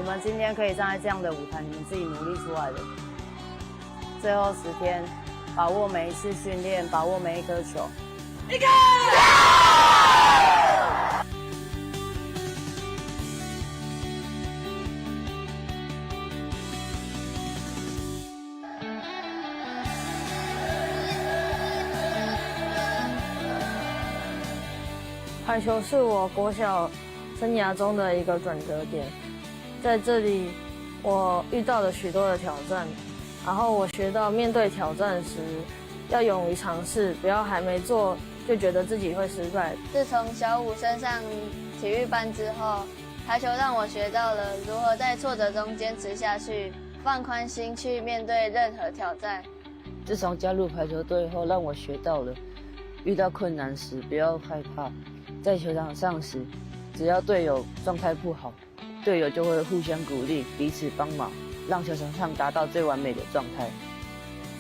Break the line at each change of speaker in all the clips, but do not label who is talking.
们今天可以站在这样的舞台，你们自己努力出来的。最后10天，把握每一次训练，把握每一颗球。一个！
排球是我国小生涯中的一个转折点，在这里我遇到了许多的挑战，然后我学到面对挑战时要勇于尝试，不要还没做就觉得自己会失败。
自从小五升上体育班之后，排球让我学到了如何在挫折中坚持下去，放宽心去面对任何挑战。
自从加入排球队后，让我学到了遇到困难时不要害怕，在球场上时，只要队友状态不好，队友就会互相鼓励，彼此帮忙，让球场上达到最完美的状态。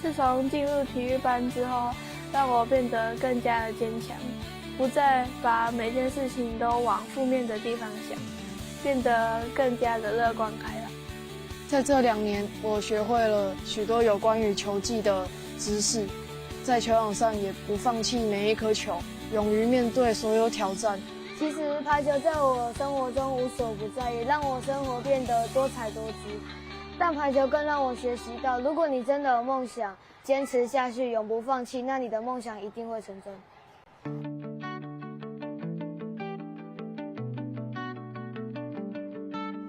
自从进入体育班之后，让我变得更加的坚强，不再把每件事情都往负面的地方想，变得更加的乐观开朗。
在这2年，我学会了许多有关于球技的知识，在球场上也不放弃每一颗球，勇于面对所有挑战。
其实排球在我生活中无所不在，也让我生活变得多彩多姿。但排球更让我学习到，如果你真的有梦想，坚持下去，永不放弃，那你的梦想一定会成真。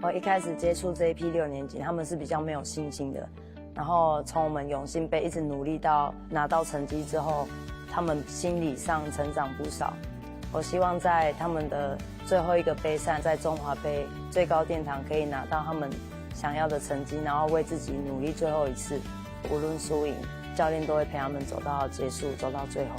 我一开始接触这一批6年级，他们是比较没有信心的。然后从我们永信杯一直努力到拿到成绩之后，他们心理上成长不少。我希望在他们的最后一个杯赛，在中华杯最高殿堂可以拿到他们想要的成绩，然后为自己努力最后一次。无论输赢，教练都会陪他们走到结束，走到最后。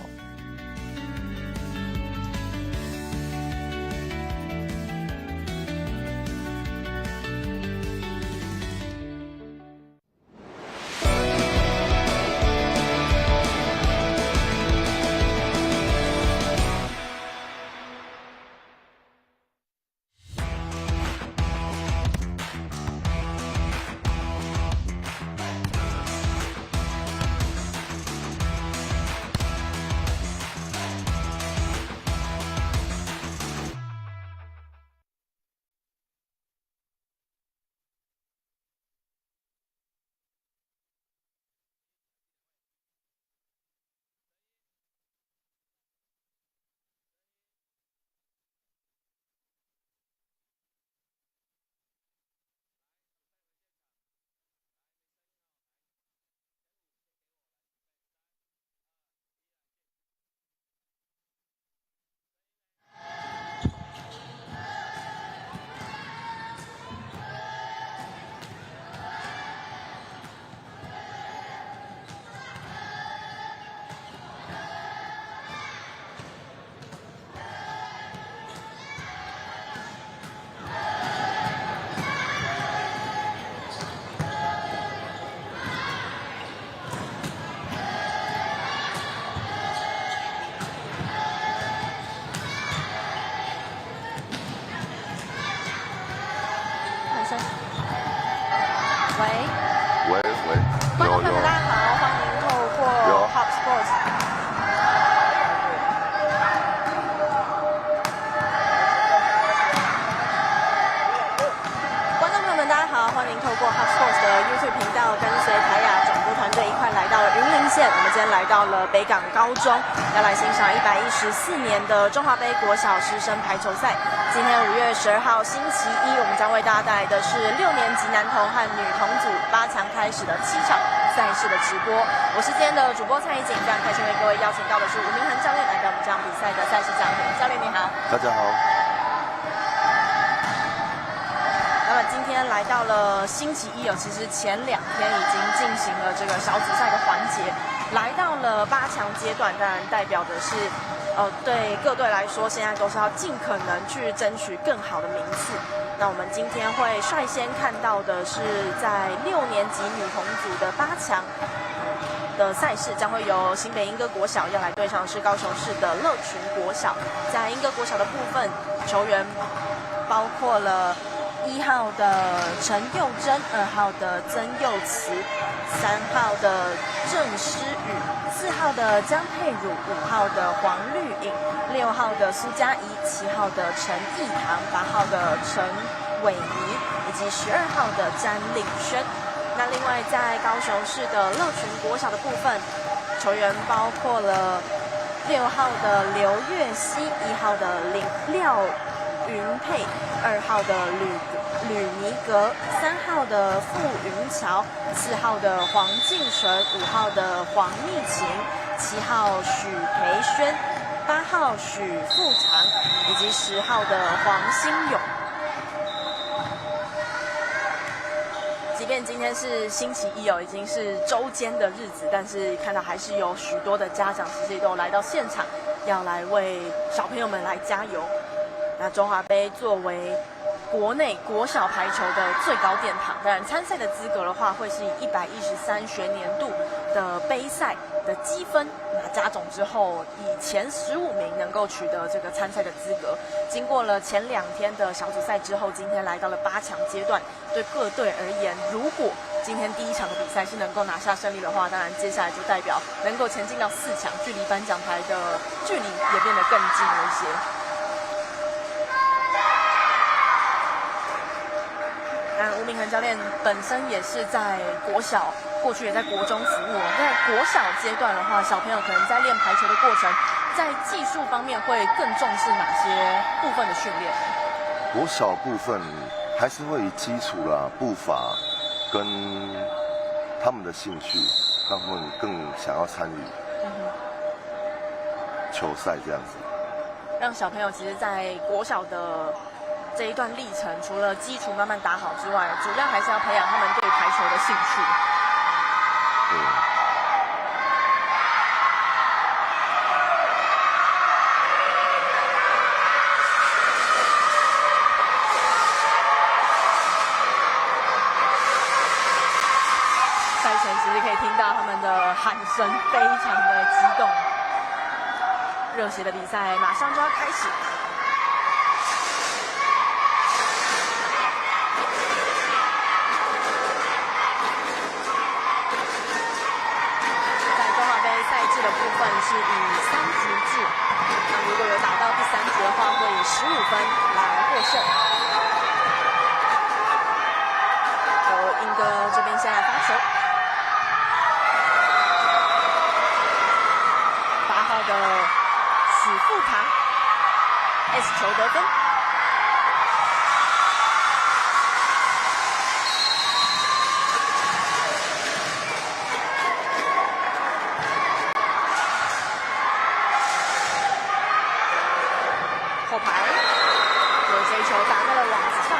观众朋友们，大家好，欢迎透过 Hop Sports。观众朋友们，大家好，欢迎透过 Hop Sports 的 YouTube 频道，跟随台亚转播团队一块来到了云林县。我们今天来到了北港高中，要来欣赏114年的中华杯国小师生排球赛。今天5月12号星期一，我们将为大家带来的是6年级男童和女童组8强开始的7场赛事的直播。我是今天的主播蔡依锦，非常开心为各位邀请到的是吴明恒教练来到我们这场比赛的赛事讲评。教练你好。
大家好。
那么今天来到了星期一其实前2天已经进行了这个小组赛的环节，来到了8强阶段，当然代表的是对各队来说，现在都是要尽可能去争取更好的名次。那我们今天会率先看到的是，在6年级女童组的8强的赛事，将会由新北莺歌国小要来对上是高雄市的乐群国小。在莺歌国小的部分，球员包括了1号的陈佑珍，2号的曾佑慈，3号的郑诗雨，4号的江佩茹，5号的黄绿颖，6号的苏嘉怡，7号的陈义堂，8号的陈伟妮，以及12号的詹令轩。那另外在高雄市的乐群国小的部分，球员包括了6号的刘月熙，1号的廖云佩，2号的吕尼格，3号的傅云桥，4号的黄敬纯，5号的黄密晴，7号许培轩，8号许富长，以及10号的黄新勇。即便今天是星期一哦，已经是周间的日子，但是看到还是有许多的家长其实都来到现场，要来为小朋友们来加油。那中华杯作为国内国小排球的最高殿堂，当然参赛的资格的话，会是以113学年度的杯赛的积分，那加总之后，以前15名能够取得这个参赛的资格。经过了前2天的小组赛之后，今天来到了8强阶段。对各队而言，如果今天第1场的比赛是能够拿下胜利的话，当然接下来就代表能够前进到4强，距离颁奖台的距离也变得更近了一些。吴明恒教练本身也是在国小，过去也在国中服务。在国小阶段的话，小朋友可能在练排球的过程，在技术方面会更重视哪些部分的训练？
国小部分还是会以基础啦、步伐跟他们的兴趣，让他们更想要参与球赛这样子。
让小朋友其实，在国小的这一段历程，除了基础慢慢打好之外，主要还是要培养他们对排球的兴趣。
对。
赛前其实可以听到他们的喊声非常的激动，热血的比赛马上就要开始。的部分是以3局制，那如果有打到第3局的话，会以15分来获胜。由英哥这边先来发球，8号的许富堂 S 球得分。后排，有这一球打在了网子上。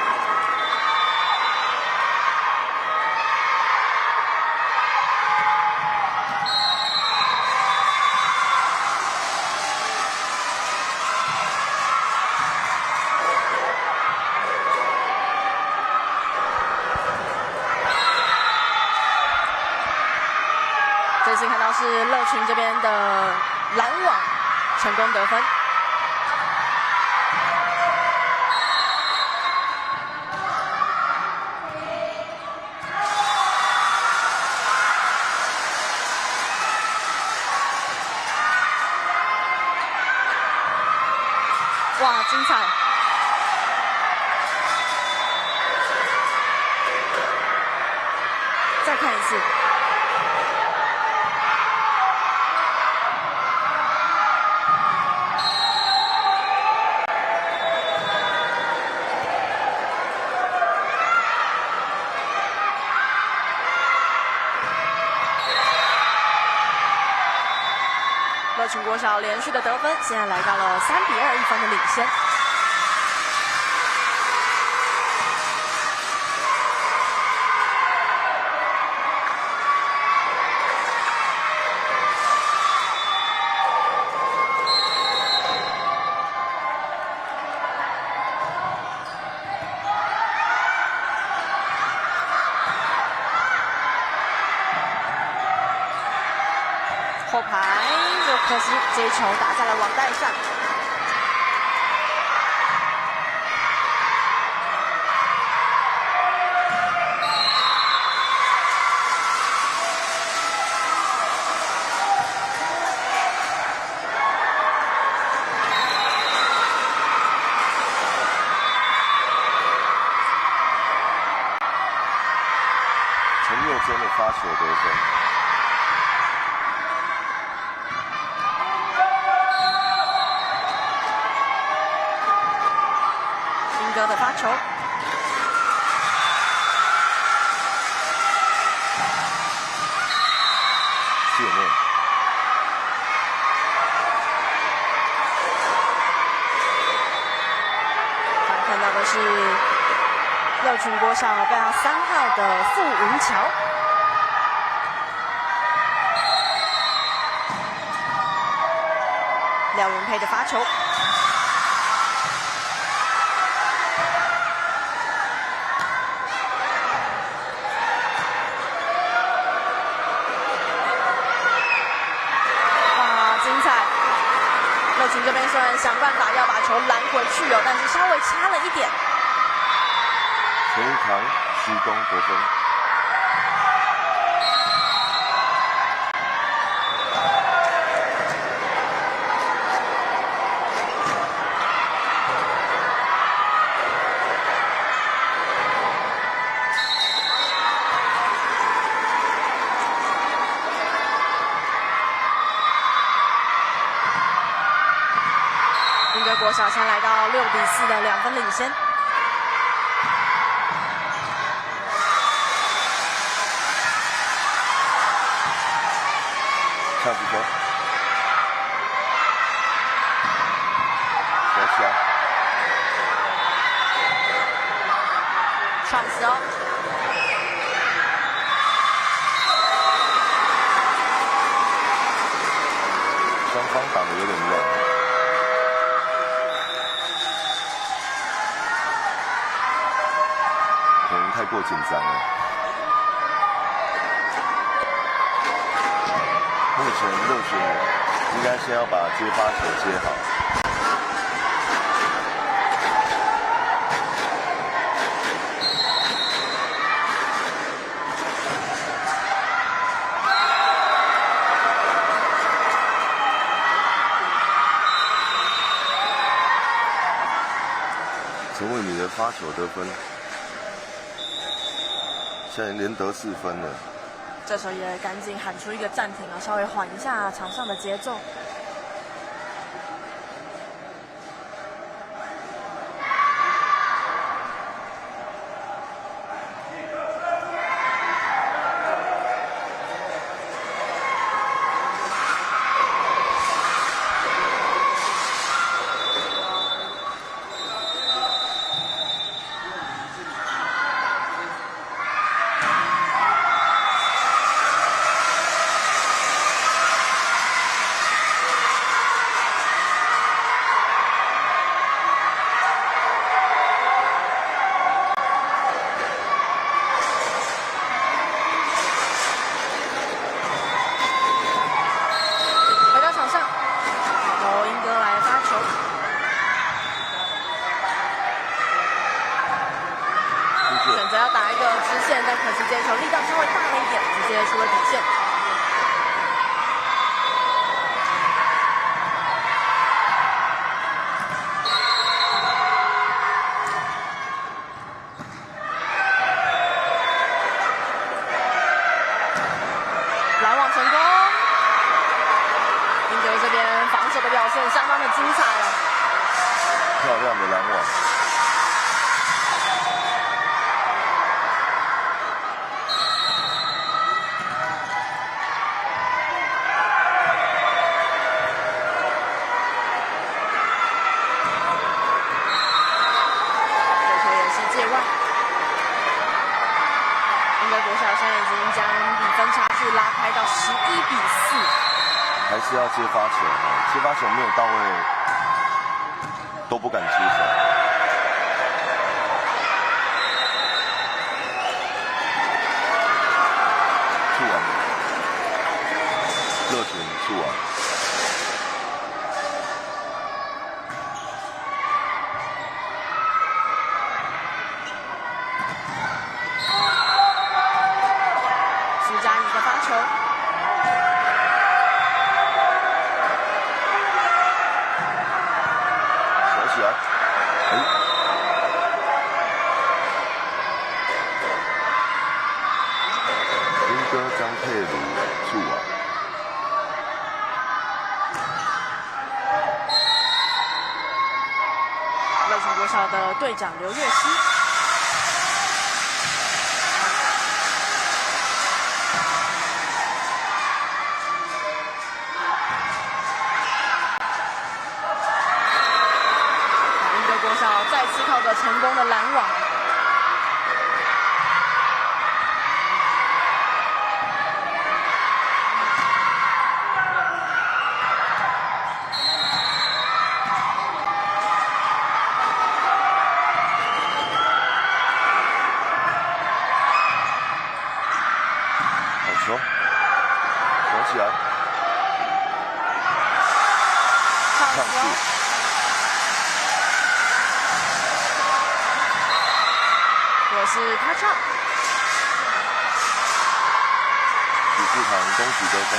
这次看到是乐群这边的拦网成功得分。哇，精彩！再看一次。乐群国小连续的得分，现在来到了3-2，1分的领先。后排，可惜这一球打在了网袋上。
发球得分。
英哥的发球。
界面。
看到的是乐群国小背号3号的傅云桥。廖云佩的发球。乐群这边虽然想办法要把球拦回去哦，但是稍微差了一点。
陈一堂徐东得分。
国小先来到6比4的2分领先。
上举球，守起来，
串死哦！
双方打得有点乱。太过紧张了。目前乐群应该先要把接发球接好。陈伟敏的发球得分。现在连得4分了，
这时候也赶紧喊出一个暂停啊，稍微缓一下场上的节奏。但可惜这球力道稍微大了一点，直接出了底线。拦网成功，英格这边防守的表现相当的精彩了，
漂亮的拦网。
拉开到11比4，
还是要接发球，接发球没有到位，都不敢出手。触网，乐群触网。英哥
国小的队长刘月熙。英德国小再次靠着成功的拦网。
起来，上去，
我是他唱，
许世堂恭喜得分。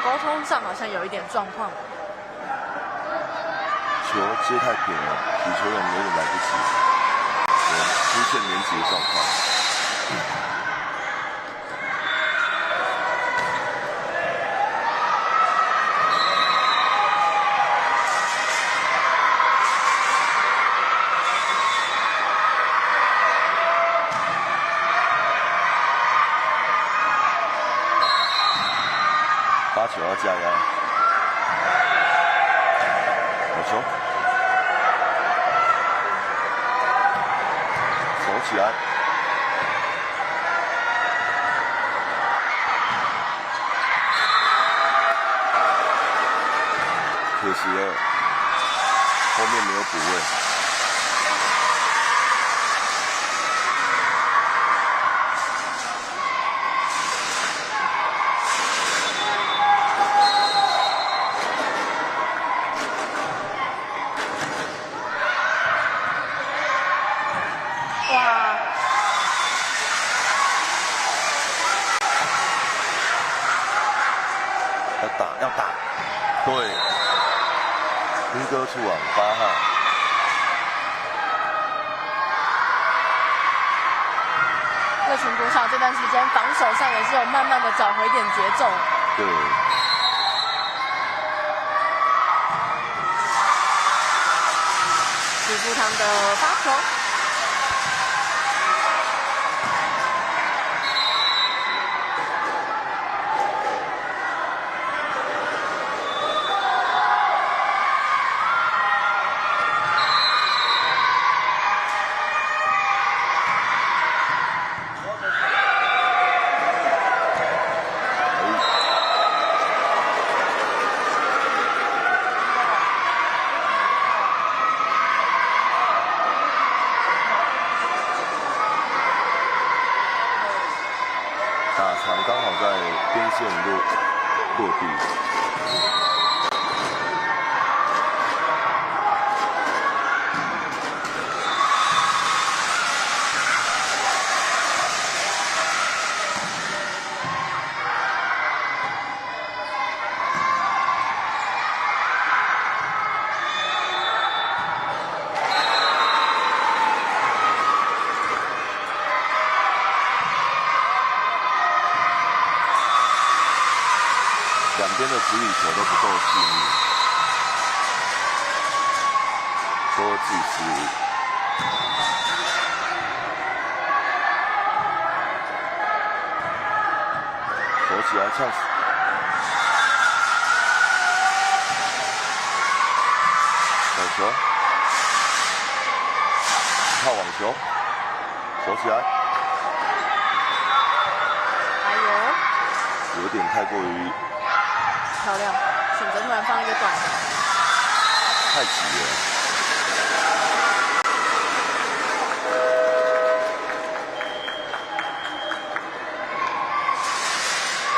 沟通上好像有一点状况，
球接太平了，举球员有点来不及，出现连结状况。发球要加压，好球，手起来，可惜了，后面没有补位。要打，对，英哥出网8号。
乐群国小这段时间防守上也是有慢慢的找回一点节奏。
对。
许富堂的发球。
打场刚好在边线落地。两边的处理球都不够细腻，都自己失误。手起来呛死，小球，靠网球，手起来，
还有，
有点太过于。
漂亮，选择突然放一个短，
太急了。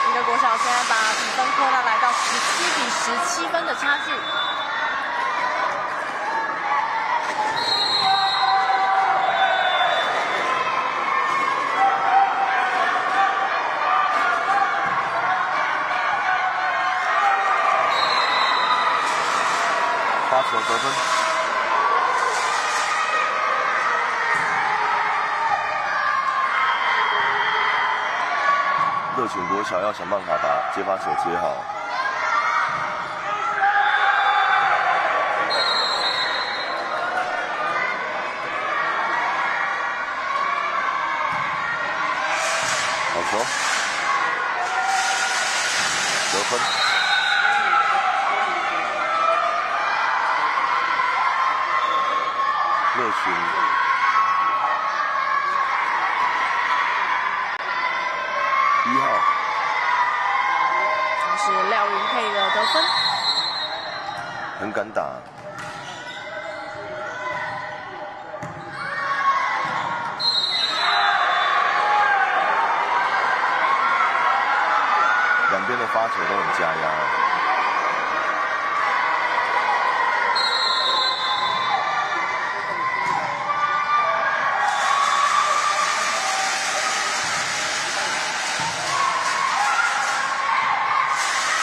英德国小现在把比分扩大来到17比17分的差距。
发球得分，乐群国小要想办法把接发球接好。好球，得分。乐群1号，
这是廖云佩的得分，
很敢打。两边的发球都很加压。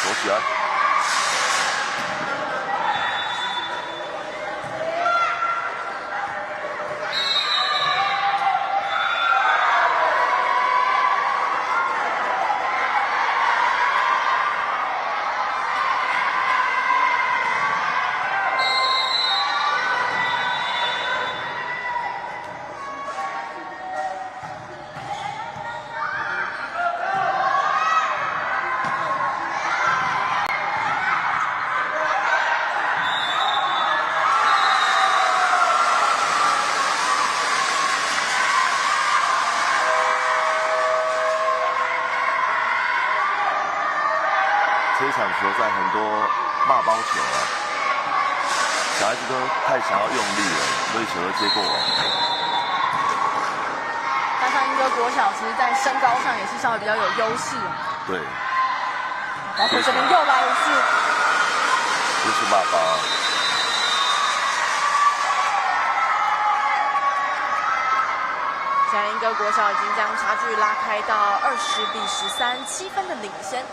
躲起来。这一场球赛很多骂包球啊，小孩子都太想要用力了，所以球都接过网。
加上英歌国小，其实在身高上也是稍微比较有优势啊。
对。
包括这边又来一次，
又是骂包。
现在英歌国小已经将差距拉开到20-13，7分的领先。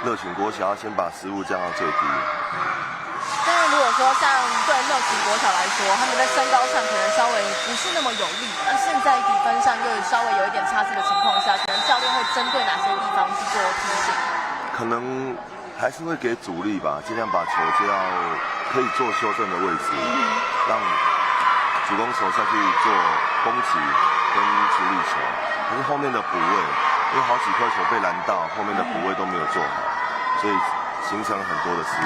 乐群国小要先把失误降到最低。
但是如果说像对乐群国小来说，他们在身高上可能稍微不是那么有利，那现在比分上又稍微有一点差距的情况下，可能教练会针对哪些地方去做提醒？
可能还是会给主力吧，尽量把球接到可以做修正的位置，让主攻手下去做攻击跟处理球。可是后面的补位，因为好几颗球被拦到，后面的补位都没有做好，所以形成很多的失误。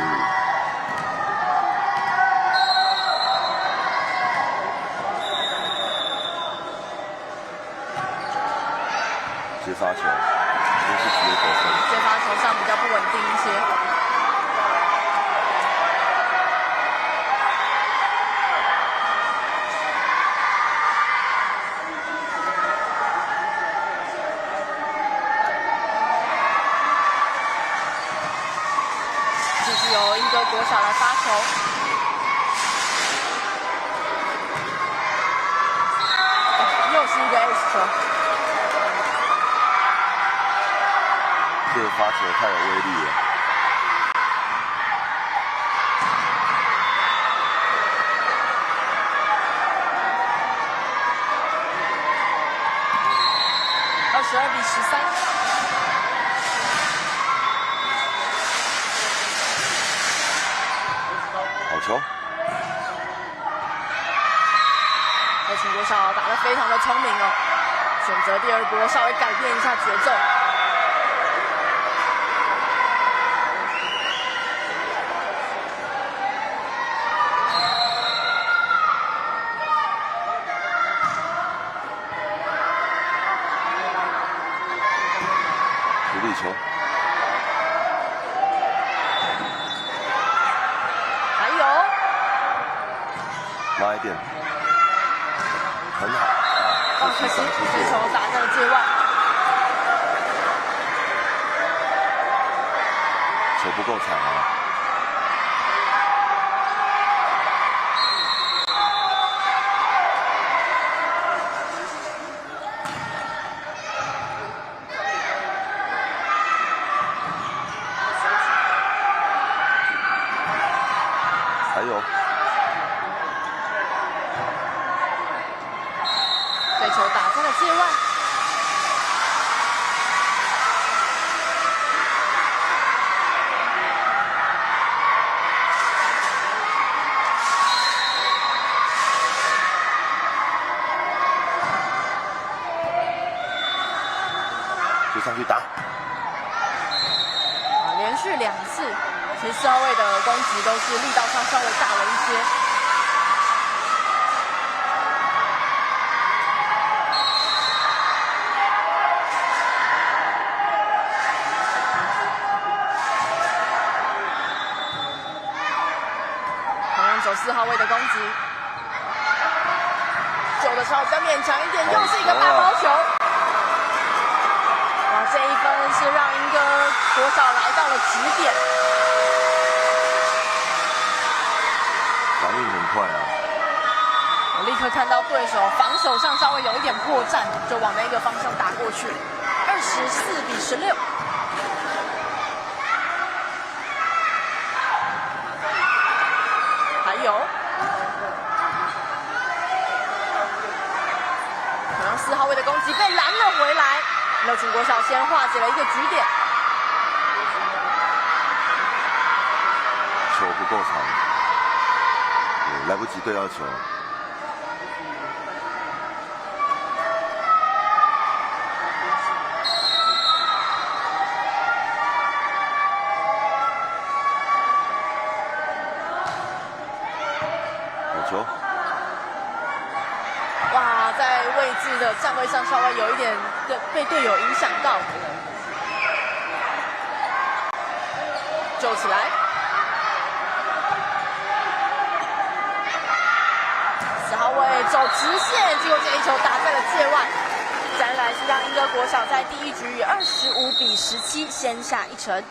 接发球，就是直接得分。
接发球上比较不稳定一些。继续由英歌国小来发球。又是一个 S 球。
这个发球太有威力了。
22-13。
好球！
乐群国小打得非常的聪明哦，选择第二波稍微改变一下节奏。
处理球。
还有，
慢一点，很好啊！
可惜这球打在了界外，
球不够长啊。还有。
这球打在了界外。
就上去打。
连续2次，其实4号位的攻击都是力道上稍微大了一些。同样走4号位的攻击，救的稍微比较勉强一点，又是一个大包球。这一分是让英歌国小来到了极点，
反应很快啊！
我立刻看到对手防守上稍微有一点破绽，就往那个方向打过去，24-16。还有，同样4号位的攻击被拦了回来。乐清国小先化解了一个局点，
球不够长，对，来不及对到球。有球。
哇，在位置的站位上稍微有一点被队友影响到，救起来。4号位走直线，结果这一球打在了界外。再来是让英歌国小在第一局以25-17先下一城。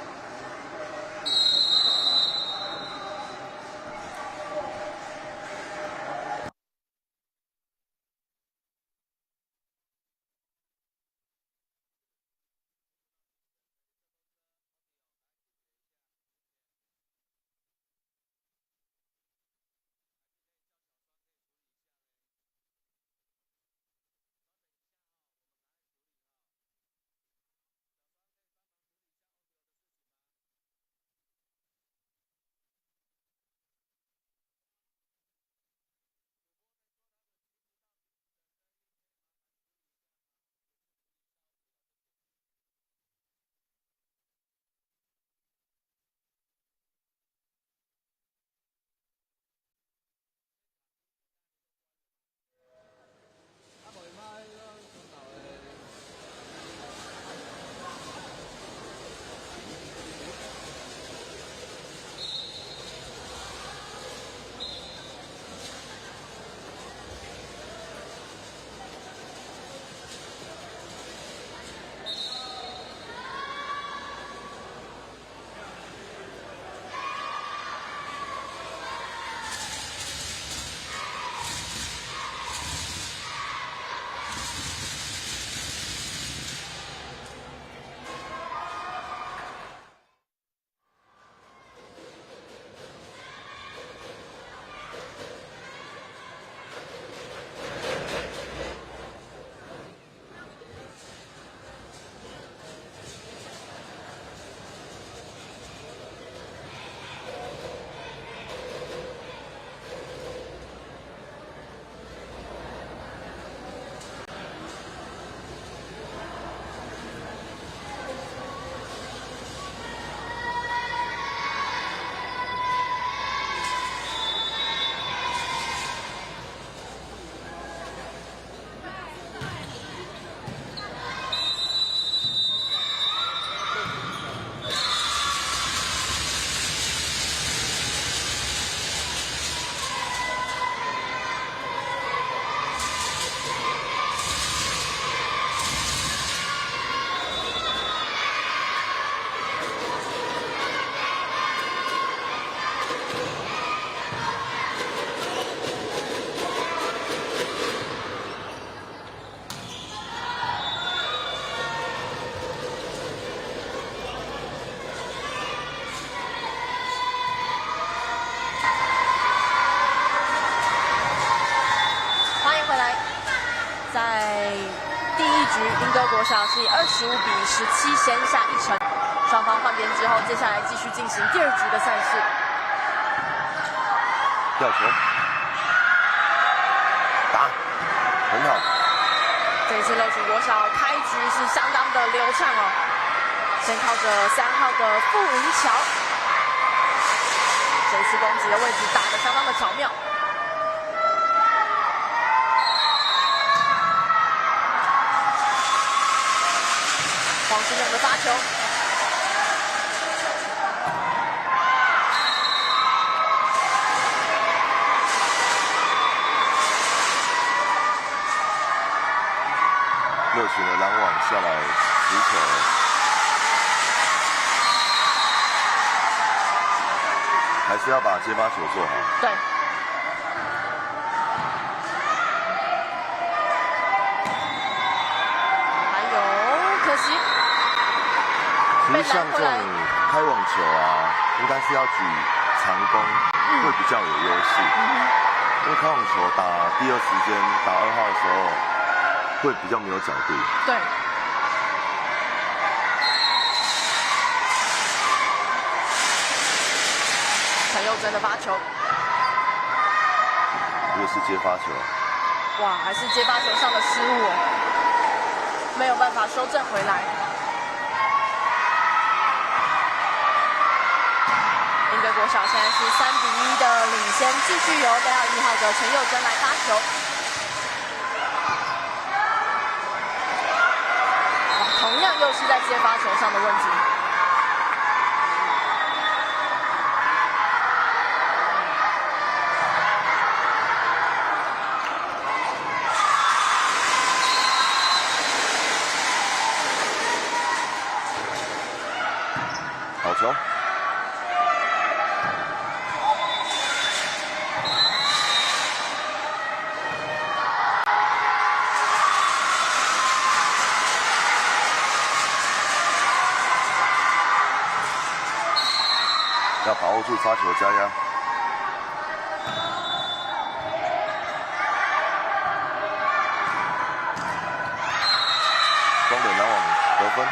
局莺歌国小是以25-17先下一城。双方换边之后，接下来继续进行第2局的赛事。
吊球，打，很好。
这一次乐群国小开局是相当的流畅哦，先靠着3号的傅云桥，这一次攻击的位置打得相当的巧妙。黄新勇的发球。
乐群的拦网下来持球，还是要把接发球做好。
对。还有，可惜。
其实像这种开网球啊，应该是要举长弓会比较有优势，因为开网球打第2时间打2号的时候。会比较没有角度。
对。陈佑真的发球，
又是接发球。
哇，还是接发球上的失误哦，没有办法修正回来。莺歌国小现在是3-1的领先，继续由背号1号的陈佑真来发球。同样又是在接发球上的问题。
好球。要把握住发球加压。中垒拦网得分。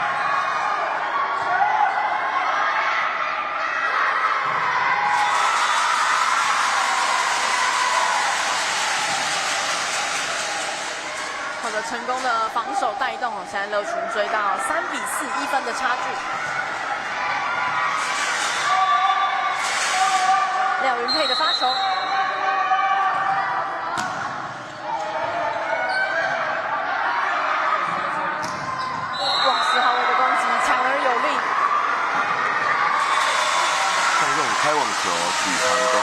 靠着成功的防守带动，现在乐群追到3-4，1分的差距。廖云佩的发球，哇，4号位的攻击强而有力。
像这种开网球举长弓，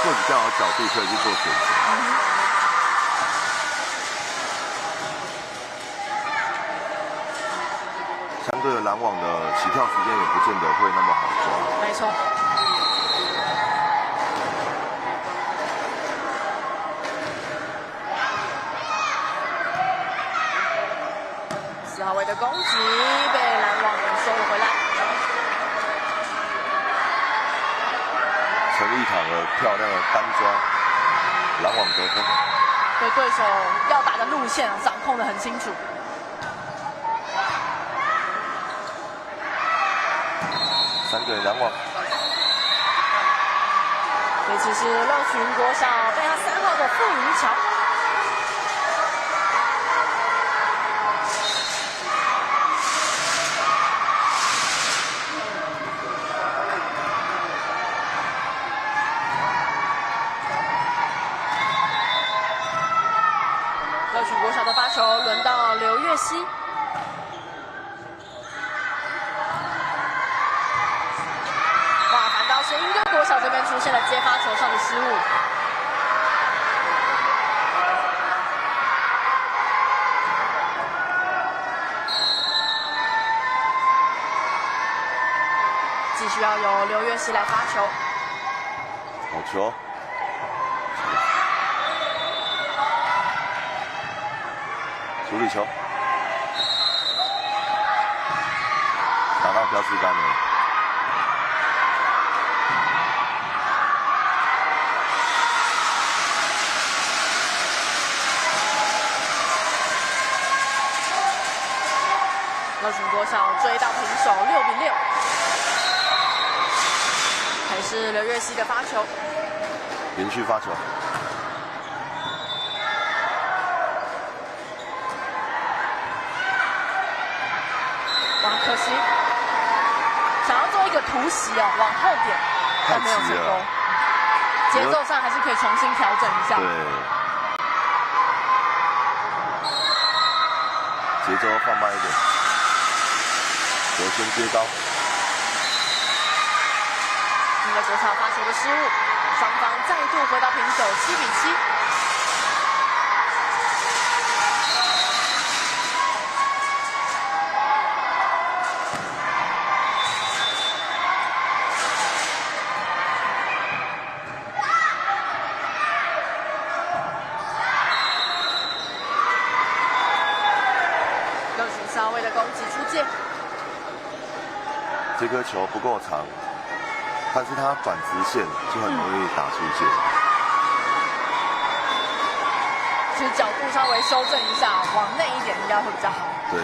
会比较有角度，可以去做选择。相对的拦网的起跳时间也不见得会那么好抓。
没错。4号位的攻击被拦网收了回来。
陈义堂的漂亮的单抓拦网得分，
对对手要打的路线掌控得很清楚。
3个人拦网。
这次是乐群国小被他3号的傅云桥。乐群国小的发球轮到刘月熙。是莺歌国小这边出现了接发球上的失误。继续要由刘月熙来发球。
好球。处理球。打到标志杆了。
乐群国小追到平手6-6，还是刘月熙的发球，
连续发球。
哇，可惜想要做一个突袭哦，往后点，但没有成功。节奏上还是可以重新调整一下。
对，节奏要放慢一点，球先接高。
因为国小发球的失误，双方再度回到平手7-7。稍微的攻击出界，
这颗球不够长，但是它转直线就很容易打出界。
其实角度稍微修正一下，往内一点应该会比较好。
对。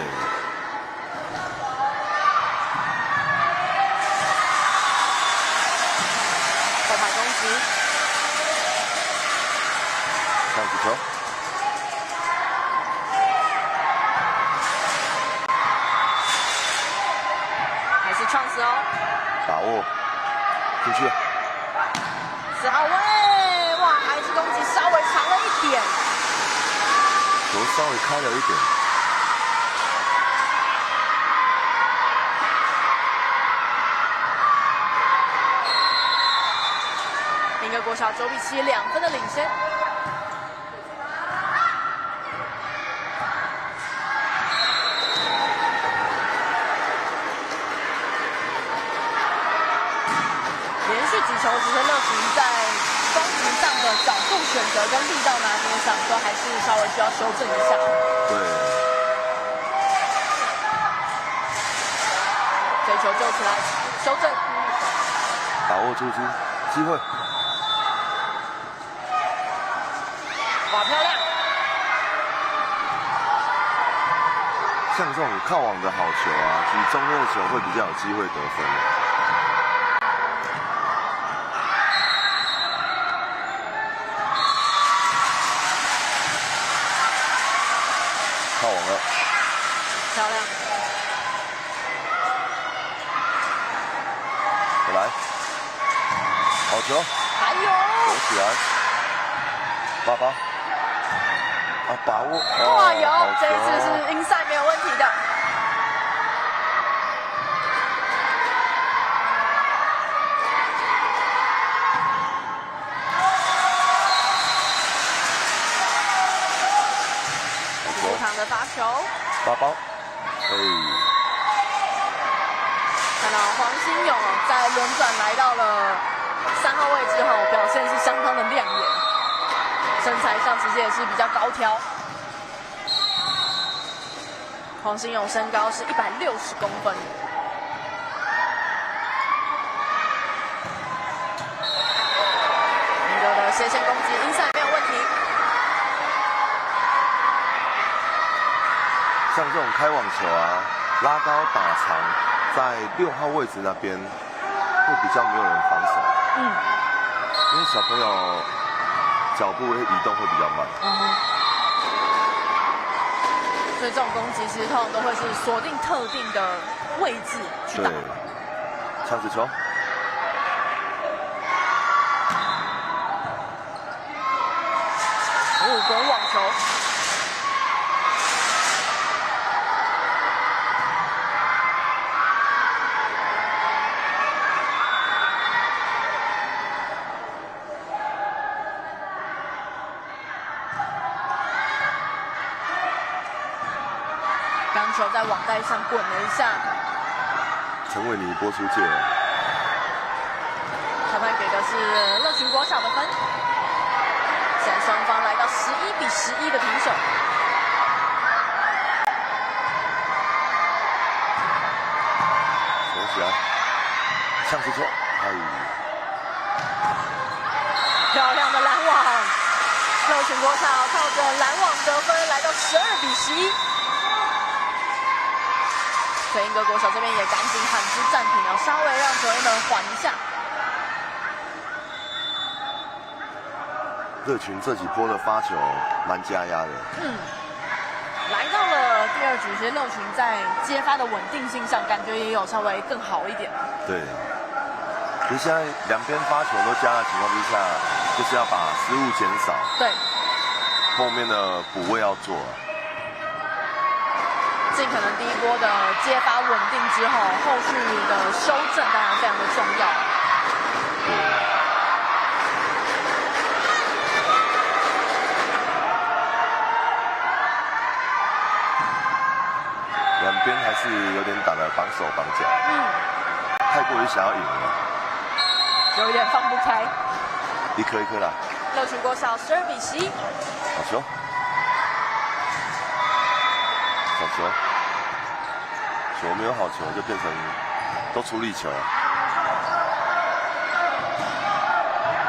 后排攻击，
上子球。
chance 哦，
把握进去了
，4号位，哇，还是攻击稍微长了一点，
球稍微开了一点。
明哥国小9-7，2分的领先。几球，其实乐群在攻击上的角度选择跟力道拿捏上，都还是稍微需要修正一下。
对。
这球救起来，修正，
把握出机会。
哇，漂亮！
像这种靠网的好球啊，举中间的球会比较有机会得分。靠网了，
漂亮！
回来，好球，
还有，
走起来，8-8，啊，把握，
哇，有，这一次是inside没有问题的。的发球
8包，
看到黄新勇在轮转来到了3号位之后，表现是相当的亮眼，身材上其实也是比较高挑。黄新勇身高是160公分。明哥的斜线攻击inside没有问题。
像这种开网球啊，拉高打长，在6号位置那边会比较没有人防守。因为小朋友脚步的移动会比较慢。
所以这种攻击其实通常都会是锁定特定的位置去打。
对，枪子球。
滚网球。刚球在网带上滚了一下，
陈伟妮拨出界了。
裁判给的是乐群国小的分。现在双方来到11-11的平手。
守起来，向前球，
漂亮的拦网，乐群国小靠着拦网得分，来到12-11。所以英歌国小这边也赶紧喊出暂停，要稍微让球员们缓一下。
乐群这几波的发球蛮加压的。
来到了第二局，其实乐群在接发的稳定性上，感觉也有稍微更好一点。
对，其实现在两边发球都加的情况之下，就是要把失误减少。
对，
后面的补位要做。
尽可能第一波的接发稳定之后，后续的修正当然非常的重要。
对。两边还是有点打得绑手绑脚，太过于想要赢了，
有一点放不开。
一颗一颗啦。
乐群国小12比11。
好球，好球，球没有好球就变成都出力球了。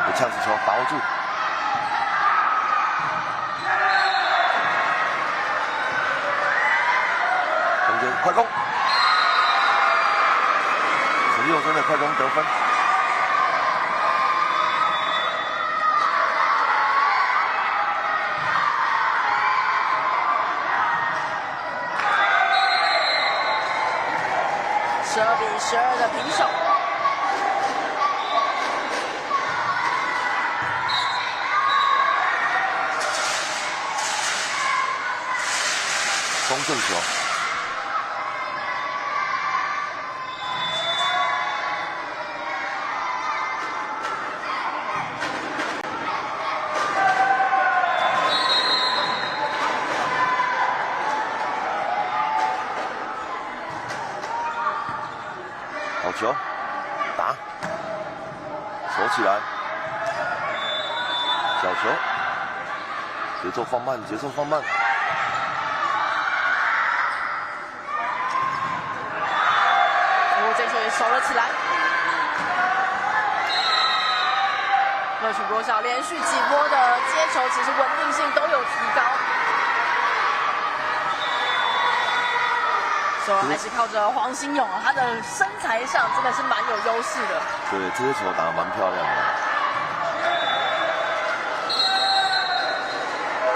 有呛死球，把握住。快攻！陈佑真的快攻得分。
12比12的平手。
攻正球。球打，守起来，小球，节奏放慢，节奏放慢。
这球也守了起来。乐群国小连续几波的接球，其实稳定性都有提高。所以还是靠着黄新勇啊，他的身材上真的是蛮有优势的。
对，这些球打得蛮漂亮的。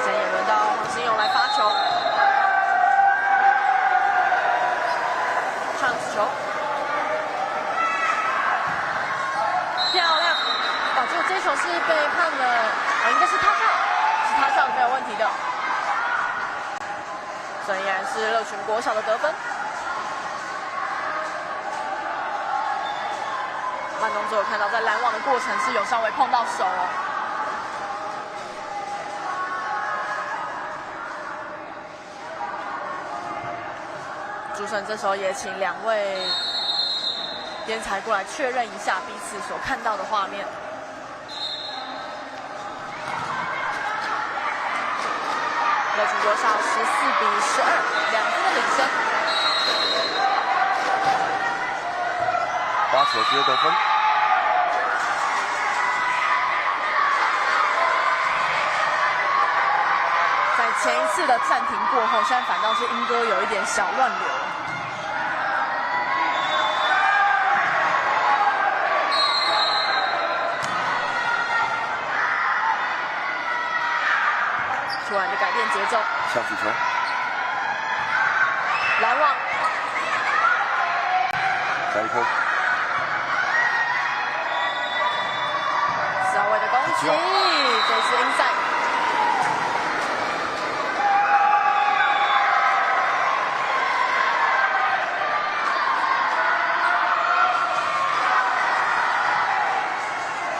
现在也轮到黄新勇来发球，上球，漂亮！哦，结果这球是被判了，应该是他上，是他上没有问题的。所以依然是乐群国小的得分。慢动作有看到，在拦网的过程是有稍微碰到手哦。主审这时候也请两位边裁过来确认一下彼此所看到的画面。乐群国小14比12，2分的领先。
发球接得分。
在前一次的暂停过后，现在反倒是英哥有一点小乱流。突然就改变节奏，
下次球，
拦网，
下一颗，
稍微的攻击，这次inside。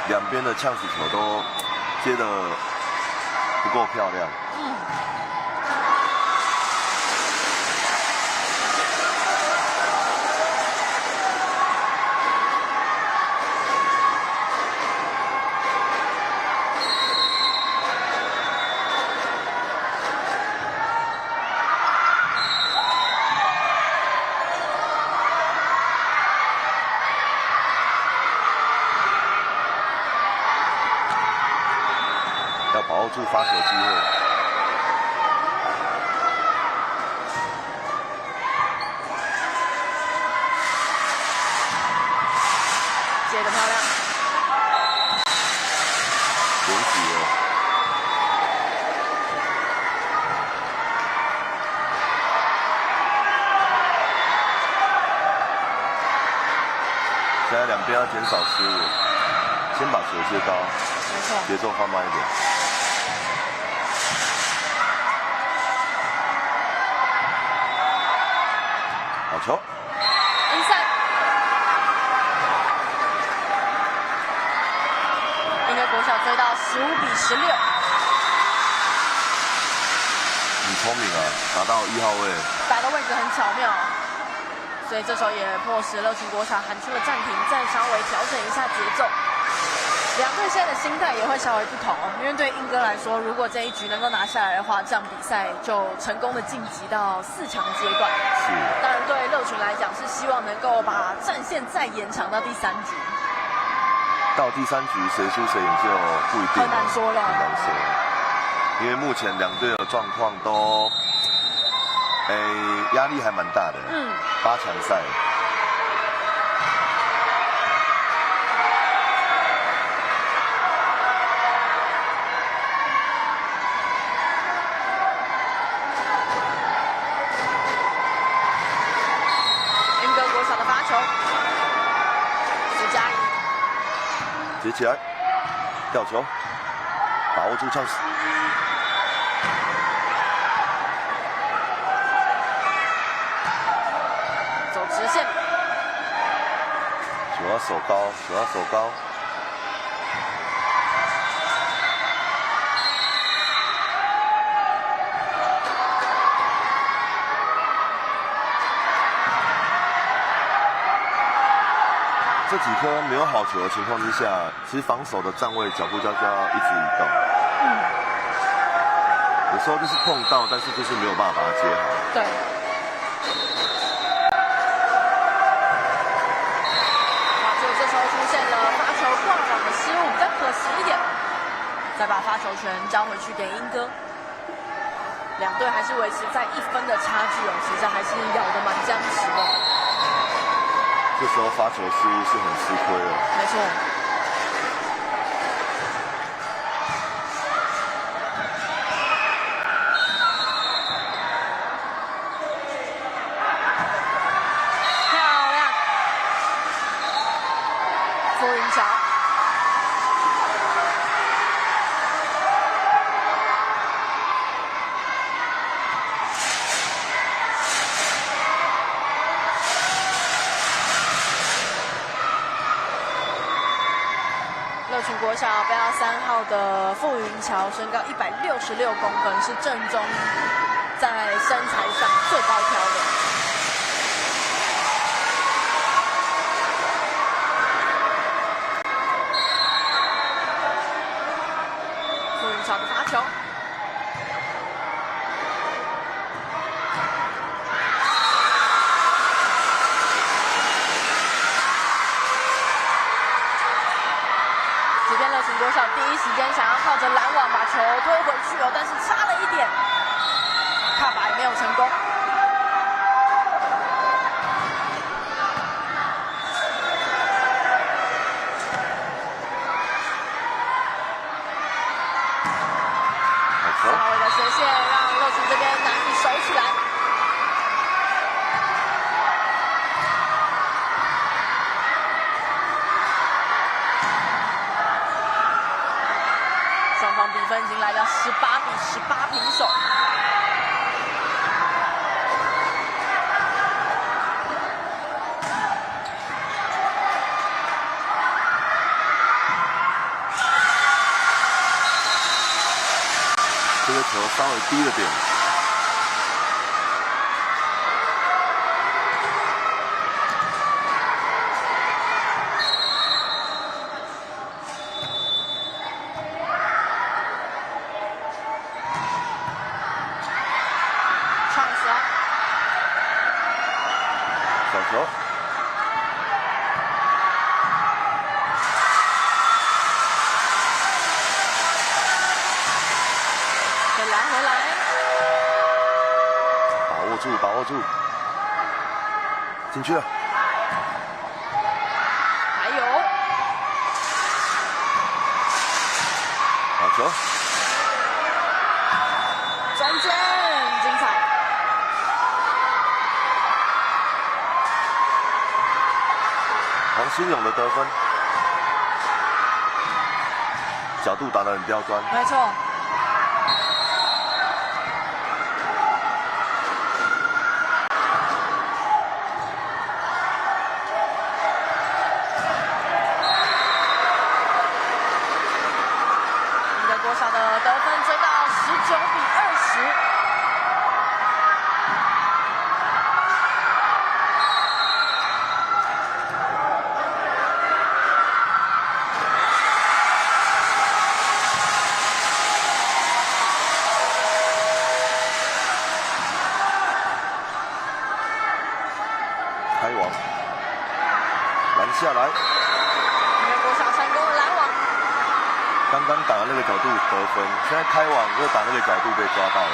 两边的呛死球都接得不够漂亮。要把握住发球机会。
的漂亮，
连举了。现在两边要减少失误，先把球接高，
没错，
节奏放慢一点。好球！
inside， 英歌国小追到15比16。
很聪明啊，拿到1号位，
摆的位置很巧妙，所以这时候也迫使乐群国小喊出了暂停，再稍微调整一下节奏。两队现在的心态也会稍微不同哦，因为对英歌来说，如果这一局能够拿下来的话，这样比赛就成功的晋级到4强阶段。
是。
当然，对乐群来讲是希望能够把战线再延长到第3局。
到第3局谁输谁赢就不一定了，
很难说了，
很难说。因为目前两队的状况都，压力还蛮大的。8强赛。 接起来，吊球，把握住 chance，
走直线，
球要手高，球要手高。这几颗没有好球的情况之下，其实防守的站位、脚步就要一直移动。有时候就是碰到，但是就是没有办法把它接好。
对。哇，就这时候出现了发球挂网的失误，比较可惜一点。再把发球权交回去给英歌。两队还是维持在1分的差距哦，其实还是咬得蛮僵实的。
这时候发球失误是很吃亏的。
没错。漂亮，傅云桥。乐群国小背号3号的傅云桥，身高166公分，是正中在身材上最高挑的。傅云桥的发球。 国小第一时间想要靠着拦网把球推回去哦，但是差了一点，卡把也没有成功。4号位的斜线让乐群这边难以守起来。 双方比分已经来到18比18平手。
这个球稍微低了点。 小球，
再拦回来，
把握住，把握住，进去了。
还有
球，
中间精彩。
黄新勇的得分，角度打得很刁钻。
没错。国小的得分追到19-20。
开网，拦下来。
国小成功的拦网。
刚刚打的那个角度得分，现在开网又打那个角度被抓到了。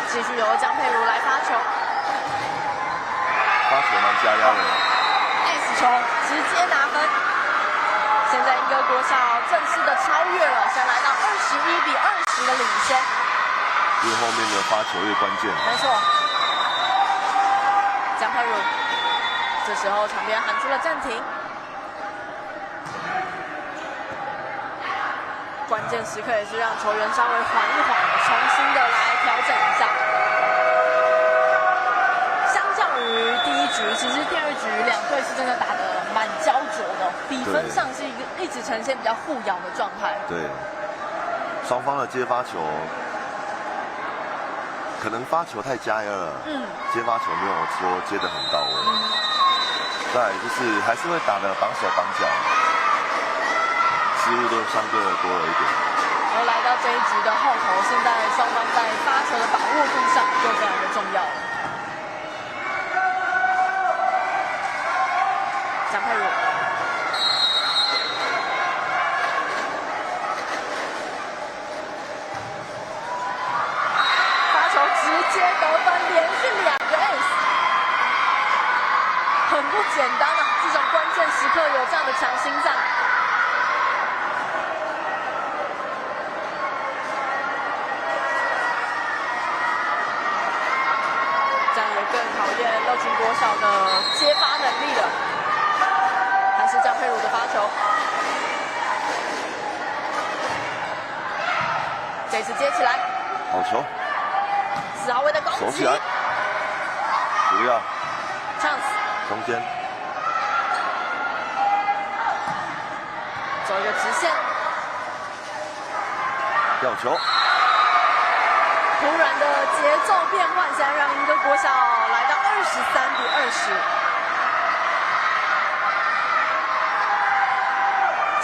继续由江佩如来发球，
发球蛮加压的。
Ace 球直接拿分。现在英歌国小正式的超越了，先来到21-20的领先。
越后面的发球越关键。
没错，江佩如，这时候场边喊出了暂停。关键时刻也是让球员稍微缓一缓，重新的来调整一下。相较于第一局，其实第二局两队是真的打得蛮焦灼的，比分上是一直呈现比较互咬的状态。
对，双方的接发球。可能发球太加压了，接发球没有说接得很到位。再来就是还是会打得绑手绑脚，失误都相对的多了一点。
而来到这一局的后头，现在双方在发球的把握度上就非常的重要了。江佩如。直接得分，连续2个 ace， 很不简单啊！这种关键时刻有这样的强心脏。这样也更考验乐群国小的接发能力了。还是江佩如的发球，这次接起来，
好球。
4号位的攻击，
守起来，不要
，chance，
中间，
走一个直线，
吊球，
突然的节奏变换，现在让英歌国小来到23-20，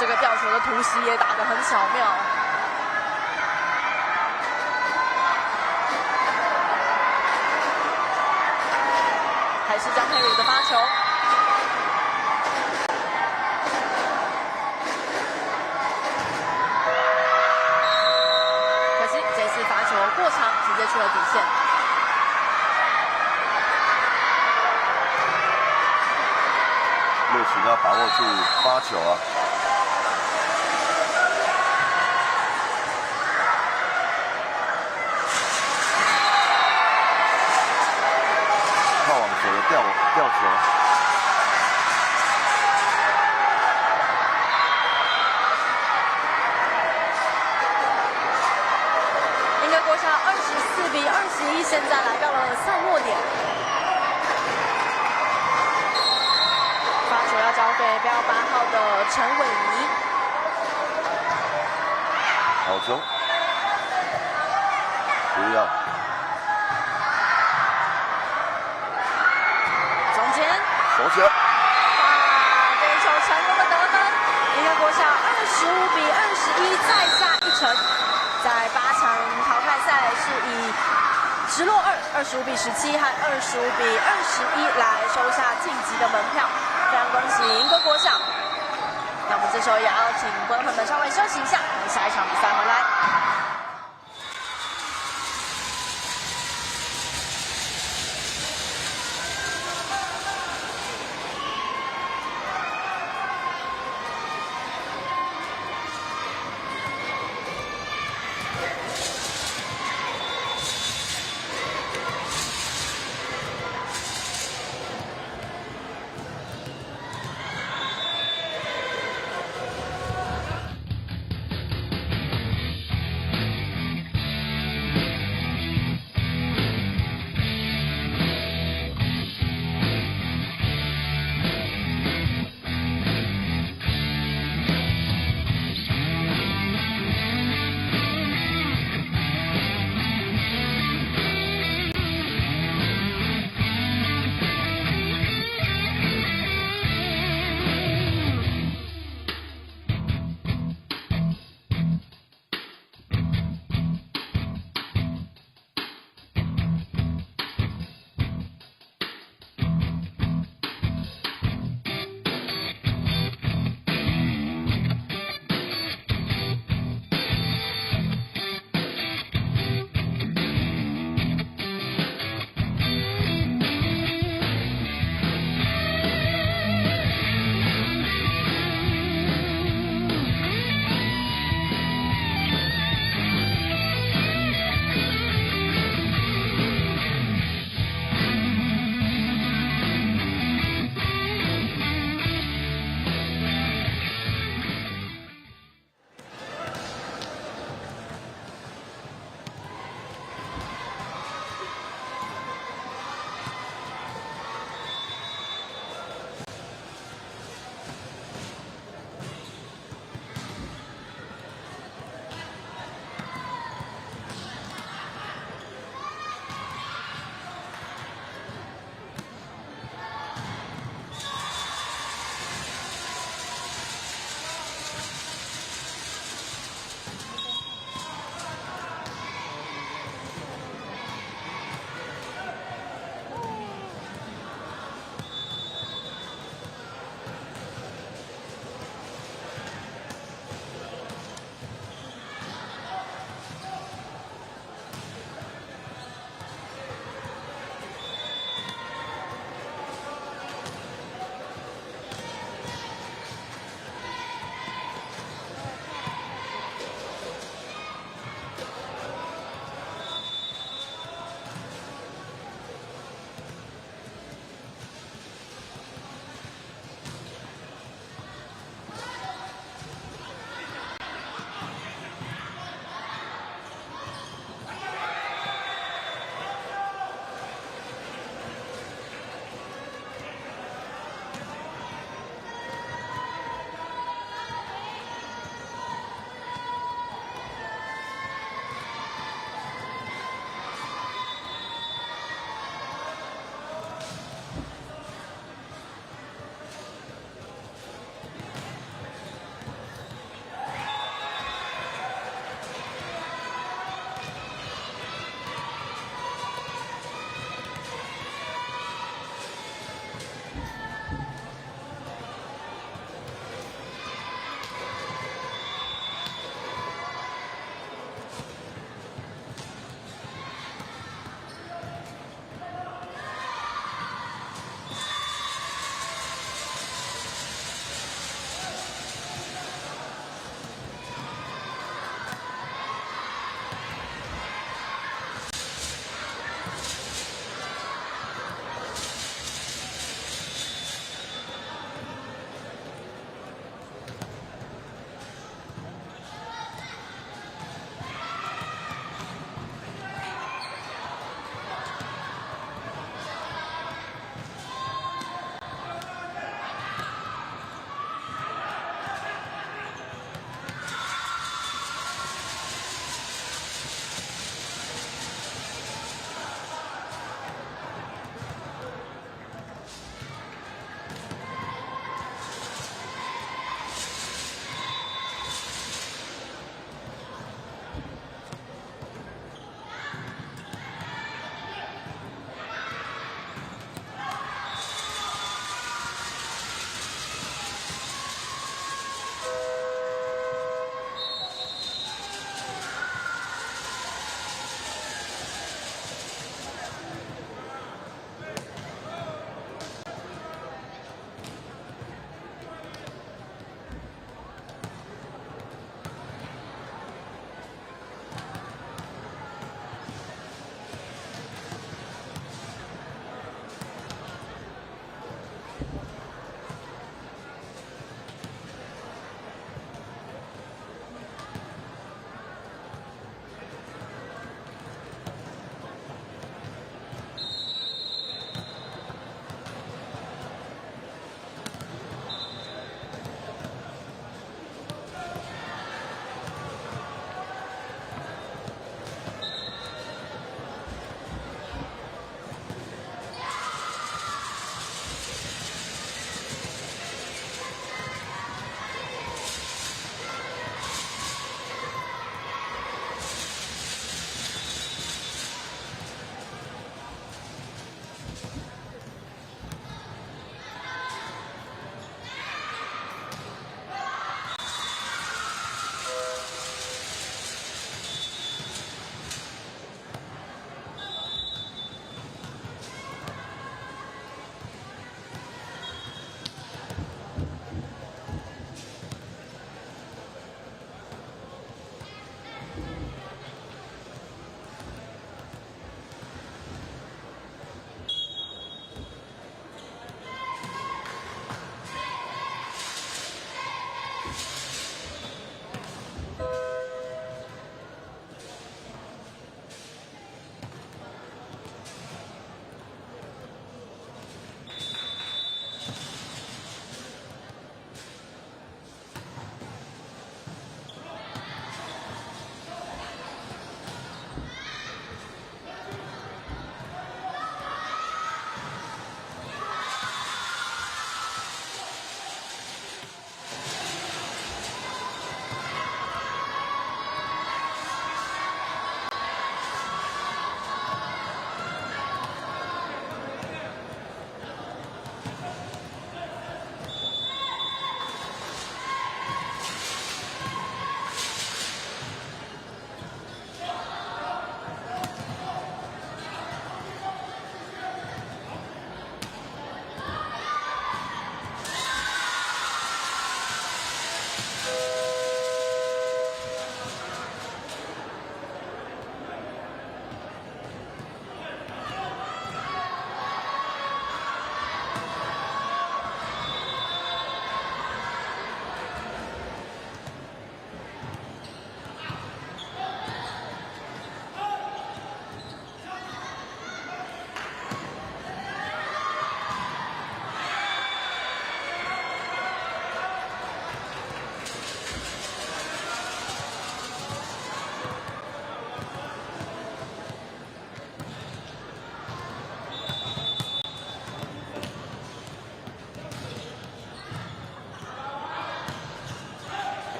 这个吊球的突袭也打得很巧妙。还是江佩如的发球，可惜这次发球过长，直接出了底线。
乐群要把握住发球啊！吊球，
英歌国小24-21，现在来到了赛末点。发球要交给标8号的陈伟妮。
好球，不要。守起来！
这一球成功的得分，英歌国小25-21，再下一城。在8场淘汰赛是以直落2、25-17和25-21来收下晋级的门票，非常恭喜英歌国小。那我们这时候也要请观众朋友们稍微休息一下，我们下一场比赛回来。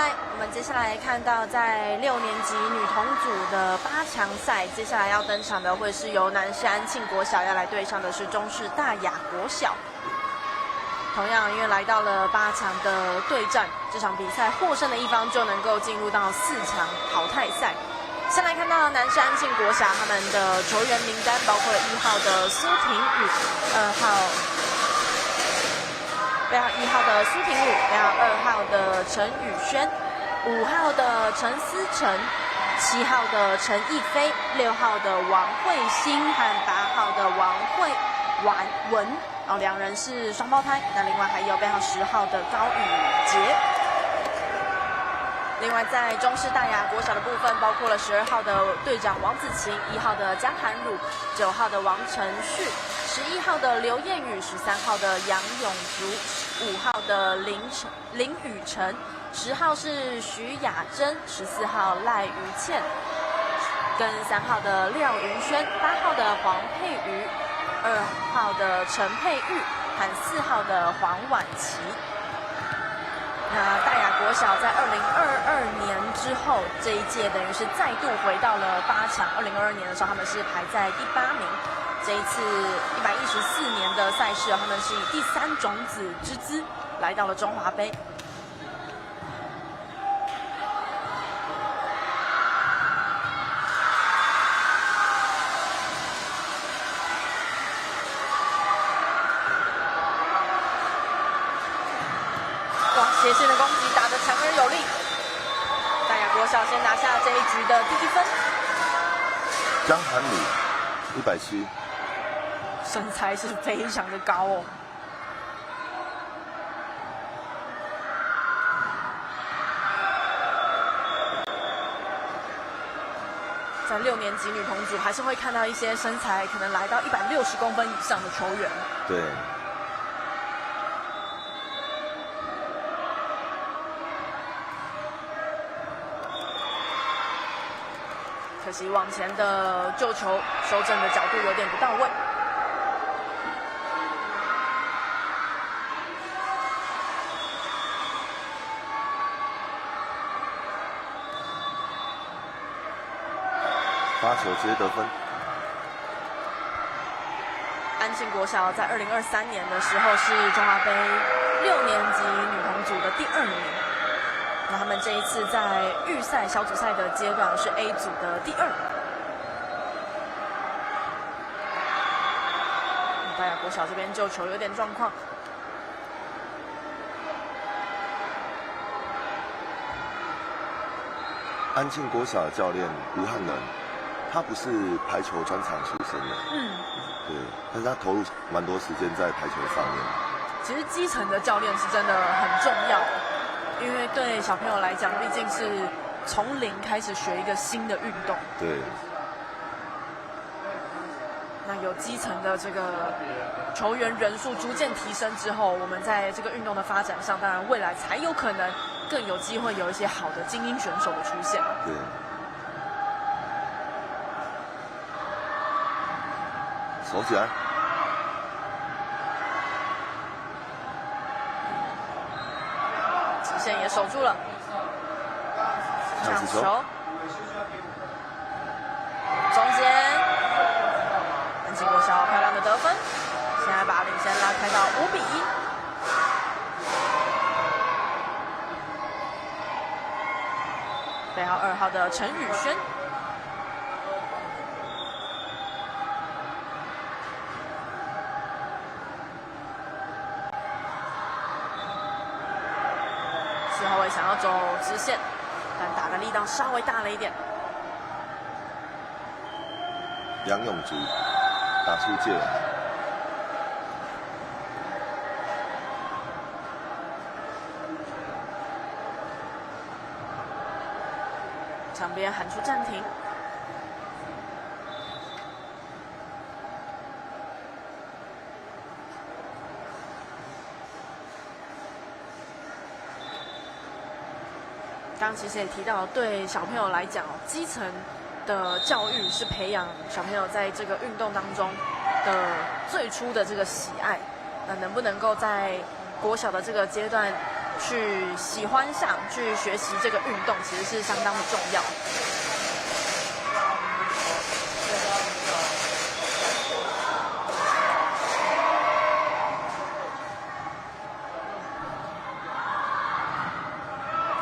来，我们接下来看到在6年级女童组的8强赛，接下来要登场的会是由南市安庆国小要来对上的是中市大雅国小。同样，因为来到了8强的对战，这场比赛获胜的一方就能够进入到4强淘汰赛。先来看到南市安庆国小他们的球员名单，包括了1号的苏婷宇，2号。背号1号的苏婷宇，背号2号的陈宇轩，5号的陈思成，7号的陈逸飞，6号的王慧欣和8号的王慧文，然后2人是双胞胎。那另外还有背号10号的高宇杰。另外，在中市大雅国小的部分，包括了12号的队长王子晴，1号的江涵汝，9号的王承旭，11号的刘燕宇，13号的杨永竹，5号的林雨辰，10号是徐雅珍，14号赖于倩，跟3号的廖云轩，8号的黄佩瑜，2号的陈佩玉和4号的黄婉琪。那大雅国小在2022年之后，这一届等于是再度回到了8强。2022年的时候，他们是排在第8名。这一次114年的赛事，他们是以第3种子之姿来到了中华杯。斜线的攻击打得强而有力，大雅国小先拿下这一局的第1分。
江涵汝170，
身材是非常的高哦。在6年级女童组还是会看到一些身材可能来到160公分以上的球员。
对。
可惜往前的救球修正的角度有点不到位。
发球直接得分。
安庆国小在2023年的时候是中华杯6年级女童组的第2名。那他们这一次在预赛小组赛的阶段是 A 组的第2。大雅国小这边救球有点状况。
安庆国小的教练吴汉能，他不是排球专长出身的，对，但是他投入蛮多时间在排球上面。
其实基层的教练是真的很重要。因为对小朋友来讲，毕竟是从零开始学一个新的运动。
对。
那有基层的这个球员人数逐渐提升之后，我们在这个运动的发展上，当然未来才有可能更有机会有一些好的精英选手的出现。
对。守起来。
线也守住了，抢球，中间，安庆国小漂亮的得分，现在把领先拉开到5比1。背号2号的陈宇轩。4号位想要走直线，但打的力道稍微大了一点。
杨永竹打出界，
场边喊出暂停。刚刚其实也提到，对小朋友来讲，基层的教育是培养小朋友在这个运动当中的最初的这个喜爱。那能不能够在国小的这个阶段去喜欢上、去学习这个运动，其实是相当的重要。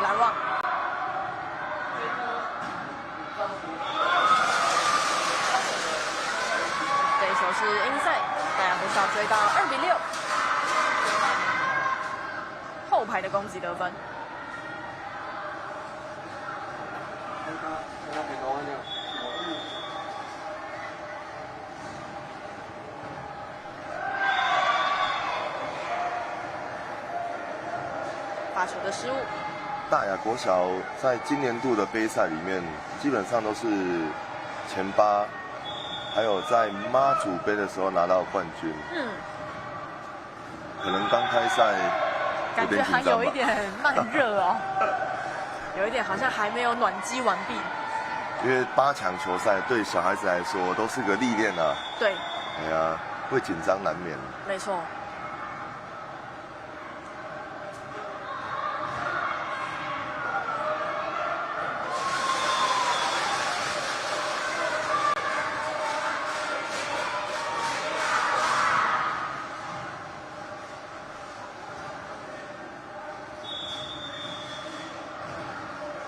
拦网，这一球是inside，大家国小追到2比6。后排的攻击得分。发球的失误。
大雅国小在今年度的杯赛里面，基本上都是前8，还有在妈祖杯的时候拿到冠军。可能刚开赛
感觉还有一点慢热哦，有一点好像还没有暖机完毕。
因为8强球赛对小孩子来说都是个历练啊。
对。
哎呀，会紧张难免。
没错。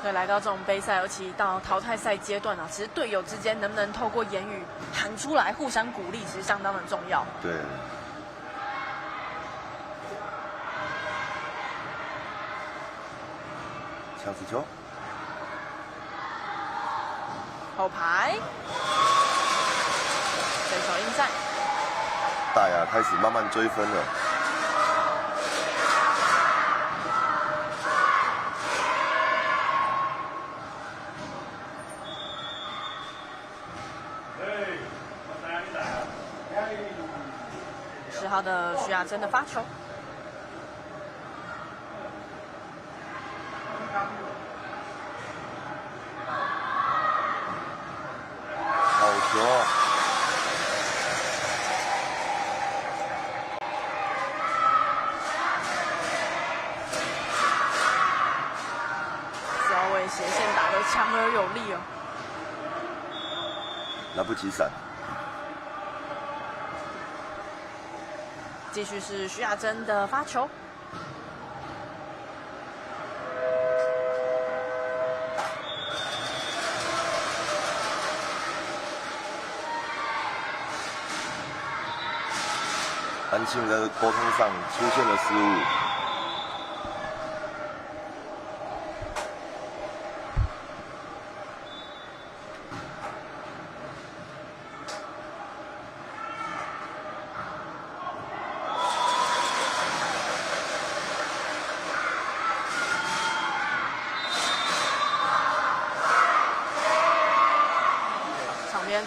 所以来到这种杯赛，尤其到淘汰赛阶段啊，其实队友之间能不能透过言语喊出来，互相鼓励，其实相当的重要。
对。强势球。
后排，对手应战。
大雅开始慢慢追分了。
10号的徐雅珍的发球，
好球！4
号位斜线打得强而有力哦，
来不及闪。
继续是徐雅珍的发球，
安庆的沟通上出现了失误。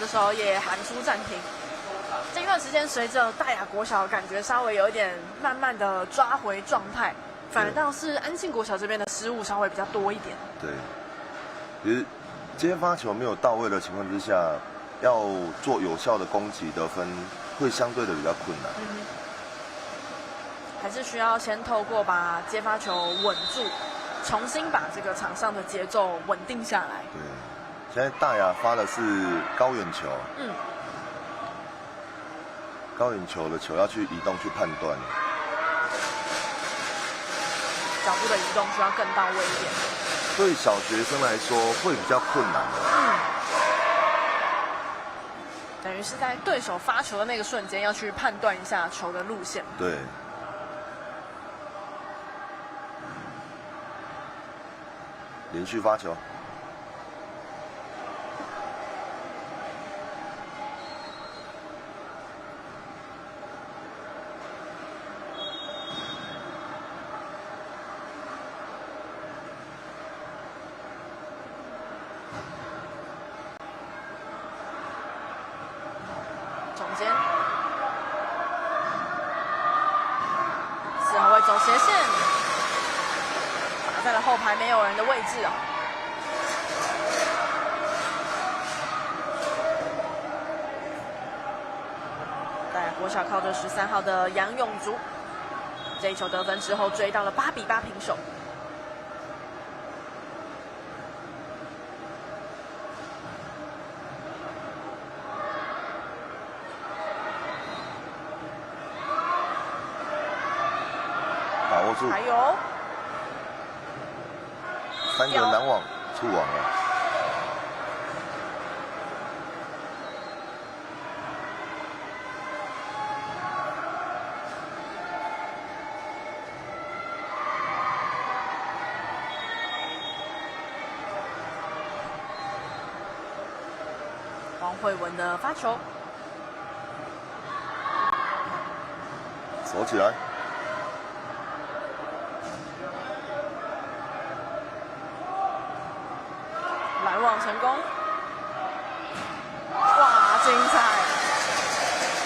这时候也喊出暂停。这段时间随着大雅国小感觉稍微有一点慢慢的抓回状态，反而倒是安庆国小这边的失误稍微比较多一点。
对，其实接发球没有到位的情况之下，要做有效的攻击得分会相对的比较困难。
还是需要先透过把接发球稳住，重新把这个场上的节奏稳定下来。
对。现在大雅发的是高远球，高远球的球要去移动去判断，
脚步的移动需要更到位一点。
对小学生来说会比较困难的。
等于是在对手发球的那个瞬间要去判断一下球的路线。
对。连续发球。4号位走斜线，打在了后排没有人的位置哦。大雅国小靠着13号的杨永竹，
这一球得分之后，追到了8比8平手。
把握住，
还有
3个拦网触网了。
王慧文的发球，
守起来。
拦网成功，哇，精彩！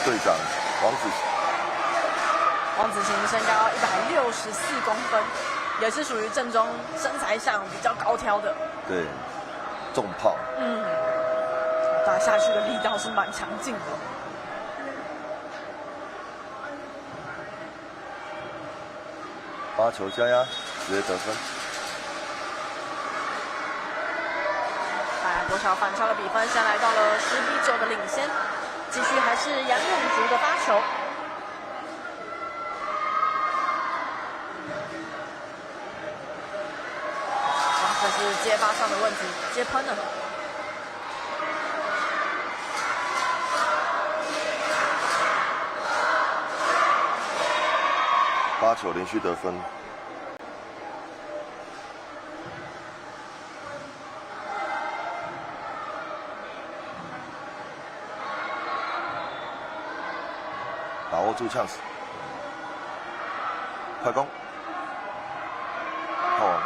队长
王子晴身高164公分，也是属于正中身材上比较高挑的。
对，重炮。
打下去的力道是蛮强劲的。
发球加压，直接得分。
大雅国小反超的比分，现在来到了10比9的领先。继续还是杨永竹的发球。这是接发上的问题，接喷了。
8球连续得分。把握住呛死，快攻，后网，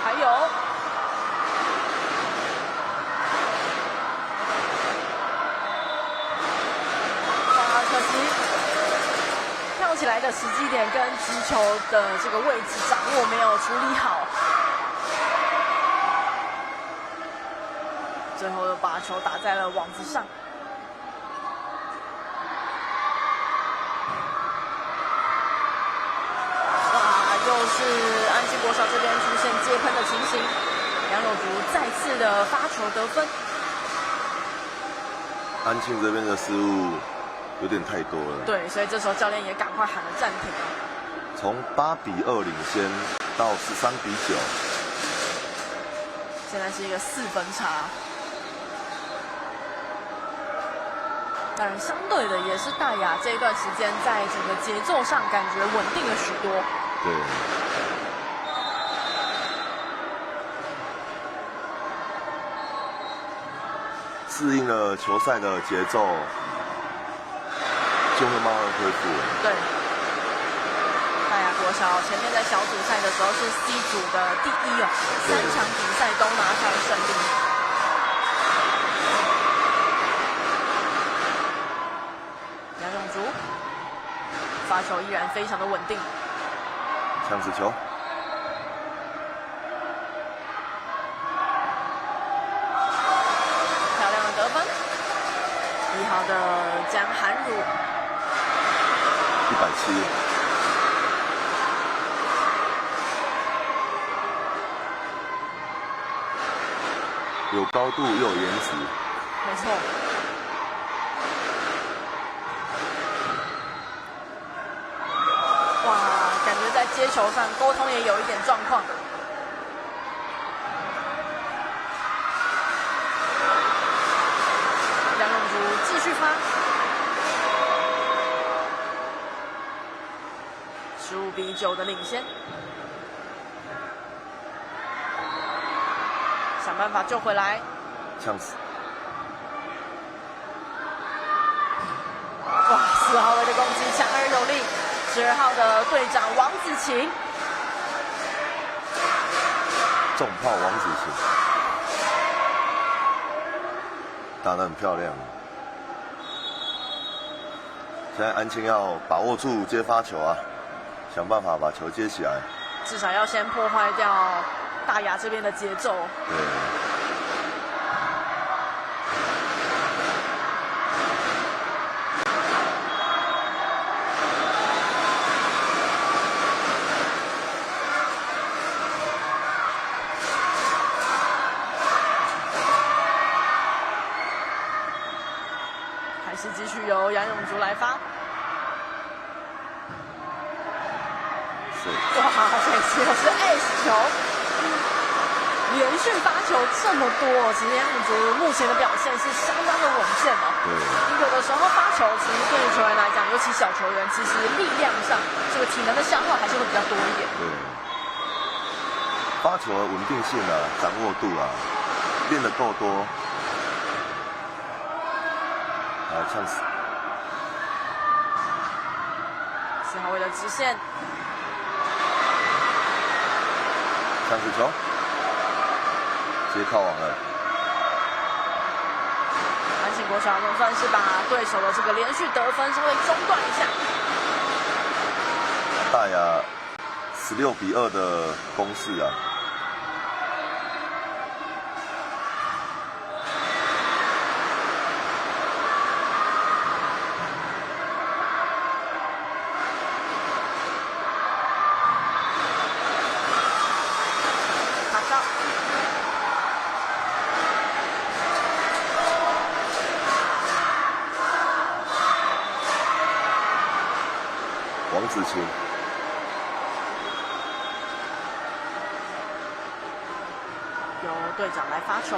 还有，可惜跳起来的时机点跟击球的这个位置掌握没有处理好。最后又把球打在了网子上。哇，又是安溪国小这边出现接喷的情形，杨永竹再次的发球得分。
安庆这边的失误有点太多了。
对，所以这时候教练也赶快喊了暂停。
从8比2领先到13比9，
现在是一个4分差。当然，相对的也是大雅这一段时间在整个节奏上感觉稳定了许多。
对。适应了球赛的节奏，就会慢慢恢复了。
对。大雅国小前面在小组赛的时候是 C 组的第1哦，3场比赛都拿下了胜利。发球依然非常的稳定，
呛死球，
漂亮的得分，1号的江涵儒
170，有高度又有颜值，
没错。哇，感觉在接球上沟通也有一点状况。杨永竹继续发，15比9的领先，想办法救回来。
呛死！
哇，4号位的攻击强而有力。12号的队长王子晴，
重炮王子晴，打得很漂亮。现在安庆要把握住接发球啊，想办法把球接起来，
至少要先破坏掉大雅这边的节奏。
对。
是继续由杨永竹来发。哇，这次又是 Ace 球，连续发球这么多，其实杨永竹目前的表现是相当的稳健哦。对，有的时候发球，其实对于球员来讲，尤其小球员，其实力量上这个体能的消耗还是会比较多一点。
对，发球的稳定性啊，掌握度啊，练得够多，呛死。
4号位的直线。
上次球，直接靠网了。
安庆国小总算是把对手的这个连续得分稍微中断一下。
大雅16-2的攻势啊。王子晴，
由队长来发球。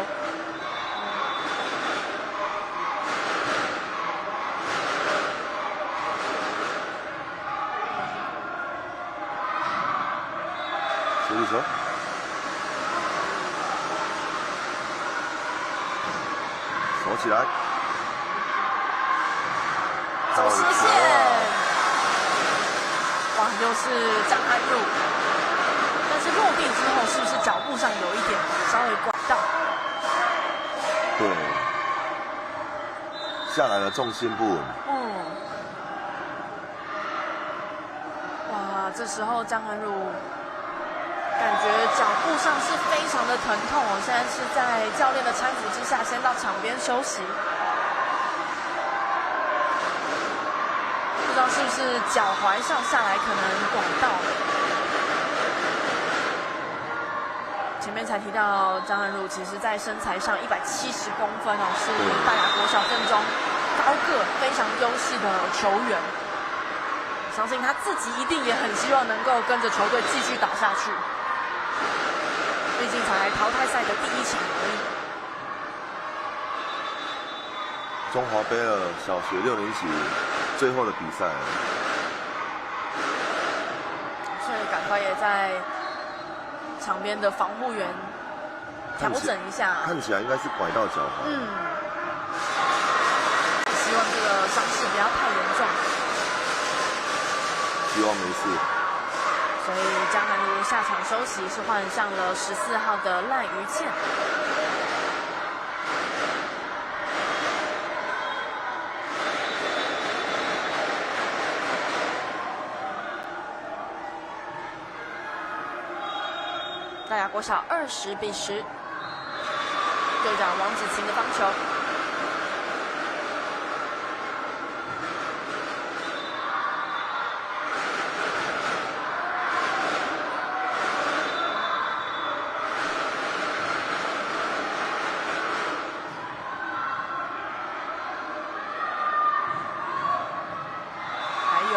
处理球，守起来，
走斜线。哇，又是张安入，但是落地之后，是不是脚步上有一点稍微拐到？
对，下来的重心不稳。
哇，这时候张安入感觉脚步上是非常的疼痛哦，现在是在教练的搀扶之下，先到场边休息。不知道是不是脚踝上下来可能拐到了。前面才提到张安如，其实在身材上170公分哦，是大雅国小阵中高个非常优势的球员。相信他自己一定也很希望能够跟着球队继续打下去，毕竟才淘汰赛的第1场而已。
中华杯了，小学6年级最后的比赛了，
所以赶快也在场边的防护员调整一下。
看起来应该是拐到脚踝。
希望这个伤势不要太严重。
希望没事。
所以江涵如下场休息，是换上了14号的赖于倩。大雅国小20-10，队长王子晴的方球。还有。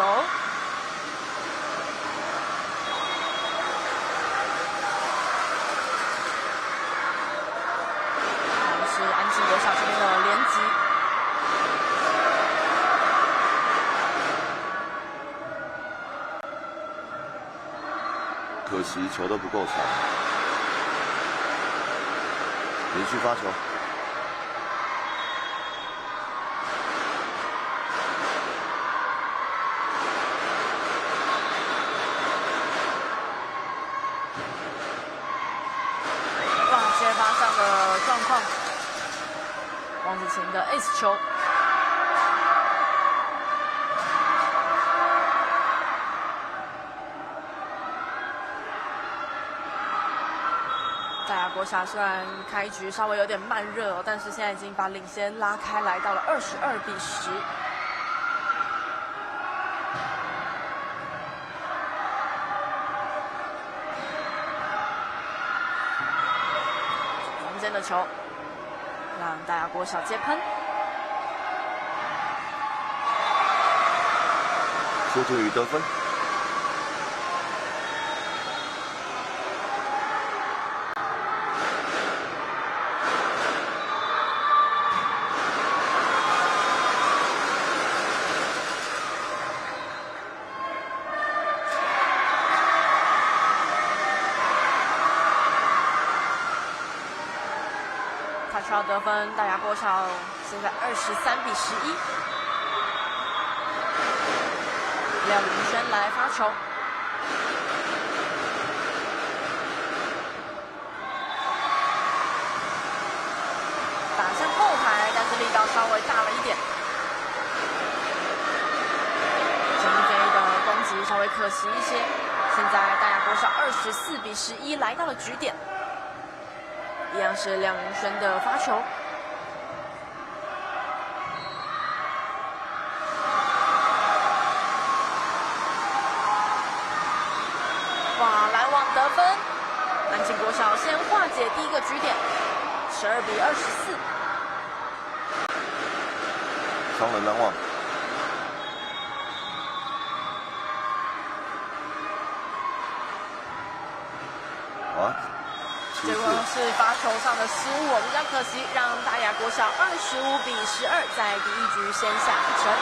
安庆国小这边的连击，
可惜球都不够长，连续发球。
哇，接发上的状况。王子晴的 ace 球，大雅国小虽然开局稍微有点慢热哦，但是现在已经把领先拉开，来到了22-10。中间的球。让大雅国小接喷，
邱俊宇得分。
他需要得分，大雅国小现在23-11。廖云轩来发球，打向后排，但是力道稍微大了一点。陈一飞的攻击稍微可惜一些。现在大雅国小24-11来到了局点。一样是廖云轩的发球，哇，拦网得分，南靖国小先化解第一个局点，12-24。
双人拦网。啊！
结果是发球上的失误，比较可惜，让大雅国小25-12在第一局先下一城。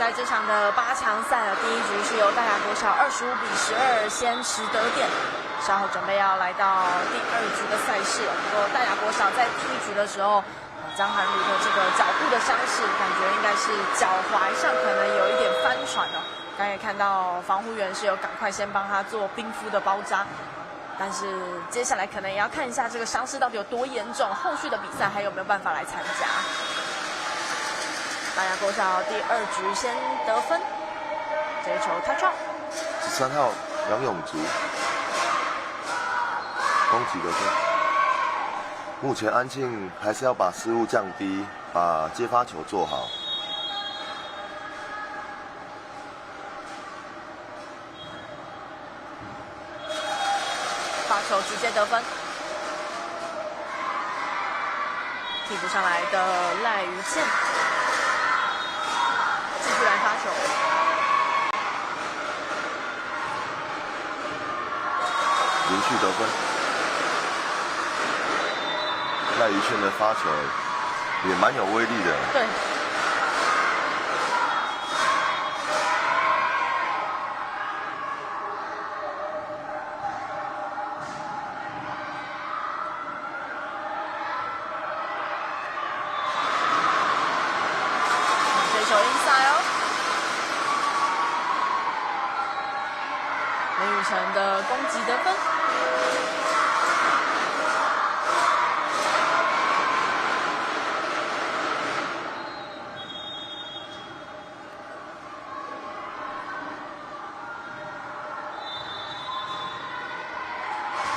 在这场的8强赛第一局是由大雅国小25-12先持得点，稍后准备要来到第2局的赛事。不过大雅国小在第1局的时候，张涵儒的这个脚部的伤势，感觉应该是脚踝上可能有一点翻船了。刚也看到防护员是有赶快先帮他做冰敷的包扎，但是接下来可能也要看一下这个伤势到底有多严重，后续的比赛还有没有办法来参加。大雅国小第2局先得分，这一球touch out。
13号杨永竹，攻击得分。目前安庆还是要把失误降低，把接发球做好。
发球直接得分。替补上来的赖于倩，继续来发球。
连续得分。赖于倩的发球也蛮有威力的。
对。这球 inside 哦。林宇辰的攻击得分。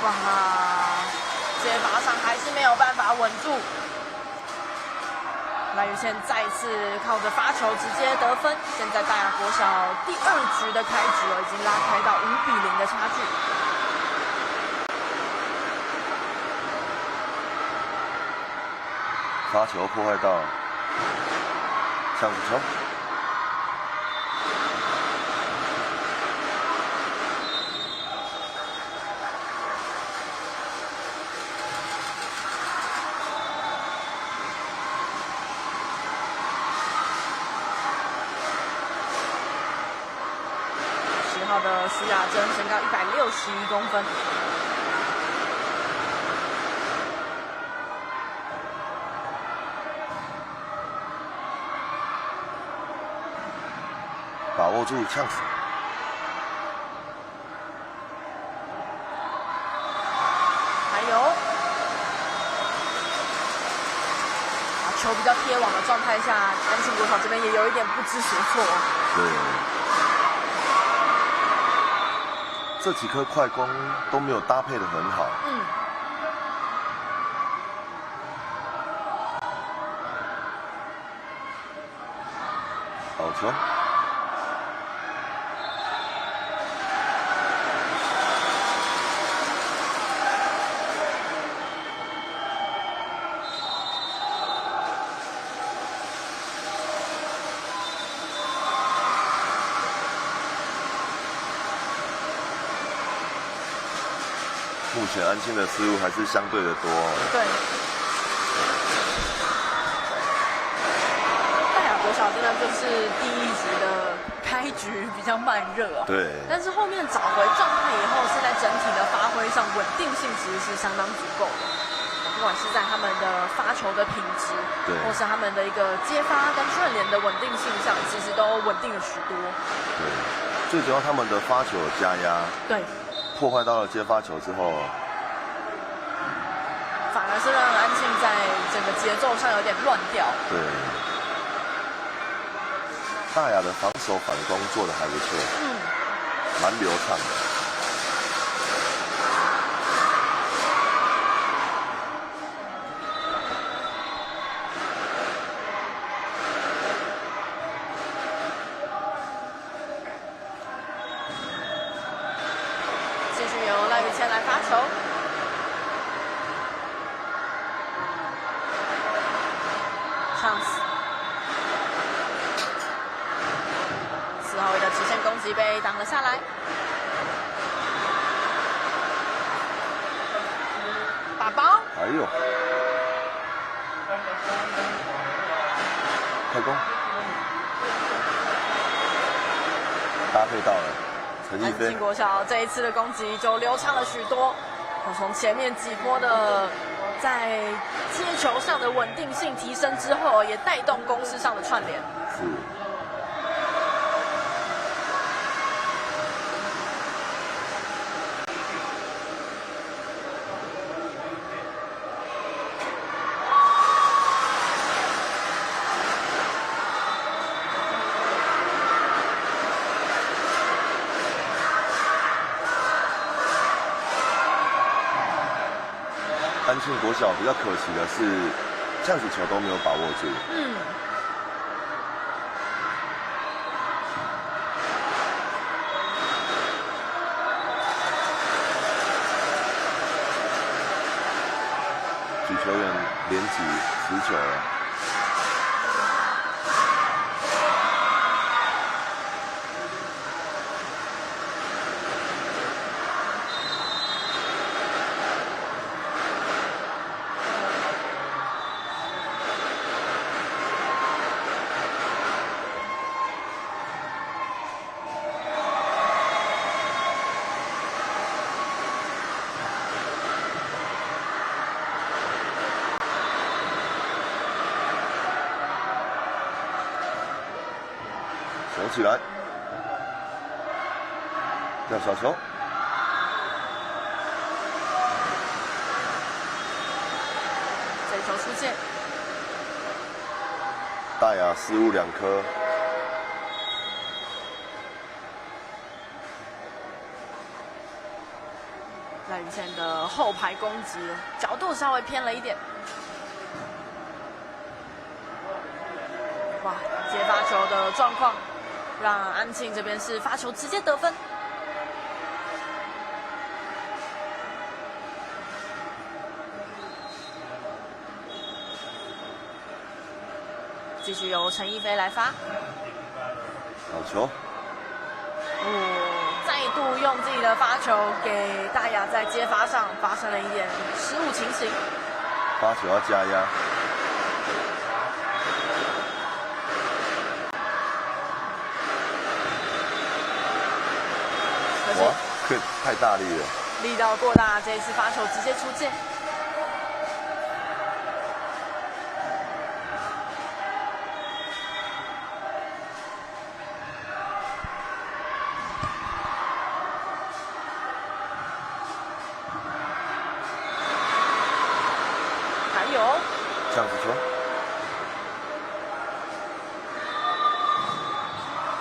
哇，接罚上还是没有办法稳住。赖于倩再次靠着发球直接得分，现在大雅国小第2局的开局了，已经拉开到5-0的差距。
发球破坏到向子球。
10号的徐雅珍身高161公分。
把握住呛死。
还有，球比较贴网的状态下，安庆国小这边也有一点不知所措。
对。这几颗快攻都没有搭配得很好。好球。目前安庆的失误还是相对的多。
对。大雅国小真的就是第1局的开局比较慢热啊。
对。
但是后面找回状态以后，现在整体的发挥上稳定性其实是相当足够的。不管是在他们的发球的品质，
对，
或是他们的一个接发跟串联的稳定性上，其实都稳定了许多。
对，最主要他们的发球有加压。
对。
破坏到了接发球之后，
反而是让安庆在整个节奏上有点乱掉。
对，大雅的防守反攻做得还不错，蛮流畅的。
赖于倩来发球，上死4号位的直线攻击被挡了下来，打包，
哎呦，快攻，搭配到了。安
庆国小这一次的攻击就流畅了许多，从前面几波的在接球上的稳定性提升之后，也带动攻势上的串联。
是。安庆国小比较可惜的是，呛死球都没有把握住。举球员连击10球了。守起来，要小球，
这球出界，
大雅失误2颗。
赖宇宪的后排攻击角度稍微偏了一点。哇，接发球的状况让安庆这边是发球直接得分。继续由陈一飞来发，
好球！
再度用自己的发球给大雅在接发上发生了一点失误情形，
发球要加压。哇，太大力了，
力道过大，这一次发球直接出界。还有
这样子球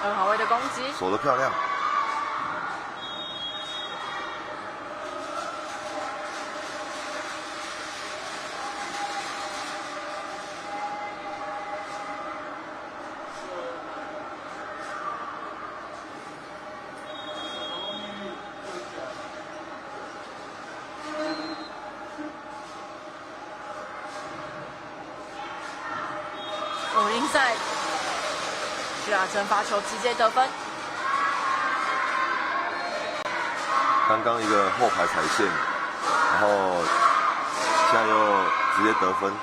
2号位的攻击，
守得漂亮。
英赛，徐亚琛发球直接得分。
刚刚一个后排踩线，然后现在又直接得分。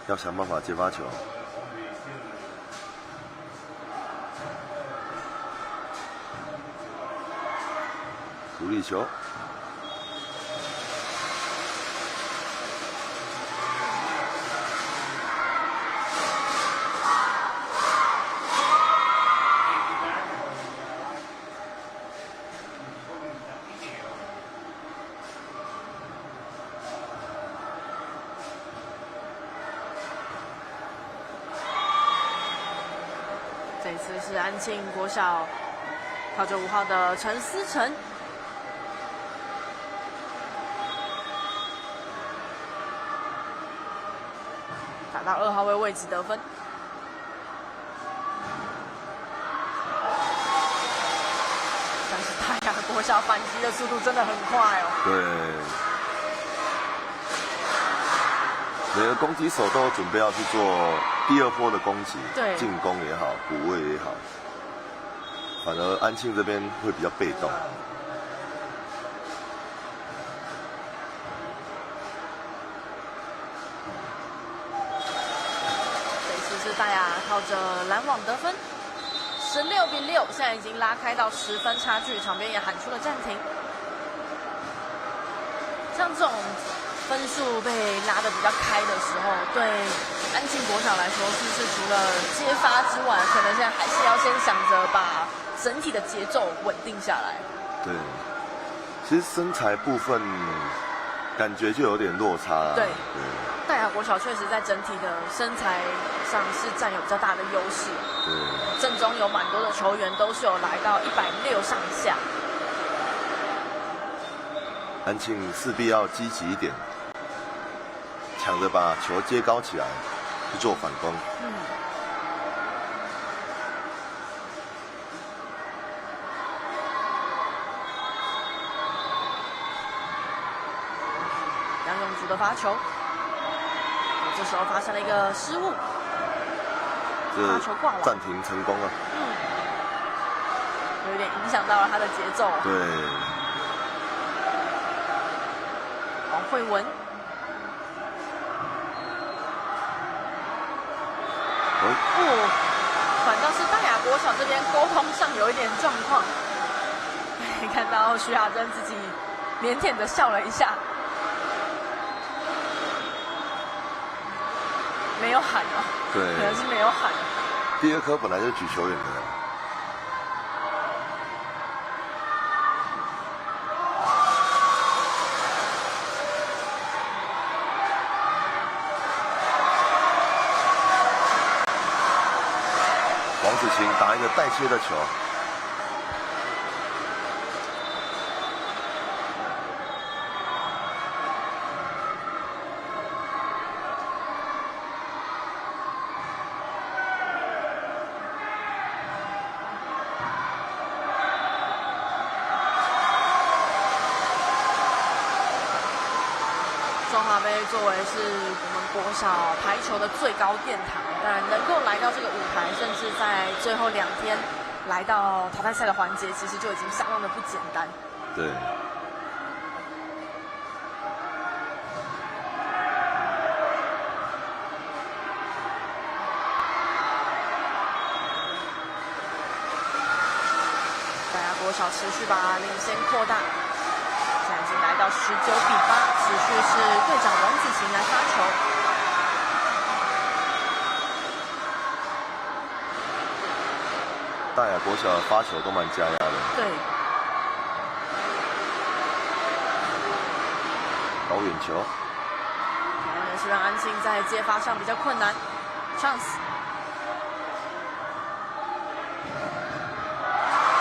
要想办法接发球。独立球。
这次是安庆国小靠着5号的陈思成，打到2号位置得分。但是太阳国小反击的速度真的很快哦。
对，每个攻击手都准备要去做第2波的攻击，
对，
进攻也好，补位也好，反而安庆这边会比较被动。
这次是大雅靠着拦网得分，16-6，现在已经拉开到10分差距，场边也喊出了暂停。像这种分数被拉得比较开的时候，对安庆国小来说，是不是除了接发之外，可能现在还是要先想着把整体的节奏稳定下来？
对，其实身材部分感觉就有点落差了。
对，大雅国小确实在整体的身材上是占有比较大的优势。
对，
阵中有蛮多的球员都是有来到160上下。
安庆势必要积极一点，抢着把球接高起来，去做反攻。
杨永竹的发球，这时候发生了一个失误，发球挂网，
暂停成功了。
有点影响到了他的节奏。
对。
王慧文，反倒是大雅国小这边沟通上有一点状况。看到徐雅珍自己腼腆的笑了一下，没有喊哦，
对，
可能是没有喊。
第二颗本来就是举球员的。王子晴打一个带切的球，
中华杯作为是我们国小排球的最高殿堂，当然能够来到这个舞台，甚至在最后2天来到淘汰赛的环节，其实就已经相当的不简单。
对。
大雅国小持续把领先扩大。现在已经来到19-8，持续是队长王子晴来发球。
大雅国小的发球都蛮加压的。
对。
高远球。
可能也是让安庆在接发上比较困难。chance。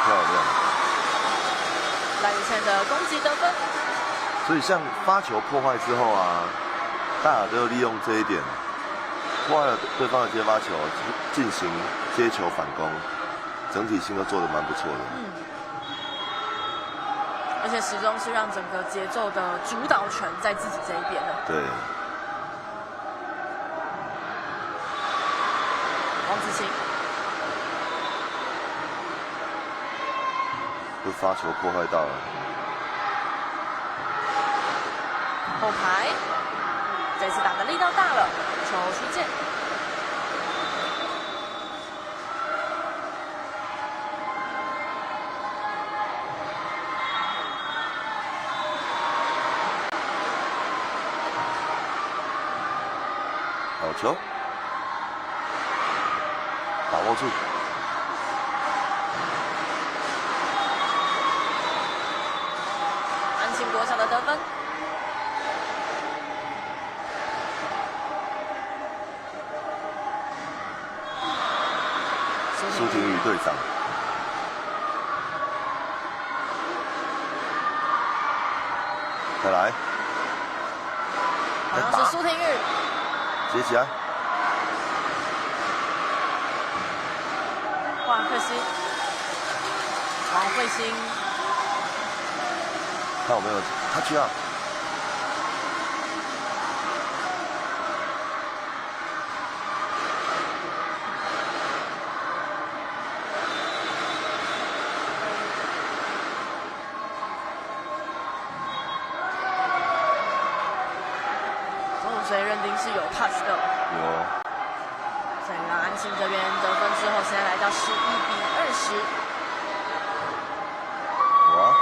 漂亮。
赖宇倩的攻击得分。
所以像发球破坏之后啊，大雅都利用这一点，破坏了对方的接发球，进行接球反攻，整体性都做得蛮不错的。
而且始终是让整个节奏的主导权在自己这一边的。
对。
王子晴。
被发球破坏到了。
后排，这次打的力道大了，球出界。
好球，把握住。
安庆国小的得分。
苏廷宇队长，再来，
好像是苏廷宇，
接起来，
哇，可惜，王慧欣，
看有没有touch啊？
所以认定是有 touch 的。
有。
所以让安庆这边得分之后，现在来到11-20。
哇！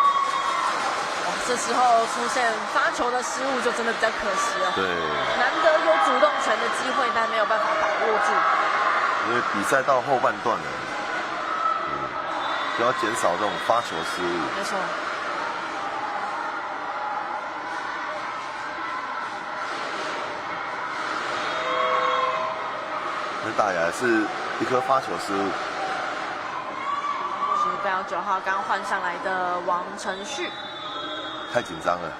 哇，这时候出现发球的失误，就真的比较可惜了。
对。
难得有主动权的机会，但没有办法把握住。
因为比赛到后半段了，就要减少这种发球失误。
没错。
大雅是一颗发球失误，
是背号9号刚换上来的王承旭，
太紧张了。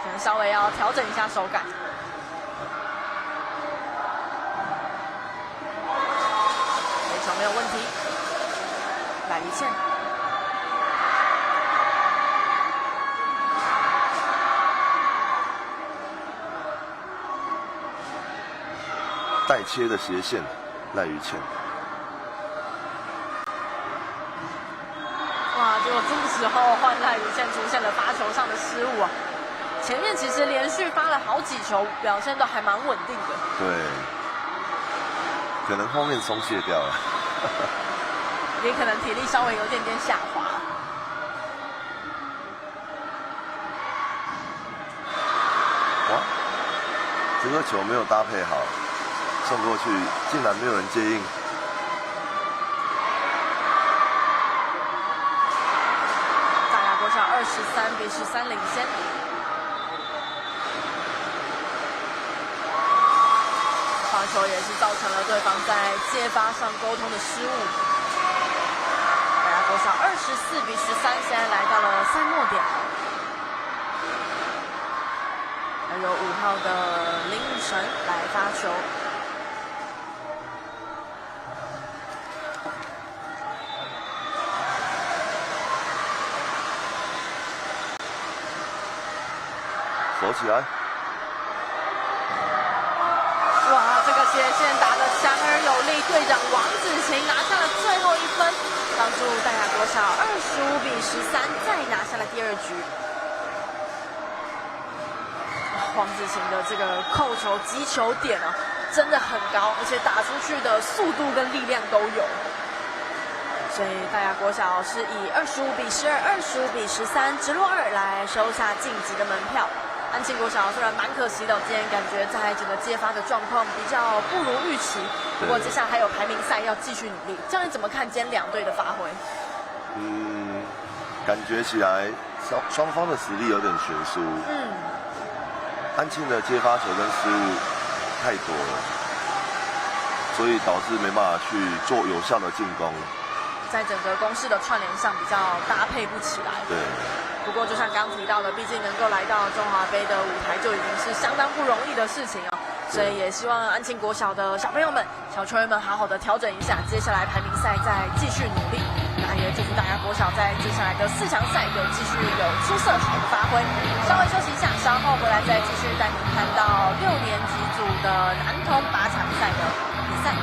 可能稍微要调整一下手感。这球没有问题，赖于倩。
带切的斜线，赖于倩。
哇，结果这个时候换赖于倩出现了发球上的失误啊！前面其实连续发了好几球，表现都还蛮稳定的。
对，可能后面松懈掉了，
也可能体力稍微有点下滑。
哇，这个球没有搭配好。送过去，竟然没有人接应。
大雅国小23-13领先。发球也是造成了对方在接发上沟通的失误。大雅国小24-13，现在来到了赛末点。还有5号的林宇辰来发球。
守起来！
哇，这个斜线打得强而有力，队长王子晴拿下了最后1分，帮助大雅国小25-13再拿下了第2局。王子晴的这个扣球击球点啊，真的很高，而且打出去的速度跟力量都有。所以大雅国小是以25-12、25-13直落2来收下晋级的门票。安庆国小虽然蛮可惜的，今天感觉在整个接发的状况比较不如预期，不过接下来还有排名赛要继续努力。这样你怎么看今天2队的发挥？
感觉起来双方的实力有点悬殊。安庆的接发球跟失误太多了，所以导致没办法去做有效的进攻。
在整个攻势的串联上比较搭配不起来。
对。
不过就像刚刚提到的，毕竟能够来到中华杯的舞台就已经是相当不容易的事情哦。所以也希望安庆国小的小朋友们、小球员们好好的调整一下，接下来排名赛再继续努力。那也祝福大家国小在接下来的4强赛继续有出色好的发挥。稍微休息一下，稍后回来再继续带您看到6年级组的男童8强赛的比赛。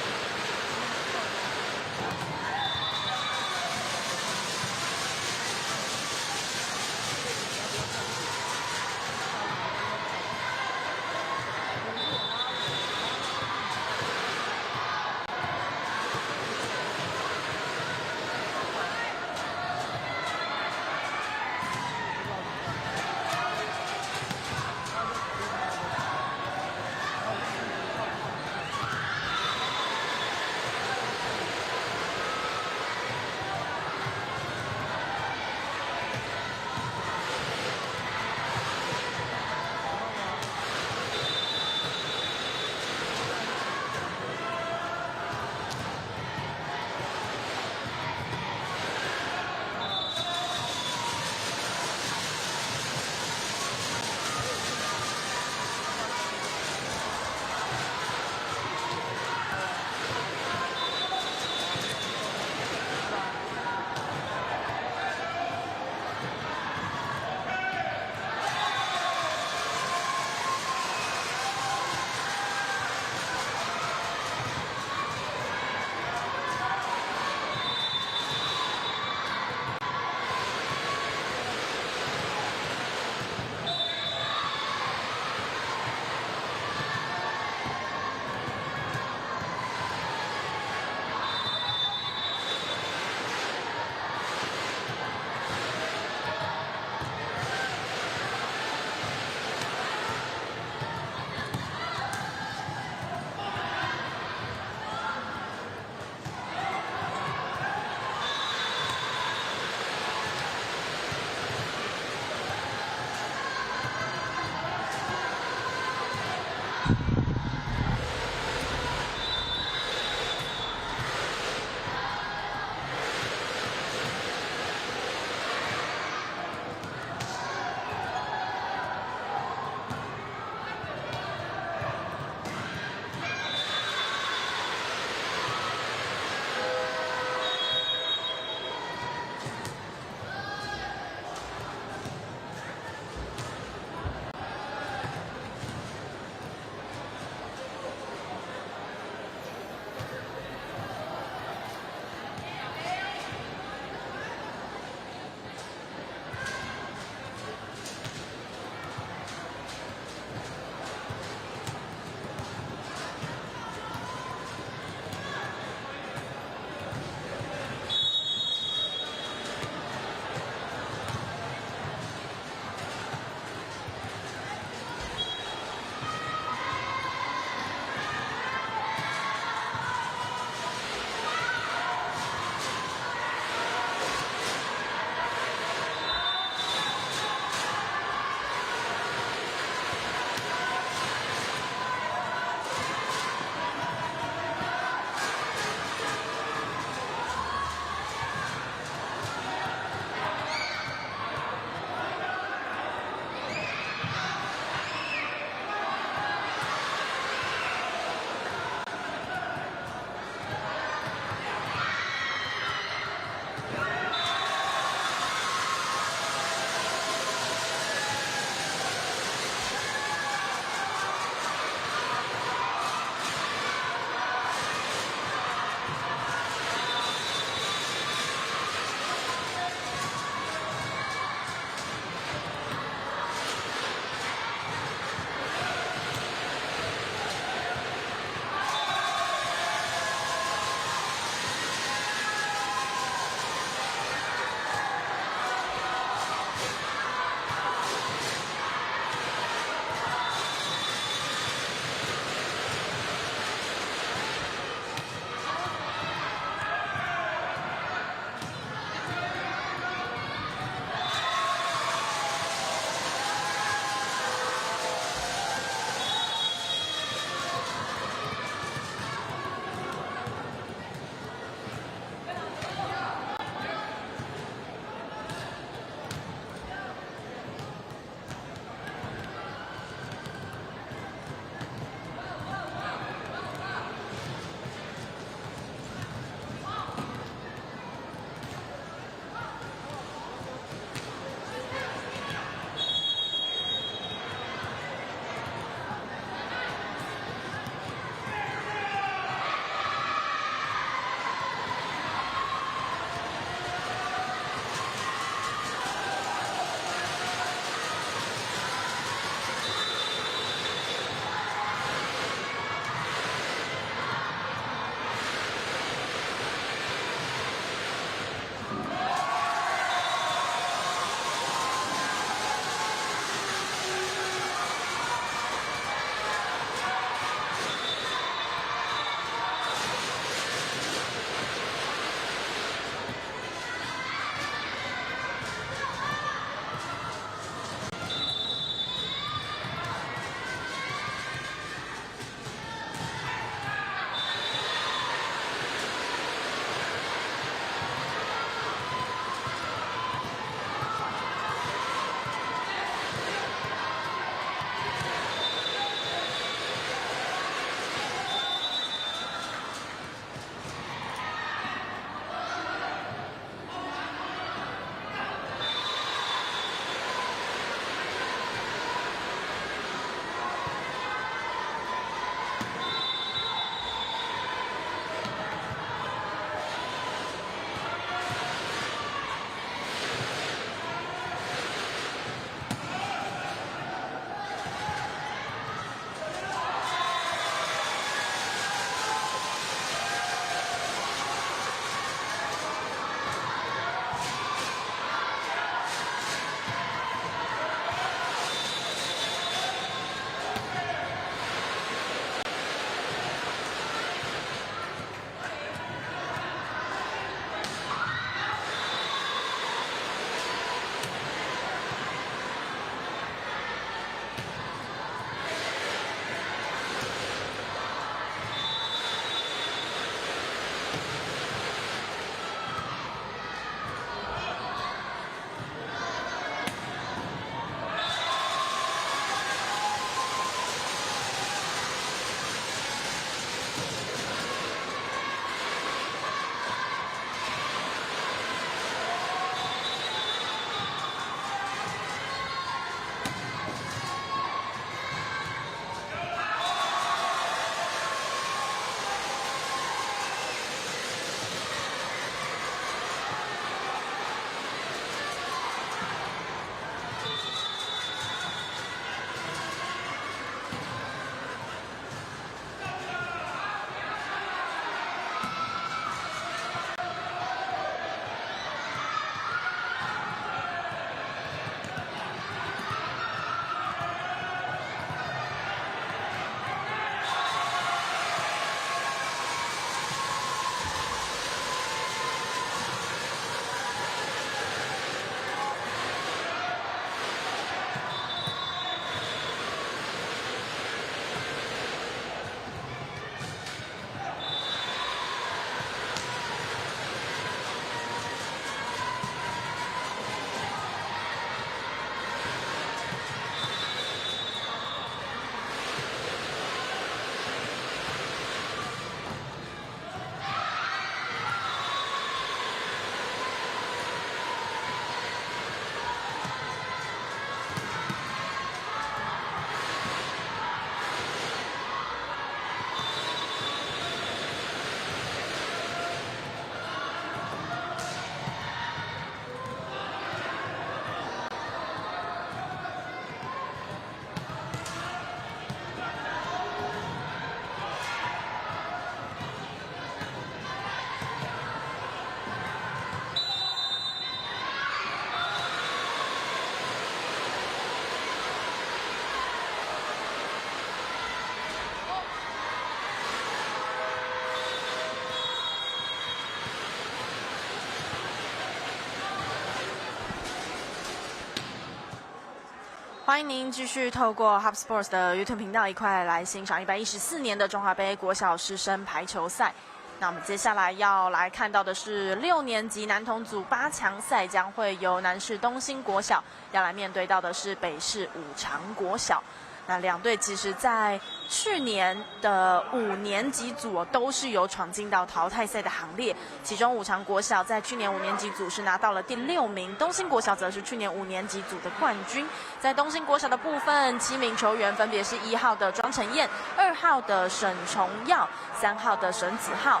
欢迎您继续透过 Hub Sports 的 YouTube 频道一块来欣赏114年的中华杯国小师生排球赛。那我们接下来要来看到的是6年级男童组8强赛，将会由南市东兴国小要来面对到的是北市五常国小。那两队其实在去年的5年级组都是有闯进到淘汰赛的行列，其中五常国小在去年5年级组是拿到了第6名，东兴国小则是去年5年级组的冠军。在东兴国小的部分，7名球员分别是1号的庄承彦、2号的沈崇耀、3号的沈子浩、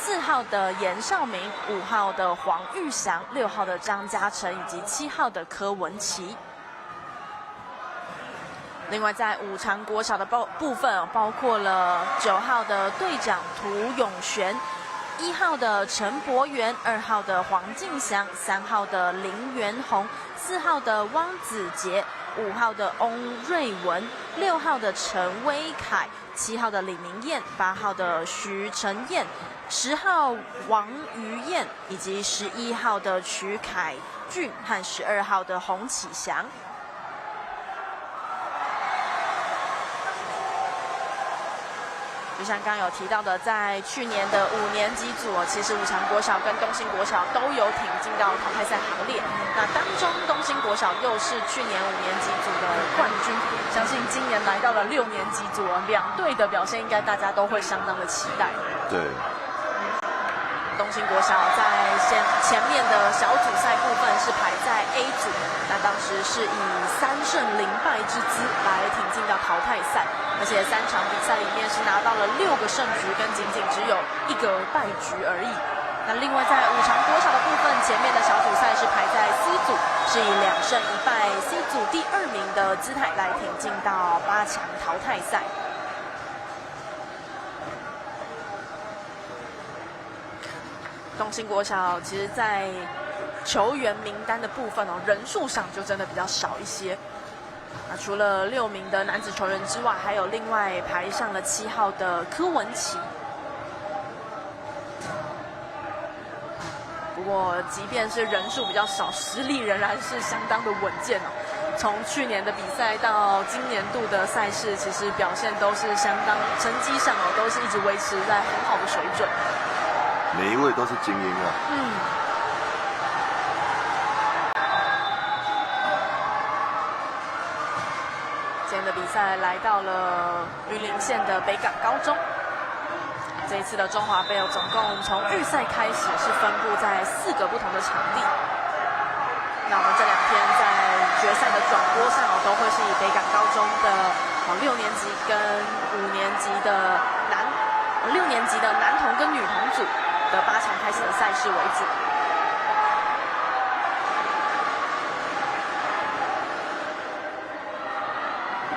4号的严少明、5号的黄玉祥、6号的张嘉诚以及7号的柯文琪。另外，在五常国小的部分，包括了9号的队长涂永璇、1号的陈柏元、2号的黄敬祥、3号的林元宏、4号的汪子杰、5号的翁瑞文、6号的陈威凯、7号的李明燕、8号的徐承彦、10号王于燕以及11号的曲凯俊和12号的洪启祥。就像刚刚有提到的，在去年的5年级组，其实五常国小跟东兴国小都有挺进到淘汰赛行列。那当中东兴国小又是去年5年级组的冠军，相信今年来到了6年级组，两队的表现应该大家都会相当的期待。
对。
东兴国小在前面的小组赛部分是排在 A 组，那当时是以3胜0败之姿来挺进到淘汰赛，而且3场比赛里面是拿到了6个胜局，跟仅仅只有1个败局而已。那另外在五常国小的部分，前面的小组赛是排在 C 组，是以2胜1败 C 组第2名的姿态来挺进到8强淘汰赛。东兴国小其实在球员名单的部分人数上就真的比较少一些。那除了6名的男子球员之外，还有另外排上了7号的柯文琪。不过，即便是人数比较少，实力仍然是相当的稳健哦。从去年的比赛到今年度的赛事，其实表现都是相当，成绩上都是一直维持在很好的水准。
每一位都是精英啊。
今天的比赛来到了云林县的北港高中。这一次的中华杯总共从预赛开始是分布在4个不同的场地。那我们这2天在决赛的转播上都会是以北港高中的6年级跟5年级的6年级的男童跟女童组的8强开始的赛事为主。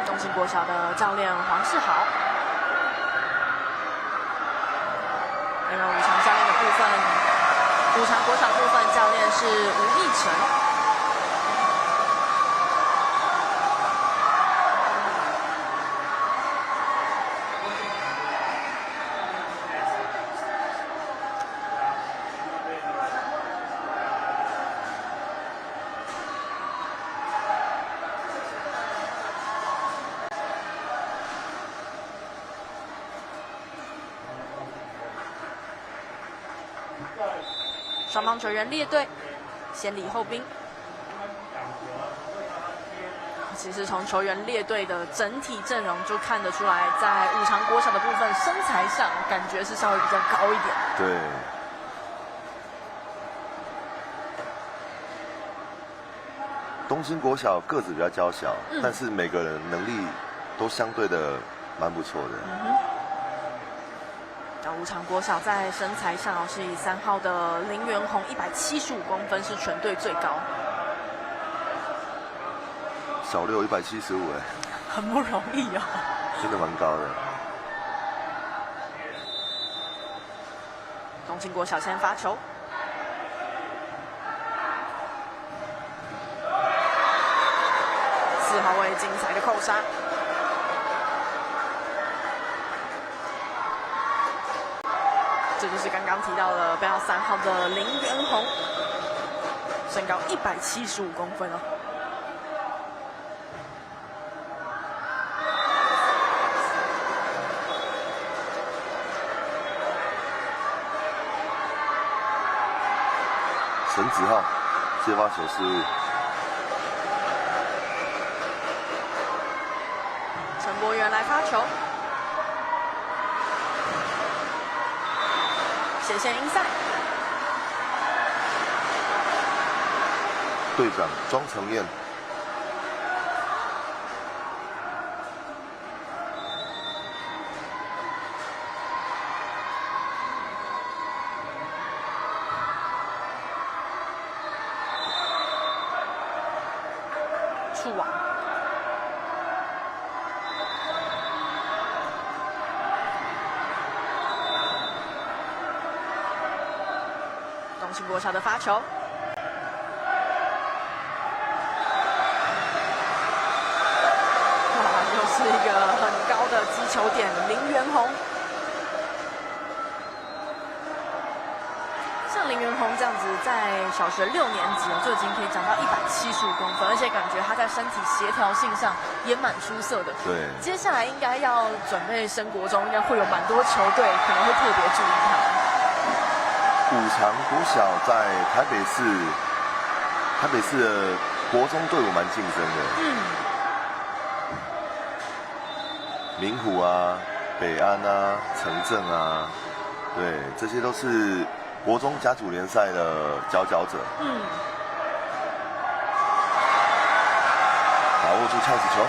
东兴国小的教练黄世豪，另外五常教练的部分，五常国小部分教练是吴义成。双方球员列队，先礼后兵。其实从球员列队的整体阵容就看得出来，在五常国小的部分身材上感觉是稍微比较高一点。
对。东兴国小个子比较娇小，但是每个人能力都相对的蛮不错的。
五常国小在身材上是以3号的林元宏175公分是全队最高，
小6 175
很不容易哦，
真的蛮高的。
东兴国小先发球，4号位精彩的扣杀。这就是刚刚提到的背号3号的林元宏，身高175公分哦。
陈子浩接发球失误。
陈柏元来发球，斜线inside。
队长庄承彦。
触网，东兴国小的发球，又是一个很高的击球点，林元宏。像林元宏这样子，在小学6年级就已经可以长到175公分，而且感觉他在身体协调性上也蛮出色的。
对，
接下来应该要准备升国中，应该会有蛮多球队可能会特别注意他。
五常国小在台北市的国中队伍蛮竞争的。明虎啊、北安啊、城镇啊，对，这些都是国中甲组联赛的佼佼者。把握住呛死球。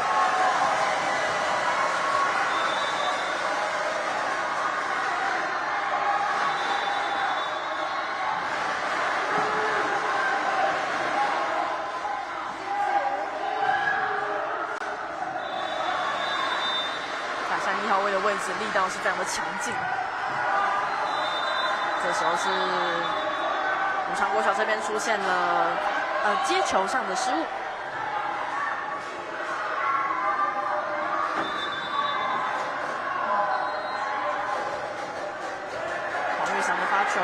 打上1号位的位置，力道是非常的强劲。这时候是武昌国小这边出现了接球上的失误。黄玉祥的发球，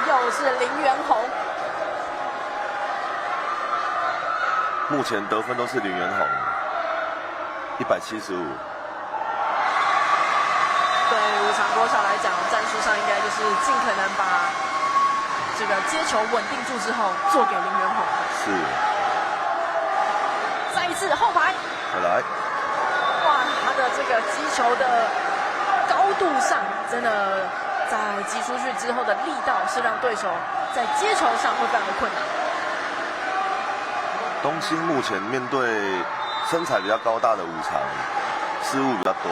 又是林元宏。
目前得分都是林元宏，175。
对武昌国小来讲，战术上应该就是尽可能把这个接球稳定住之后，做给林元宏。
是。
再一次后排。
再来。
哇，他的这个击球的高度上，真的在击出去之后的力道，是让对手在接球上会非常的困难。
东兴目前面对身材比较高大的武常，失误比较多。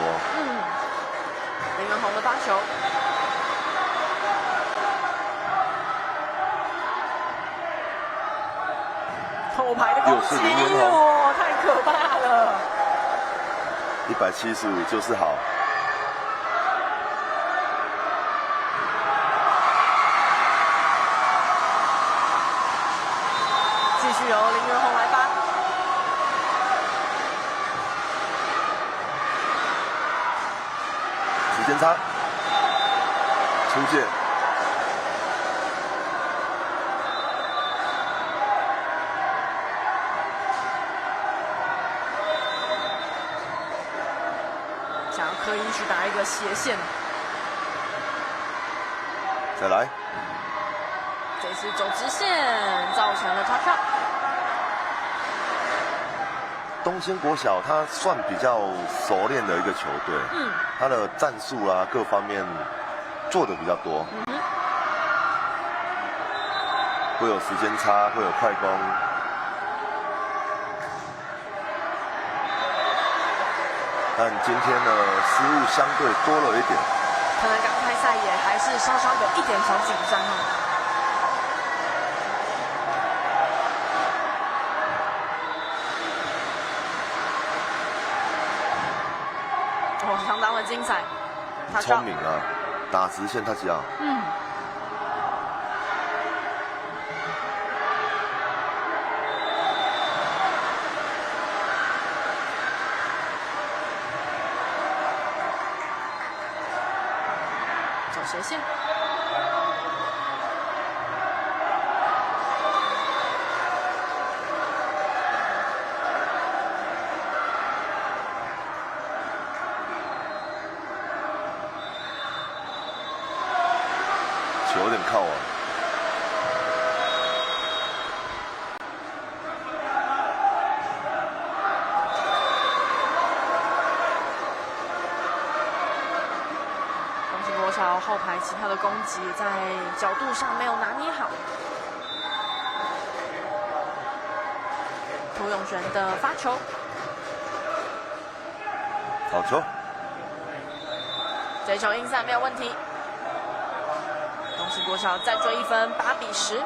林元宏的发球，后排的攻击，哇，太可怕了
！175就是好。
继续由林元宏来发。
时间差，出界。
想要刻意去打一个斜线，
再来。
这次走直线，造成了touch out。
东兴国小他算比较熟练的一个球队，他的战术啊各方面做的比较多，会有时间差，会有快攻，但今天的失误相对多了一点，
可能刚开赛也还是稍稍有一点小紧张相当的精彩，
聪明啊，打直线他脚。
走斜线。
球有点靠啊。
东兴国小后排其他的攻击在角度上没有拿捏好。涂永璇的发球，
好球，
这球inside没有问题。东兴国小再追1分，8比10。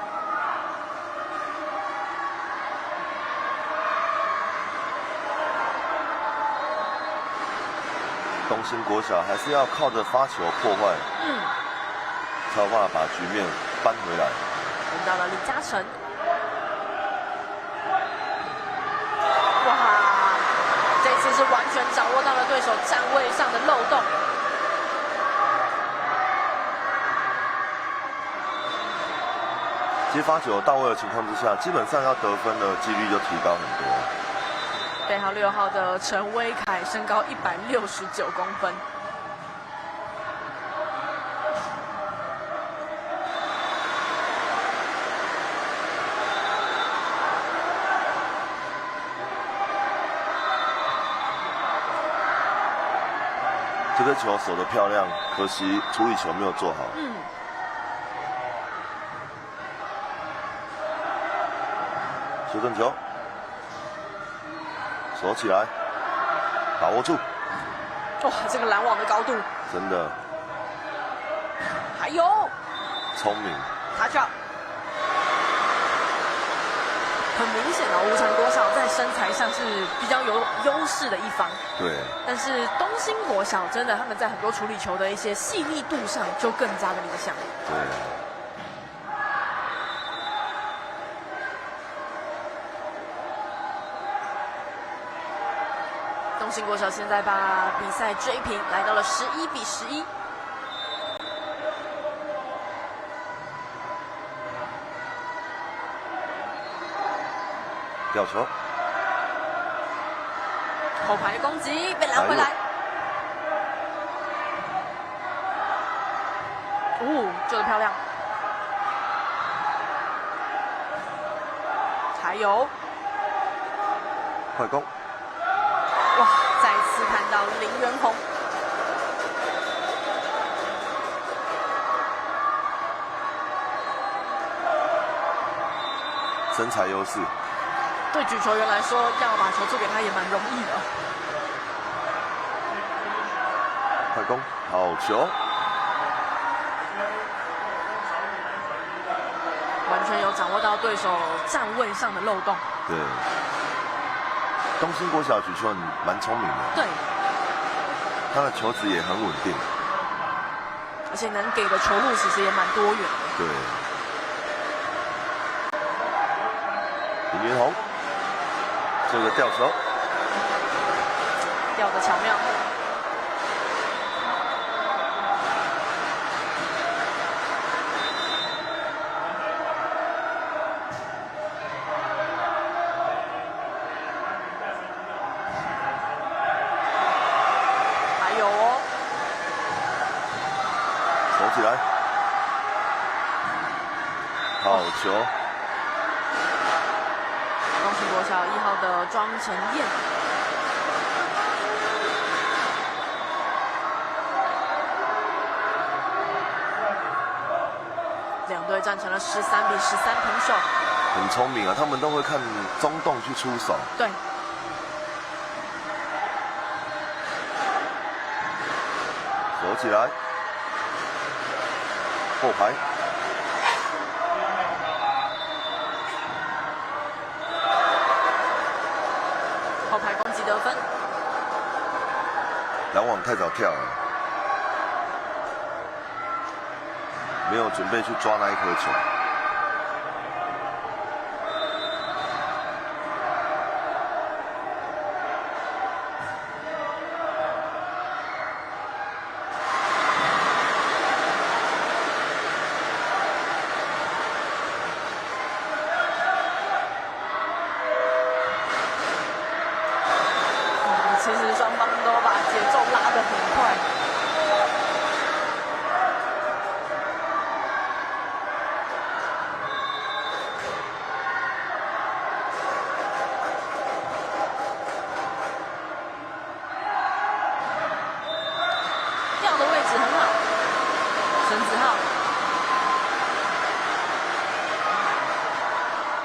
东兴国小还是要靠着发球破坏，才有办法把局面扳回来。
轮到了李嘉诚，哇，这次是完全掌握到了对手站位上的漏洞。
其实发球到位的情况之下，基本上要得分的几率就提高很多。
背号6号的陈威凯，身高169公分。
这个球守得漂亮，可惜处理球没有做好。修正球，守起来，把握住。
哇，这个拦网的高度，
真的
还有
聪明。
他跳，很明显哦，吴成国小在身材上是比较有优势的一方。
对。
但是东兴国小真的他们在很多处理球的一些细腻度上就更加的理想。
对。
东兴国小现在把比赛追平，来到了11比11。
吊球，
后排攻击被拦回来。救得漂亮。还有，
快攻！
哇，再次看到林元宏。
身材优势。
对举球员来说，要把球做给他也蛮容易的。
快攻，好球！
完全有掌握到对手站位上的漏洞。
对，东兴国小举球蛮聪明的。
对，
他的球质也很稳定，
而且能给的球路其实也蛮多元的。
对，林元宏。这个吊球，
吊得巧妙。还有哦，
守起来，好球。
东兴国小1号的庄承彦，两队战成了13比13平手。
很聪明啊，他们都会看中洞去出手。
对，
守起来，后排。
后排攻击得分，
拦网太早跳了，没有准备去抓那一颗球。
其实双方都把节奏拉得很快。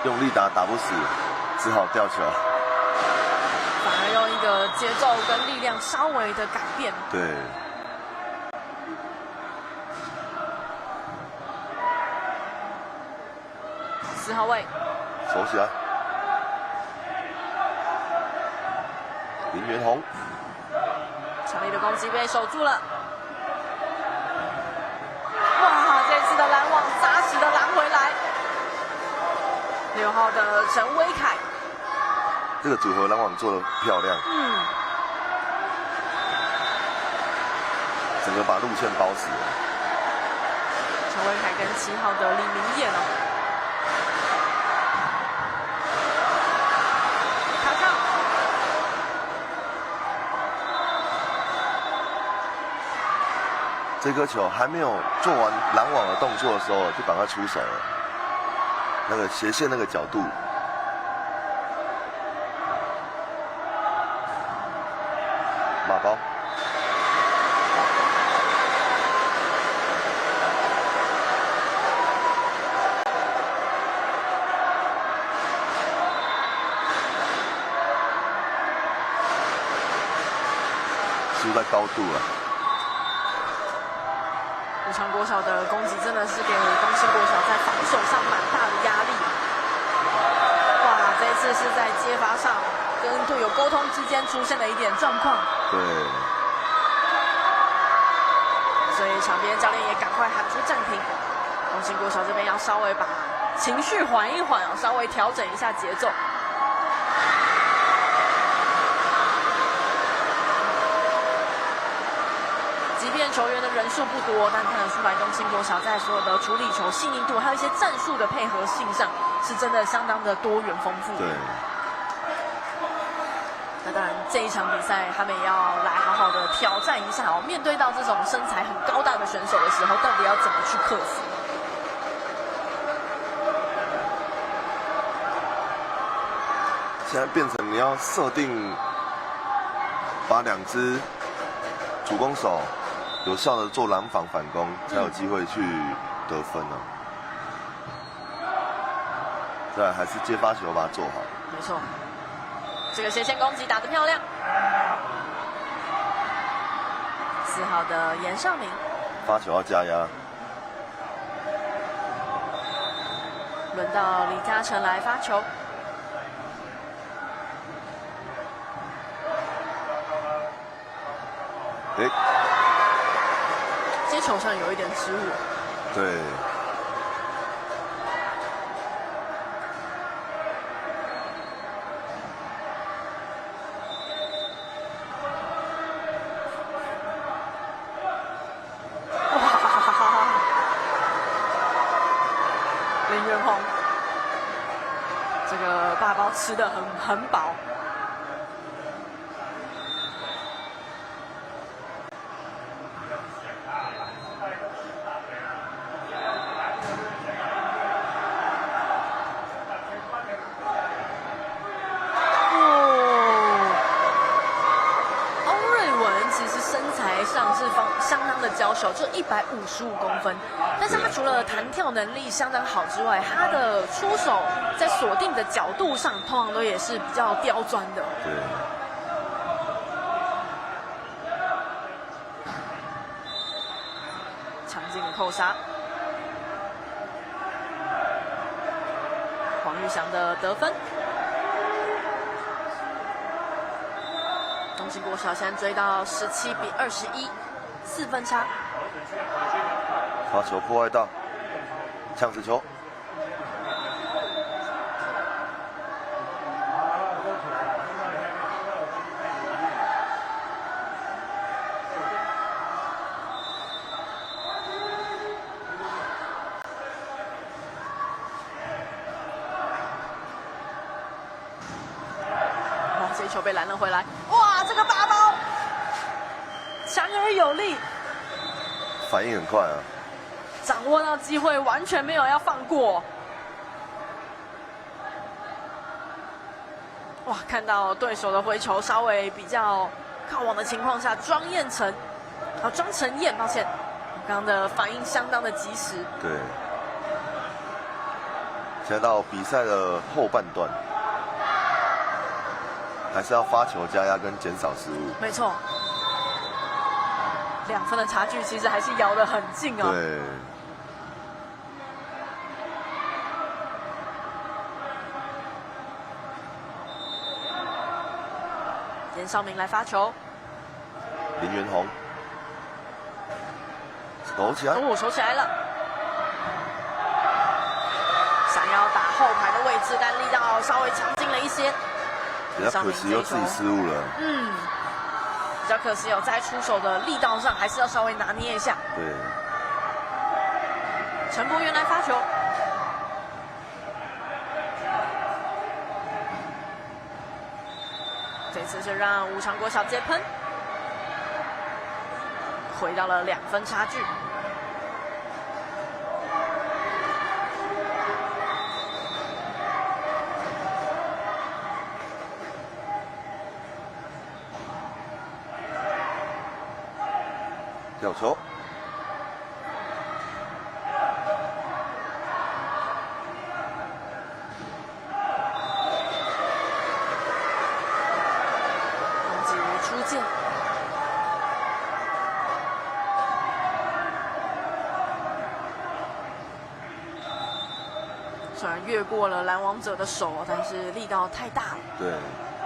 用力打不死，只好吊球。
反而用一个节奏跟力量稍微的改变。
对。
4号位，
守起来。林元宏，
强力的攻击被守住了。哇，这次的拦网扎实的拦回来。6号的陈威凯，
这个组合拦网做得漂亮。整个把路线包死了。
陈威凯跟7号的李明彦哦。
这颗球还没有做完拦网的动作的时候，就赶快出手了。那个斜线那个角度，马包。输在高度了。
武昌国小的攻击真的是给东兴国小在防守上蛮大的压力。哇，这一次是在接发上跟队友沟通之间出现了一点状况。
对。
所以场边教练也赶快喊出暂停。东兴国小这边要稍微把情绪缓一缓，稍微调整一下节奏。即便球员的人数不多，但看得出来东兴国小在所有的处理球细腻度，还有一些战术的配合性上，是真的相当的多元丰富。
对。
那当然，这一场比赛他们也要来好好的挑战一下哦。面对到这种身材很高大的选手的时候，到底要怎么去克服？
现在变成你要设定，把2支主攻手有效的做拦防反攻，才有机会去得分呢。再来还是接发球把它做好。
没错，这个斜线攻击打得漂亮。4号的严尚明，
发球要加压。
轮到李嘉诚来发球。接球上有一点失误。
对。
林元宏，这个大包吃得很饱。相当的娇小，就155公分，但是他除了弹跳能力相当好之外，他的出手在锁定的角度上，通常都也是比较刁钻的。
对。
强劲的扣杀，黄玉祥的得分。东兴国小现在追到17比21，4分差。
发球破坏到，呛死球。
哇，这一球被拦了回来。哇，这个8包强而有力，
反应很快啊！
掌握到机会，完全没有要放过。哇，看到对手的回球稍微比较靠网的情况下，庄承彦，抱歉，刚刚的反应相当的及时。
对，现在到比赛的后半段，还是要发球加压跟减少失误。
没错，2分的差距其实还是咬得很近哦。
对。
严绍明来发球，
林元宏守起来，
哦，守起来了。想要打后排的位置，但力道稍微强劲了一些。
比较可惜又自己失误了。
比较可惜有在出手的力道上，还是要稍微拿捏一下。
对。
陈柏元来发球。这次是让武常国小接喷，回到了2分差距。
吊球，
出界，虽然越过了拦网者的手，但是力道太大了。
对，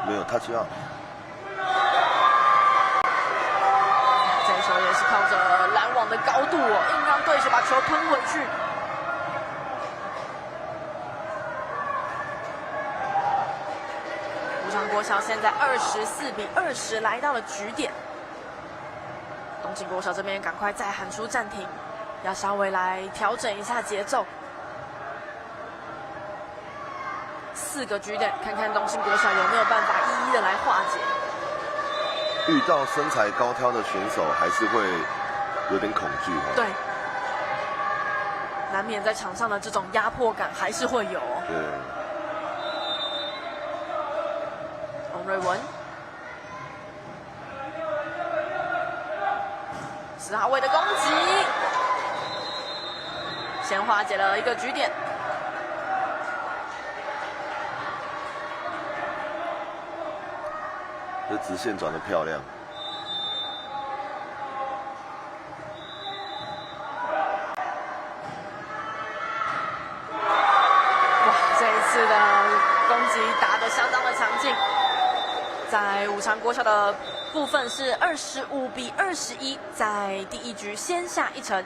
没有 touch out。
这一球也是靠着拦网的高度哦，硬让对手把球喷回去。武常国小现在24-20来到了局点。东京国小这边赶快再喊出暂停，要稍微来调整一下节奏。4个局点，看看东京国小有没有办法一一的来化解。
遇到身材高挑的选手，还是会有点恐惧哈。
对，难免在场上的这种压迫感还是会有。
对。
洪瑞文，4号位的攻击，先化解了一个局点。
这直线转得漂亮。
哇，这一次的攻击打得相当的强劲，在武常国小的部分是25-21，在第1局先下1城。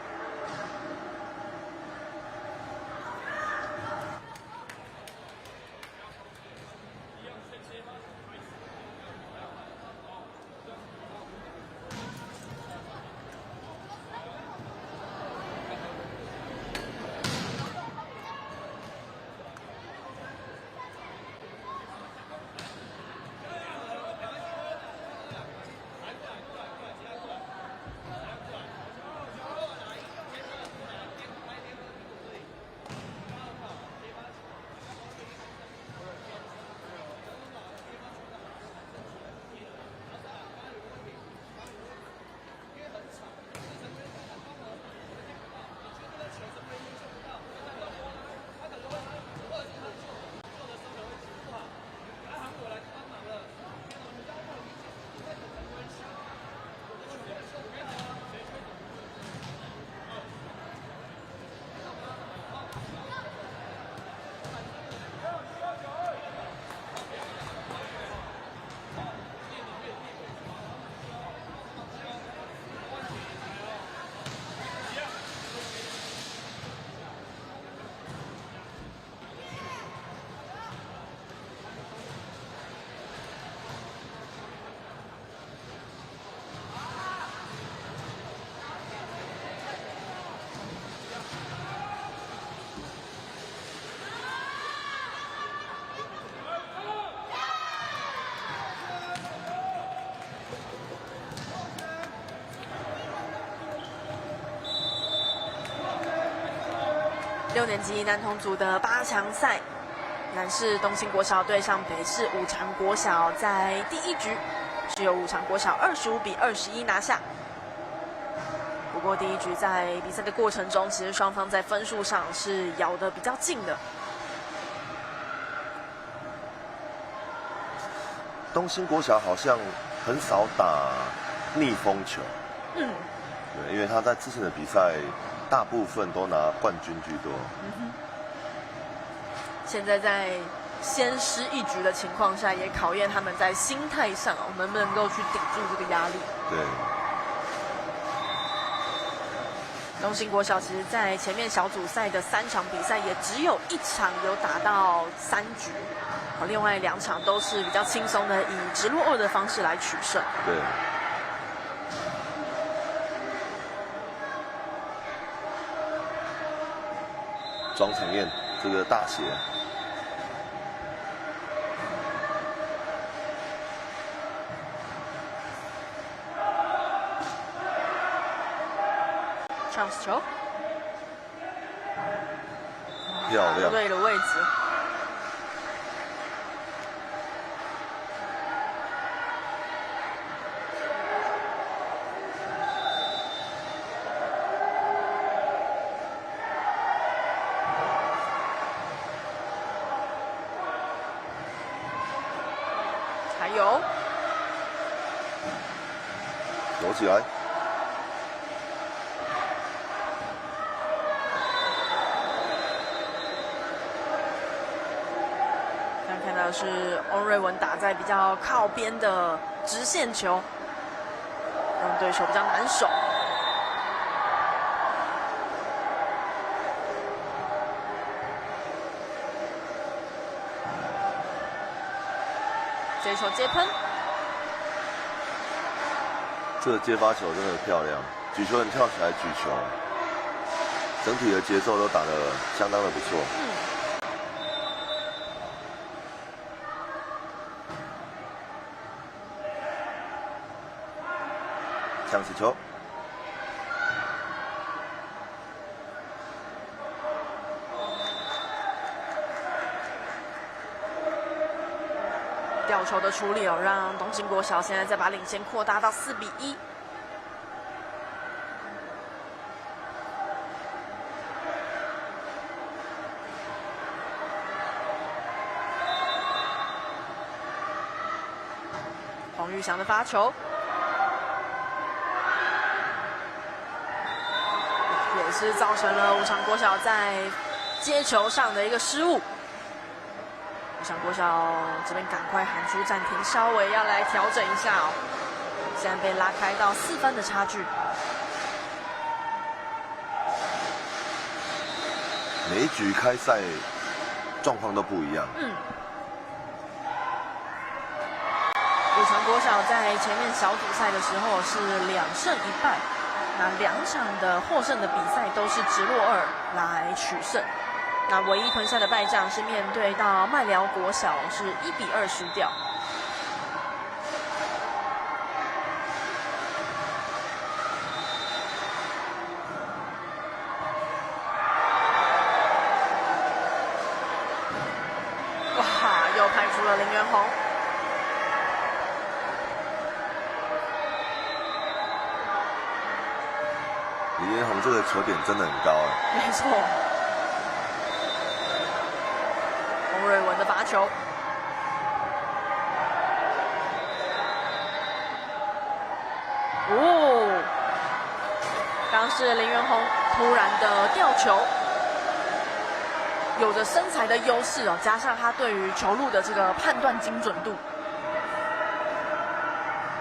6年级男童组的8强赛，男士东兴国小对上北市武常国小，在第1局是由武常国小25-21拿下。不过第1局在比赛的过程中，其实双方在分数上是咬得比较近的。
东兴国小好像很少打逆风球。对，因为他在之前的比赛大部分都拿冠军居多。
现在在先失一局的情况下，也考验他们在心态上能不能够去顶住这个压力。
对。
东兴国小其实在前面小组赛的3场比赛，也只有1场有打到3局，另外2场都是比较轻松的，以直落2的方式来取胜。
对。庄承燕这个大鞋。
chance 球，
漂亮，
对的位置。还有，
躲起来。
看到是翁瑞文打在比较靠边的直线球，让对手比较难守。这一球接喷，
这个接发球真的漂亮，举球员跳起来举球，整体的节奏都打得相当的不错。抢起球，
吊球的处理让东兴国小现在再把领先扩大到4-1。黄玉祥的发球。也是造成了武昌国小在接球上的一个失误。武昌国小这边赶快喊出暂停，稍微要来调整一下哦。现在被拉开到4分的差距。
每一局开赛状况都不一样。
武昌国小在前面小组赛的时候是2胜1败。那2场的获胜的比赛都是直落2来取胜，那唯一吞下的败仗是面对到麦寮国小是1-2输掉。哇，又派出了林元宏。
李彦宏这个球点真的很高啊！
没错，洪瑞文的罚球，刚是林元宏突然的吊球，有着身材的优势哦，加上他对于球路的这个判断精准度，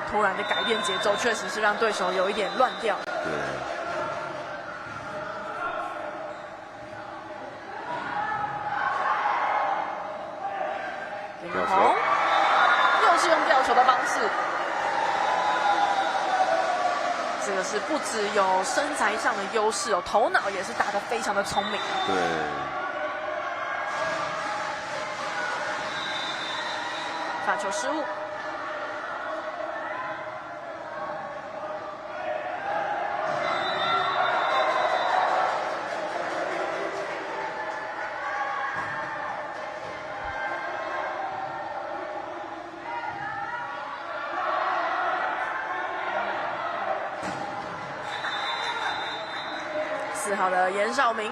突然的改变节奏，确实是让对手有一点乱掉。
对。
林元宏又是用吊球的方式，这个是不只有身材上的优势哦，头脑也是打得非常的聪明。
对。
罚球失误。4号的严少明，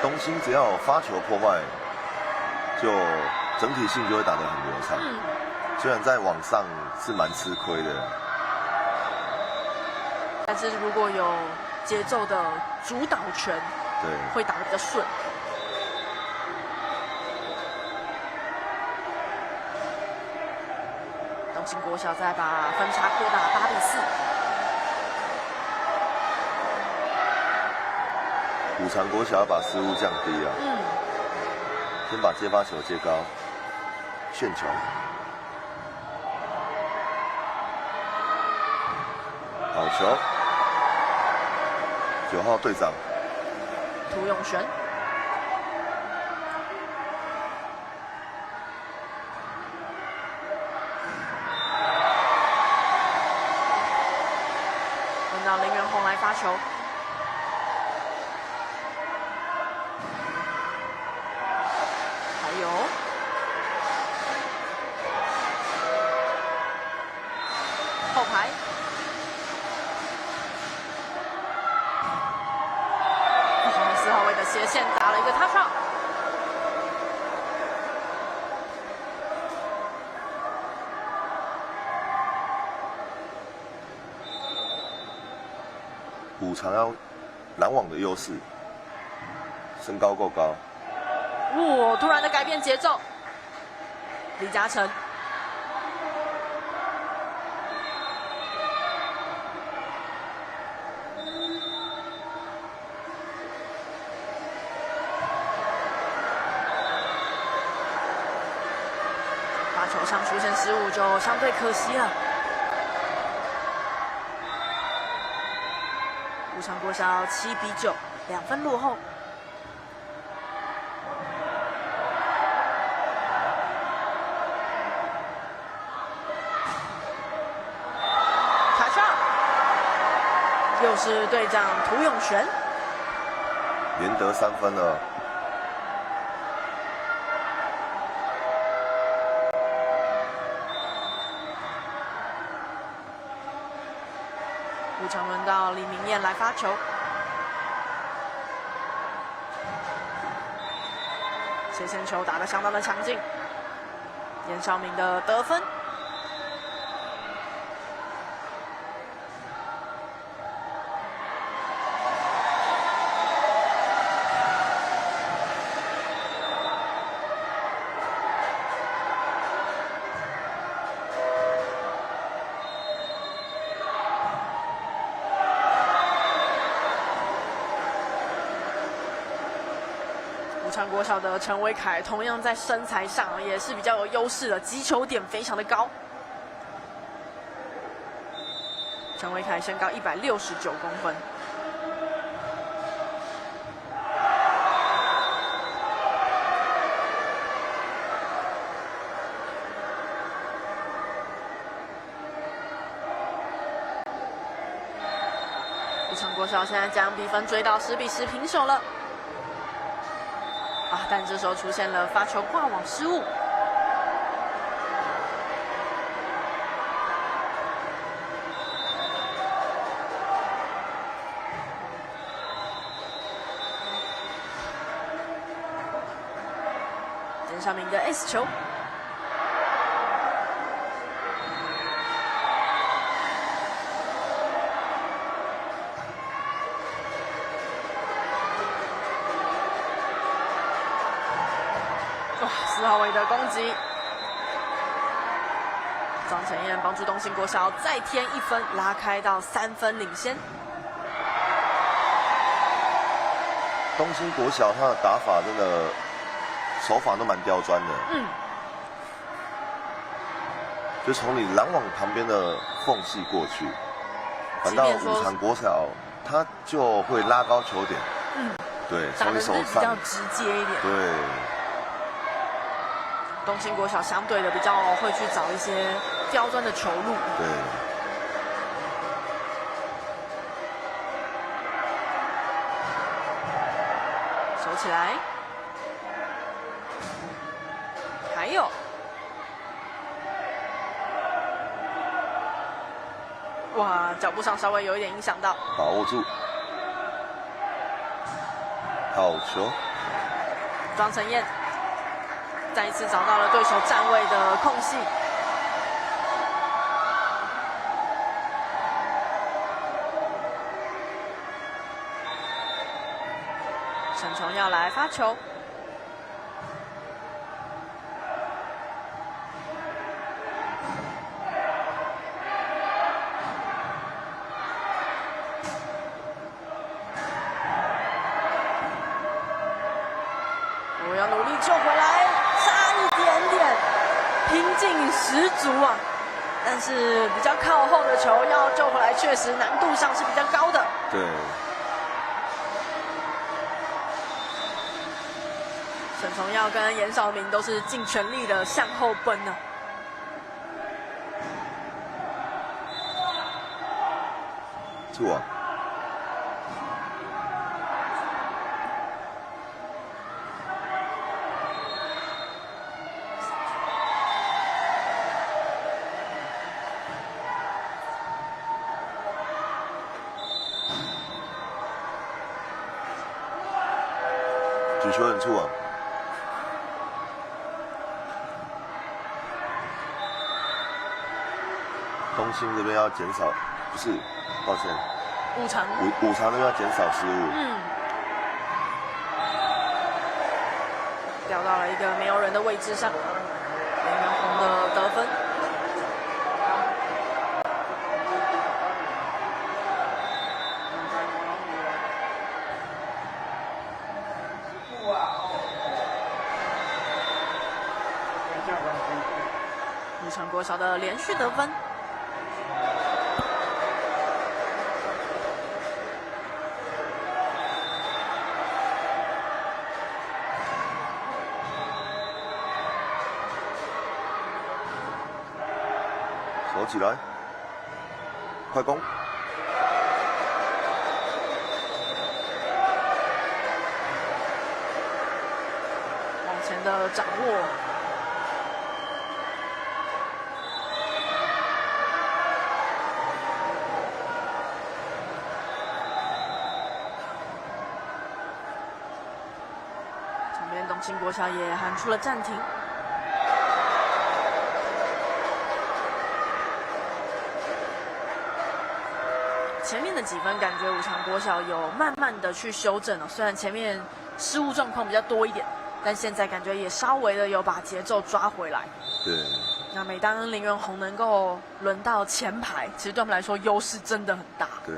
东兴只要发球破坏，就整体性就会打得很流畅。虽然在网上是蛮吃亏的，
但是如果有节奏的主导权，
对，
会打得比较顺。东兴国小再把分差扩大8比4。
五常国小要把失误降低啊，先把接发球接高，旋球，好球，9号队长
涂永璇。轮到林元宏来发球。还有后排，4号位的斜线打了一个他上。
五常要拦网的优势，身高够高。
哇！突然的改变节奏，李嘉诚。发球上出现失误，就相对可惜了。五常国小7比9，2分落后。卡上，又是队长涂永璇，
连得3分了。
五常轮到李明燕来发球，斜线球打得相当的强劲，严绍明的得分。五常国小的陈伟凯同样在身材上也是比较有优势的，击球点非常的高。陈伟凯身高169公分。五常国小现在将比分追到10比10平手了。但这时候出现了发球挂网失误。严绍明的 S 球。4号位的攻击，张晨燕帮助东兴国小再添1分，拉开到3分领先。
东兴国小他的打法真的手法都蛮刁钻的，就从你拦网旁边的缝隙过去，反倒五常国小他就会拉高球点，对，从你手上
比较直接一点，
对。
东兴国小相对的比较会去找一些刁钻的球路。
对。
收起来。还有。哇，脚步上稍微有一点影响到。
把握住。好球。
庄承燕再一次找到了对手站位的空隙。沈崇耀来发球。我要努力救回来，差一点点，拼劲十足啊！但是比较靠后的球要救回来，确实难度上是比较高的。
对。
沈崇耀跟严绍明都是尽全力的向后奔呢。
错啊。举球很错啊。东兴这边要减少，不是，抱歉，
五常
那边要减少失误。
掉到了一个没有人的位置上，林元宏的得分。武城国小的连续得分。
手起来，快攻！
往前的掌握。场边东兴国小也喊出了暂停。前面的几分感觉武常国小有慢慢的去修正了，虽然前面失误状况比较多一点，但现在感觉也稍微的有把节奏抓回来。
对。
那每当林元宏能够轮到前排，其实对他们来说优势真的很大。
对。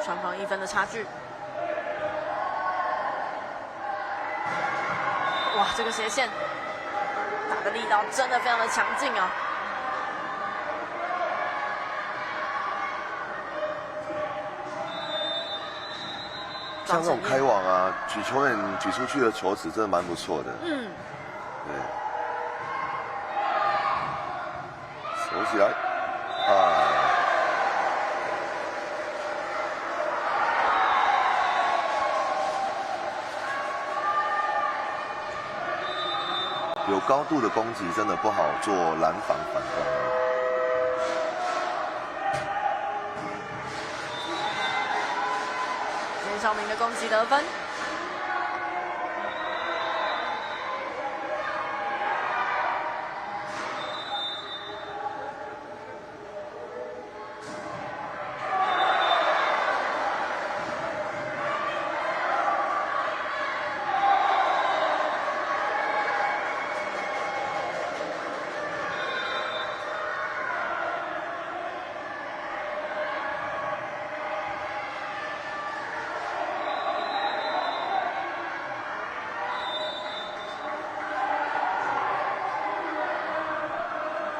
双方1分的差距。哇，这个斜线打的力道真的非常的强劲啊！
像这种开网啊，举球员举出去的球质真的蛮不错的。对。手起来，有高度的攻击真的不好做拦防反攻。
严绍明的攻击得分。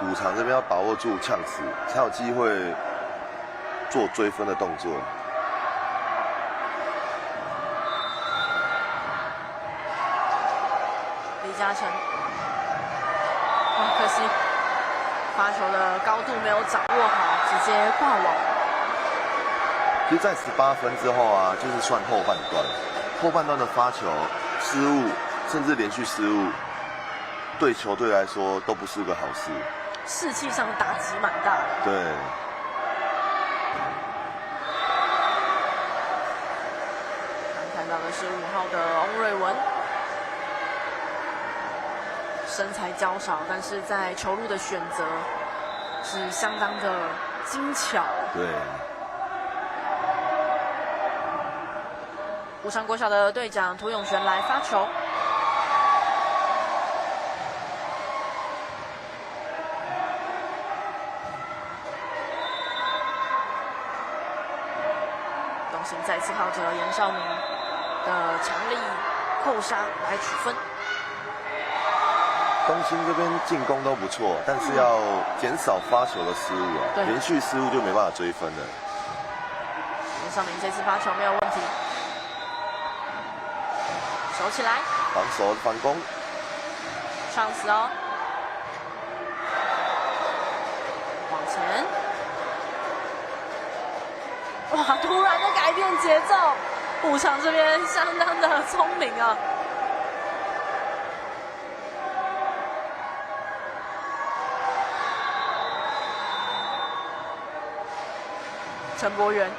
武常这边要把握住呛死，才有机会做追分的动作。
李嘉诚，可惜发球的高度没有掌握好，直接挂网。
其实，在18分之后啊，就是算后半段，后半段的发球失误甚至连续失误，对球队来说都不是个好事。
士气上打击蛮大的。
对。
看到的是5号的翁瑞文，身材娇小，但是在球路的选择是相当的精巧。
对。
武昌国小的队长涂永璇来发球，东兴再次靠着严少明的强力扣杀来取分。
东兴这边进攻都不错，但是要减少发球的失误啊，连续失误就没办法追分了。
严少明这次发球没有问题。守起来，
防守反攻，
上死哦，往前，哇！突然的改变节奏，武昌这边相当的聪明啊。陈柏元。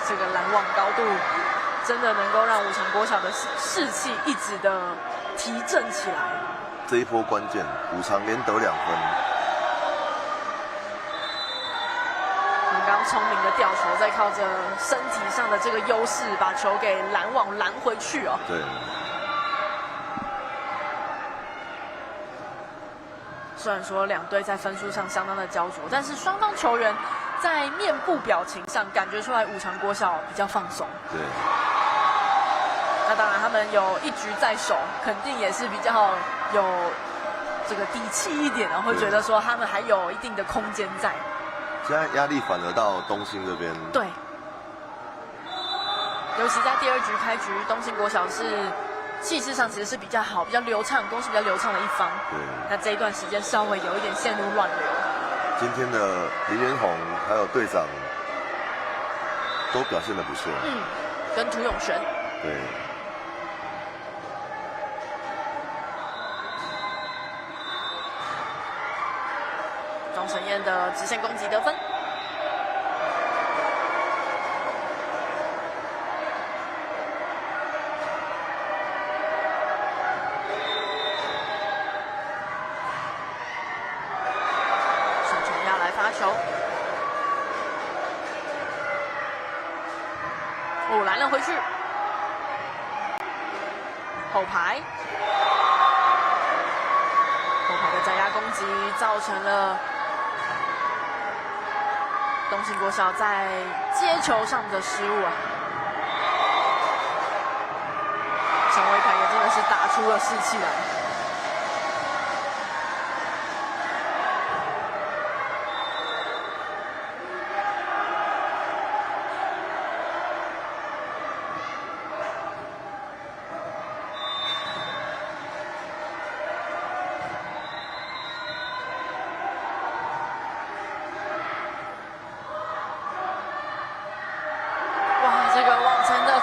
这个拦网高度真的能够让武昌国小的士气一直的提振起来。
这一波关键，武昌连得2分。
刚刚聪明的吊球，再靠着身体上的这个优势，把球给拦网拦回去哦。
对。
虽然说两队在分数上相当的焦灼，但是双方球员在面部表情上感觉出来武昌国小比较放松。
对。
那当然，他们有1局在手，肯定也是比较有这个底气一点的，会觉得说他们还有一定的空间在。
现在压力反而到东兴这边。
对。尤其在第2局开局，东兴国小是气势上其实是比较好、比较流畅、攻势比较流畅的一方。
对。
那这一段时间稍微有一点陷入乱流。
今天的林元宏还有队长都表现得不错。
跟涂永璇。
对。
庄晨燕的直线攻击得分。球，拦了回去，后排的摘压攻击造成了东兴国小在接球上的失误啊。陈维凯也真的是打出了士气来。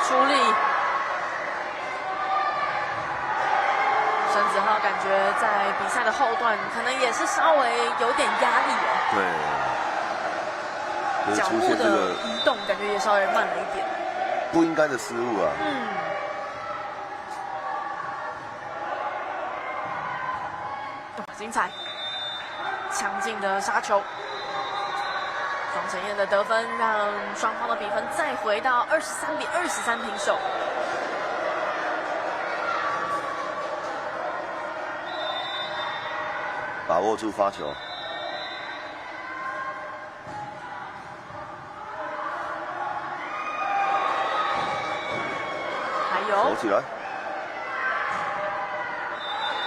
处理，申子浩感觉在比赛的后段可能也是稍微有点压力哦。
对，
脚步的移动感觉也稍微慢了一点，
不应该的失误啊。
精彩，强劲的杀球。庄晨燕的得分让双方的比分再回到23-23平手。
把握住发球，
还有
守起来。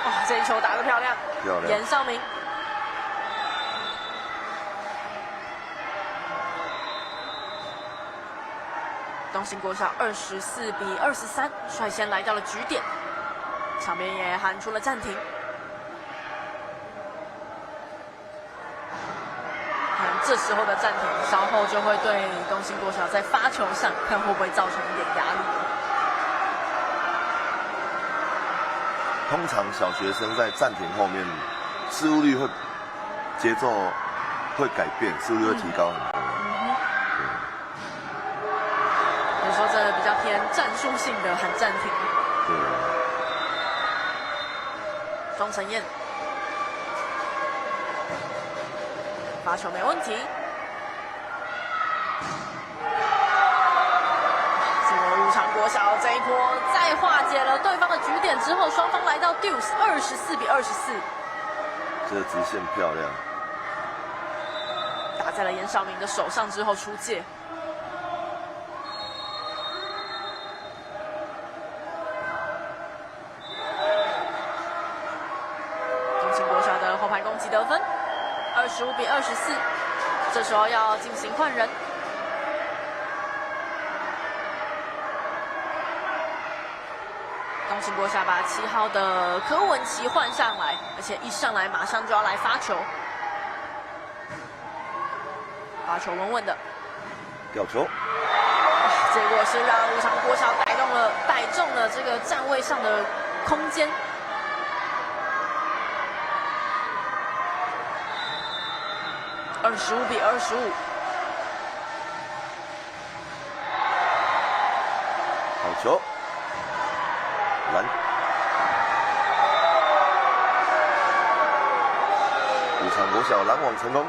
哇，这一球打得漂亮，
漂亮！
严少明。东兴国小24-23率先来到了局点，场边也喊出了暂停。看这时候的暂停，稍后就会对东兴国小在发球上看会不会造成一点压力。
通常小学生在暂停后面，失误率会节奏会改变，失误率会提高很多。
有时候这比较偏战术性的喊暂停。
对。
庄承彦发球没问题。武昌国小这一波再化解了对方的局点之后，双方来到 deuce 24-24。
这个直线漂亮，
打在了严绍明的手上之后出界。东兴国小的后排攻击得分25-24，这时候要进行换人。东兴国小把7号的柯文琪换上来，而且一上来马上就要来发球，发球稳稳的，
吊球，
结果是让武昌国小逮中了这个站位上的空间。25-25，
好球。篮，武昌国小拦网成功。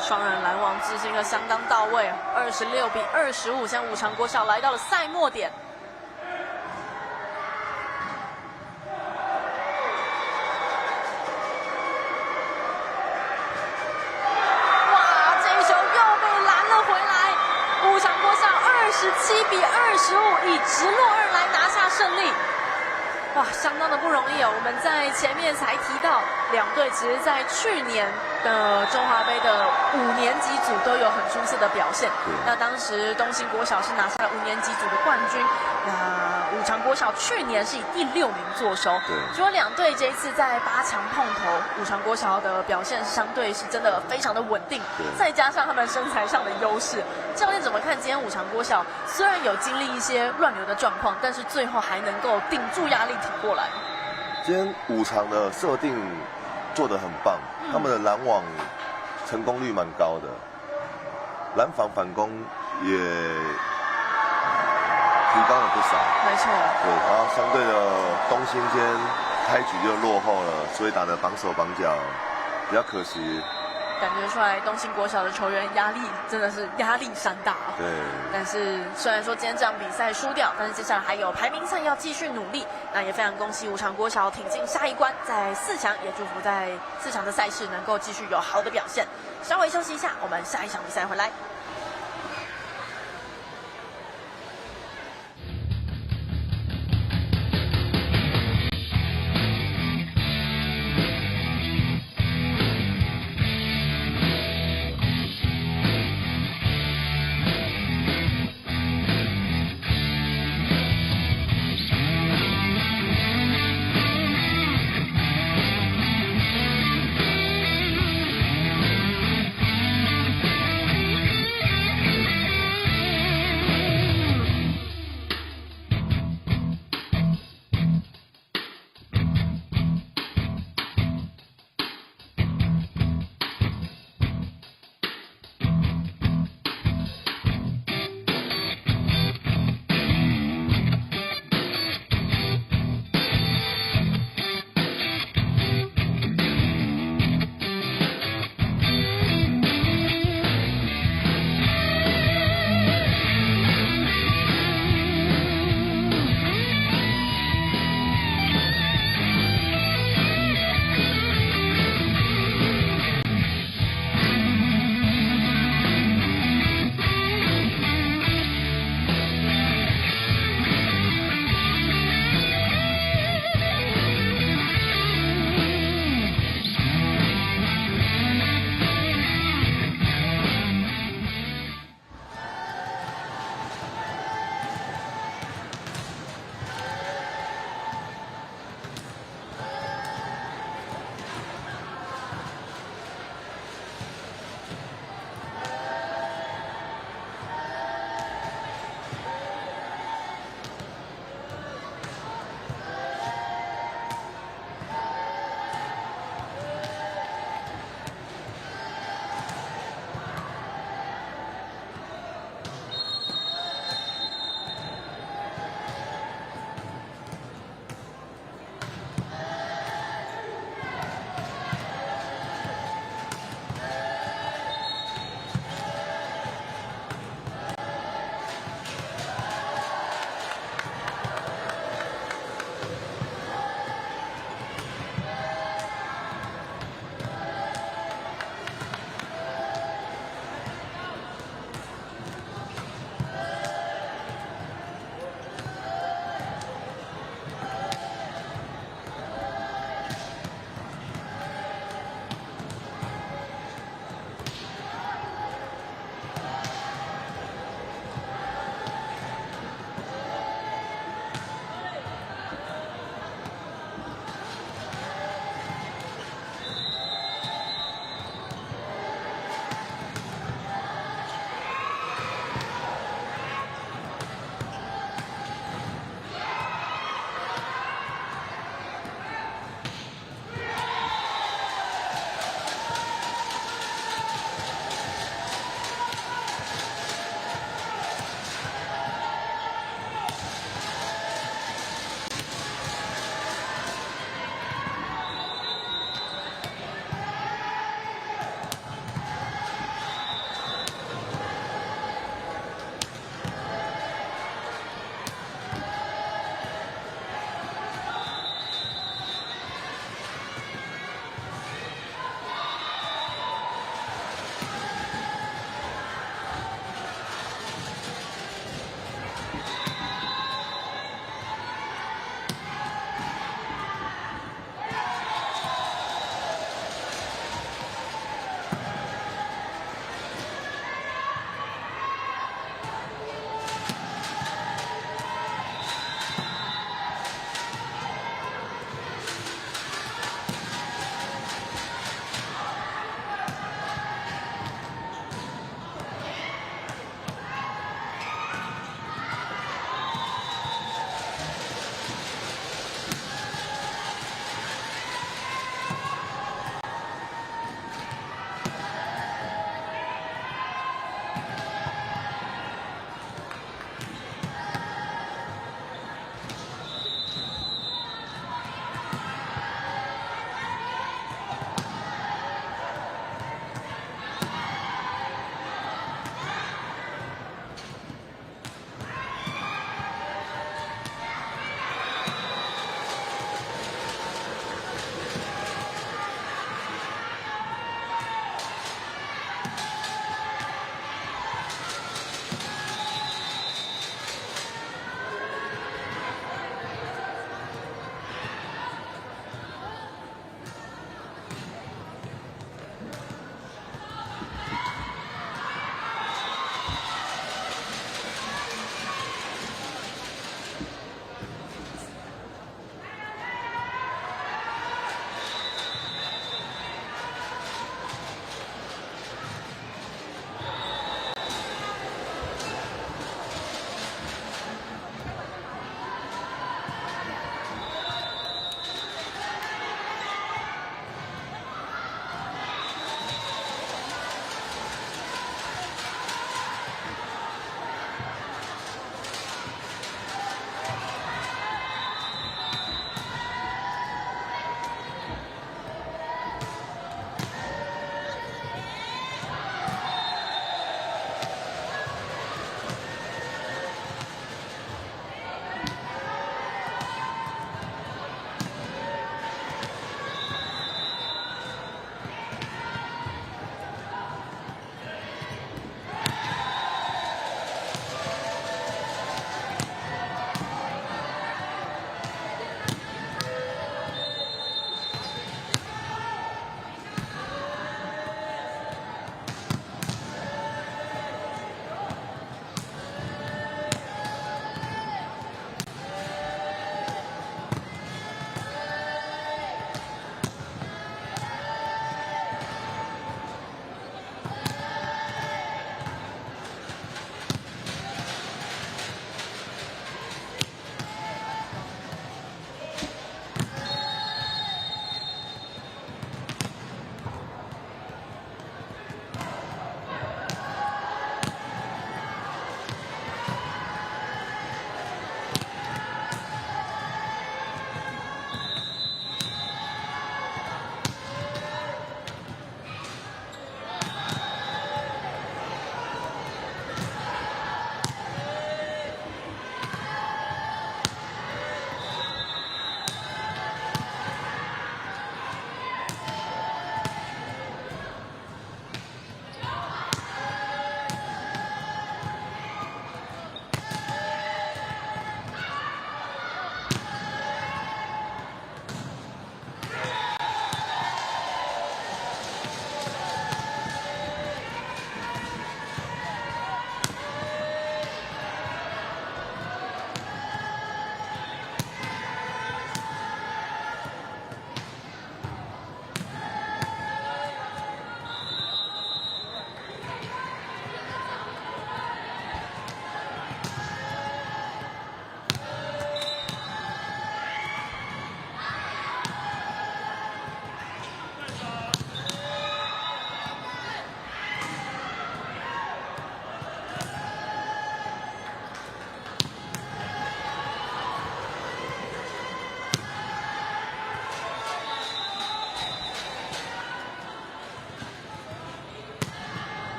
双人拦网执行的相当到位，26-25，向武昌国小来到了赛末点。27-25，以直落2来拿下胜利。哇，相当的不容易哦！我们在前面才提到，两队其实在去年的中华杯的5年级组都有很出色的表现。那当时东兴国小是拿下了5年级组的冠军，那武昌国小去年是以第6名坐收。除了两队这一次在8强碰头，武昌国小的表现相对是真的非常的稳定，再加上他们身材上的优势，教练怎么看今天武昌国小？虽然有经历一些乱流的状况，但是最后还能够顶住压力挺过来。
今天武昌的设定做得很棒，他们的拦网成功率蛮高的，拦防反攻也提高了不少。
没错。
对，然后相对的东兴今天开局就落后了，所以打得绑手绑脚，比较可惜。
感觉出来东兴国小的球员压力真的是压力山大。
对。
但是虽然说今天这场比赛输掉，但是接下来还有排名赛要继续努力。那也非常恭喜武昌国小挺进下一关，在4强，也祝福在4强的赛事能够继续有好的表现。稍微休息一下，我们下一场比赛回来。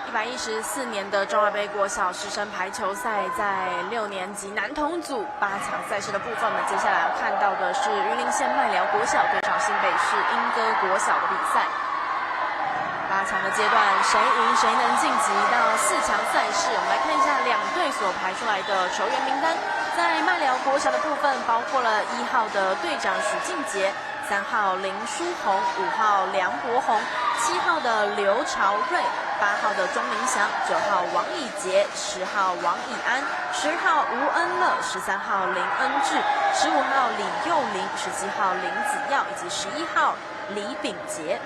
114年的中华杯国小师生排球赛，在6年级男童组8强赛事的部分，我们接下来要看到的是云林县麦寮国小对上新北市莺歌国小的比赛。8强的阶段，谁赢谁能晋级到4强赛事。我们来看一下两队所排出来的球员名单。在麦寮国小的部分，包括了1号的队长许敬杰、3号林书宏、5号梁博宏、7号的刘朝瑞、8号的钟明祥、9号王以杰、10号王以安、12号吴恩乐、13号林恩智、15号李佑林、17号林子耀以及11号李炳杰。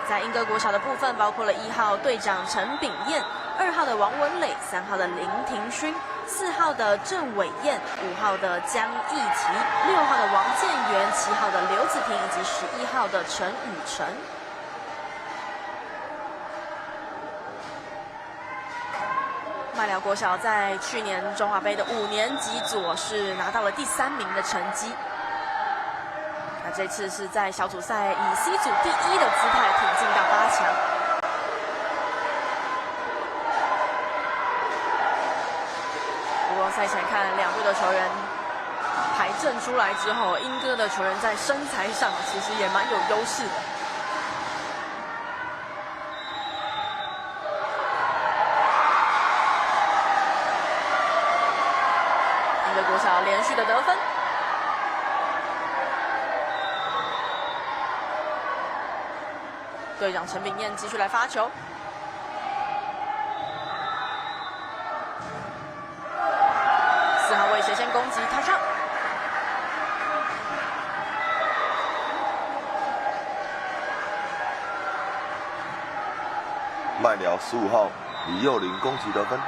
在莺歌国小的部分，包括了1号队长陈炳彦、2号的王文磊、3号的林庭勋、4号的郑伟燕、5号的江义琪、6号的王建元、7号的刘子婷以及11号的陈雨辰。麦寮国小在去年中华杯的5年级组是拿到了第3名的成绩。那这次是在小组赛以 C 组第1的姿态挺进到8强。不过赛前看两队的球员排阵出来之后，莺歌的球员在身材上其实也蛮有优势的。莺歌国小连续的得分。队长陈炳彦继续来发球，4号位斜线攻击，他上。
麦寮15号李佑林攻击得分。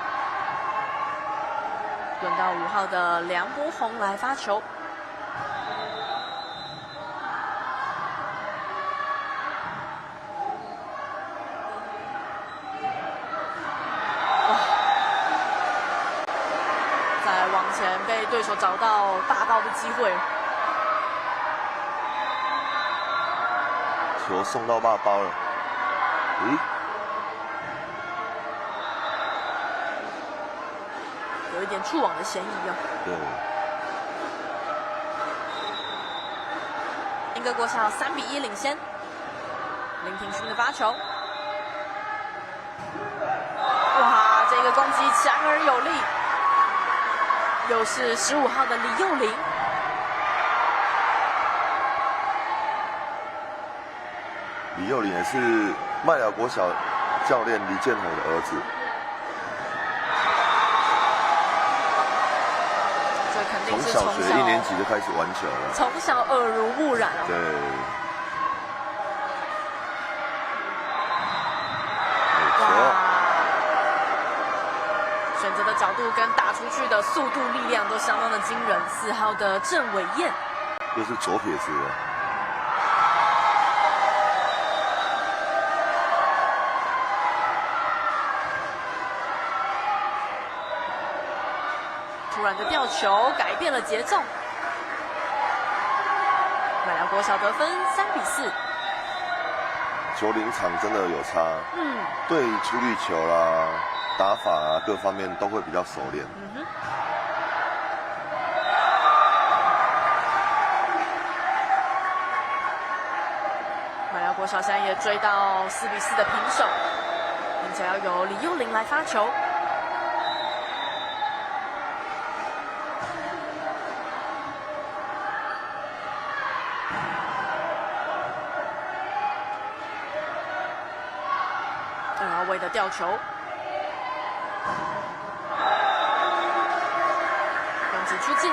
轮到5号的梁博宏来发球。往前被对手找到大爆的机会，
球送到大包了，
有一点触网的嫌疑啊。
对。
莺歌国小3比1领先，林庭勋的发球，哇，这个攻击强而有力。又是15号的李佑林，
李佑林也是麦寮国小教练李建宏的儿子。
这肯定是
从小学1年级就开始玩球了，
从小耳濡目染哦。
对。
选择的角度跟打出去的速度、力量都相当的惊人。4号的郑伟燕，
又是左撇子了。
突然的吊球改变了节奏。麦寮国小得分3比4。
球临场真的有差，对处理球啦、打法啊各方面都会比较熟练。麦寮国小现在也追到4比4的平手，并且要由李佑林来发球。2号位的吊球。攻击出界。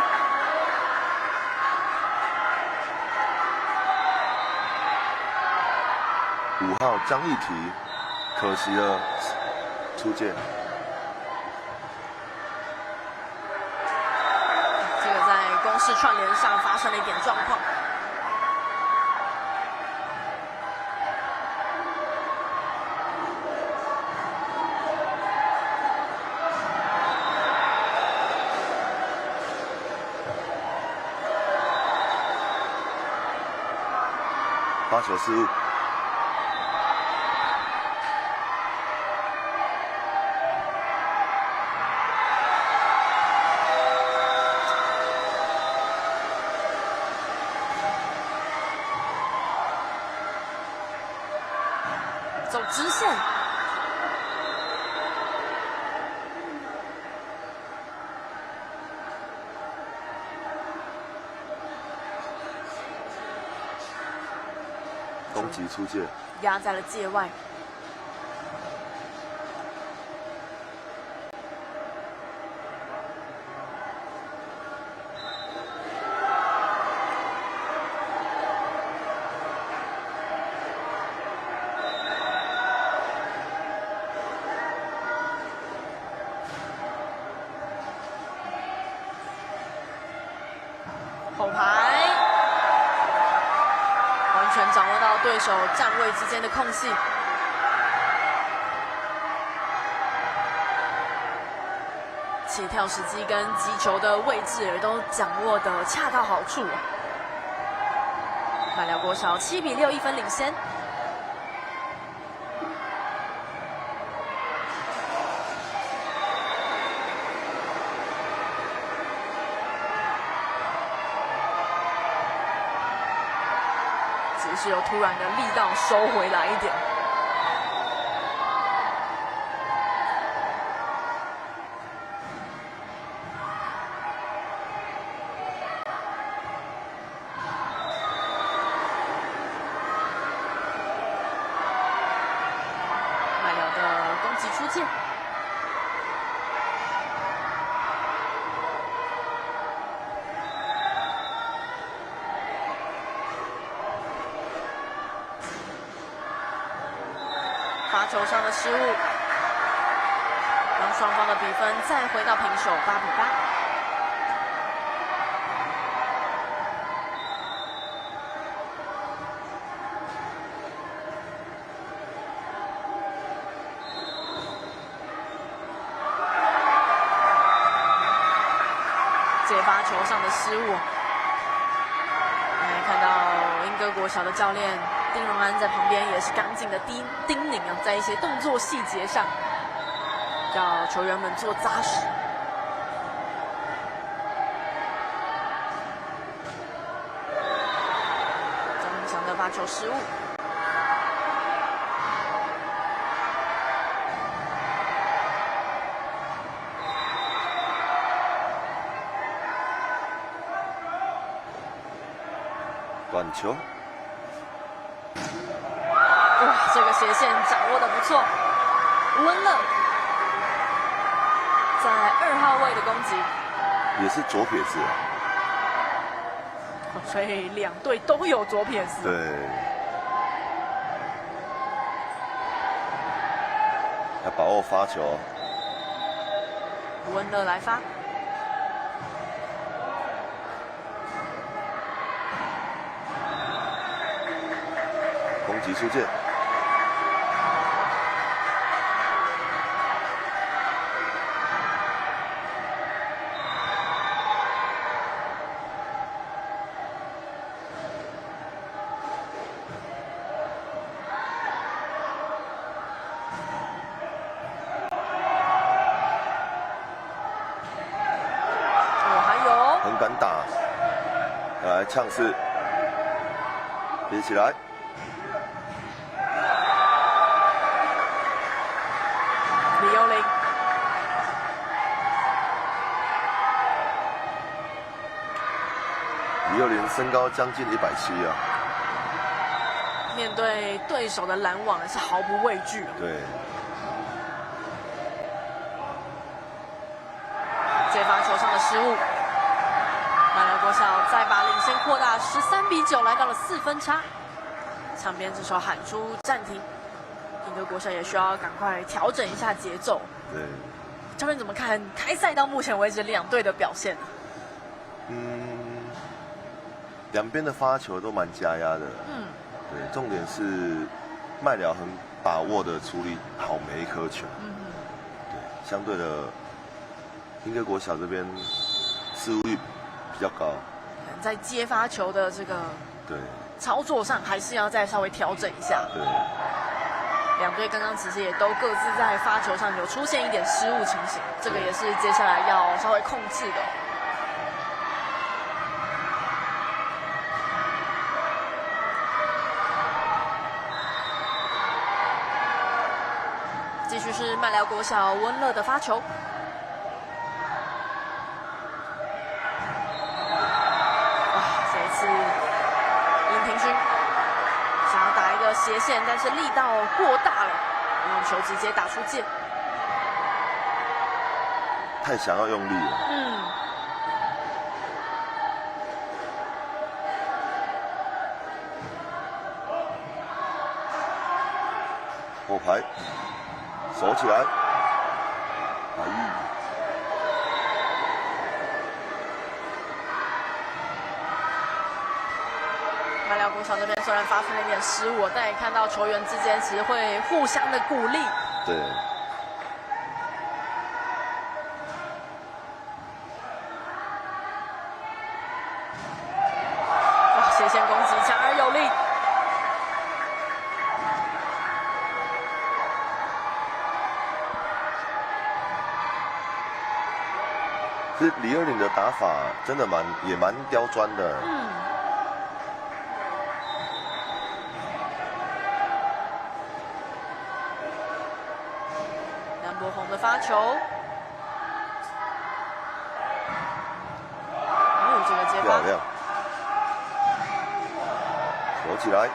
5号江义缇，可惜了，出界。这个在攻势串联上发生了一点状况。发球失误。
线。
攻击出界，
压在了界外。后排完全掌握到对手站位之间的空隙，起跳时机跟击球的位置也都掌握的恰到好处。麦寮国小7比6，1分领先。只是有突然的力道收回来一点。麦寮的攻击出界。罚球上的失误，让双方的比分再回到平手8比8。接发球上的失误，看到英歌国小的教练丁荣安在旁边也是赶紧的叮咛啊，在一些动作细节上，叫球员们做扎实。张明祥的发球失误。
短球，
哇，这个斜线掌握的不错。吴文乐在2号位的攻击，
也是左撇子啊。
所以两队都有左撇子。
对，要把握发球。
吴文乐来发。
攻击出界，
还有
很敢打，来呛势，别起来。
李幽灵，
李幼林身高将近170啊，
面对对手的拦网是毫不畏惧。
对，
接发球上的失误，麦寮国小再把领先扩大13比9，来到了4分差。场边这时候喊出暂停，英歌国小也需要赶快调整一下节奏。
对，
教练怎么看开赛到目前为止两队的表现？
两边的发球都蛮加压的。对，重点是麦寮很把握的处理好每一颗球。对，相对的，英歌国小这边失误率比较高，
在接发球的这个
对
操作上还是要再稍微调整一下。
对，
两队刚刚其实也都各自在发球上有出现一点失误情形，这个也是接下来要稍微控制的。是麦寮国小温乐的发球。哇，这一次林平勋想要打一个斜线，但是力道过大了，用球直接打出界。
太想要用力了。后排，守起来。
麦寮国小这边虽然发生了一点失误，但也看到球员之间其实会互相的鼓励。
对。
哇，斜线攻击强而有力。
其实李二林的打法真的也蛮刁钻的。
梁柏宏的发球，这个接发
漂亮，守起来。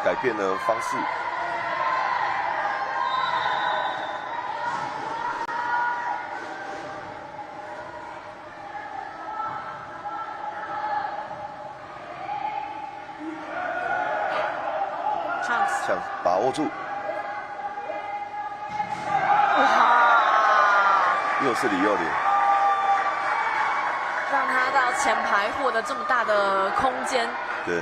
改变了方式，想把握住，又是李幼玲，
让他到前排获得这么大的空间。
对。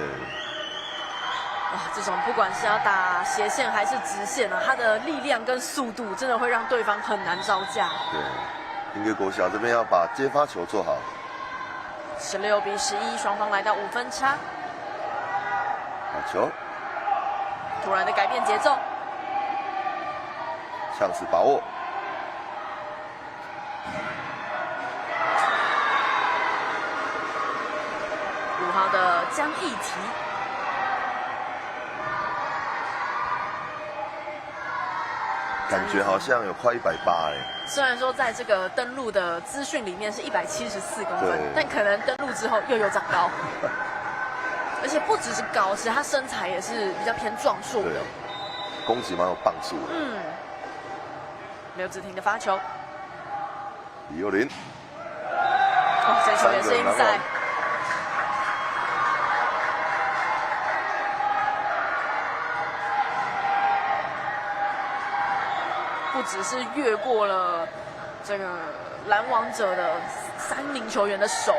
哇，这种不管是要打斜线还是直线啊，他的力量跟速度真的会让对方很难招架。
对，英歌国小这边要把接发球做好。
16-11，双方来到5分差。
好球，
突然的改变节奏，
呛死把握。
5号的江义缇。
感觉好像有快180哎。
虽然说在这个登录的资讯里面是174公分，但可能登录之后又有长高，而且不只是高，其实他身材也是比较偏壮硕的，
攻击蛮有磅数的。
刘子婷的发球，
李幼玲，
这球也是硬塞。不只是越过了这个拦网者的3名球员的手，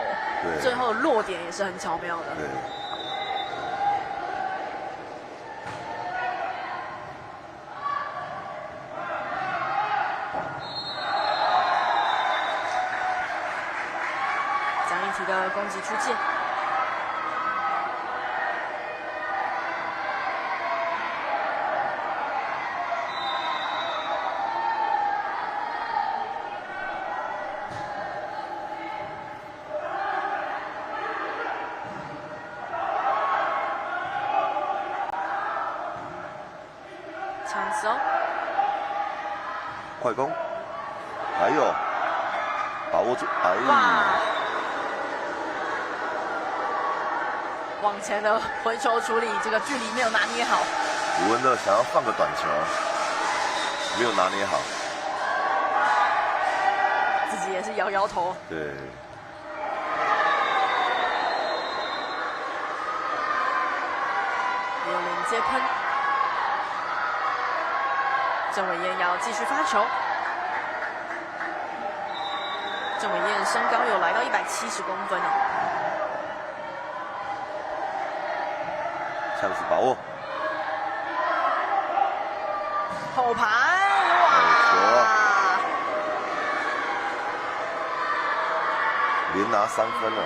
最后落点也是很巧妙的。
对。
江义缇的攻击出界。
快攻，还有把握住，
往前的回球处理，这个距离没有拿捏好。
吴文乐想要放个短球，没有拿捏好，
自己也是摇摇头。
对。
刘玲接喷。郑伟燕要继续发球，郑伟燕身高有来到170公分哦。
呛死把握，
后排，哇！
连拿3分了。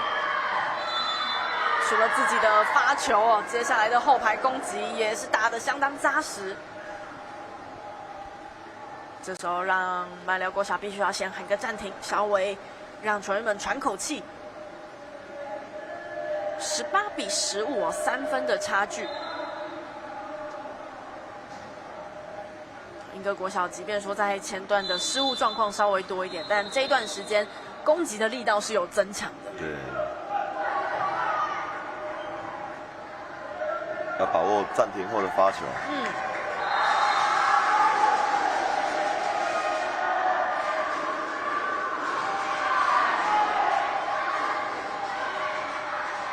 除了自己的发球哦，接下来的后排攻击也是打得相当扎实。这时候让麦寮国小必须要先喊个暂停，稍微让球员们喘口气。18-15哦，3分的差距。英歌国小即便说在前段的失误状况稍微多一点，但这一段时间攻击的力道是有增强的。
对，要把握暂停后的发球。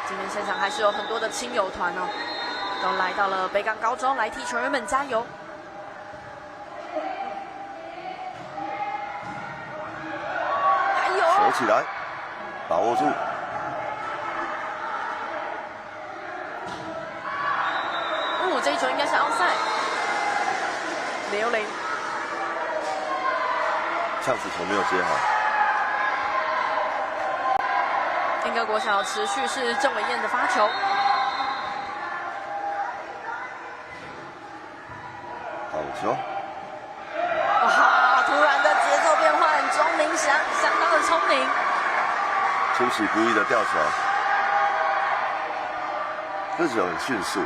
今天现场还是有很多的亲友团哦，都来到了北港高中来替球员们加油。还有，
球起来，把握住。
这一球应该是 outside， 0-0。
呛死球没有接好。
英歌国小持续是郑伟燕的发球。
好球！
哇，突然的节奏变换，钟明祥相当的聪明，
出其不意的吊球，这球很迅速，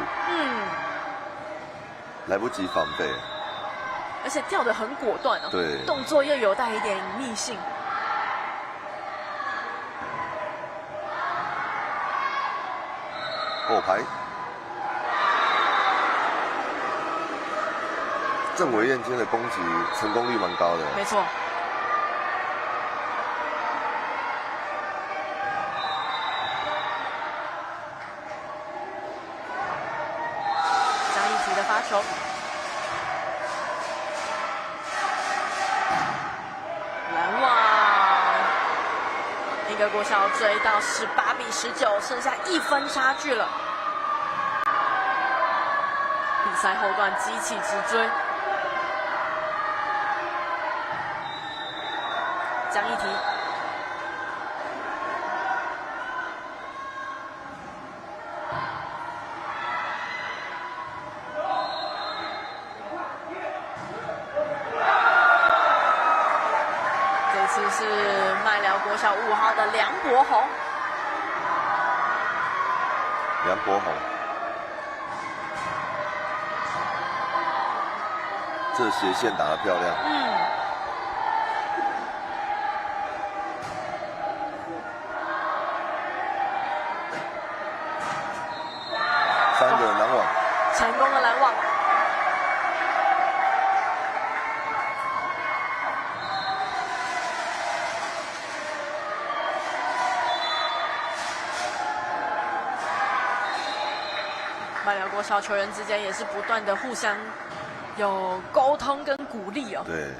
来不及防备，
而且吊得很果断哦，
对，
动作又有带一点隐秘性。
后排，郑伟燕今天的攻击成功率蛮高的，
没错。张一提的发球，拦网，英歌国小追到18-19，剩下1分差距了。比赛后段机器直追，江一提。这次是麦寮国小5号的梁博宏。
梁博宏，这斜线打得漂亮。3个拦网，
成功的拦网。麦寮国小球员之间也是不断的互相有沟通跟鼓励哦。
对。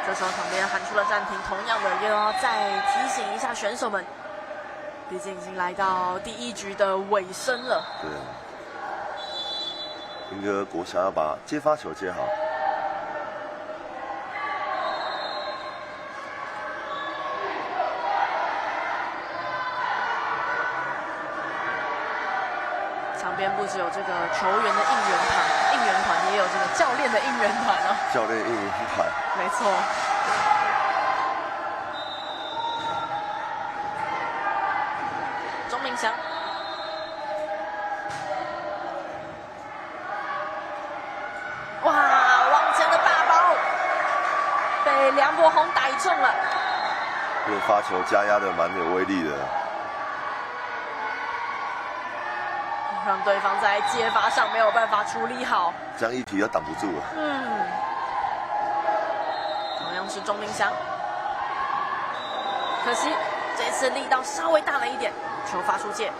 这时候场边喊出了暂停，同样的又要再提醒一下选手们，毕竟已经来到第1局的尾声了。
对。英歌国小要把接发球接好。
场边不只有这个球员的应援团，也有这个教练的应援团哦。
教练应援团，
没错。钟明祥，哇，往前的大包被梁博宏逮中了。
这个发球加压的蛮有威力的。
让对方在接发上没有办法处理好，
江一提他挡不住了。
同样是钟明祥，可惜这次力道稍微大了一点，球发出界。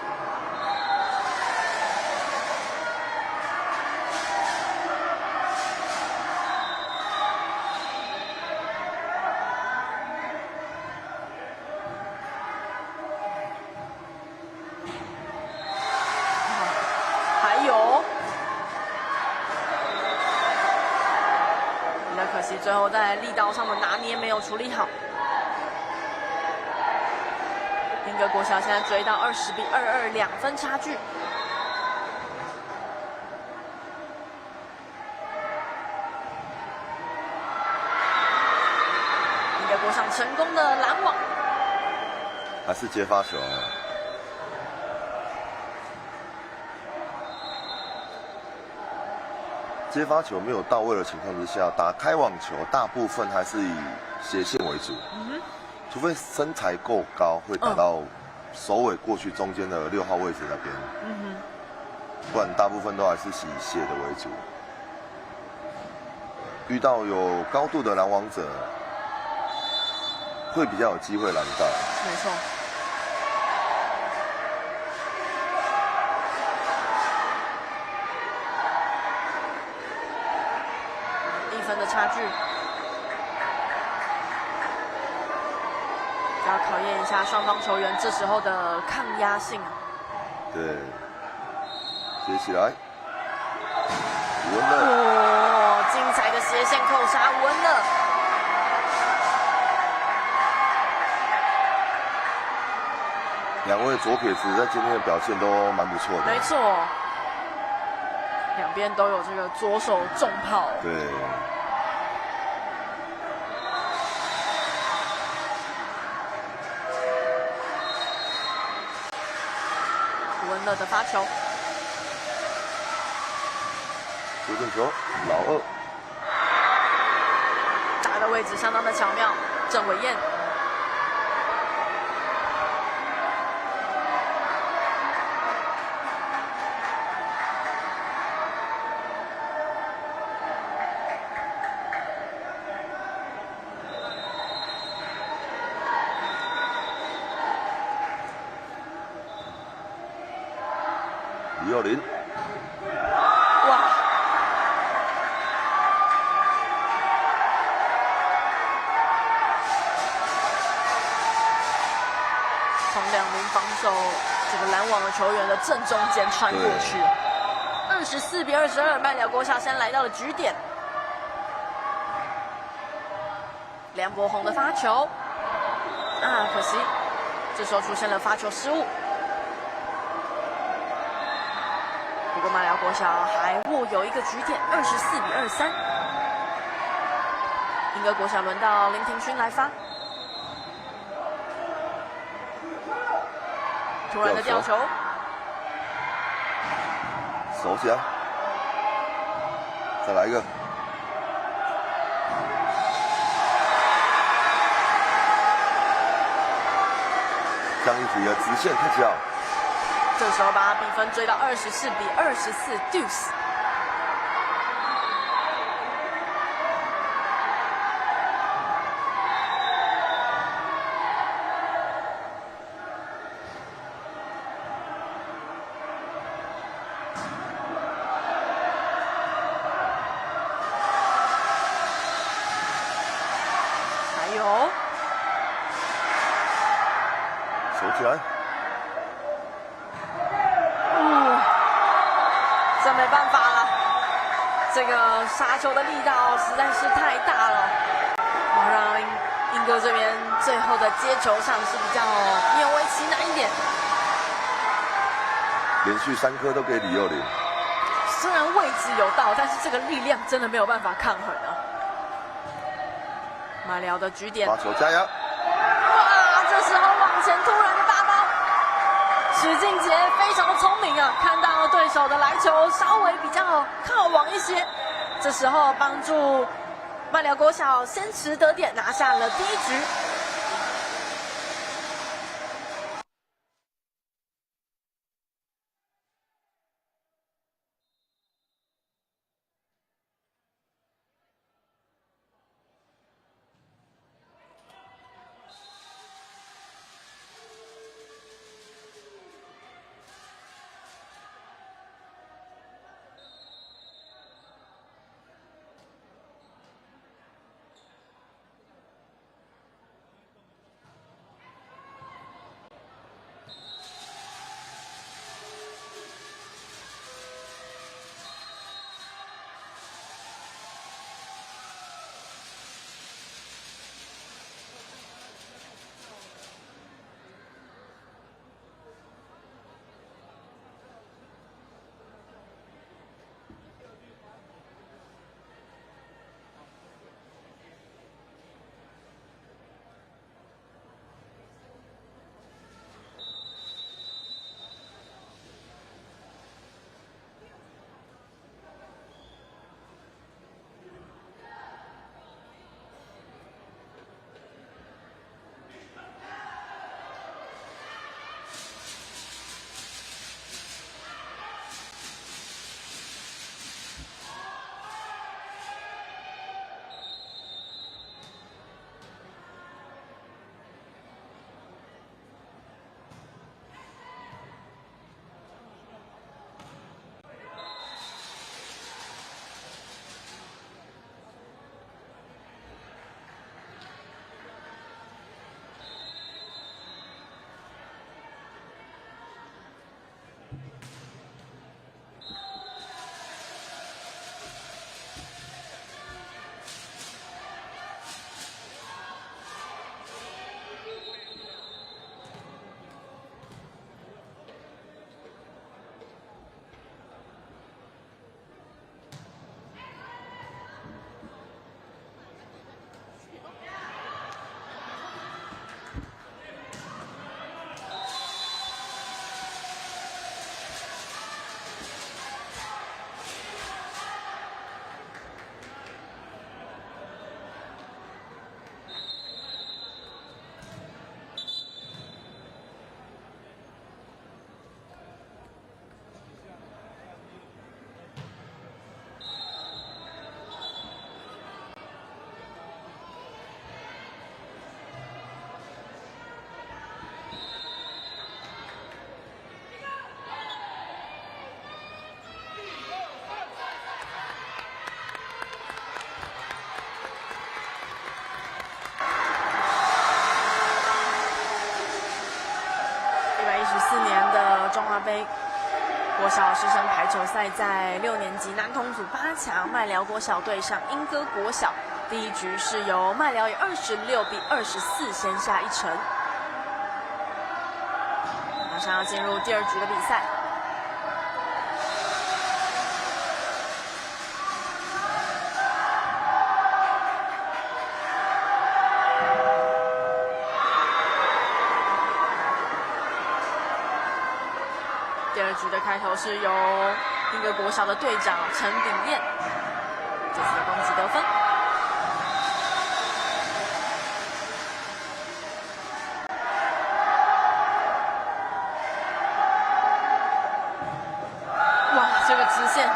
可惜最后在力道上的拿捏没有处理好。英歌国小现在追到20-22，2分差距。上成功的拦网，
还是接发球。接发球没有到位的情况之下，打开网球大部分还是以斜线为主，除非身材够高，会打到首尾过去中间的6号位置那边，不然大部分都还是以斜的为主。遇到有高度的拦网者，会比较有机会拦到。
没错。1分的差距，要考验一下双方球员这时候的抗压性。
对，接起来，稳了。
哇，精彩的斜线扣杀，稳了。
两位左撇子在今天的表现都蛮不错的。
没错，两边都有这个左手重炮。
对。
文乐的发球，
纠正球，老二
打的位置相当的巧妙，郑伟燕。
李幼麟，
哇！从2名防守这个拦网的球员的正中间穿过去，24比22，麦寮国小先来到了局点。梁博宏的发球，可惜这时候出现了发球失误。不过麦寮国小还握有一个局点，24比23。莺歌国小轮到林庭勋来发，突然的吊球，
守起来，再来一个。江一提的直线太巧。
这时候把比分追到24比24 ，deuce。还有，
守起来。
这没办法了，这个杀球的力道实在是太大了，让莺歌这边最后的接球上是比较勉为其难一点。
连续3颗都给李幼麟，
虽然位置有到，但是这个力量真的没有办法抗衡啊。麦寮的局点，
发球加压。
哇！这时候往前突然的大包。史靖杰非常的聪明啊，看到对手的来球稍微比较靠网一些，这时候帮助麦寮国小先持得点，拿下了第1局。杯国小师生排球赛在6年级男童组8强，麦寮国小对上莺歌国小。第一局是由麦寮以26-24先下1城。马上要进入第2局的比赛。第2局的开头是由莺歌国小的队长陈炳彦这次的攻击得分。哇，这个直线，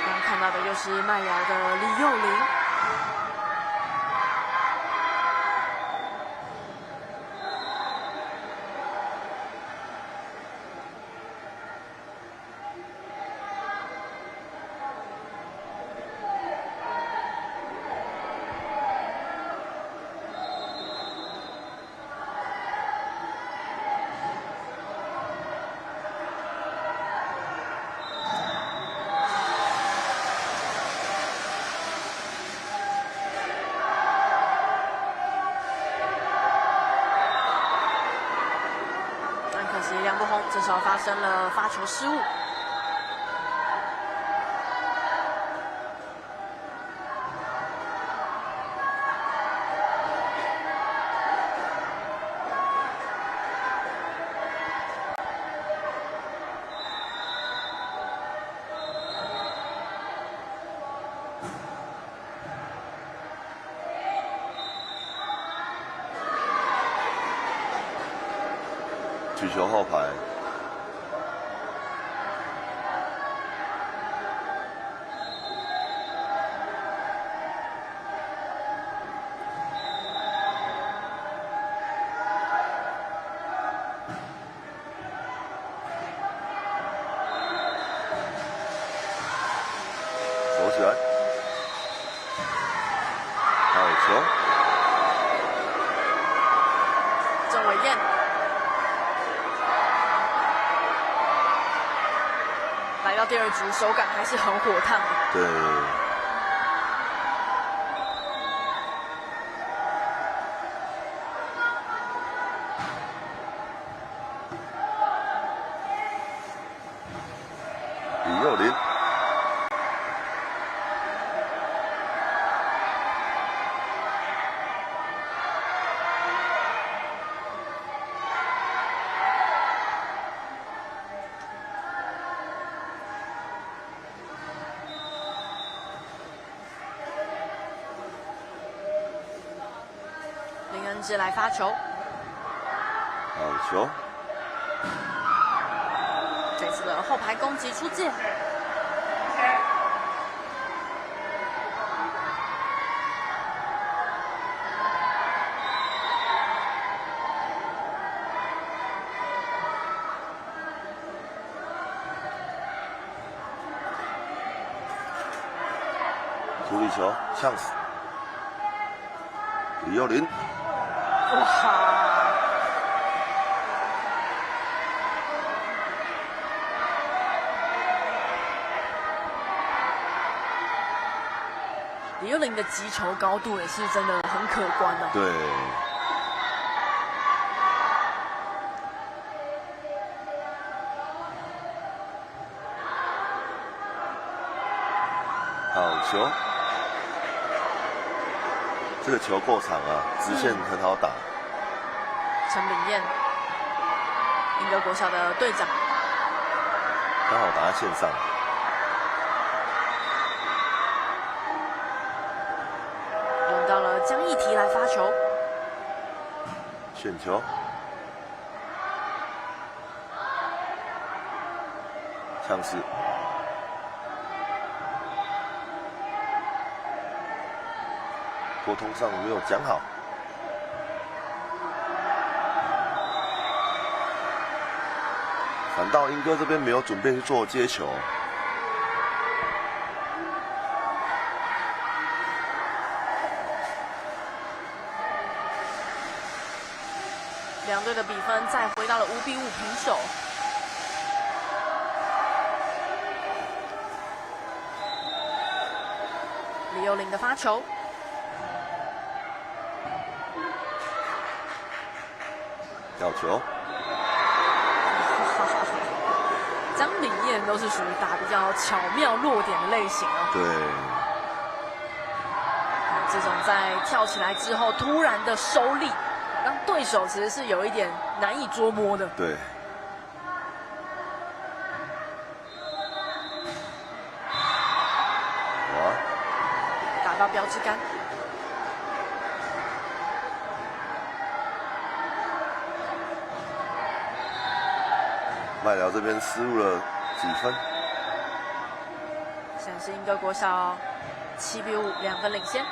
刚刚看到的又是麦寮的李幼玲。梁柏宏这时候发生了发球失误。
举球后排，守起来，好球，
郑伟燕。来到第2局，手感还是很火烫。
对。李幼麟，
林恩智来发球，
好球，
这次的后排攻击出界。
处理球，呛死，李幼麟。
哇！李幼麟的击球高度也是真的很可观哦。
对。好球。这个球够长啊，直线很好打。
陈炳彦，莺歌国小的队长，
刚好打在线上。
轮到了江一提来发球，
旋球，呛死。沟通上没有讲好，反倒莺歌这边没有准备去做接球。
两队的比分再回到了5比5平手。李幼玲的发球，
吊球，
江李燕都是属于打比较巧妙落点的类型哦。
对，
这种在跳起来之后突然的收力，让对手其实是有一点难以捉摸的。
对。
打到标志杆。
麦寮这边失误了几分？
现在是英歌国小7比5，2分领先。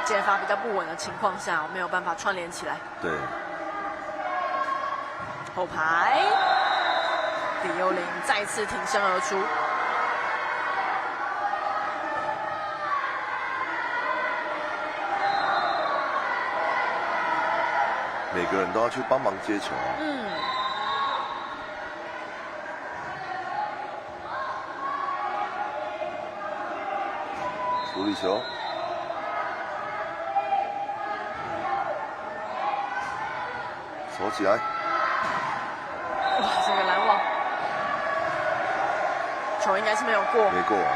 接发比较不稳的情况下，没有办法串联起来。
对。
后排，李幼玲再次挺身而出。
每个人都要去帮忙接球啊。处理球。守起来！
哇，这个拦网，球应该是没有过。
没过啊。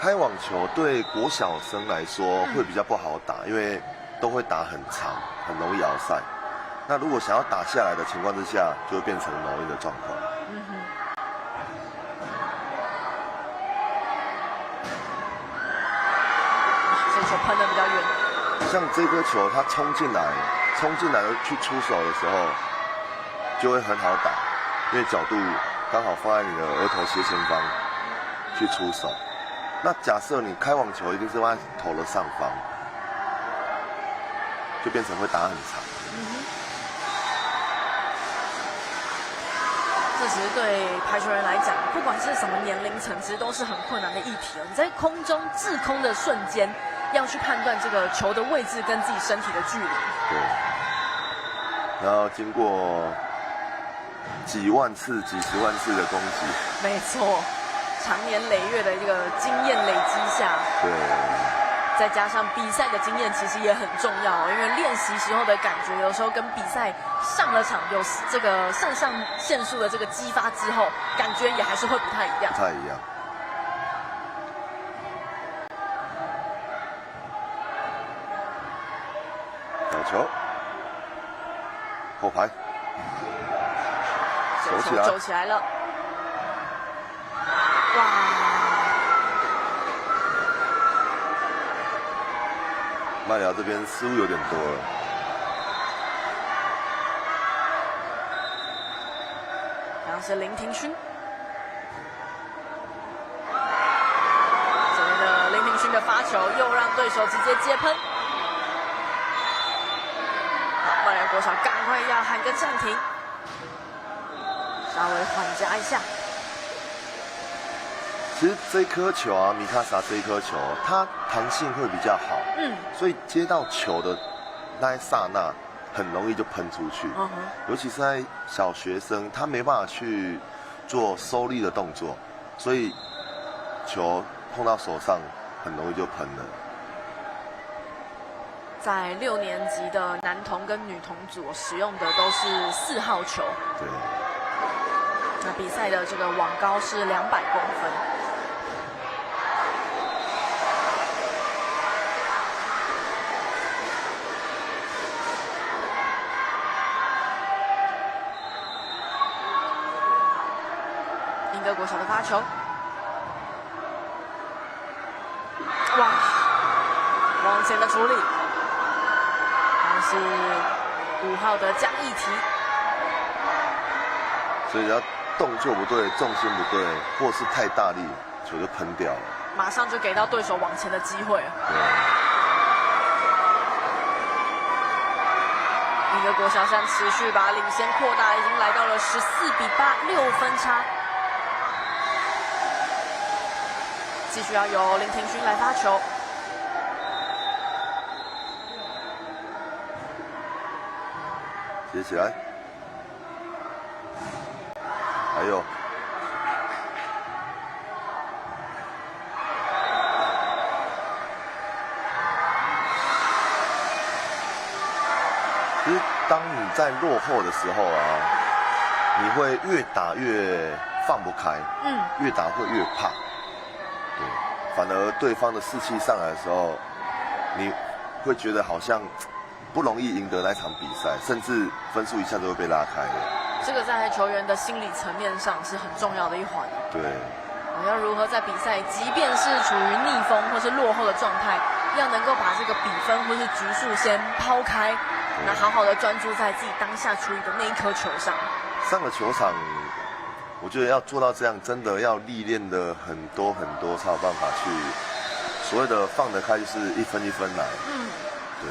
开网球对国小生来说会比较不好打，因为都会打很长，很容易熬赛。那如果想要打下来的情况之下，就会变成容易的状况。
球喷得比较远，
像这颗球，它冲进来去出手的时候，就会很好打，因为角度刚好放在你的额头斜前方去出手。那假设你开网球一定是放在头的上方，就变成会打很长。
这其实对排球人来讲，不管是什么年龄层，其实都是很困难的议题哦。你在空中滞空的瞬间，要去判断这个球的位置跟自己身体的距离。
对。然后经过几万次、几十万次的攻击，
没错，长年累月的这个经验累积下，
对。
再加上比赛的经验，其实也很重要，因为练习时候的感觉，有时候跟比赛上了场有这个肾上腺素的这个激发之后，感觉也还是会不太一样。
不太一样。小球，后排，守起来，
走起来了，哇！
麦寮这边失误有点多了。
然后是林庭勋，这边的林庭勋的发球又让对手直接接喷。好，麦寮国小赶快要喊个暂停，稍微缓夹一下。
其实这颗球啊，米卡萨这一颗球，它弹性会比较好，所以接到球的那一刹那，很容易就喷出去。尤其是在小学生，他没办法去做收力的动作，所以球碰到手上很容易就喷了。
在6年级的男童跟女童组使用的都是4号球。
对。
那比赛的这个网高是200公分。英歌国小的发球，哇，往前的处理，然后是5号的江一提，
所以只要动作不对、重心不对，或是太大力，球就喷掉了。
马上就给到对手往前的机会了。一个国小现在持续把领先扩大，已经来到了14比8，6分差。继续要由林庭勋来发球。
接起来，还有，其实当你在落后的时候啊，你会越打越放不开，越打会越怕，对，反而对方的士气上来的时候，你会觉得好像不容易赢得那场比赛，甚至分数一下都会被拉开了。
这个在球员的心理层面上是很重要的一环。
对，
要如何在比赛，即便是处于逆风或是落后的状态，要能够把这个比分或是局数先抛开，那好好的专注在自己当下处理的那一颗球上。
上个球场，我觉得要做到这样，真的要历练的很多很多，才有办法去所谓的放得开，就是一分一分来。对。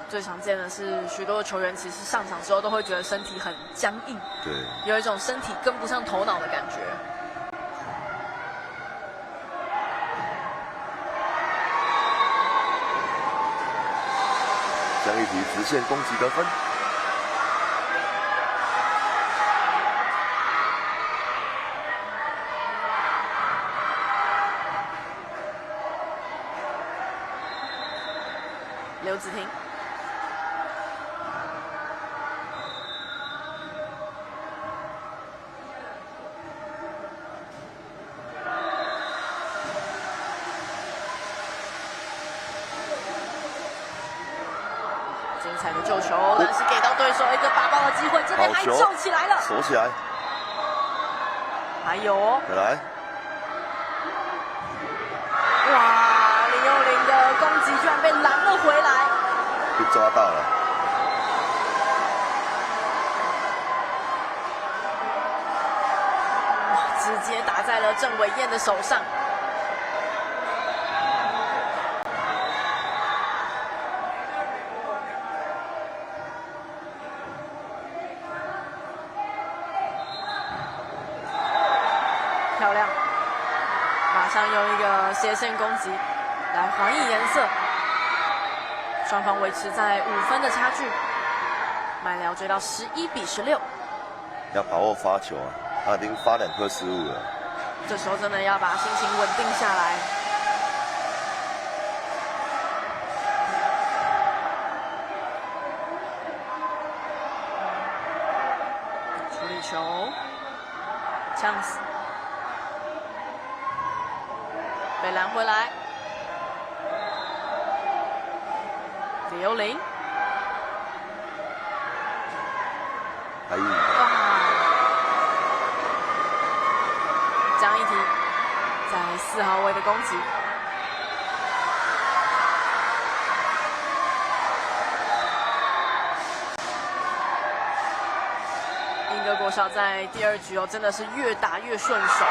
最常见的是，许多的球员其实上场之后都会觉得身体很僵硬，
对，
有一种身体跟不上头脑的感觉。
江玉缇直线攻击得分。
刘子婷。精彩的救球，但是给到对手一个打爆的机会，这边还救起来了，
守起来，
还有哦，
再来，
哇，林佑玲的攻击居然被拦了回来，
被抓到了，
哇，直接打在了郑伟燕的手上。漂亮，马上用一个斜线攻击来还以颜色，双方维持在5分的差距，麦寮追到11比16，
要把握发球啊，他已经发2颗失误了，
这时候真的要把心情稳定下来。处理球，呛死。被拦回来，李幽灵，
哎，
哇！江一婷在4号位的攻击，英歌国小在第2局哦，真的是越打越顺手，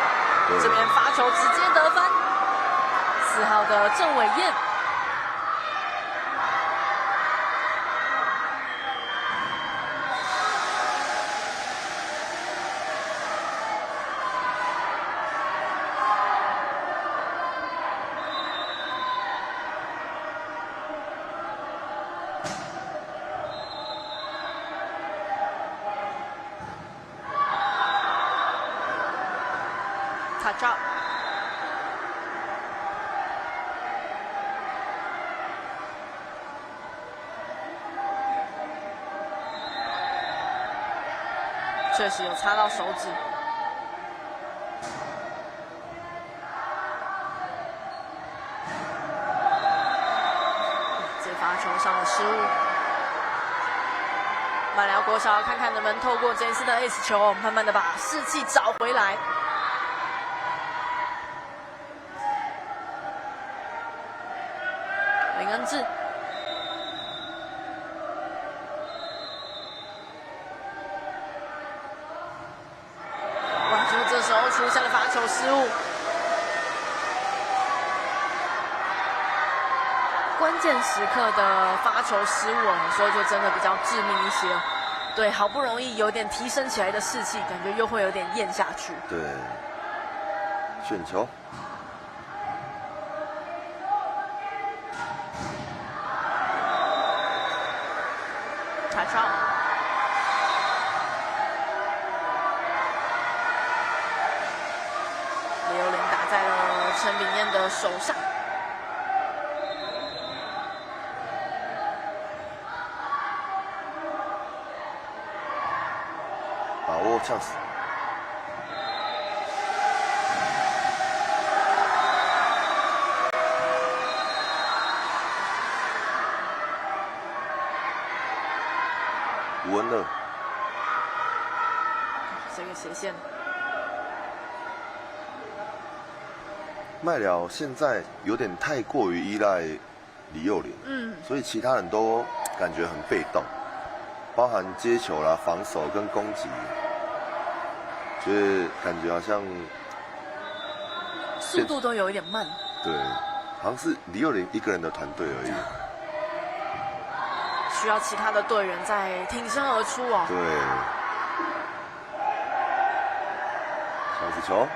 这边发球直接得分。4号的郑伟燕，touch up。确实有擦到手指，这发球上的失误。麦寮国小看看能不能透过这一次的 ace 球，慢慢的把士气找回来。林恩智。这时候又出现了罚球失误。关键时刻的发球失误，有时候就真的比较致命一些。对，好不容易有点提升起来的士气，感觉又会有点咽下去。
对，选球。
查超。李友霖打在了陈炳彦的手上。
把握呛死。吴文乐，
这个斜线。
麦寮现在有点太过于依赖李幼霖，所以其他人都感觉很被动，包含接球啦、防守跟攻击，就是感觉好像
速度都有一点慢。
对，好像是李幼霖一个人的团队而已。
需要其他的队员再挺身而出哦。
对，上次球，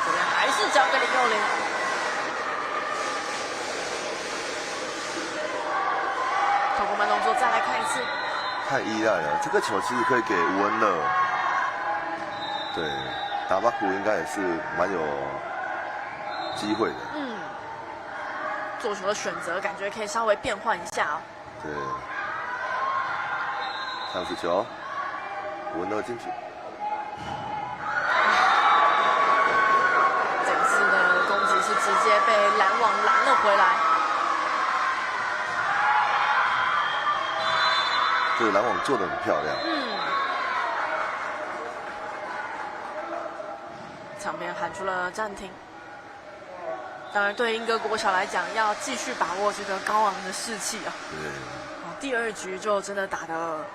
这边还是交给李幼霖。透过慢动作再来看一次。
太依赖了，这个球其实可以给吴恩乐。对，打巴库应该也是蛮有机会的。
做球的选择感觉可以稍微变换一下哦。
对，上次球，文乐进去。
这次的攻击是直接被拦网拦了回来。
这个拦网做得很漂亮。
场边喊出了暂停。当然，对英歌国小来讲，要继续把握这个高昂的士气啊。
对。
第二局就真的打得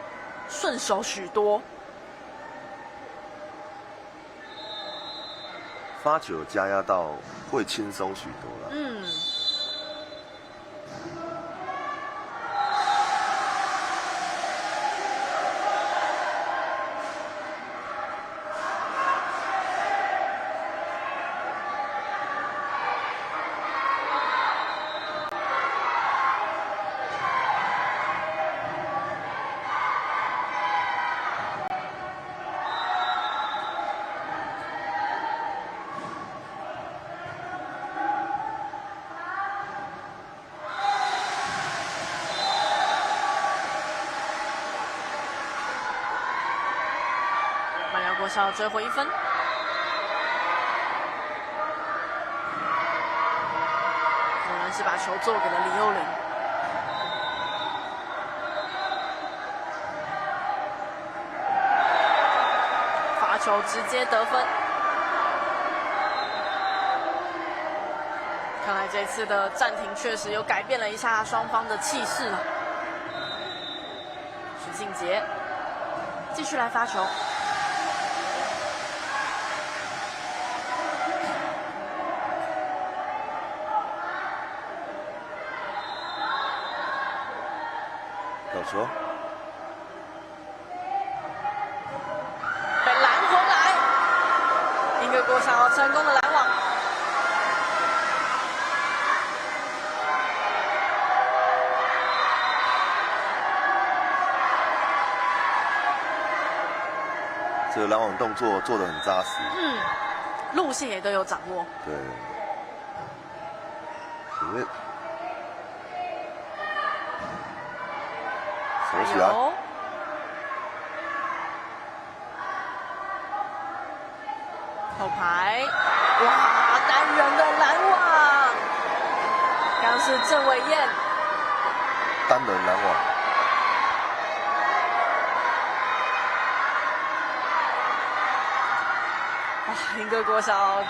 顺手许多。
发球加压到会轻松许多了。
国小追回1分。果然是把球做给了李幼霖。罚球直接得分。看来这次的暂停确实有改变了一下双方的气势了。许晋杰继续来发球。
到球，
被拦回来，英歌国小成功的拦网。
这个拦网动作做得很扎实。
路线也都有掌握。
对，因为守起来。
后排，哇，单人的拦网，刚是郑伟燕，
单人拦网。
英歌国小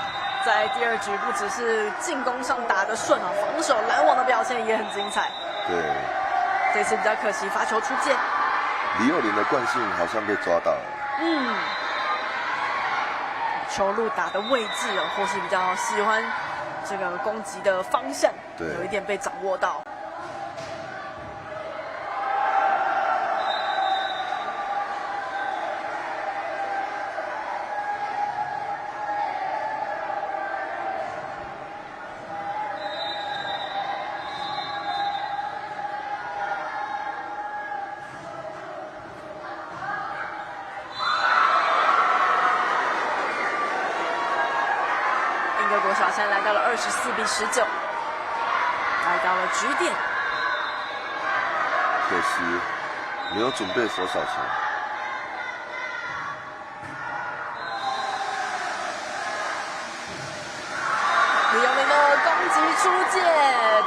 在第二局不只是进攻上打得顺啊，防守拦网的表现也很精彩。
对，
这次比较可惜，罚球出界。
李幼霖的惯性好像被抓到了。
球路打的位置哦，或是比较喜欢这个攻击的方向，有一点被掌握到。英歌国小现在来到了24比19，来到了局点。
可惜没有准备手扫球。
李永林的攻击出界，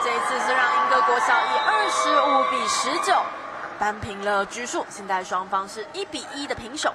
这一次是让英歌国小以25比19扳平了局数，现在双方是1比1的平手。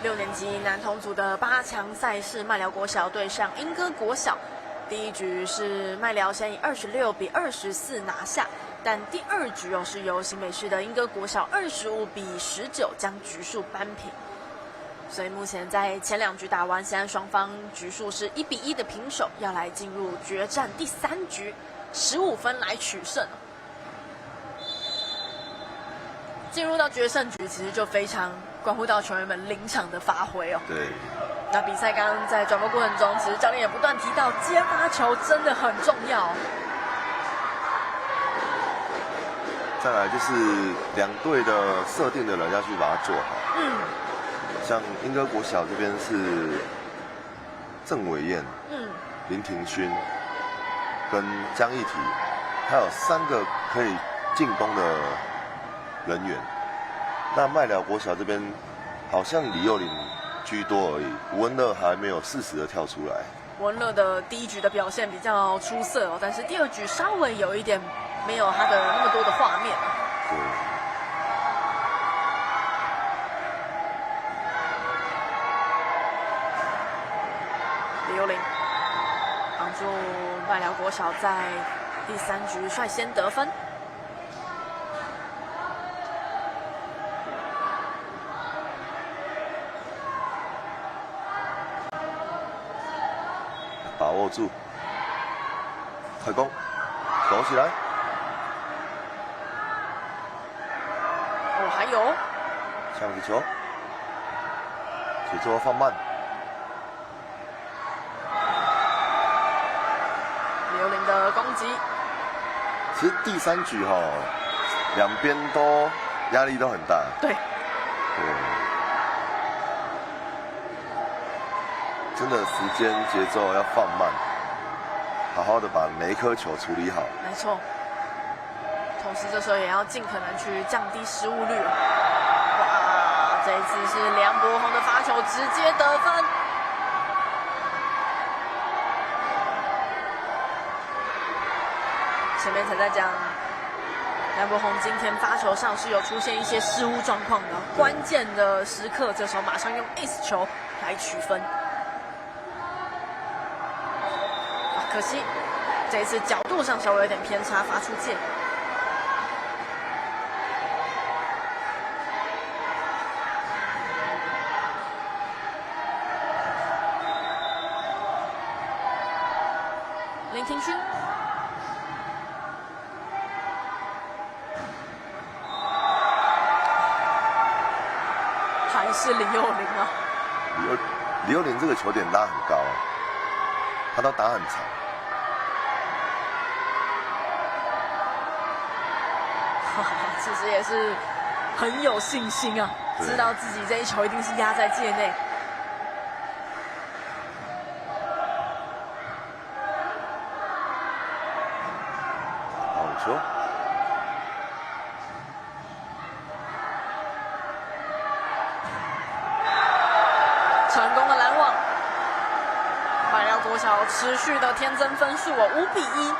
6年级男童组的8强赛事，麦寮国小对上英歌国小。第一局是麦寮先以26比24拿下，但第二局是由新北市的英歌国小25比19将局数扳平。所以目前在前2局打完，现在双方局数是1比1的平手，要来进入决战第3局，15分来取胜。进入到决胜局，其实就非常关乎到球员们临场的发挥哦。
对。
那比赛刚刚在转播过程中，其实教练也不断提到，接发球真的很重要。
再来就是2队的设定的人要去把它做好。像英歌国小这边是郑伟燕、林庭勋跟江义体，还有3个可以进攻的人员。那麦寮国小这边好像李幼霖居多而已，吴文乐还没有适时的跳出来。
吴文乐的第一局的表现比较出色但是第二局稍微有一点没有他的那么多的画面。
对。
李幼霖帮助麦寮国小在第3局率先得分。
把握住，快攻，守起来。
还有，
抢着球，节奏放慢。
李幼霖的攻击。
其实第3局2边都压力都很大。
对。
真的时间节奏要放慢。好好的把每一颗球处理好。
没错，同时这时候也要尽可能去降低失误率。哇，这一次是梁柏宏的发球直接得分。前面才在讲，梁柏宏今天发球上是有出现一些失误状况的，关键的时刻，这时候马上用 ace 球来取分。可惜这一次角度上稍微有点偏差，罚出界。林廷勋。还是李幼麟啊！
李幼麟这个球点拉很高，他都打很长。
其实也是很有信心啊，知道自己这一球一定是压在界内。
好球！
成功的拦网，板寮国小持续的添增分数哦，5比1。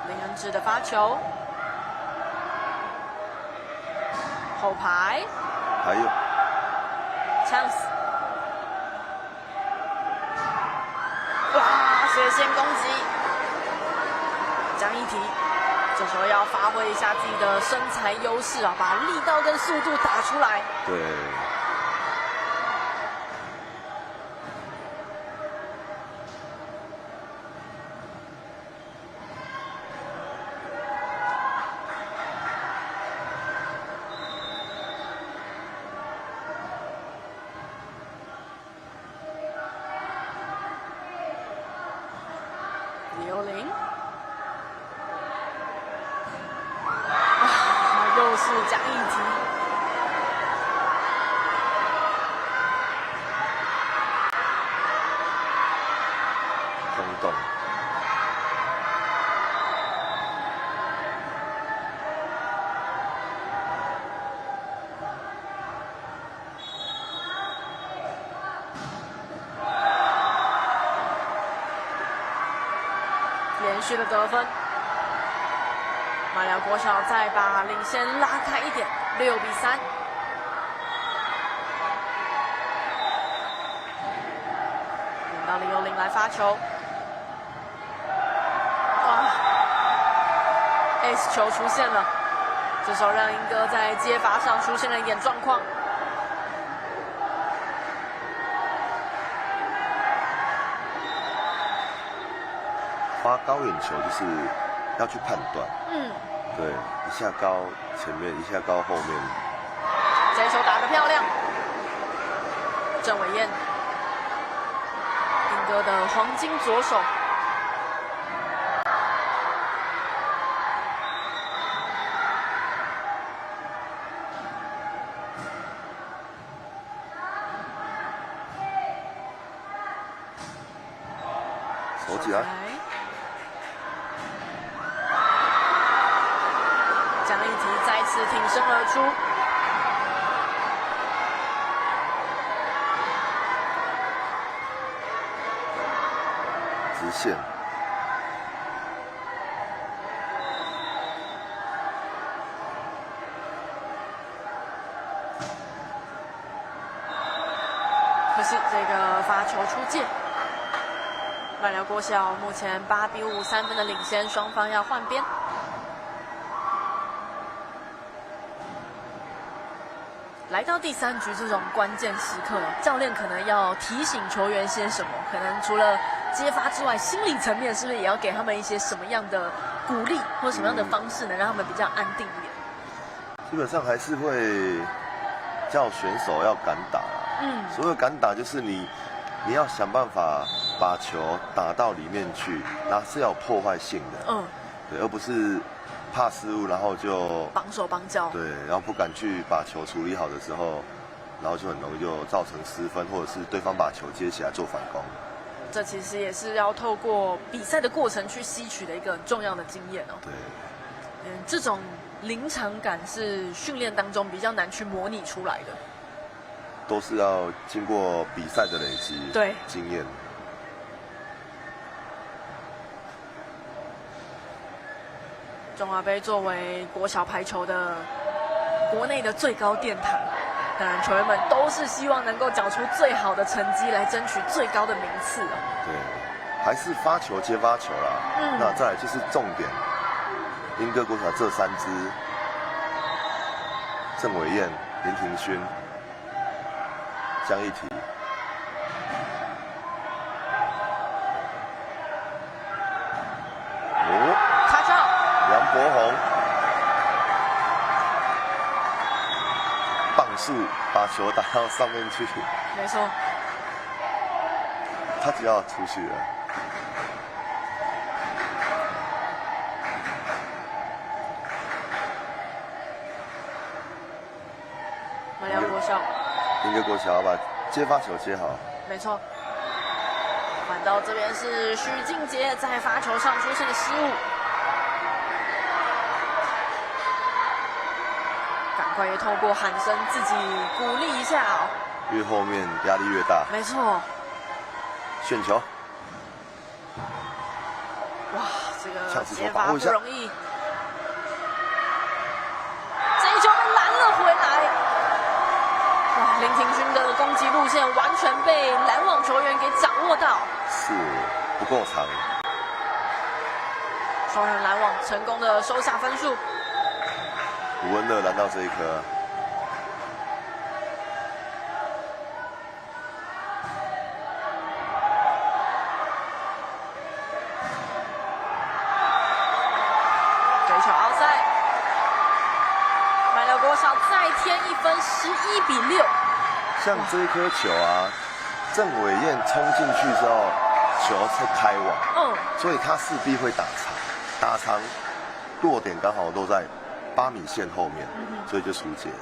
林恩智的发球，后排，
还有
chance。哇！斜线攻击，江一提这时候要发挥一下自己的身材优势啊，把力道跟速度打出来。
对。
李幼麟，又是江一提，
空洞。
连续的得分，马寮国小再把领先拉开一点，6比3。轮到李幼麟来发球，哇 ，ace 球出现了，这时候让英哥在接发上出现了一点状况。
发高远球就是要去判断，对，一下高前面，一下高后面。
这一球打得漂亮，郑伟燕，英哥的黄金左手。
手起来。
江一提再次挺身而出，
直线。
可惜这个发球出界。马寮国小目前8比5，3分的领先，双方要换边。来到第3局这种关键时刻，教练可能要提醒球员些什么？可能除了接发之外，心理层面是不是也要给他们一些什么样的鼓励，或什么样的方式，能让他们比较安定一点？
基本上还是会叫选手要敢打啦。所谓敢打就是你要想办法把球打到里面去，那是要有破坏性的，对，而不是怕失误，然后就
绑手绑脚，
对，然后不敢去把球处理好的时候，然后就很容易就造成失分，或者是对方把球接起来做反攻。
这其实也是要透过比赛的过程去吸取的一个很重要的经验哦。
对，
这种临场感是训练当中比较难去模拟出来的，
都是要经过比赛的累积，
对
经验。
中华杯作为国小排球的国内的最高殿堂，当然球员们都是希望能够缴出最好的成绩来争取最高的名次哦。
对，还是发球接发球啦。那再来就是重点，莺歌国小这3支，郑伟燕、林庭勋、江一提。梁博宏棒速把球打到上面去，
没错，
他只要出去了。
马寮国小，
莺歌国小要把接发球接好，
没错。反倒这边是许晋杰在发球上出现失误。快也透过喊声自己鼓励一下哦，
越后面压力越大。
没错，
旋球，
哇，这个接发不容易，这一球被拦了回来。哇，林庭勋的攻击路线完全被拦网球员给掌握到，
是不够长。
双人拦网成功的收下分数。
吴文乐拦到这一颗，
追求奥赛，马寮国小再添1分，11-6。
像这一颗球啊，郑伟燕冲进去之后，球才开网，所以他势必会打长，打长落点刚好都在8米线后面，所以就出界了。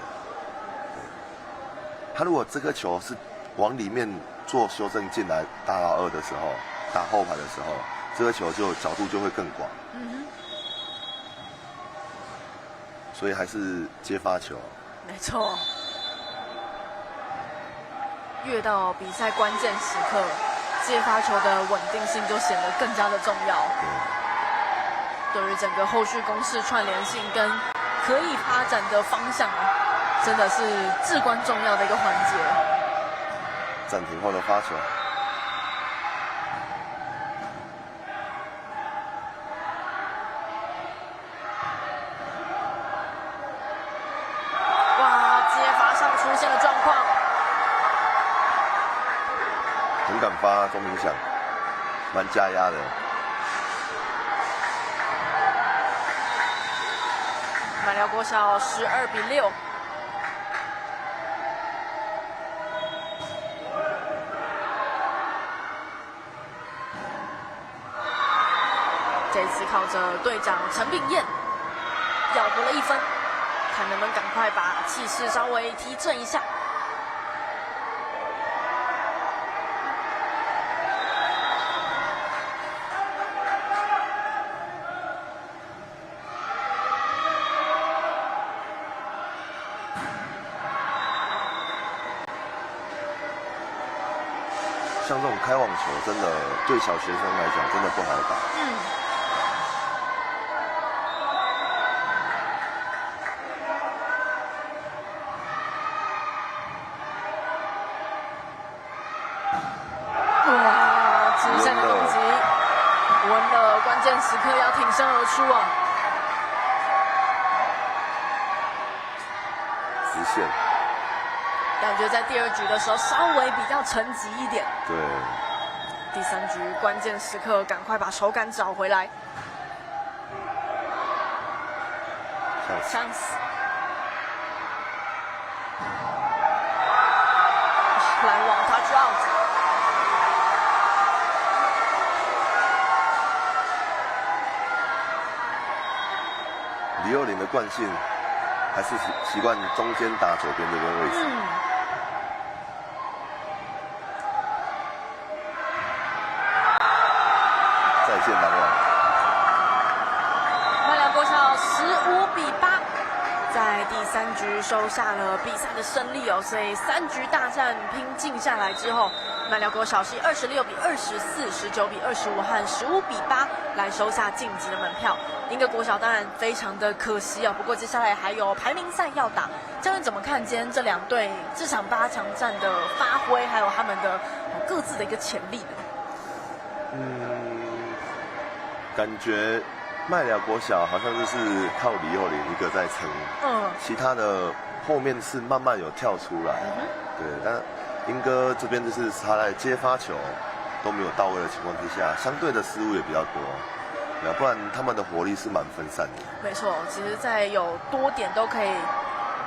他如果这颗球是往里面做修正进来打到2的时候，打后排的时候，这个球就角度就会更广。所以还是接发球。
没错。越到比赛关键时刻，接发球的稳定性就显得更加的重要。对于整个后续攻势串联性跟可以发展的方向啊，真的是至关重要的一个环节。
暂停后的发球，
哇，接发上出现了状况，
很敢发钟明祥，蛮加压的。
马寮国小12-6。这次靠着队长陈炳彦咬回了1分，看能不能赶快把气势稍微提振一下。
像这种开网球，真的对小学生来讲真的不好打。
哇，直线的攻击，温的关键时刻要挺身而出啊！
直线。
感觉在第2局的时候稍微比较沉寂一点。
对。
第3局关键时刻，赶快把手感找回来。chance。拦网 touch out。
李幼霖的惯性还是习惯中间打左边这边位置。再见篮网。
麦寮国小15-8，在第3局收下了比赛的胜利哦，所以3局大战拼尽下来之后，麦寮国小是26-24、19-25和15-8来收下晋级的门票。英歌国小当然非常的可惜哦，不过接下来还有排名赛要打，教练怎么看今天这2队这场8强战的发挥，还有他们的各自的一个潜力呢？
感觉麦寮国小好像就是靠李幼霖一个在撑，其他的后面是慢慢有跳出来，对，但英歌这边就是他在接发球都没有到位的情况之下，相对的失误也比较多，不然他们的火力是蛮分散的。
没错，其实在有多点都可以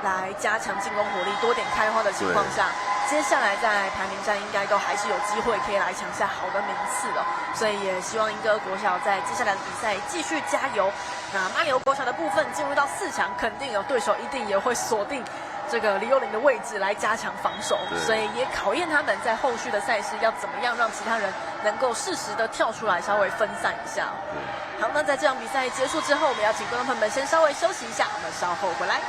来加强进攻火力、多点开花的情况下，接下来在排名战应该都还是有机会可以来抢下好的名次的，所以也希望英歌国小在接下来的比赛继续加油。那麦寮国小的部分进入到4强，肯定有对手一定也会锁定这个李幼霖的位置来加强防守，所以也考验他们在后续的赛事要怎么样让其他人能够适时的跳出来，稍微分散一下。好，那在这场比赛结束之后，我们要请观众朋友们先稍微休息一下，我们稍后回来。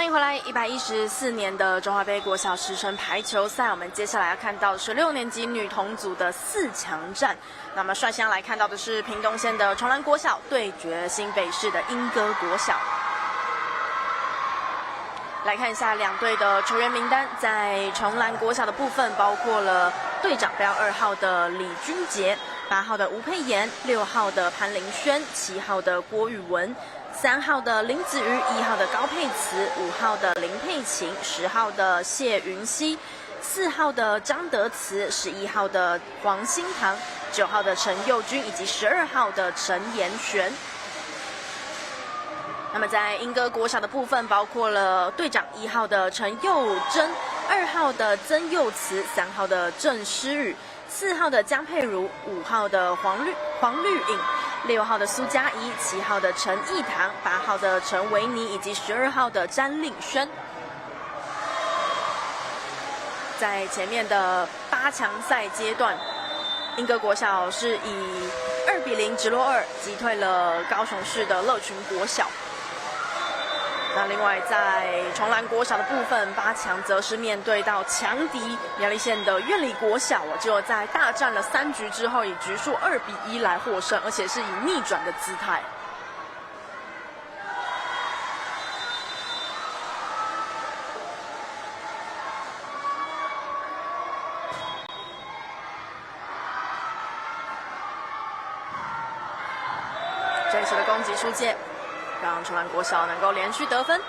欢迎回来！114年的中华杯国小师生排球赛，我们接下来要看到16年级女童组的4强战。那么率先来看到的是屏东县的崇兰国小对决新北市的莺歌国小。来看一下两队的球员名单，在崇兰国小的部分，包括了队长标2号的李君杰，8号的吴佩妍，6号的潘凌轩，7号的郭宇文。3号的林子瑜，1号的高佩慈，5号的林佩琴，10号的谢云熙，4号的张德慈，11号的黄新堂，9号的陈佑君以及12号的陈延璇。那么在莺歌国小的部分，包括了队长1号的陈佑珍，2号的曾佑慈，3号的郑诗雨，4号的江佩如，5号的黄绿颖。6号的苏嘉怡，7号的陈义堂，8号的陈维尼以及12号的詹令轩。在前面的8强赛阶段，莺歌国小是以2-0直落2击退了高雄市的乐群国小。那另外在崇兰国小的部分，8强则是面对到强敌苗栗县的苑里国小，就在大战了3局之后，以局数2-1来获胜，而且是以逆转的姿态。这一次的攻击出界，让崇兰国小能够连续得分。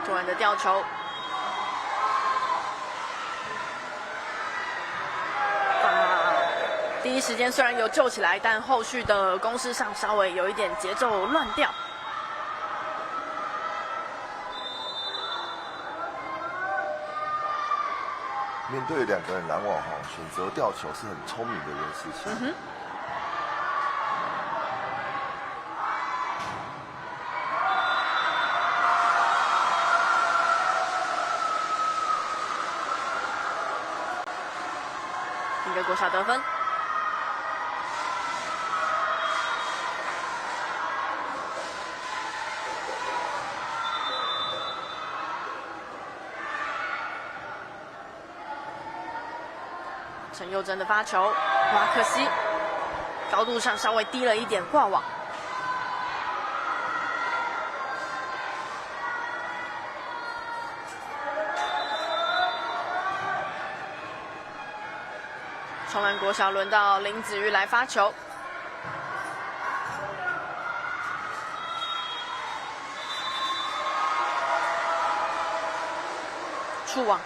突然的吊球。第一时间虽然有救起来，但后续的攻势上稍微有一点节奏乱掉。
面对2个人拦网选择吊球是很聪明的一件事情。
莺歌国小得分。陈佑珍的发球，哇，可惜高度上稍微低了一点，挂网。崇兰国小轮到林子瑜来发球，触网。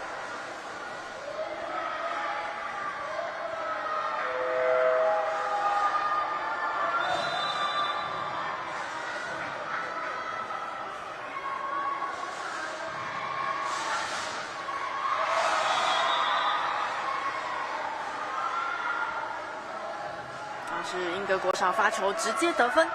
是莺歌国小发球直接得分。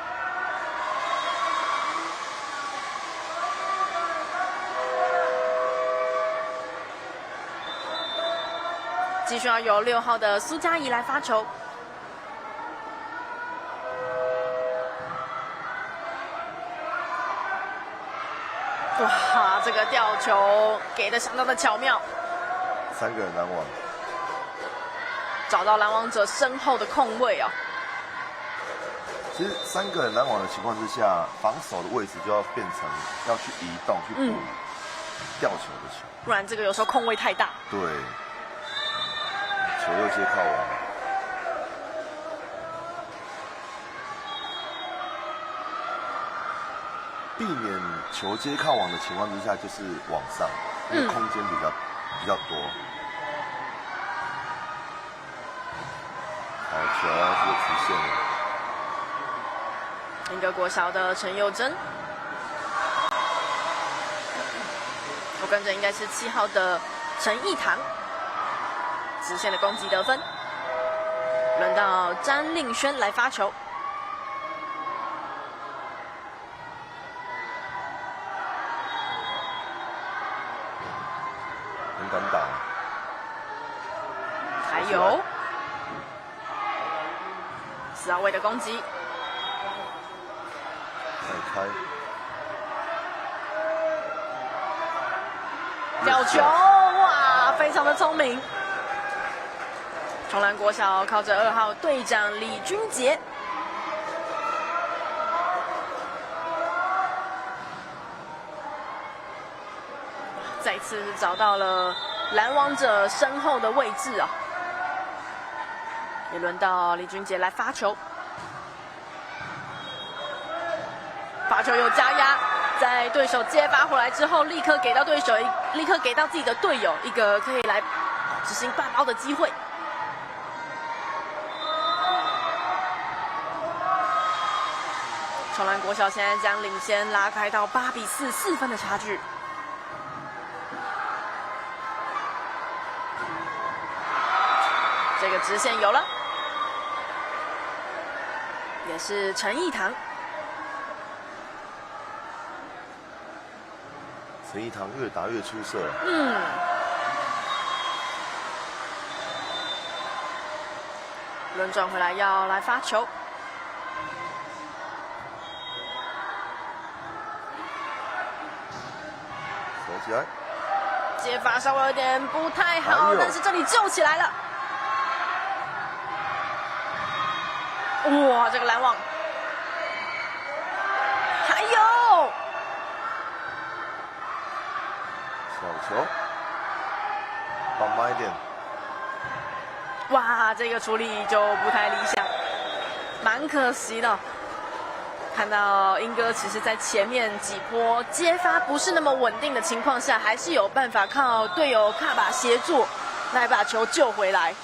继续要由6号的苏嘉怡来发球。哇，这个吊球给的相当的巧妙。
3个人拦网，
找到拦网者身后的空位哦。
其实3个人拦网的情况之下，防守的位置就要变成要去移动去补吊球的球，
不然这个有时候空位太大。
对，球又接靠网，避免球接靠网的情况之下，就是往上，因为空间比较多。好球，这个直线了。
莺歌国小的陈佑珍，我跟着应该是7号的陈义堂，直线的攻击得分。轮到詹令轩来发球，有4号位的攻击，
开，
吊球，哇，非常的聪明。重兰国小靠着2号队长李君杰，再次找到了拦网者身后的位置啊。也轮到李君杰来发球，发球有加压，在对手接发回来之后，立刻给到对手，立刻给到自己的队友一个可以来执行半包的机会。重兰国小现在将领先拉开到8比4， 4分的差距。这个直线有了，也是陈义堂。
陈义堂越打越出色。
轮转回来要来发球，
守起来。
接发稍微有点不太好，但是这里救起来了。哇，这个拦网，还有
小球，放慢一点。
哇，这个处理就不太理想，蛮可惜的。看到英哥其实在前面几波接发不是那么稳定的情况下，还是有办法靠队友卡把协助来把球救回来。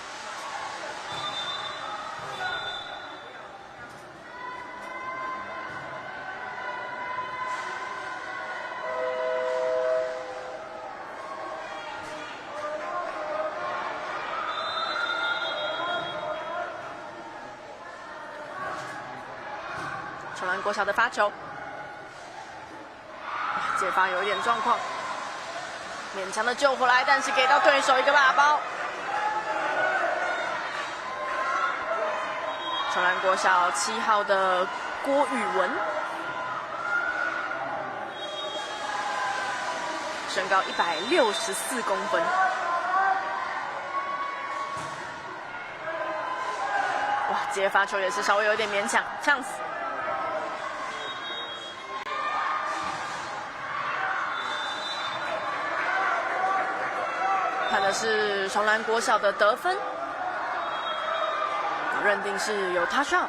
重兰国小的发球，接发有一点状况，勉强的救回来，但是给到对手一个大包。重兰国小7号的郭宇文，身高164公分。哇，接发球也是稍微有点勉强，呛死。看的是重兰国小的得分，认定是有他上。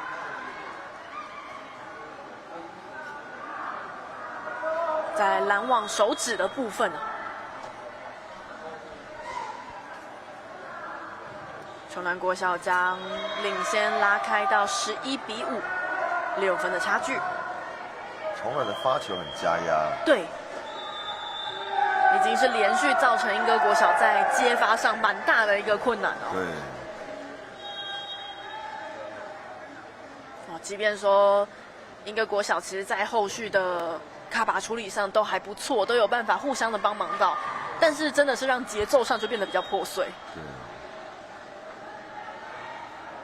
在拦网手指的部分重兰国小将领先拉开到11比5， 6分的差距。
重兰的发球很加压。
对。已经是连续造成英歌国小在接发上蛮大的一个困难哦。
对。
即便说英歌国小其实在后续的卡把处理上都还不错，都有办法互相的帮忙到，但是真的是让节奏上就变得比较破碎。
对。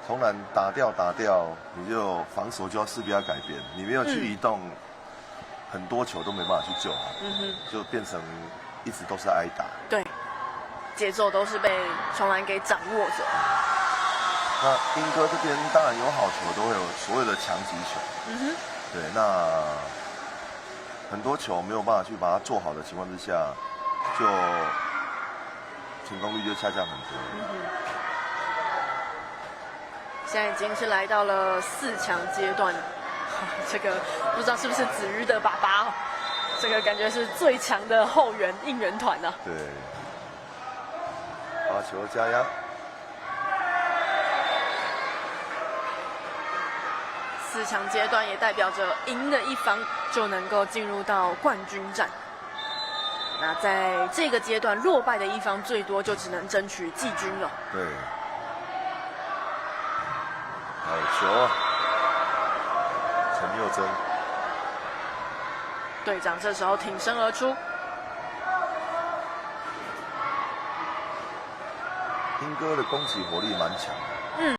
重兰打掉，你就防守就要势必要改变，你没有去移动，很多球都没办法去救，就变成。一直都是挨打，
对，节奏都是被重兰给掌握着。
那英歌这边当然有好球，都会有所谓的强击球。对，那很多球没有办法去把它做好的情况之下，就成功率就下降很多。
现在已经是来到了4强阶段，这个不知道是不是子瑜的爸爸哦。这个感觉是最强的后援应援团啊！
对，发球加压。
4强阶段也代表着赢的一方就能够进入到冠军战。那在这个阶段，落败的一方最多就只能争取季军了。
对，好球啊！陈佑珍。
队长这时候挺身而出，
英哥的攻击火力蛮强的，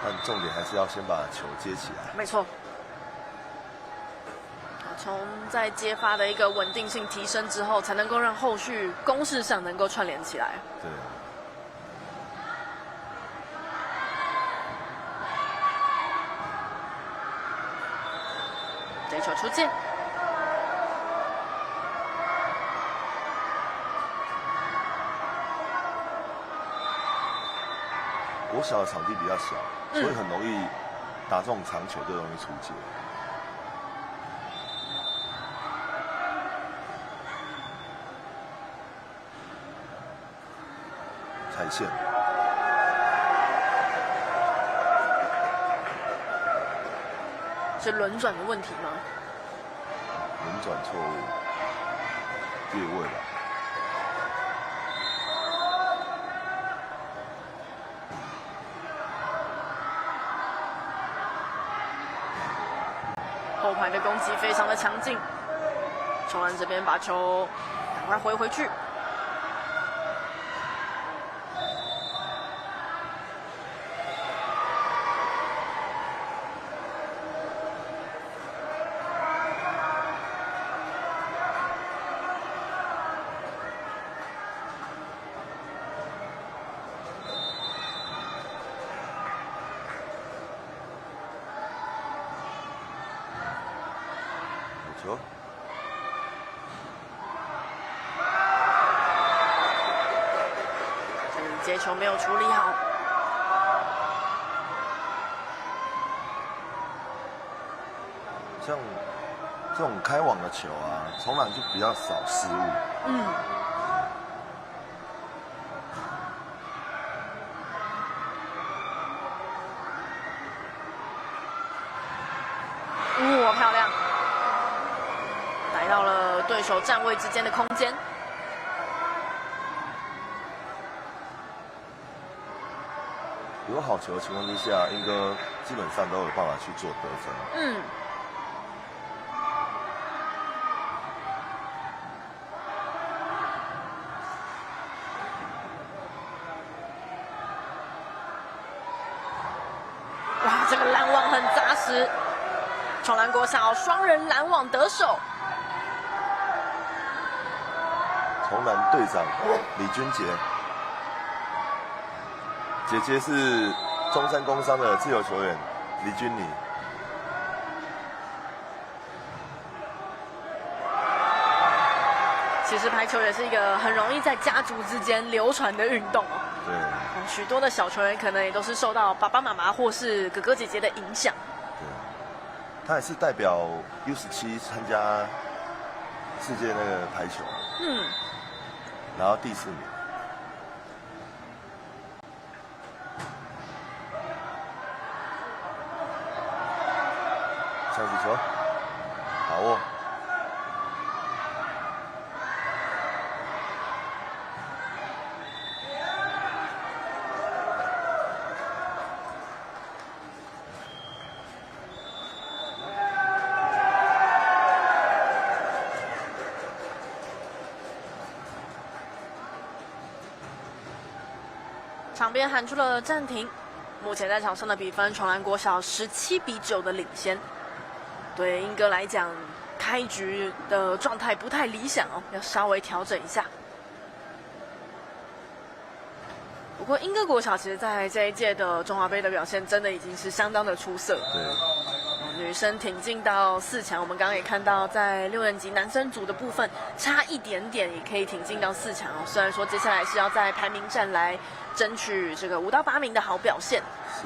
但重点还是要先把球接起来。
没错。从在接发的一个稳定性提升之后，才能够让后续攻势上能够串联起来。
对。
这一球出界。
国小的场地比较小，所以很容易打这种长球就容易出界。踩线。
是轮转的问题吗？
轮转错误，越位吧。
后排的攻击非常的强劲，球篮这边把球赶快回去。
球，
接球没有处理好，
像这种开网的球啊，从来就比较少失误。
漂亮，来到了对手站位之间的空间。
有好球的情况之下，英哥基本上都有办法去做得分。
哇，这个拦网很扎实。崇兰国小双人拦网得手。
崇兰队长李君杰，姐姐是中山工商的自由球员李君妮。
其实排球也是一个很容易在家族之间流传的运动哦。
对，
许多的小球员可能也都是受到爸爸妈妈或是哥哥姐姐的影响。
他也是代表 U17参加世界那个排球，拿到第4名。上击球，把握。
场边喊出了暂停。目前在场上的比分，崇兰国小17-9的领先。对英哥来讲，开局的状态不太理想哦，要稍微调整一下。不过英哥国小其实在这一届的中华杯的表现，真的已经是相当的出色。
对，
女生挺进到4强，我们刚刚也看到，在6人级男生组的部分，差一点点也可以挺进到4强哦。虽然说接下来是要在排名战来争取这个5到8名的好表现，
是，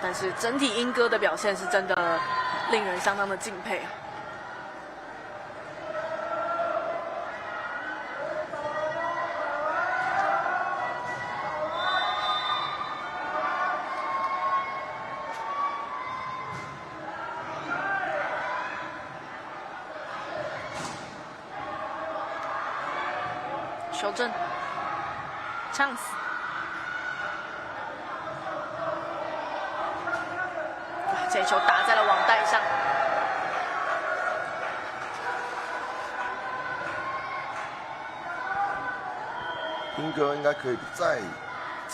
但是整体英哥的表现是真的令人相当的敬佩。修正 ，chance， 这球打在了网带上。
英哥应该可以再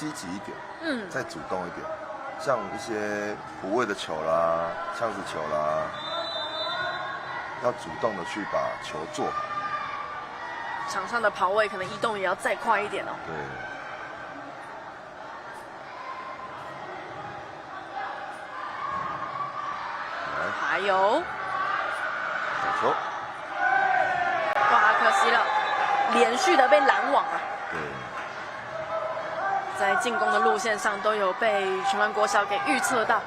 积极一点，再主动一点，像一些补位的球啦、呛子球啦，要主动的去把球做好。
场上的跑位可能移动也要再快一点哦。
对。
还有，
小球，
哇，可惜了，连续的被拦网啊。
对。
在进攻的路线上都有被全湾国小给预测到。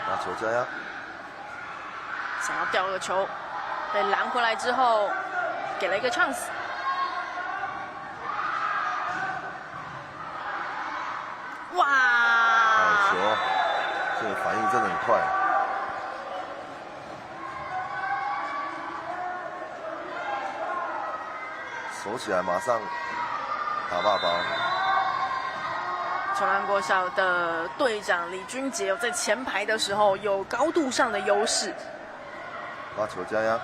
拿球加压，
想要掉个球，被拦回来之后，给了一个 chance。哇！
好球，这个反应真的很快。守起来，马上打大包。
全湾国小的队长李君杰在前排的时候有高度上的优势。
把球加压。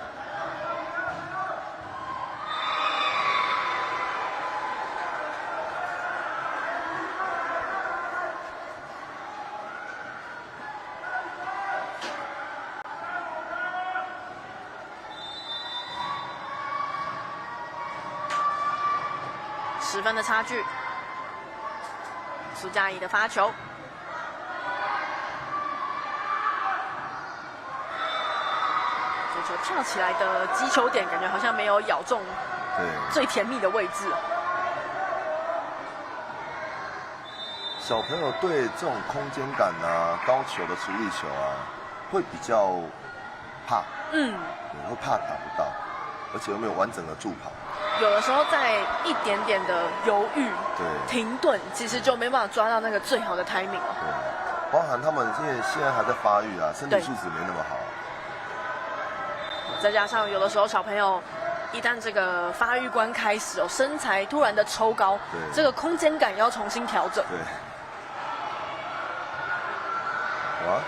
10分的差距，苏嘉怡的发球，这球跳起来的击球点，感觉好像没有咬中最甜蜜的位置。
小朋友对这种空间感啊、高球的处理球啊，会比较怕，对，会怕打不到，而且又没有完整的助跑。
有的时候在一点点的犹豫、停顿，其实就没办法抓到那个最好的 timing 了。
对，包含他们现在还在发育啊，身体素质没那么好。
再加上有的时候小朋友一旦这个发育关开始哦，身材突然的抽高，这个空间感要重新调整。
对。哇！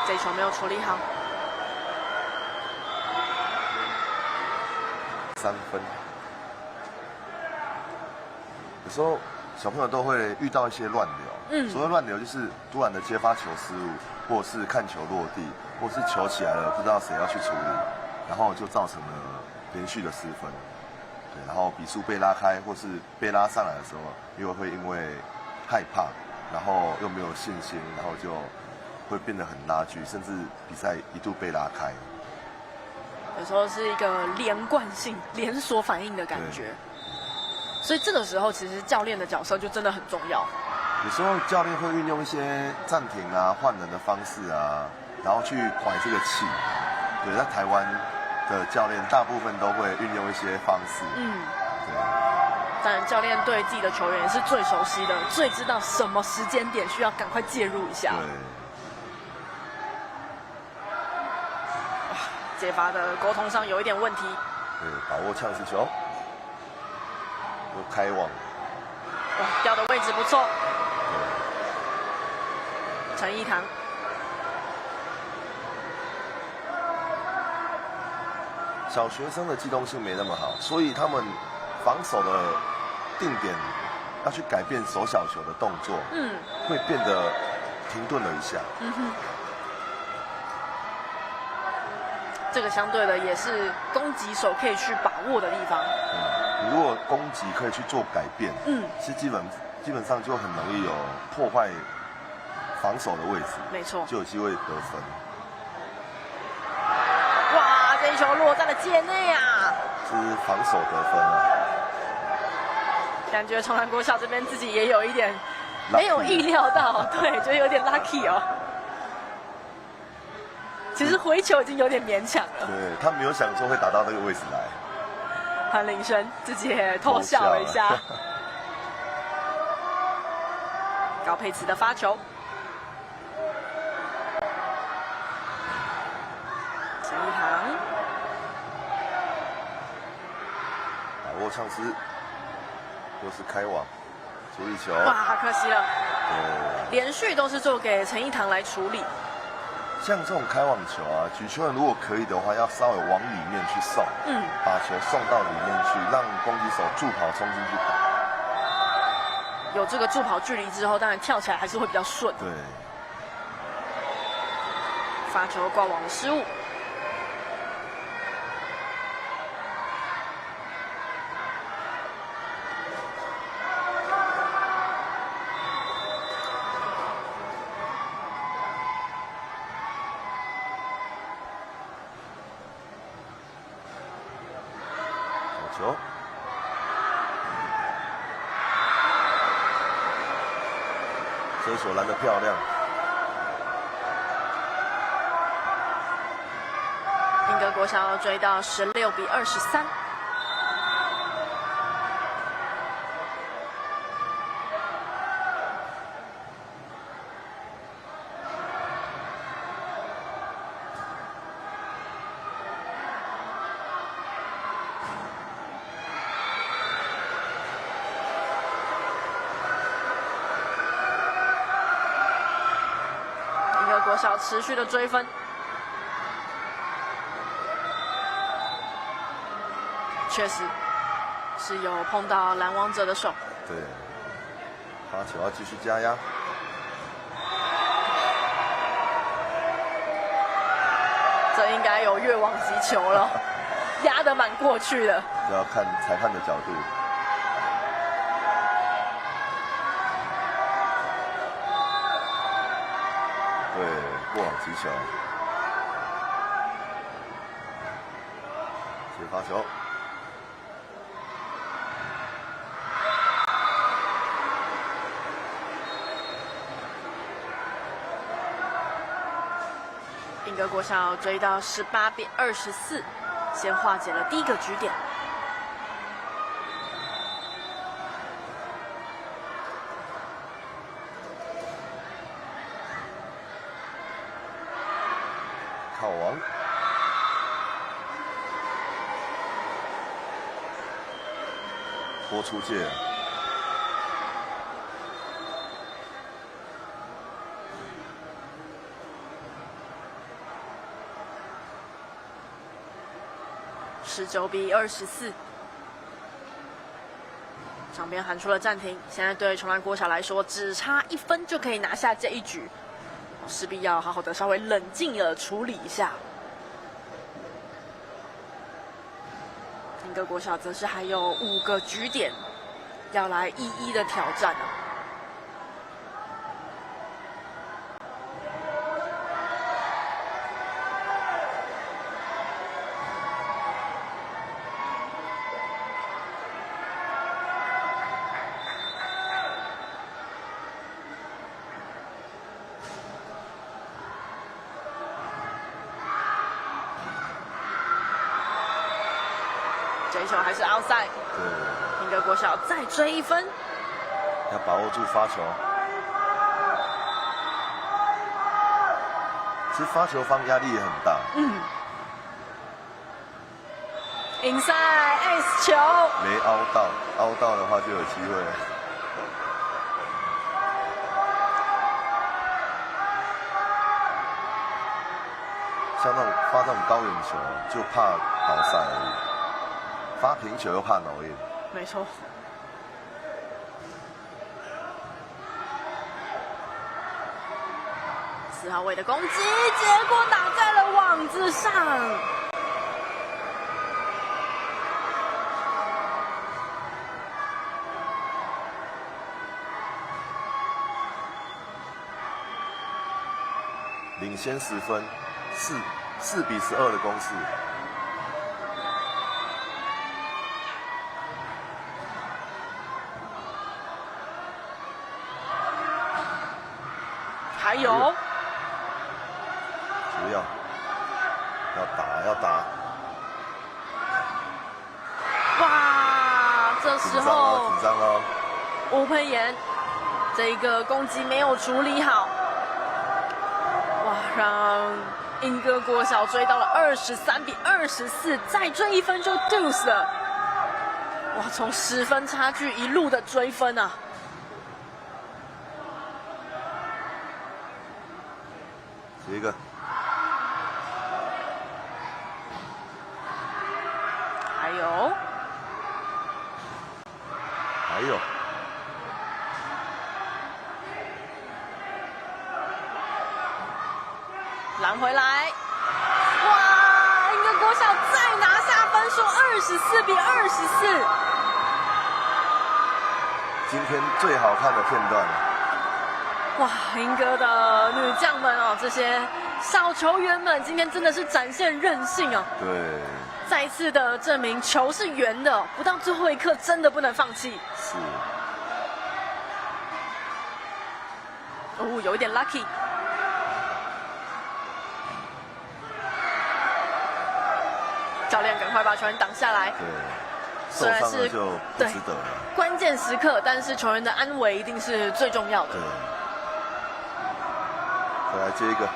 这球没有处理好。
3分。有时候小朋友都会遇到一些乱流，所谓乱流就是突然的接发球失误，或者是看球落地，或是球起来了不知道谁要去处理，然后就造成了连续的失分。对，然后比数被拉开，或是被拉上来的时候，又会因为害怕，然后又没有信心，然后就会变得很拉锯，甚至比赛一度被拉开。
有时候是一个连贯性、连锁反应的感觉，所以这个时候其实教练的角色就真的很重要。
有时候教练会运用一些暂停啊、换人的方式啊，然后去拐这个气。对，在台湾的教练大部分都会运用一些方式。对。
当然，教练对自己的球员也是最熟悉的，最知道什么时间点需要赶快介入一下。
对。
接发的沟通上有一点问题。
对，把握呛死球，又开网。
哇，掉的位置不错。陈一堂。
小学生的机动性没那么好，所以他们防守的定点要去改变守小球的动作，会变得停顿了一下。
这个相对的也是攻击手可以去把握的地方。
你如果攻击可以去做改变，是基本上就很容易有破坏防守的位置，
没错，
就有机会得分。
哇，这一球落在了界内啊！
这是防守得分啊！
感觉崇南国小这边自己也有一点没有意料到，对，就有点 lucky 哦。其实回球已经有点勉强了。
对，他没有想说会打到那个位置来。
潘林生自己也偷笑了一下。高佩慈的发球，陈一航
把握呛死，又是开网处理球。
哇，可惜了。连续都是做给陈一堂来处理。
像这种开网球啊，举球人如果可以的话，要稍微往里面去送，把球送到里面去，让攻击手助跑冲进去打。
有这个助跑距离之后，当然跳起来还是会比较顺。
对，
发球挂网的失误。
好球。这球拦得漂亮。
英格国小追到16比23。英格国小持续的追分。确实是有碰到拦网者的手。
对，发球要继续加压。
这应该有越网击球了，压得蛮过去的。
要看裁判的角度。对，过网击球。接发球。
英格国小追到18比24，先化解了第一个局点。
靠网。拨出界。
19比24，场边喊出了暂停。现在对崇兰国小来说，只差1分就可以拿下这一局，势必要好好的稍微冷静的处理一下。英格国小则是还有5个局点要来一一的挑战啊。这一球还是 outside，
对，
英格国小再追1分，
要把握住发球。其实发球方压力也很大。
inside ace 球，
没凹到，凹到的话就有机会。像那种发这种高远球，就怕倒赛而已。发平球又怕脑印。
没错。4号位的攻击，结果打在了网子上。
领先10分，4比12的攻势。
还有，
不要打！
哇，这时候
紧张了，
吴佩妍这一个攻击没有处理好，哇，让英格国小追到了23比24，再追1分就 deuce 了。哇，从10分差距一路的追分啊！
这个还有。
拦回来，哇！英歌国小再拿下分数，24比24。
今天最好看的片段。
哇，英歌的女将们哦，这些小球员们今天真的是展现韧性哦。
对。
再一次的证明球是圆的，不到最后一刻真的不能放弃。
是。
哦，有一点 lucky。教练赶快把球员挡下来。
对，受伤了就不值得了。
关键时刻，但是球员的安危一定是最重要的。
对。再来接一个。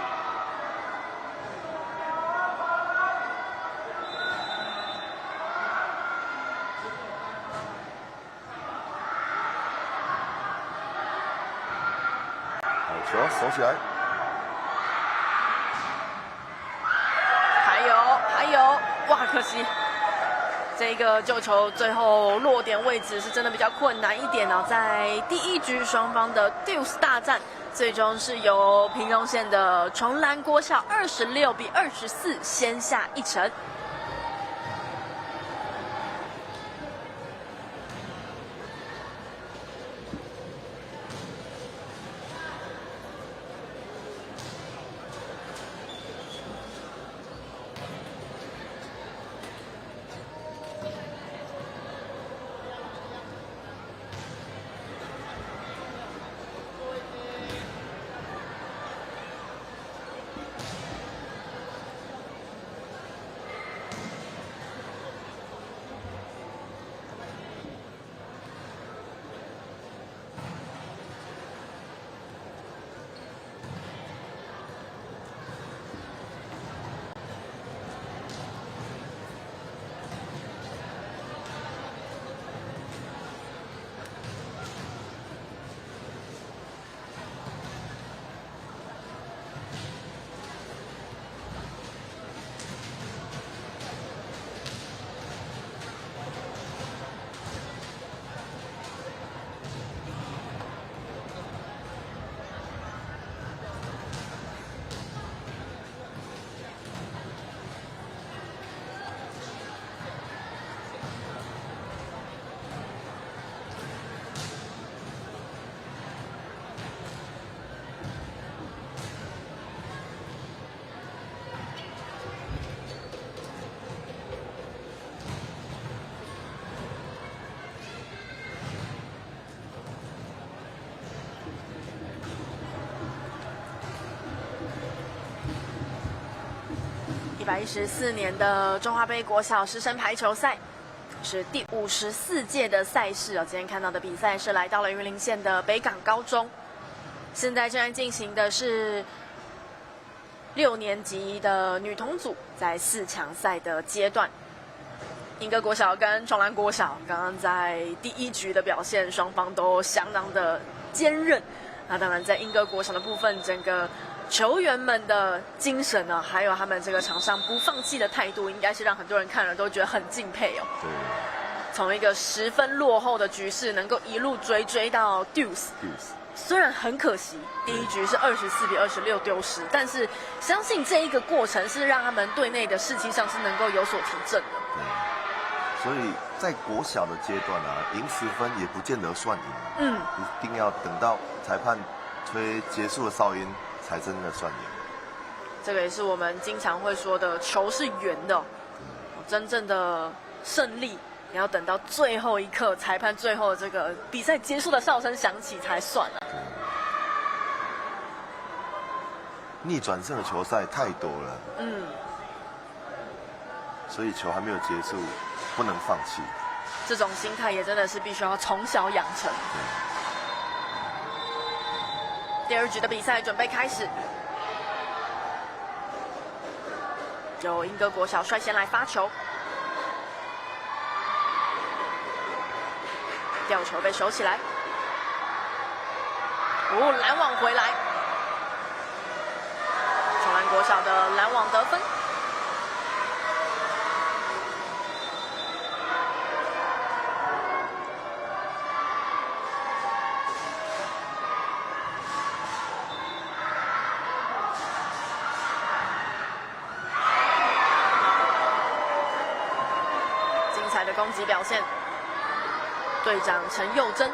好球，守起来。
还有，哇，可惜这个救球最后落点位置是真的比较困难一点哦。在第一局双方的 deuce 大战，最终是由屏东县的崇兰国小26比24先下一城。114年的中华杯国小师生排球赛是第54届的赛事哦。今天看到的比赛是来到了云林县的北港高中，现在正在进行的是6年级的女童组在4强赛的阶段。英歌国小跟崇兰国小刚刚在第一局的表现，双方都相当的坚韧。那当然，在英歌国小的部分，整个球员们的精神呢，还有他们这个场上不放弃的态度，应该是让很多人看了都觉得很敬佩哦。
对。
从一个10分落后的局势，能够一路追到 deuce。虽然很可惜，第一局是24比26丢失，但是相信这一个过程是让他们队内的士气上是能够有所提振的。
对。所以在国小的阶段啊，赢10分也不见得算赢。一定要等到裁判吹结束的哨音，才真的算赢。
这个也是我们经常会说的，球是圆的，真正的胜利你要等到最后一刻，裁判最后这个比赛结束的哨声响起才算啊。
逆转胜的球赛太多了，所以球还没有结束，不能放弃。
这种心态也真的是必须要从小养成。第二局的比赛准备开始，由英歌国小率先来发球，吊球被守起来，拦网回来，崇兰国小的拦网得分。攻击表现。队长陈佑珍，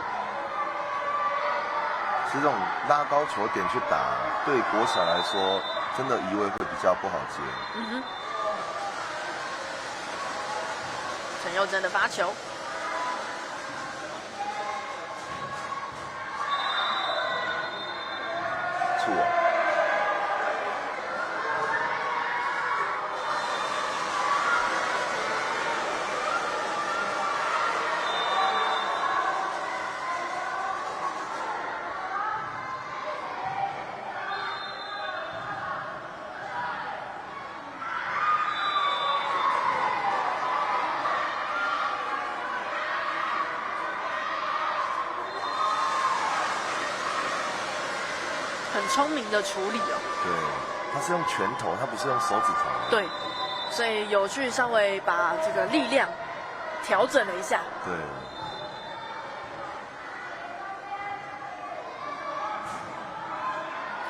其实这种拉高球点去打，对国小来说，真的移位会比较不好接。
陈佑珍的发球，
错。
很聪明的处理哦。
对，他是用拳头，他不是用手指头。
对，所以有去稍微把这个力量调整了一下。
对。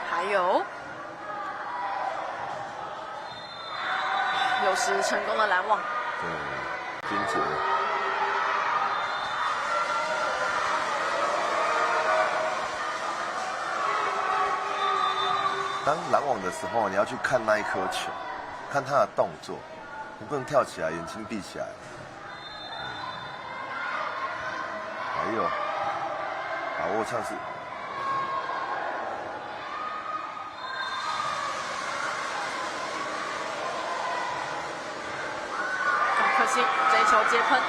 还有，又是成功的拦网。
对，君杰。当拦网的时候，你要去看那一颗球，看他的动作，你不能跳起来，眼睛闭起来。还有，把握呛势。
可惜这一球接喷。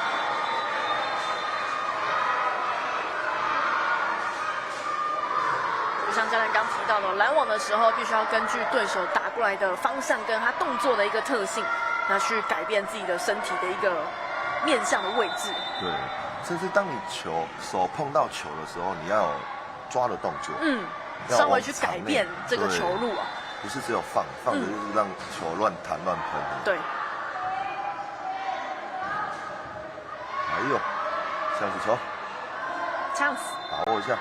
像教练刚提到的，拦网的时候必须要根据对手打过来的方向跟他动作的一个特性，那去改变自己的身体的一个面向的位置。
对，甚至当你手碰到球的时候，你要有抓的动作，
稍微去改变这个球路啊，
不是只有放着就是让球乱弹乱喷。
对。
还有，像是球，
这样子
把握一下。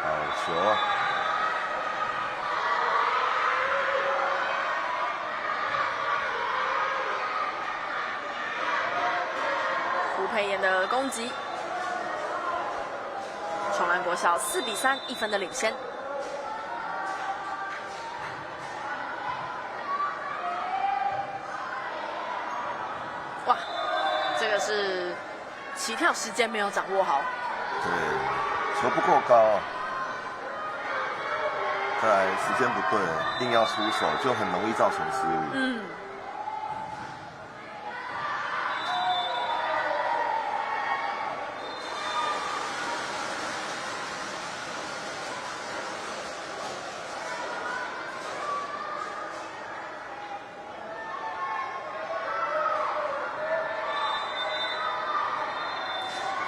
好球啊！
胡佩妍的攻击，崇安国小4比3，1分的领先。哇，这个是起跳时间没有掌握好。
对，球不够高。再来时间不对，硬要出手，就很容易造成失误。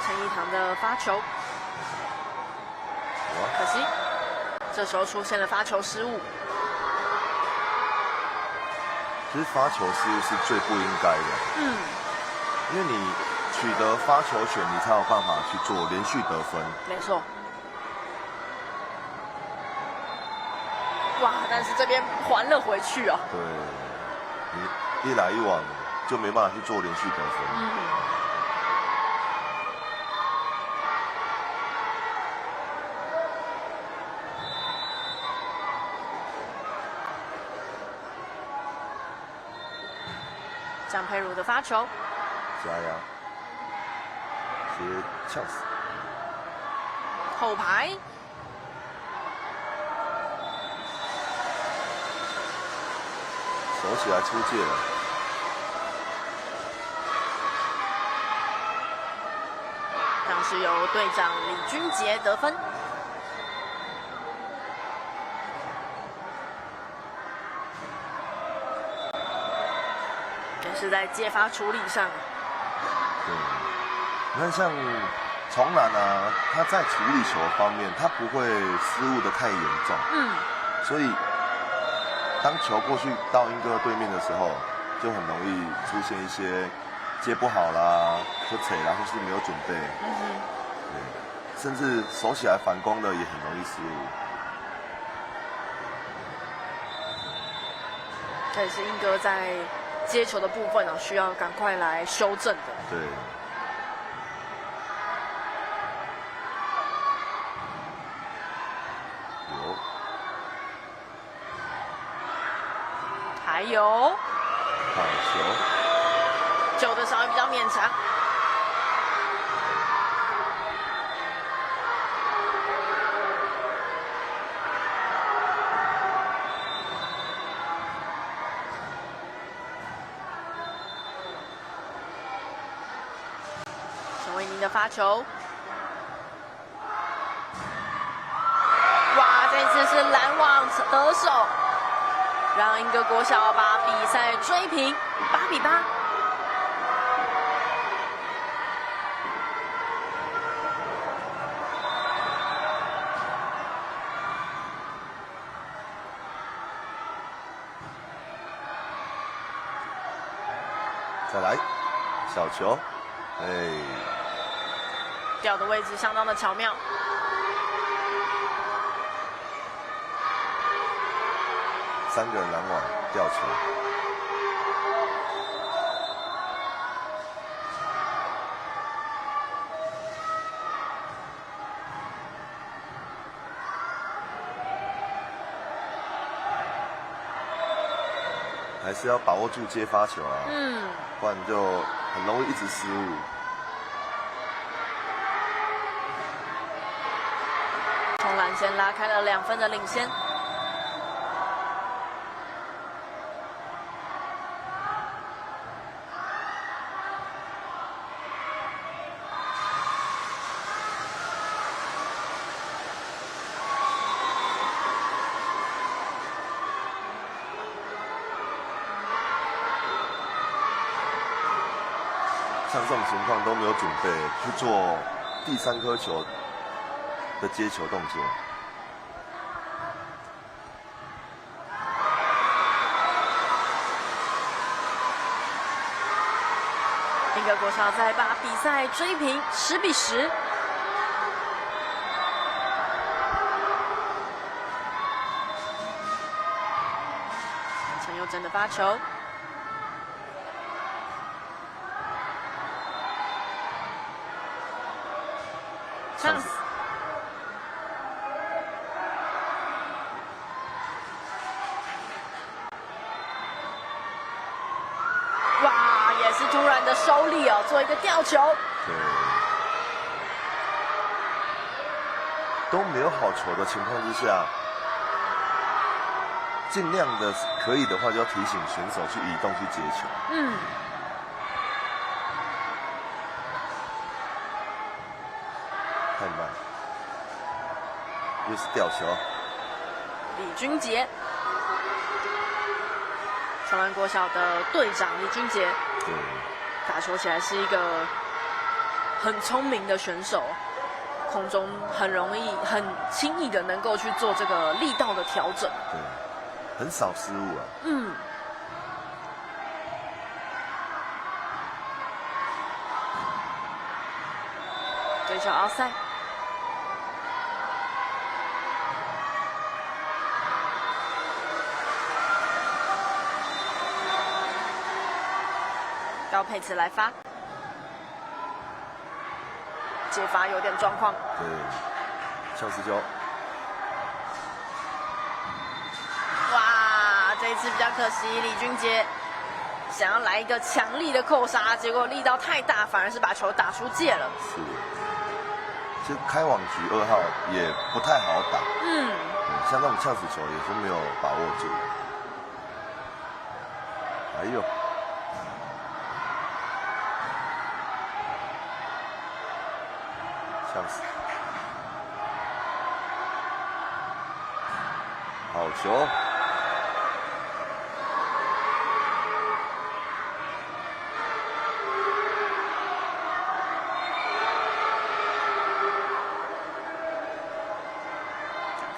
陈一堂的发球，可惜。这时候出现了发球失误。
其实发球失误是最不应该的。因为你取得发球权，你才有办法去做连续得分。
没错。哇！但是这边还了回去啊。
对，你一来一往就没办法去做连续得分。
张佩如的发球，
加压，直接呛死。
后排，
手起来出界了。
当时由队长李君杰得分。是在接发处理上。
对，你看像崇南啊，他在处理球方面，他不会失误的太严重。所以当球过去到英哥对面的时候，就很容易出现一些接不好啦、就扯啦，或是没有准备。对，甚至手起来反攻的也很容易失误。
这也是英哥在接球的部分呢，需要赶快来修正的。
对。有。
还有。
好球。
球的稍微比较勉强。陈维宁的发球，哇！这次是拦网得手，让英歌国小把比赛追平8比8。
再来，小球，哎，
掉的位置相当的巧妙。
3个人拦网吊球，还是要把握住接发球啊，不然就很容易一直失误。
冲篮先拉开了2分的领先。
像这种情况都没有准备去做第3颗球的接球动作。
英歌国小再把比赛追平10比10。陈佑真的发球。chance， 哇，也是突然的收力哦，做一个吊球。
对，都没有好球的情况之下，尽量的可以的话，就要提醒选手去移动去接球。太慢，又是吊球。
李君杰，双兰国小的队长李君杰，
对，
打球起来是一个很聪明的选手，空中很容易、很轻易的能够去做这个力道的调整。
对，很少失误啊。
追求奥赛。高佩慈来发，接发有点状况。
对，像是球。
哇，这一次比较可惜，李君杰想要来一个强力的扣杀，结果力道太大，反而是把球打出界了。
是，其实开网局2号也不太好打。像那种呛死球也是没有把握住。哎呦！呛死！好球！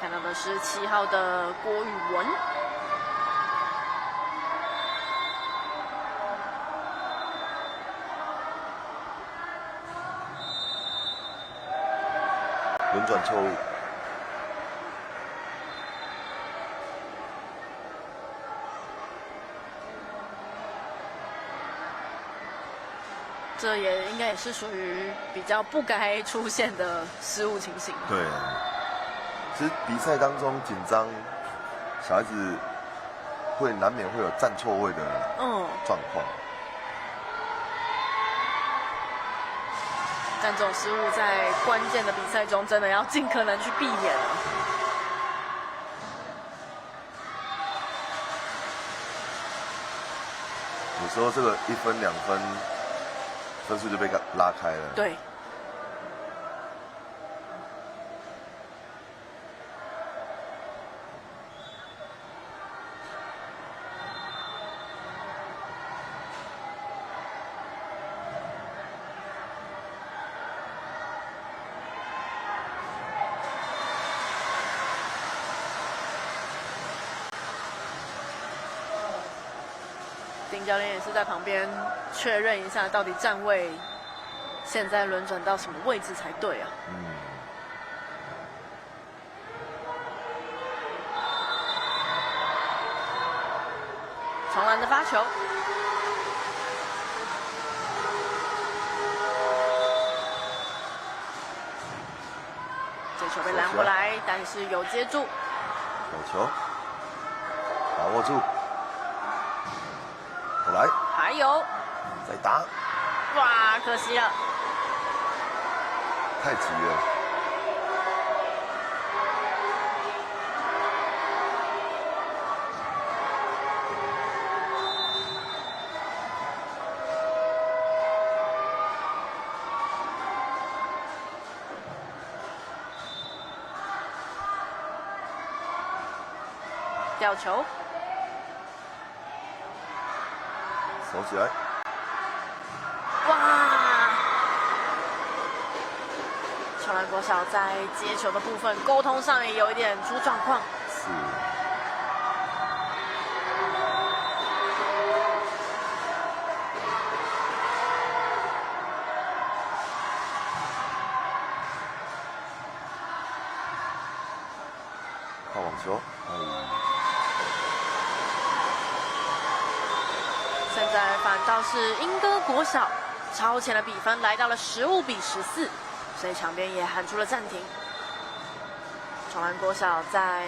看到的是7号的郭宇文。
轮转错误。
这也应该也是属于比较不该出现的失误情形。
对，其实比赛当中紧张，小孩子难免会有站错位的状况。
但这种失误在关键的比赛中，真的要尽可能去避免了。
有时候这个1分2分，分数就被拉开了。
对。丁教练也是在旁边确认一下，到底站位现在轮转到什么位置才对啊？重篮的发球，这球被拦回来，但是有接住。
手球，把握住。来，
还有，
再打，
哇，可惜了，
太急了。
吊球。
守起来！
哇！球篮国小在接球的部分沟通上也有一点出状况。
是。靠网球，
现在反倒是莺歌国小超前的比分来到了15比14，所以场边也喊出了暂停。重篮国小在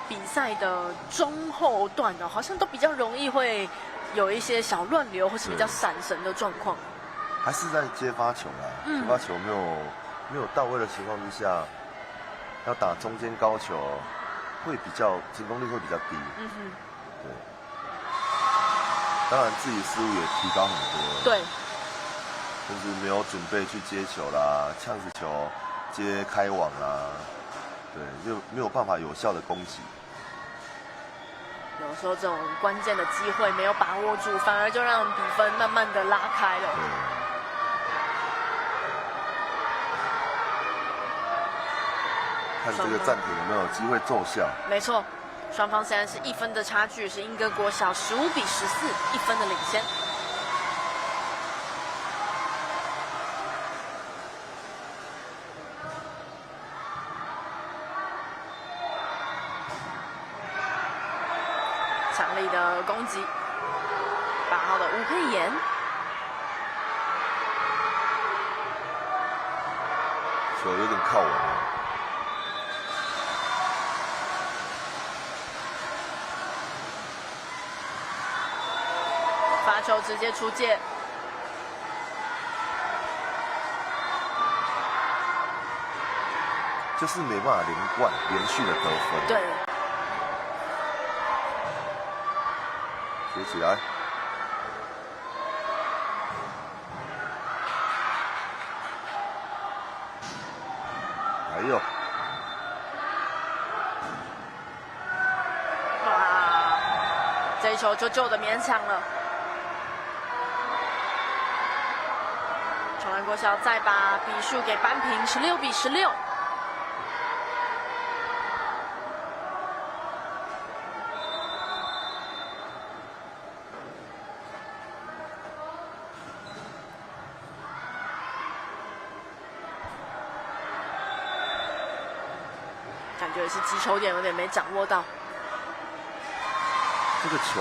比赛的中后段呢，好像都比较容易会有一些小乱流或是比较闪神的状况。
还是在接发球啦，接发球没有到位的情况之下，要打中间高球会比较成功率会比较低。对。当然，自己失误也提高很多。
对，
就是没有准备去接球啦，呛死球接开网啦，对，就没有办法有效的攻击。
有时候这种关键的机会没有把握住，反而就让比分慢慢的拉开了。
看这个暂停有没有机会奏效？
没错。双方现在是1分的差距，是莺歌国小15比14，1分的领先。强力的攻击，8号的吴佩妍，
球有点靠稳了。
发球直接出界，
就是没办法连续的得分。
对，
接起来，还有，
哇，这一球就救得勉强了。重篮国小再把比数给扳平，16比16。感觉是击球点有点没掌握到。
这个球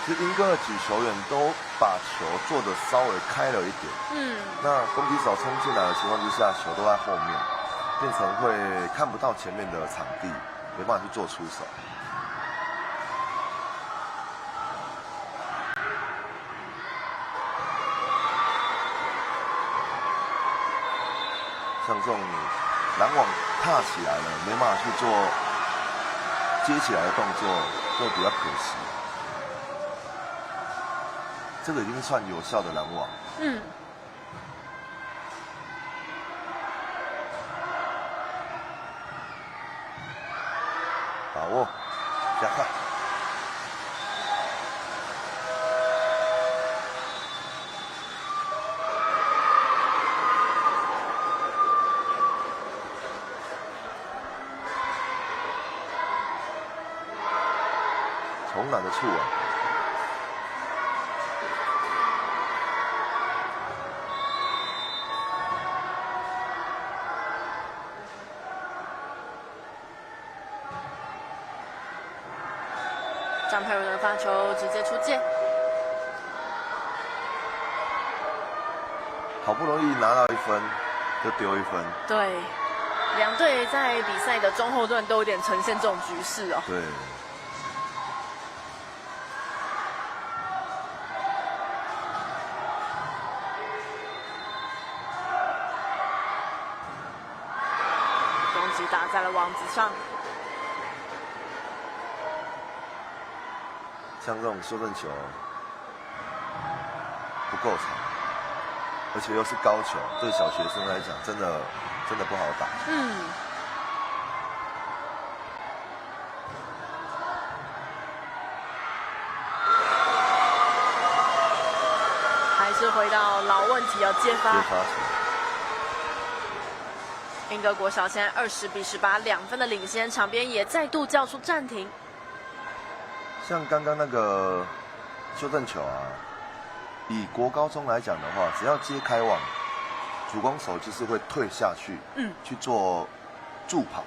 其实英哥的举球员都把球做得稍微开了一点，那攻击手冲进来的情况之下，球都在后面，变成会看不到前面的场地，没办法去做出手。像这种拦网踏起来了，没办法去做接起来的动作，就比较可惜。这个已经算有效的拦网。把握，加快。从哪的处啊？
张佩文的发球直接出界，
好不容易拿到1分，就丢1分。
对，两队在比赛的中后段都有点呈现这种局势哦。
对。
攻击打在了网子上。
像这种修正球不够长，而且又是高球，对小学生来讲，真的不好打。
还是回到老问题，要接发。
球。
英歌国小现在20-18，2分的领先，场边也再度叫出暂停。
像刚刚那个修正球啊，以国高中来讲的话，只要接开网，主攻手就是会退下去，去做助跑，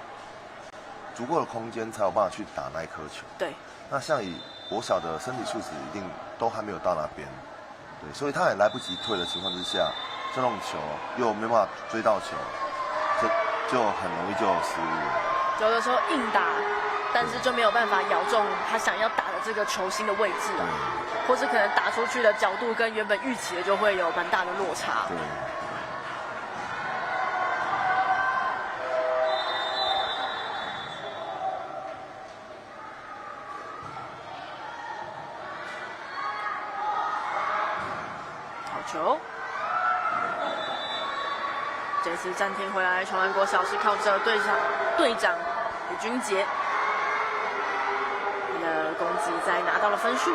足够的空间才有办法去打那一颗球。
对。
那像以国小的身体素质一定都还没有到那边，对，所以他也来不及退的情况之下，这种球又没办法追到球，就很容易就失误了。
有的时候硬打，但是就没有办法咬中他想要打的这个球心的位置啊，或是可能打出去的角度跟原本预期的就会有蛮大的落差。
对。
好球。这次暂停回来，崇安国小是靠着队长李君杰的攻击，再拿到了分数。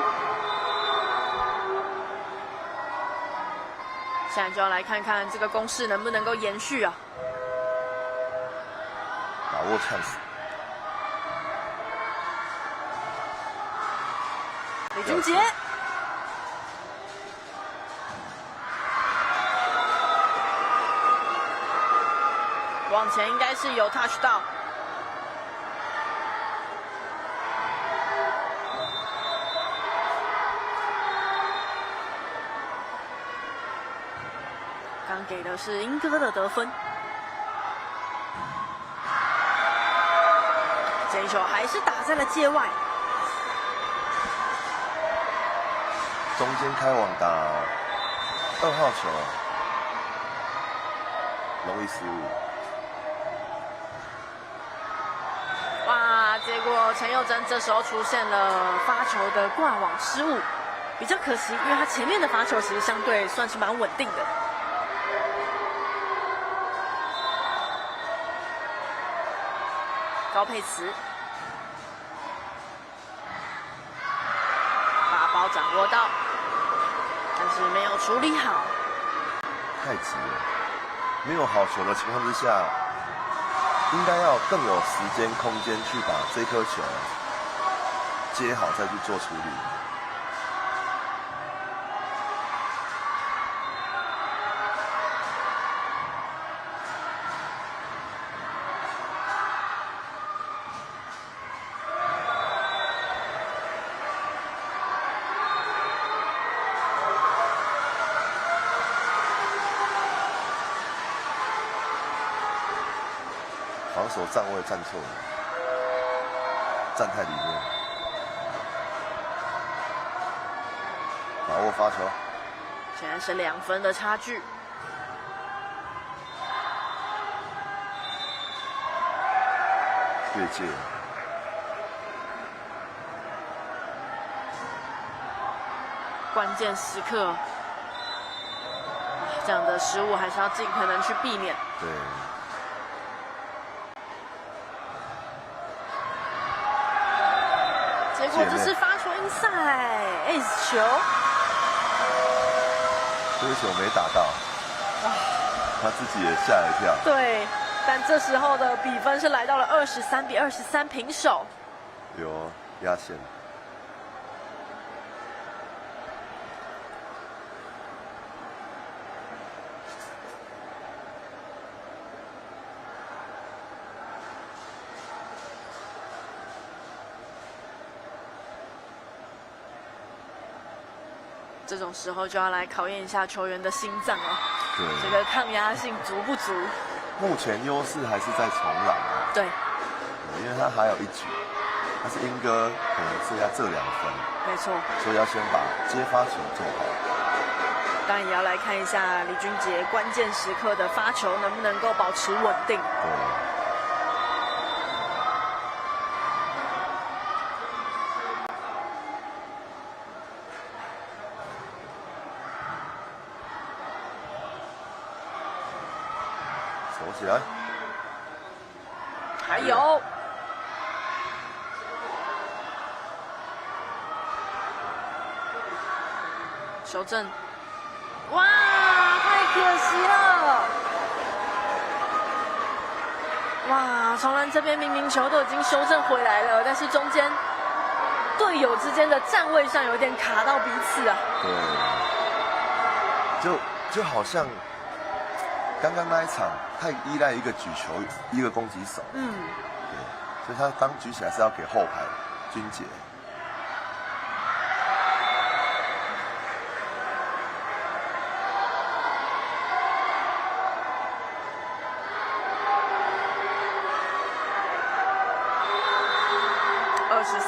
现在就要来看看这个攻势能不能够延续啊！
把握chance。
李君杰。往前应该是有 touch 到，刚给的是英歌的得分，这一球还是打在了界外，
中间开网打2号球，容易失误。
哇！结果陈佑珍这时候出现了发球的挂网失误，比较可惜，因为他前面的发球其实相对算是蛮稳定的。高佩慈把包掌握到，但是没有处理好，
太急了，没有好球的情况之下。应该要更有时间、空间去把这颗球接好，再去做处理。手站位站错了，站太里面，把握发球。
现在是2分的差距。
越界。
关键时刻，这样的失误还是要尽可能去避免。
对。
结果这是发球 inside ace 球，
这个球没打到，他自己也吓一跳。
对，但这时候的比分是来到了23-23平手。
有压线。
这种时候就要来考验一下球员的心脏了，
对，
这个抗压性足不足？
目前优势还是在重揽啊。
对，
因为他还有1局，但是英哥可能剩下这2分，
没错，
所以要先把接发球做好。
当然也要来看一下李俊杰关键时刻的发球能不能够保持稳定。
对。守起来，
还有，修正，哇，太可惜了！哇，重兰这边明明球都已经修正回来了，但是中间队友之间的站位上有点卡到彼此啊。
对，就好像刚刚那一场太依赖一个举球，一个攻击手。对，所以他刚举起来是要给后排君杰。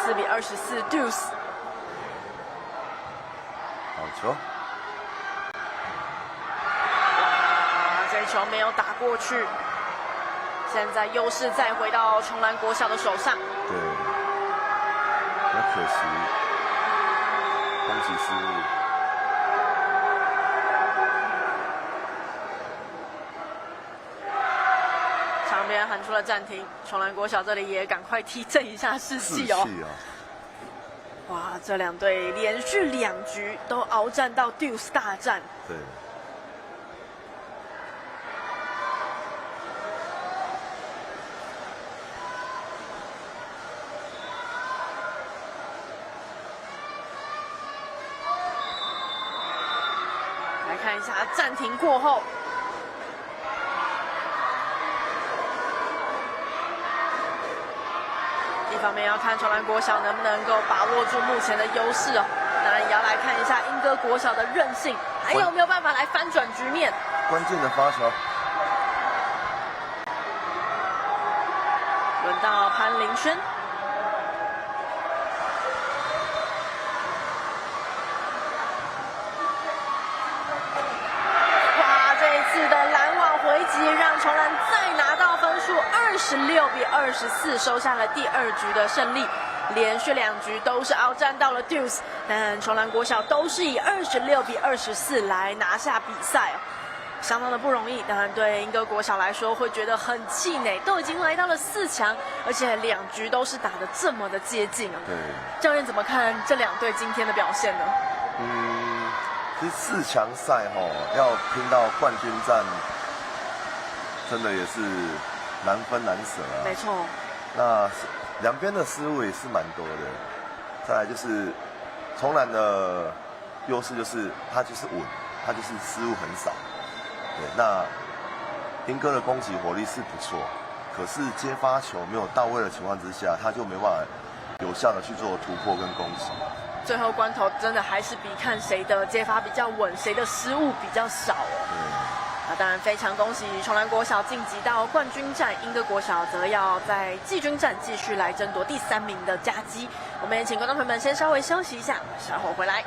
24-24 Deuce，
好球！
这一球没有打过去，现在优势再回到重兰国小的手上。
对，很可惜，攻击失误。
场边喊出了暂停，重兰国小这里也赶快提振一下士气哦。哇，这2队连续2局都鏖战到 Deuce 大战。
对。
来看一下暂停过后。一方面要看重兰国小能不能够把握住目前的优势哦，当然也要来看一下英歌国小的韧性，还有没有办法来翻转局面。
关键的发球，
轮到潘林轩，哇，这一次的拦网回击让重兰再拿到分数，26-24收下了第2局的胜利。连续2局都是鏖战到了 Deuce， 但重兰国小都是以26-24来拿下比赛哦，相当的不容易。当然对英歌国小来说会觉得很气馁，都已经来到了4强，而且2局都是打得这么的接近啊。
对，
教练怎么看这2队今天的表现呢？
其实4强赛要拼到冠军战，真的也是难分难舍啊。
没错。
那2边的失误也是蛮多的，再来就是重兰的优势就是他就是稳，他就是失误很少。对，那英歌的攻击火力是不错，可是接发球没有到位的情况之下，他就没办法有效的去做突破跟攻击。
最后关头真的还是比看谁的接发比较稳，谁的失误比较少哦。那当然非常恭喜崇兰国小晋级到冠军战，英歌国小则要在季军战继续来争夺第3名的佳绩。我们也请观众朋友们先稍微休息一下，稍后回来。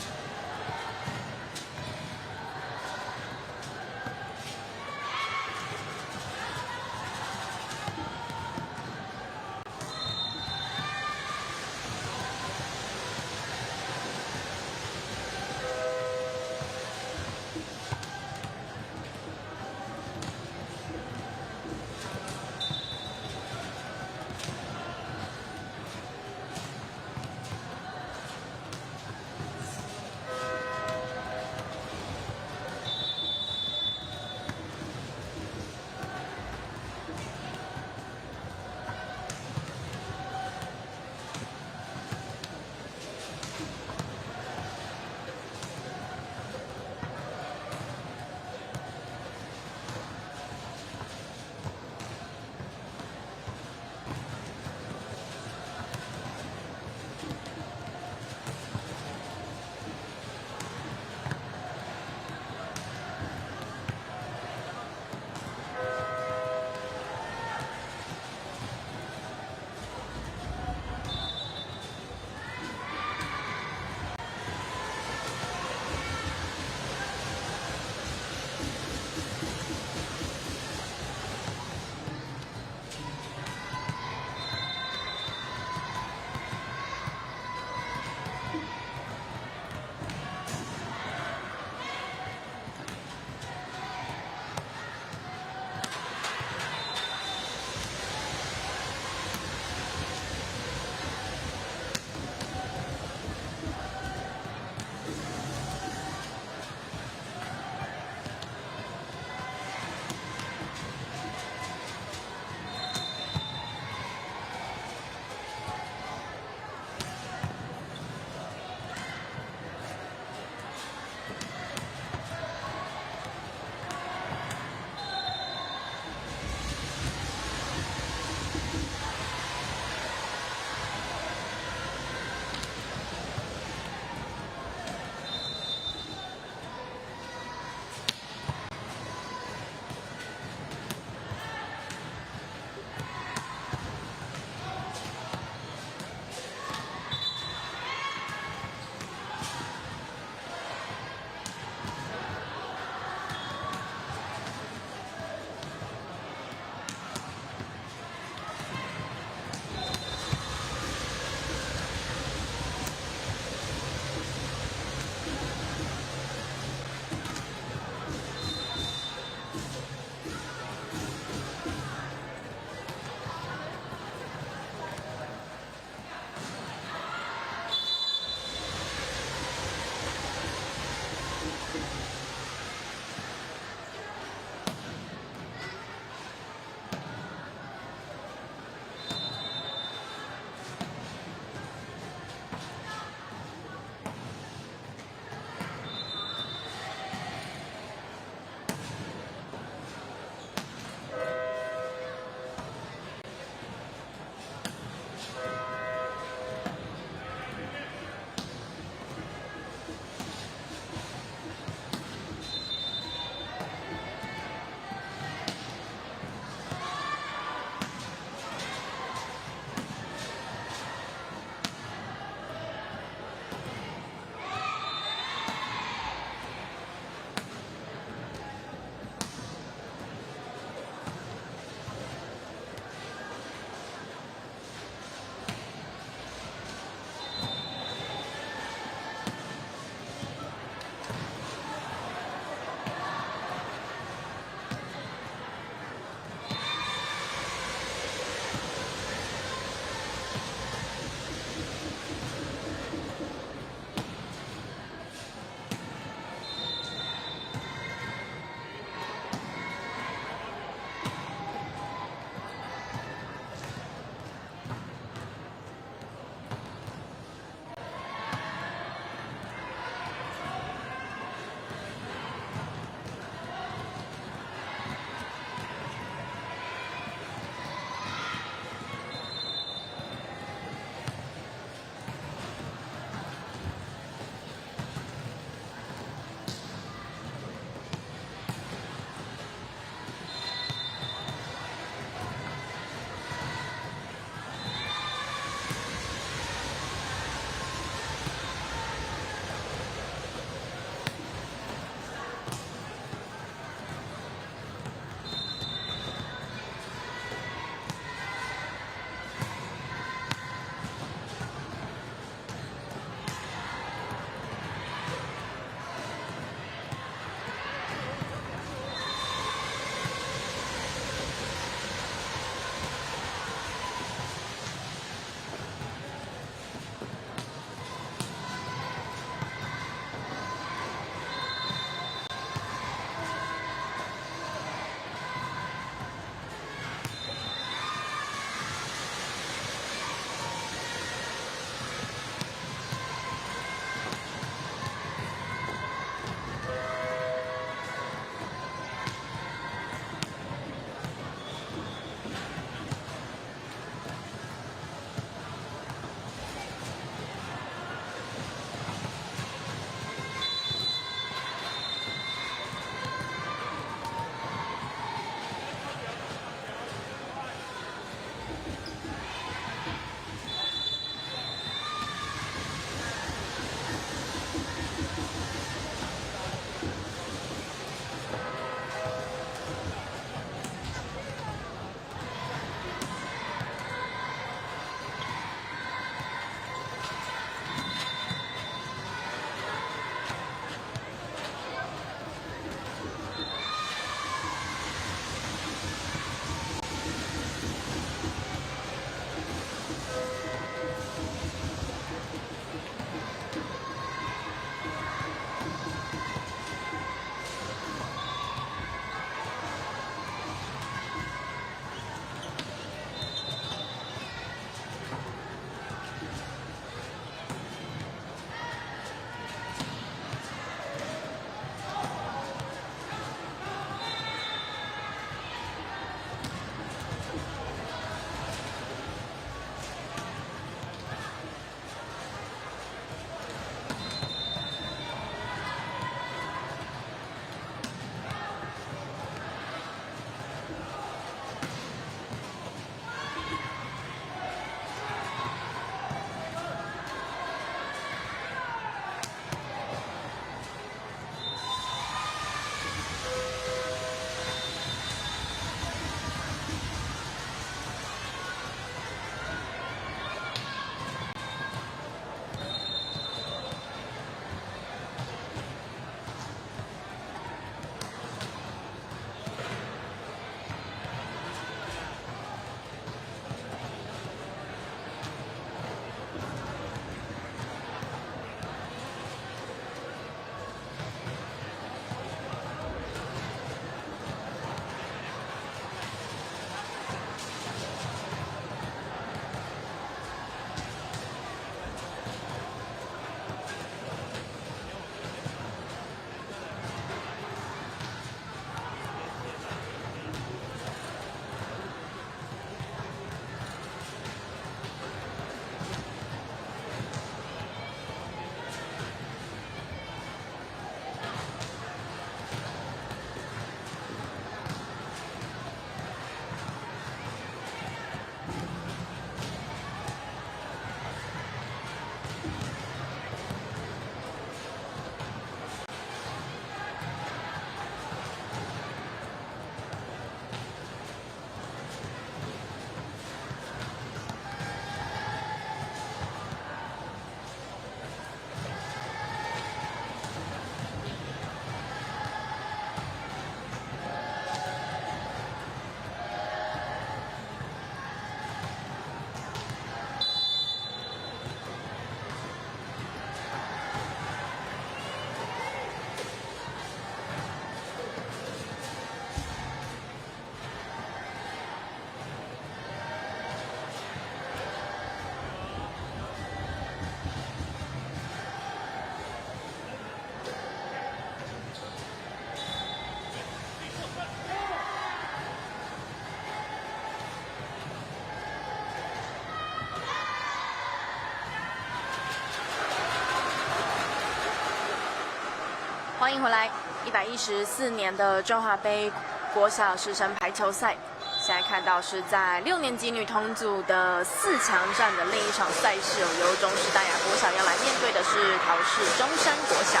欢迎回来。114年的中华杯国小师生排球赛，现在看到是在6年级女童组的4强战的另一场赛事，由中师大雅国小要来面对的是桃市中山国小。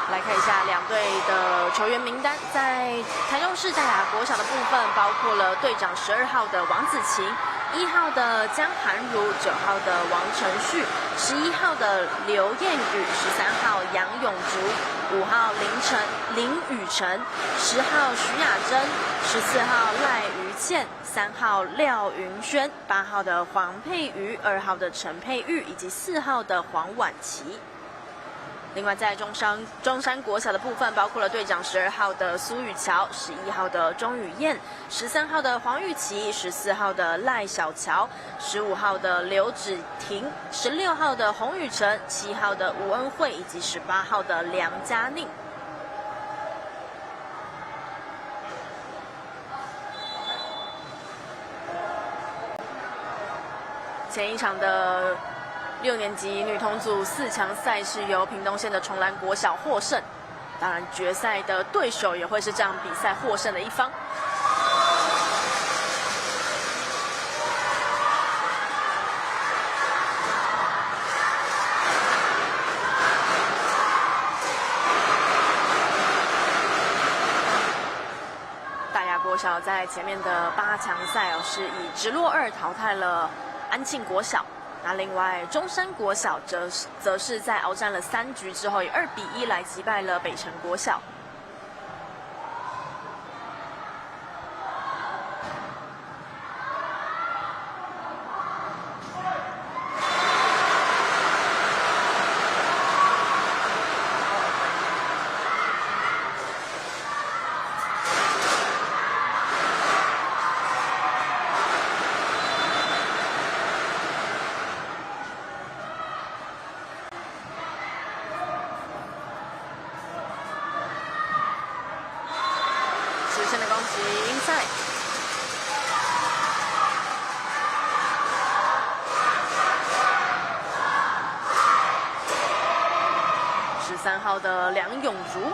来看一下两队的球员名单，在台中市大雅国小的部分，包括了队长12号的王子晴。1号的江涵如，9号的王承旭，11号的刘燕宇，13号杨永竹，5号林雨辰，10号徐雅珍，14号赖于倩，3号廖云轩，8号的黄佩瑜，2号的陈佩玉，以及4号的黄婉琪。另外，在中山国小的部分，包括了队长12号的苏雨乔，11号的钟雨燕，13号的黄玉琪，14号的赖小乔，15号的刘芷婷，16号的洪雨辰，7号的吴恩惠，以及18号的梁嘉宁。前一场的6年级女童组4强赛是由屏东县的崇兰国小获胜，当然决赛的对手也会是这样比赛获胜的一方。大雅国小在前面的8强赛是以直落2淘汰了安庆国小。那另外，中山国小则是在鏖战了3局之后，以2比1来击败了北城国小。直线的攻击 inside， 13号的梁永竹，轮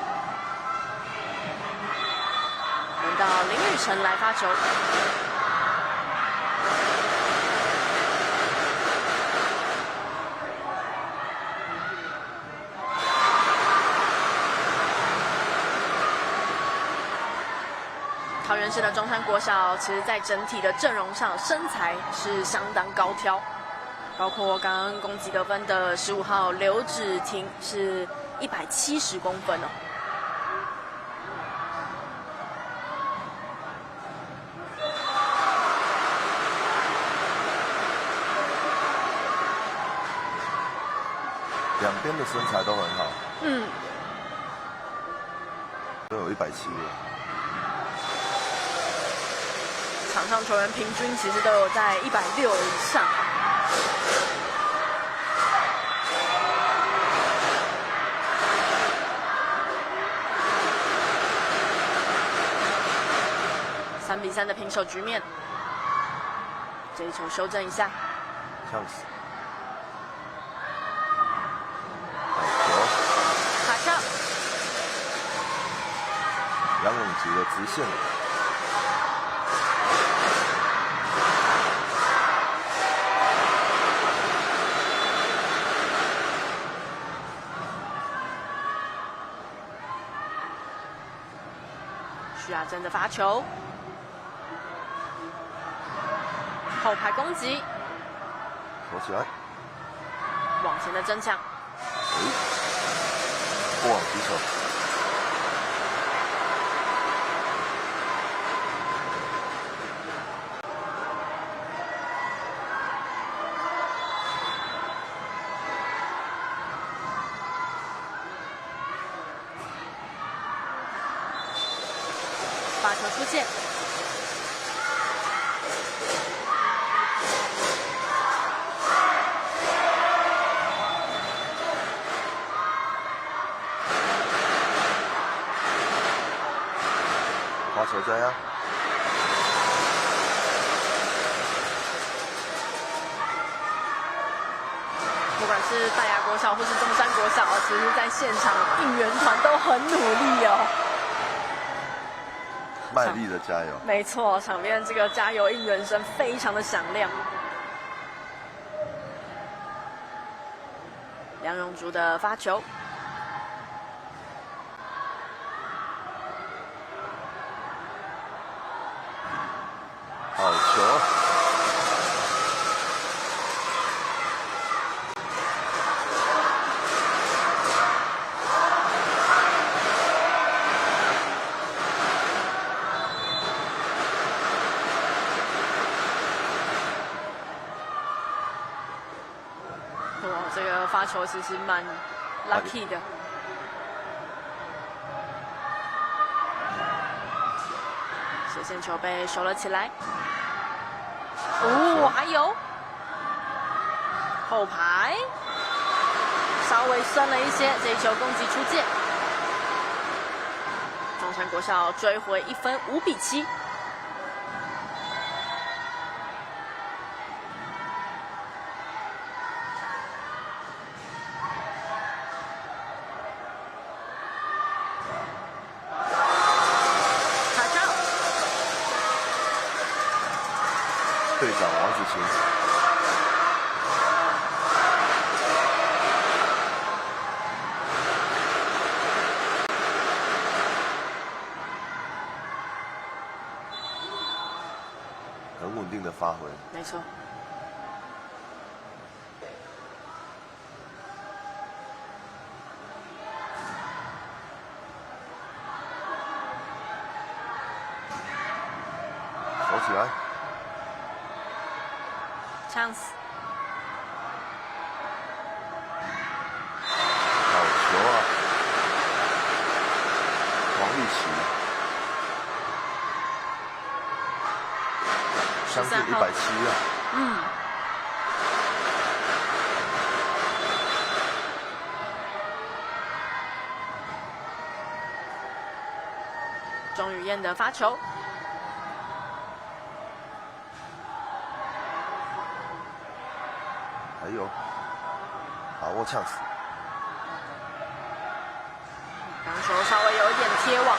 到林雨辰来发球。桃园市的中山国小，其实在整体的阵容上，身材是相当高挑，包括刚刚攻击得分的15号刘芷婷是170公分哦。
两边的身材都很好，都有170了。
场上球员平均其实都有在160以上。3比3的平手局面，这一球修正一下。
像是。
好球。
杨永吉的直线。
徐亚珍的发球，后排攻击，
投起来，
往前的争抢，
过往击球，
发球出界。
发球加压，
不管是大雅国小或是中山国小，其实在现场应援团都很努力哦，
卖力的加油。
没错，场边这个加油应援声非常的响亮。梁荣竹的发球，
好球！
这个发球其实蛮 lucky 的。斜线球被收了起来。哦，还有后排稍微酸了一些，这一球攻击出界。中山国小追回1分，5比7。
队长王子晴，很稳定的发挥。
没错。
守起来。
chance，
好球啊！王玉琪，相距170啊。
嗯。钟宇燕的发球。
还有，把握chance。
刚球稍微有一点贴网。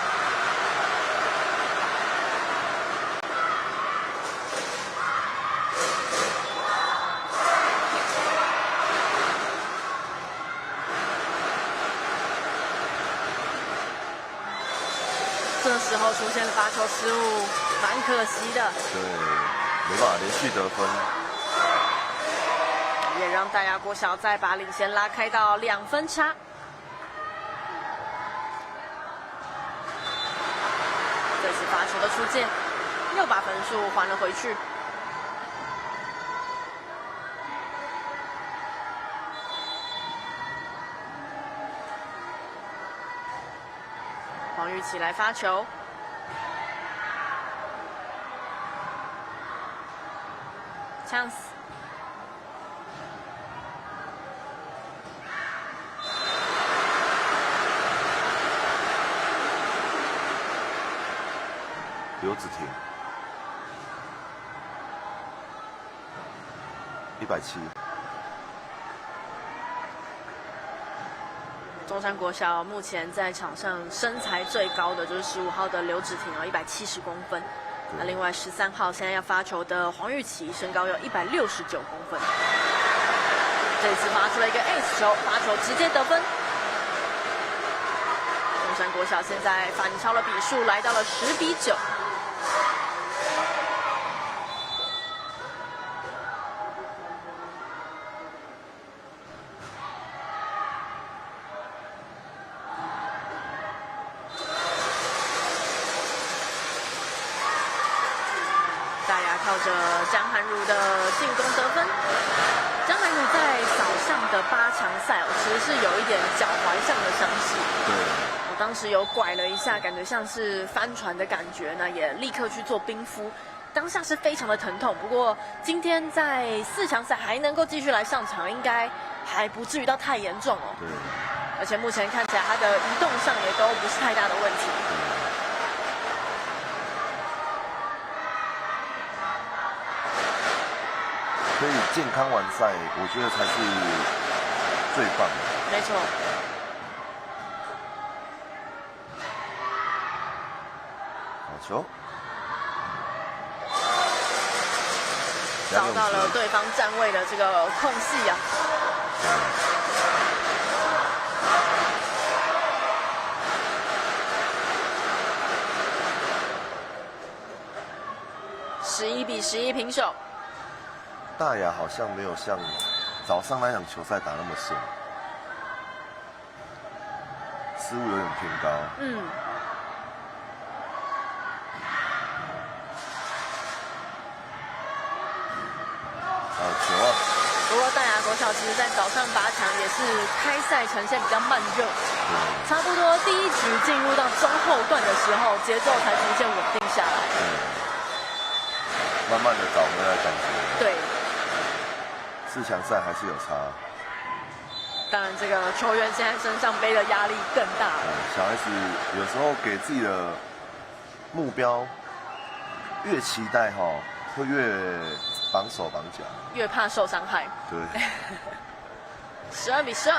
这时候出现发球失误，蛮可惜的。
对，没办法连续得分。
也让大雅国小再把领先拉开到2分差。这次发球的出界，又把分数还了回去。黄玉琪来发球。chance。
刘子婷，170。
中山国小目前在场上身材最高的就是15号的刘芷婷哦，170公分。那另外13号现在要发球的黄玉琪，身高有169公分。这次发出了一个 ace 球，发球直接得分。中山国小现在反超了比数，来到了10比9。大雅靠着江涵儒的进攻得分。江涵儒在早上的8强赛其实是有一点脚踝上的伤势。
对。
我当时有拐了一下，感觉像是翻船的感觉呢，也立刻去做冰敷。当下是非常的疼痛，不过今天在4强赛还能够继续来上场，应该还不至于到太严重哦。
对。
而且目前看起来他的移动上也都不是太大的问题。
可以健康完赛，我觉得才是最棒的。
没错。
好球，
找到了对方站位的这个空隙啊。11比11平手。
大雅好像没有像早上那场球赛打那么顺，失误有点偏高。好球啊！
不过大雅国小其实在早上8强也是开赛呈现比较慢热，差不多第一局进入到中后段的时候，节奏才逐渐稳定下来。
慢慢的找回来感觉。
对。
4强赛还是有差。
当然，这个球员现在身上背的压力更大了。
小孩子有时候给自己的目标越期待会越绑手绑脚，
越怕受伤害。
对。
12比12。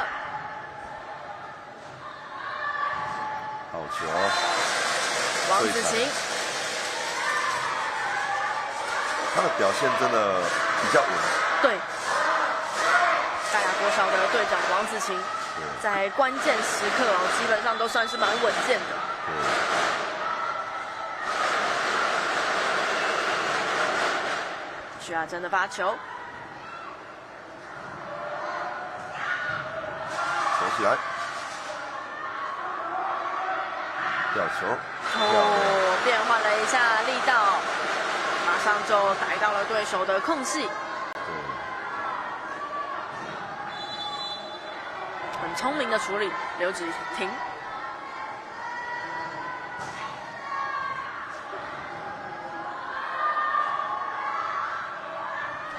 好球。
王子晴。
他的表现真的比较稳。
对。大雅国小的队长王子晴，在关键时刻基本上都算是蛮稳健的。徐亚珍的发球，
守起来，吊球，
变换了一下力道，马上就逮到了对手的空隙。很聪明的处理，刘芷婷。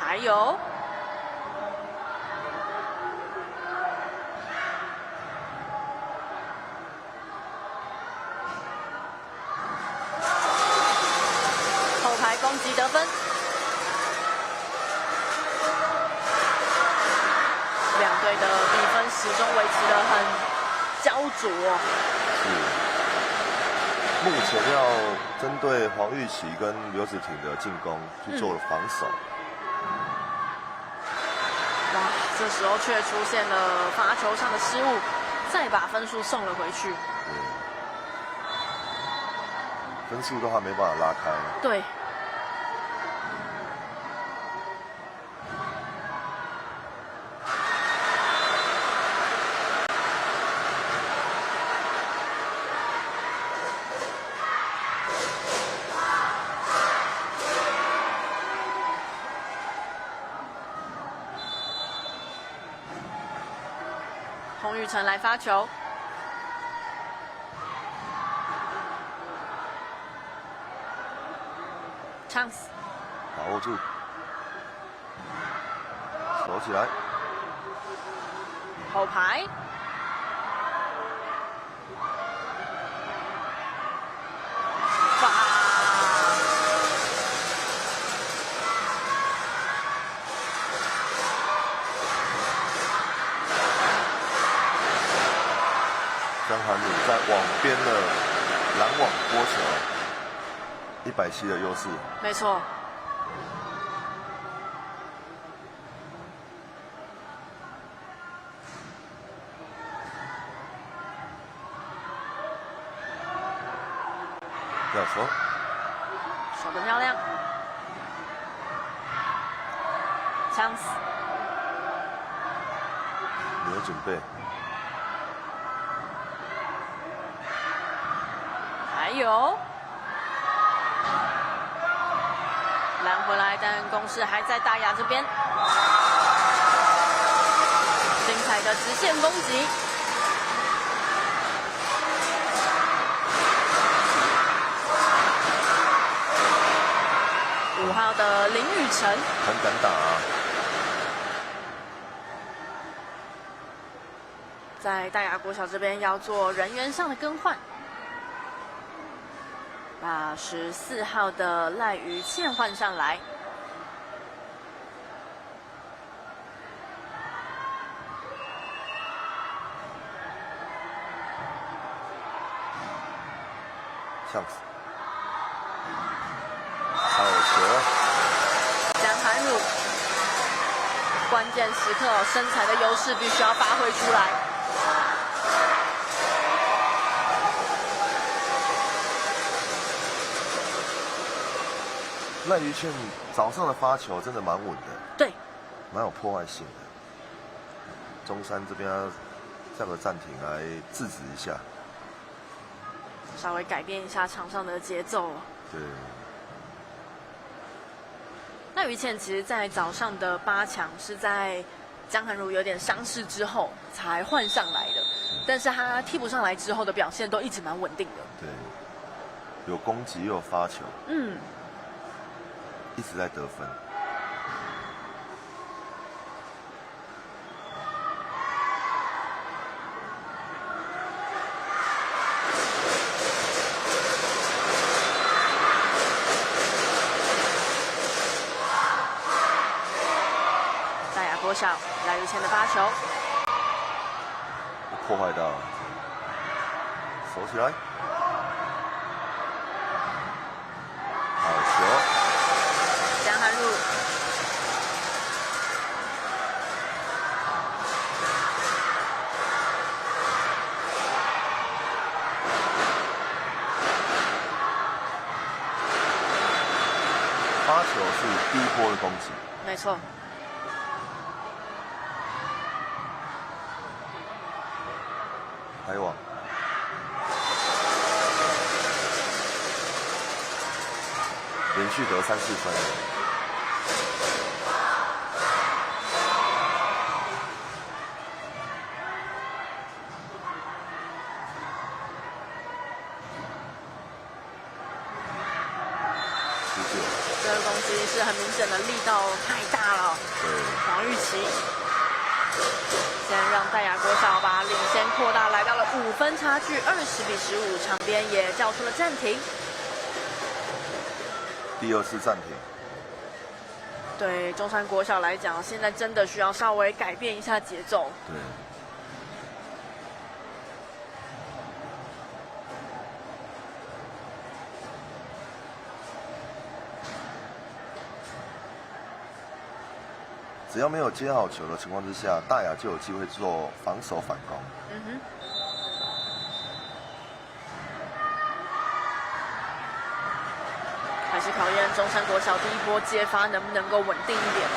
还有后排攻击得分。两队的比分始终维持得很焦灼。
目前要针对黄玉琪跟刘芷婷的进攻去做防守。
哇，这时候却出现了罚球上的失误，再把分数送了回去。
分数都还没办法拉开。
对。洪宇辰来发球，chance，
把握住，守起来，
后排，
张涵努在网边的拦网拨球，170的优势。
没错。
吊球，
守得漂亮 ，chance，
没有准备。
还有拦回来，但攻势还在大雅这边。精彩的直线攻击。5号的林宇辰
很敢打啊！
在大雅国小这边要做人员上的更换。把14号的赖于倩换上来，
巷子，好球！
江涵儒，关键时刻身材的优势必须要发挥出来。
赖于倩早上的发球真的蛮稳的，
对，
蛮有破坏性的。中山这边要下个暂停来制止一下，
稍微改变一下场上的节奏。
对。
赖于倩其实，在早上的8强是在江涵儒有点伤势之后才换上来的，但是他替补上来之后的表现都一直蛮稳定的。
对，有攻击又有发球，一直在得分。
国小赖于倩的发球，
破坏到，守起来，好球！
江涵儒，
发球是第一波的攻击，
没错。
还有连续得3、4分。
这个攻击是很明显的力道太大了。
对，
黄玉琪先让戴雅国小把领先扩大，来到了5分差距，20-15，场边也叫出了暂停。
第2次暂停。
对中山国小来讲，现在真的需要稍微改变一下节奏。
对。只要没有接好球的情况之下，大雅就有机会做防守反攻。
还是考验中山国小第一波接发能不能够稳定一点。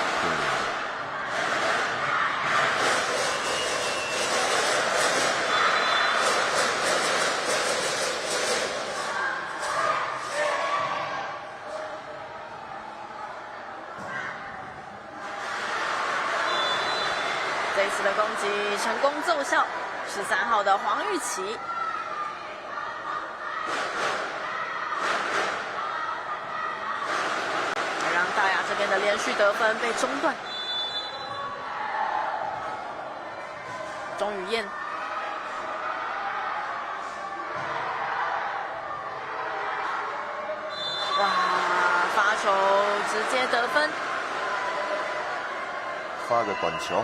这一次的攻击成功奏效，13号的黄玉琪。让大雅这边的连续得分被中断。钟宇燕，哇，发球直接得分，
发个短球。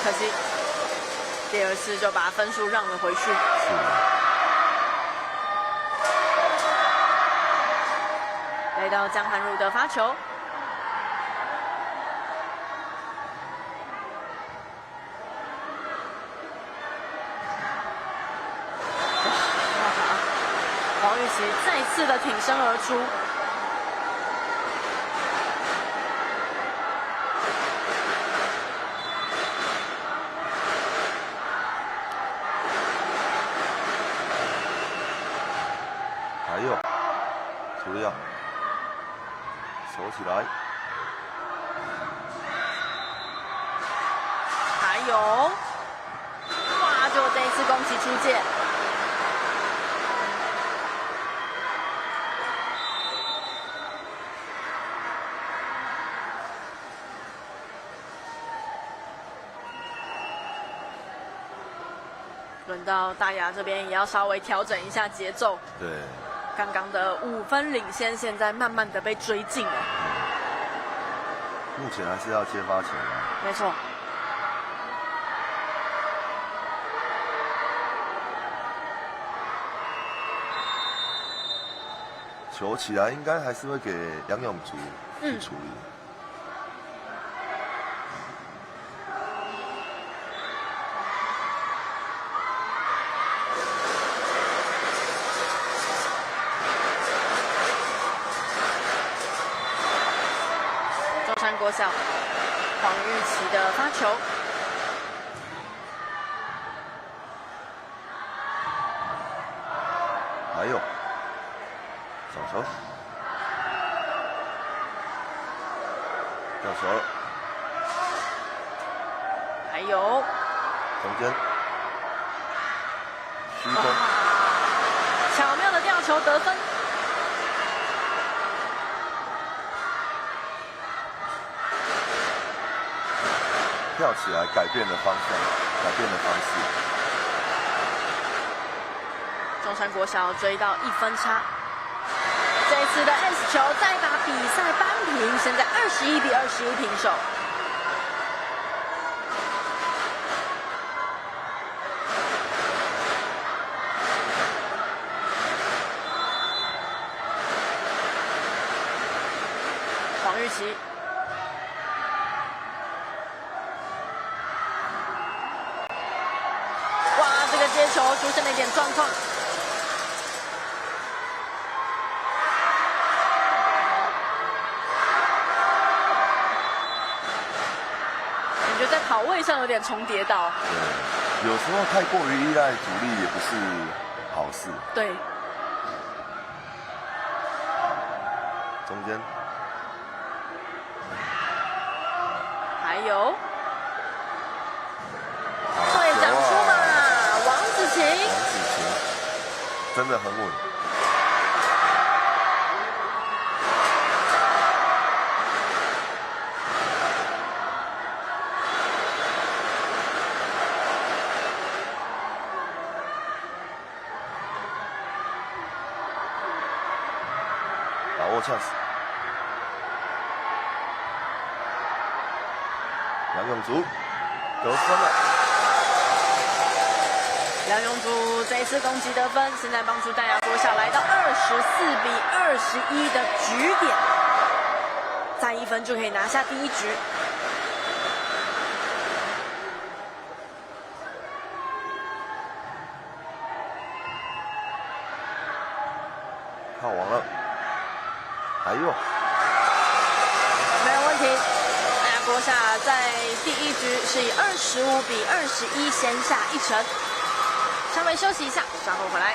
可惜，第2次就把分数让了回去。来到江涵儒的发球，黄玉琪再次的挺身而出。
还有，处理好，守起来。
还有，哇！就这一次攻击出界。轮到大雅这边也要稍微调整一下节奏。
对。
刚刚的5分领先，现在慢慢的被追近了。
目前还是要接发球。
没错。
球起来应该还是会给杨永竹去处理。
中山国小黄玉琪的发球。
还有手球，吊球，
还有
中间虚攻，
巧妙的吊球得分。
跳起来改变了方向，改变了方式。
中山国小追到1分差，这次的 S 球再把比赛扳平，现在21比21平手。黄玉琪。哇，这个接球出现了一点状况。感觉在跑位上有点重叠到。
对，有时候太过于依赖主力也不是好事。
对。
中间。
还有。队长出马，王子晴。
王子晴真的很稳。把握 chance， 杨永竹得分了。
梁永竹这一次攻击得分，现在帮助淡雅国小来到24比21的局点，再1分就可以拿下第1局。
靠网了。哎呦，
没有问题。淡雅国小在第1局是以25比21先下1城。稍微休息一下，稍后回来。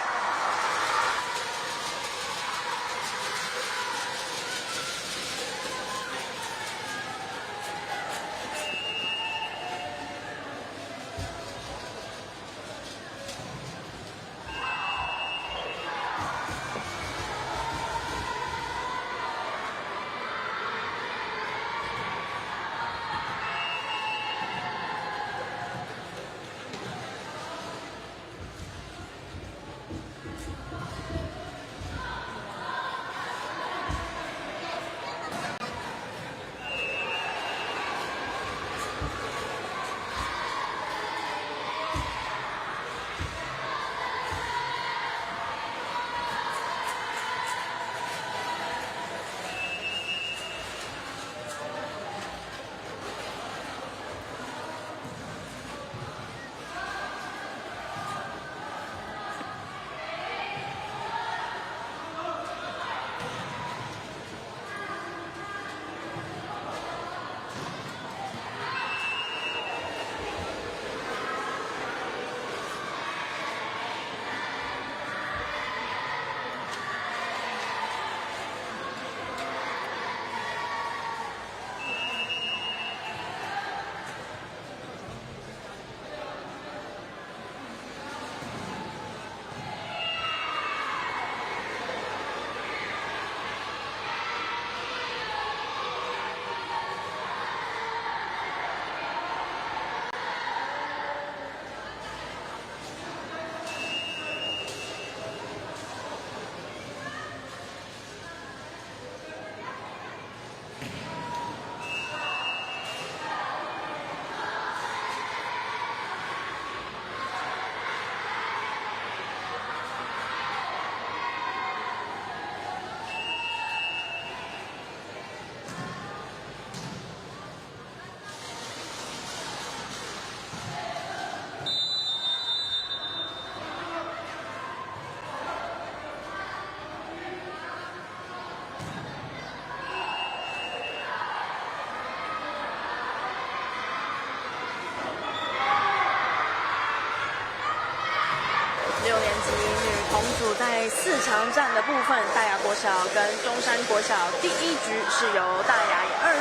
6年级女童组在4强战的部分，大雅国小跟中山国小第一局是由大雅以25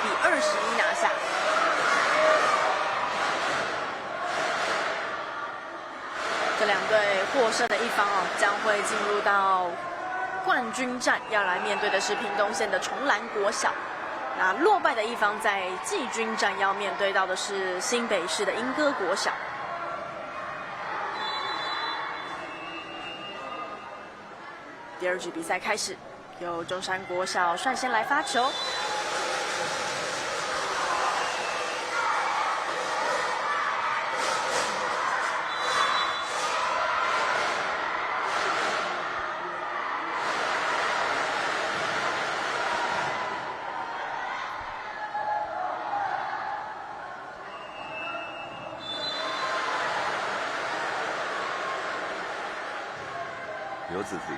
比21拿下。这两队获胜的一方将会进入到冠军战，要来面对的是屏东县的崇兰国小。那落败的一方在季军战要面对到的是新北市的莺歌国小。第2局比赛开始，由中山国小率先来发球。
刘子婷，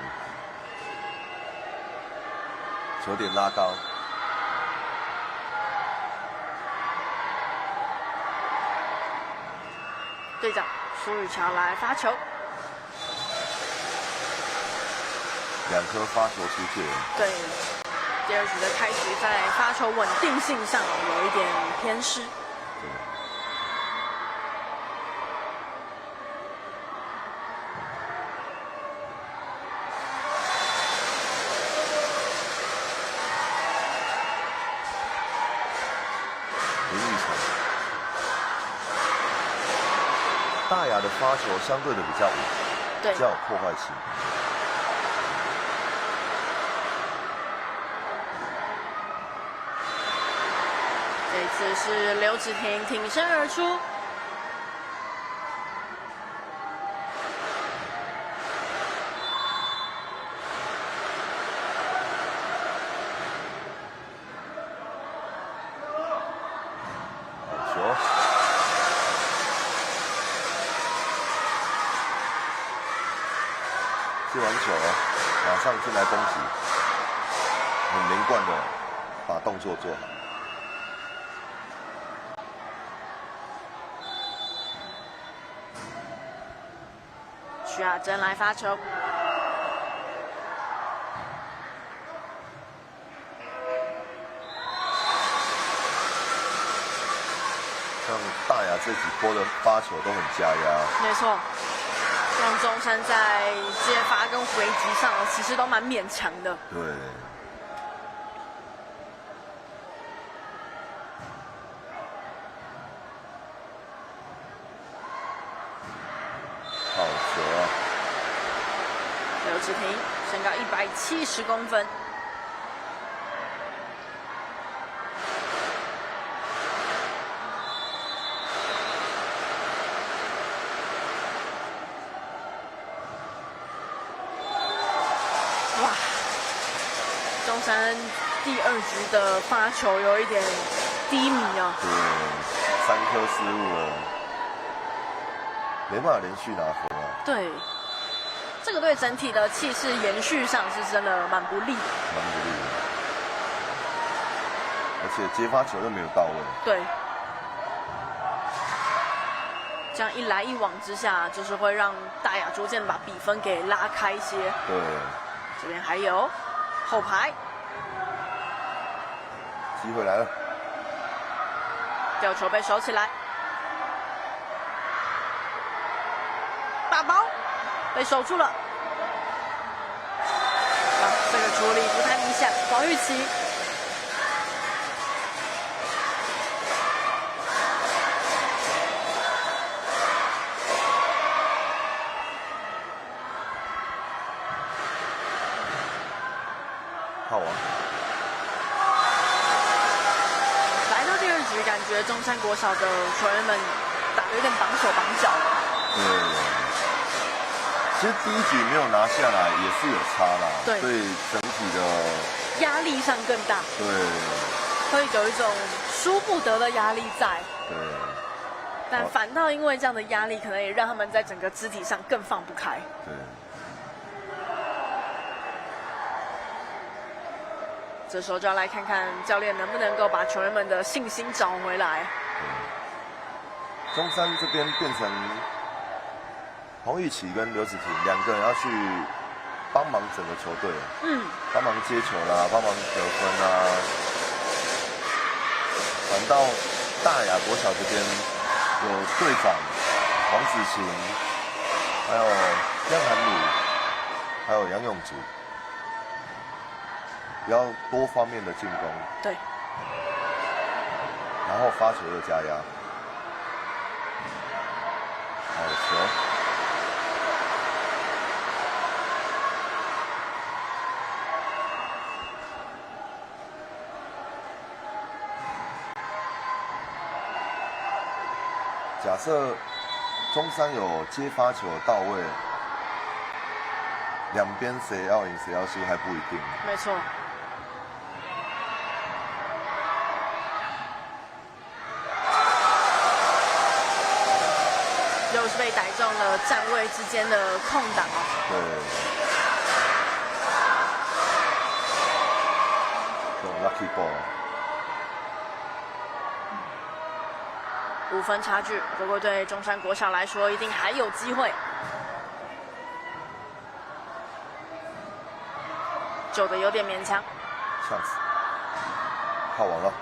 球点拉高，
队长苏雨乔来发球，
2颗发球出界。
对，第2局的开局在发球稳定性上有一点偏失。
大雅的发球相对的比较稳，
对，
比较有破坏性。
这次是刘芷婷挺身而出，
好球！接完球，马上进来攻击，很连贯的把动作做好。
徐雅珍来发球，
像大雅这几波的发球都很加压，
没错。让中山在接发跟回击上其实都蛮勉强的。
对。好球啊！
刘芷婷身高170公分。哇！中山第2局的发球有一点低迷啊。
对，3颗失误了，没办法连续拿分啊。
对，这个对整体的气势延续上是真的蛮不利的。
蛮不利的，而且接发球又没有到位。
对。这样一来一往之下，就是会让大雅逐渐把比分给拉开一些。
对。
这边还有后排，
机会来了，
吊球被守起来，打包被守住了。啊，这个处理不太理想，黄玉琪。
好啊！
来到第2局，感觉中山国小的球员们打得有点绑手绑脚了。
对，其实第1局没有拿下来也是有差啦，
对，
所以整体的
压力上更大。
对，
会有一种输不得的压力在。
对，
但反倒因为这样的压力，可能也让他们在整个肢体上更放不开。
对。
这时候就要来看看教练能不能够把球员们的信心找回来。
中山这边变成洪玉琪跟刘子婷2个人要去帮忙整个球队，帮忙接球啦，帮忙得分啦。反倒大雅国小这边有队长黄子晴，还有江涵鲁，还有杨永竹，比较多方面的进攻。
对。
然后发球又加压，好球。假设中山有接发球到位，两边谁要赢谁要输还不一定。
没错。又是被逮中了站位之间的空档哦。
对。有 lucky ball。
5分差距，不过对中山国小来说，一定还有机会。救的有点勉强。
这样子，靠完了。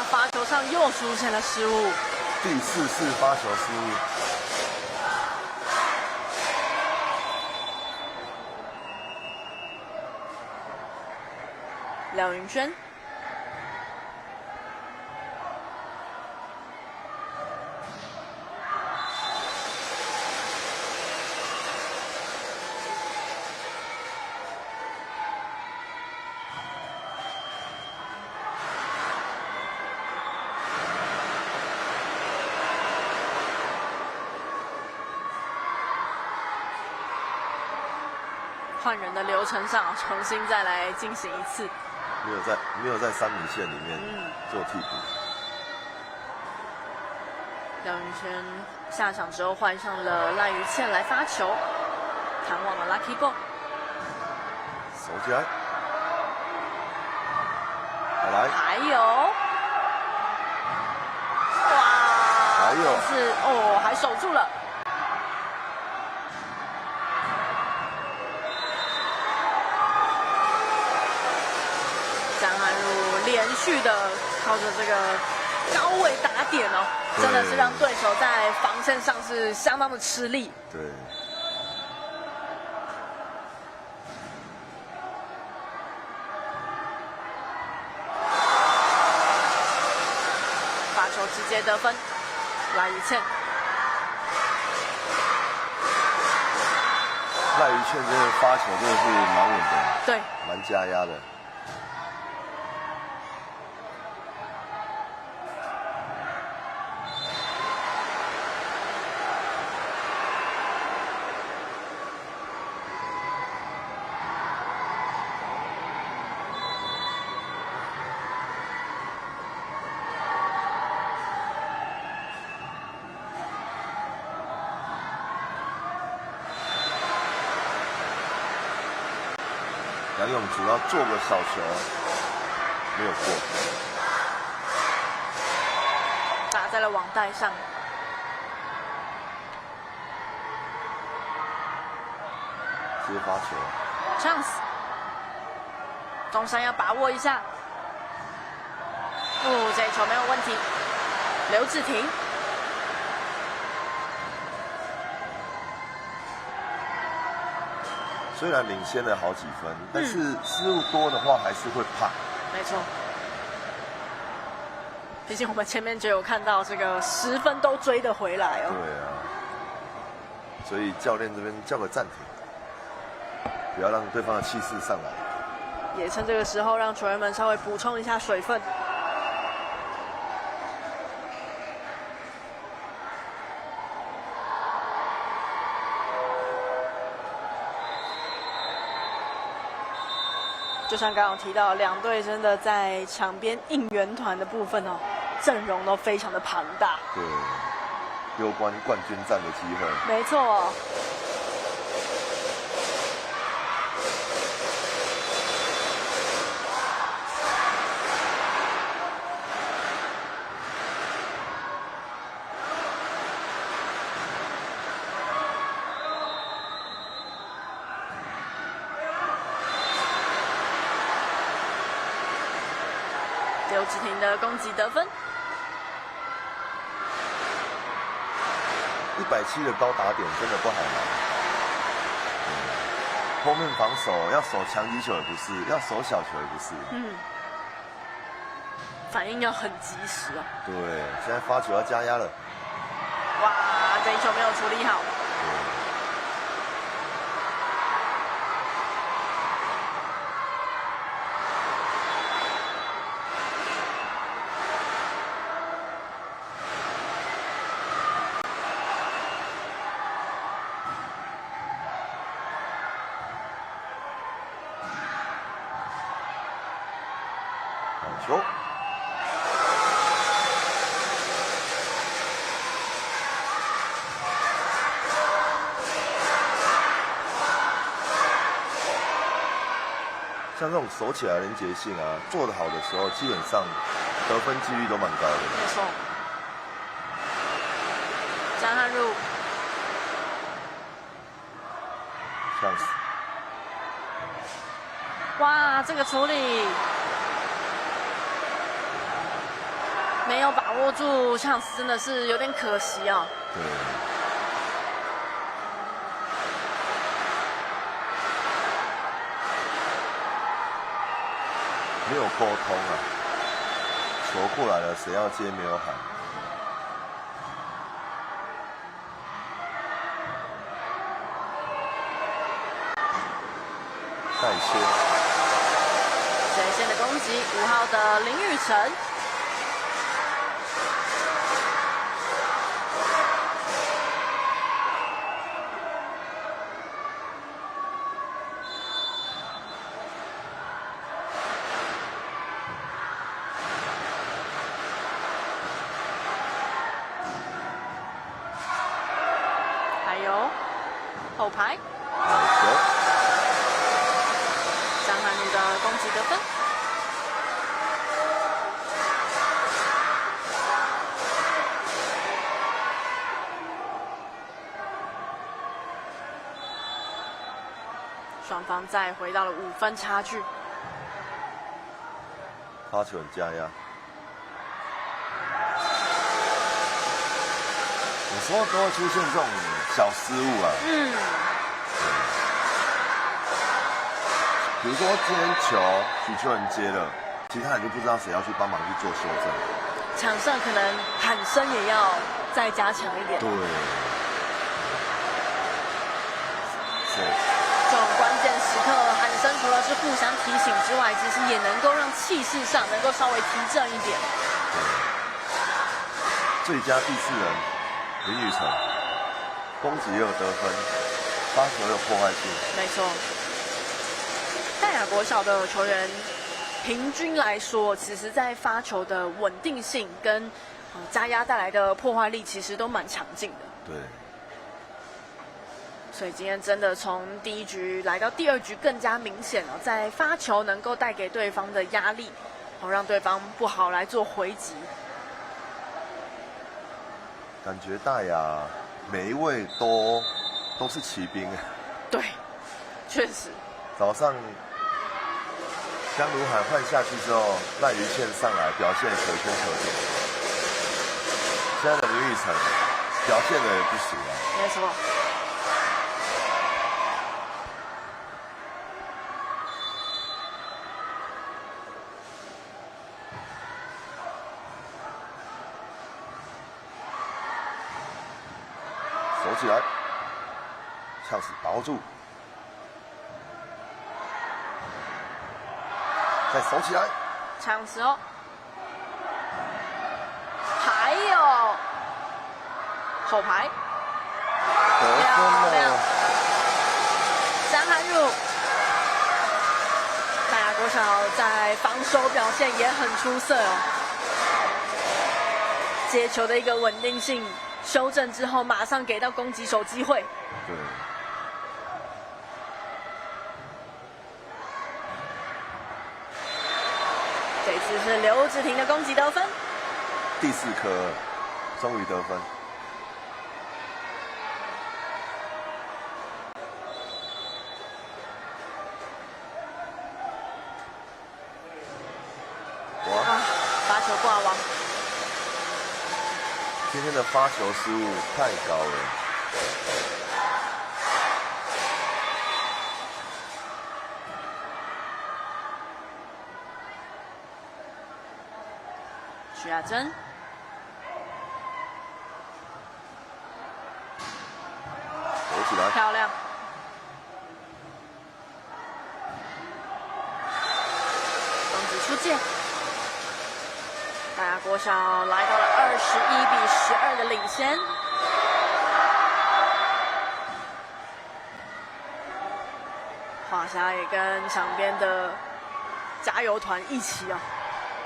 发球上又出现了失误，
第4次发球失误。
廖云轩，换人的流程上重新再来进行一次，
没有在3米线里面做替补。
廖云轩下场之后换上了赖于倩来发球，弹往了 Lucky Ball，
守起来，来，
还有，哇，
还有
是哦，还守住了。江汉儒连续的靠着这个高位打点哦，真的是让对手在防线上是相当的吃力。
对。
发球直接得分，赖于倩。
赖于倩这个发球真的是蛮稳的，
对，
蛮加压的。杨永竹要做个小球，没有过，
打在了网袋上。
接发球
，chance， 中山要把握一下。哦，这一球没有问题。刘志廷。
虽然领先了好几分，但是失误多的话还是会怕。
没错，毕竟我们前面就有看到这个10分都追得回来哦。
对啊，所以教练这边叫个暂停，不要让对方的气势上来。
也趁这个时候让球员们稍微补充一下水分。就像刚刚提到，两队真的在场边应援团的部分哦，阵容都非常的庞大。
对，攸关冠军战的机会。
没错。刘志廷的攻击得分
，170的高打点真的不好拿。后面防守要守强击球也不是，要守小球也不是。
反应要很及时啊。
对，现在发球要加压了。
哇，这一球没有处理好。
球，像这种守起来的连结性啊，做得好的时候，基本上得分几率都蛮高的。
没错。张翰入，
像是。
哇，这个处理没有把握住，像是真的是有点可惜啊。
对。没有沟通啊，球过来了，谁要接没有喊。带先。
水线的攻击，5号的林玉成。还有后排。
好球。
张翰儒的攻击得分。双方再回到了5分差距。
发球很加压。有时候都会出现这种小失误啊。比如说今天球许秋人接了，其他人就不知道谁要去帮忙去做修正。
场上可能喊声也要再加强一点。
对。是。
这种关键时刻喊声除了是互相提醒之外，其实也能够让气势上能够稍微提振一点。
最佳第4人林宇成，攻击也有得分，发球有破坏性。
没错。淡雅国小的球员平均来说，其实在发球的稳定性跟加压带来的破坏力，其实都蛮强劲的。
对。
所以今天真的从第1局来到第2局更加明显了，在发球能够带给对方的压力，让对方不好来做回击。
感觉大雅每一位都是骑兵。
对，确实。
早上江如海换下去之后，赖于倩上来表现可圈可点。现在的林宇成表现的也不俗啊。
没错。
守起来，呛死把握住。再守起来。
抢球，还有后排
得分
漂亮
了，
张涵儒。大雅国小在防守表现也很出色哦，接球的一个稳定性，修正之后马上给到攻击手机会。
对，
这次是刘志廷的攻击得分，
第4颗终于得分。哇，
发球挂网，
今天的发球失误太高了。
许亚珍，
守起来，
漂亮。攻击出界，大雅国小来到了21-12的领先。华夏也跟场边的加油团一起哦，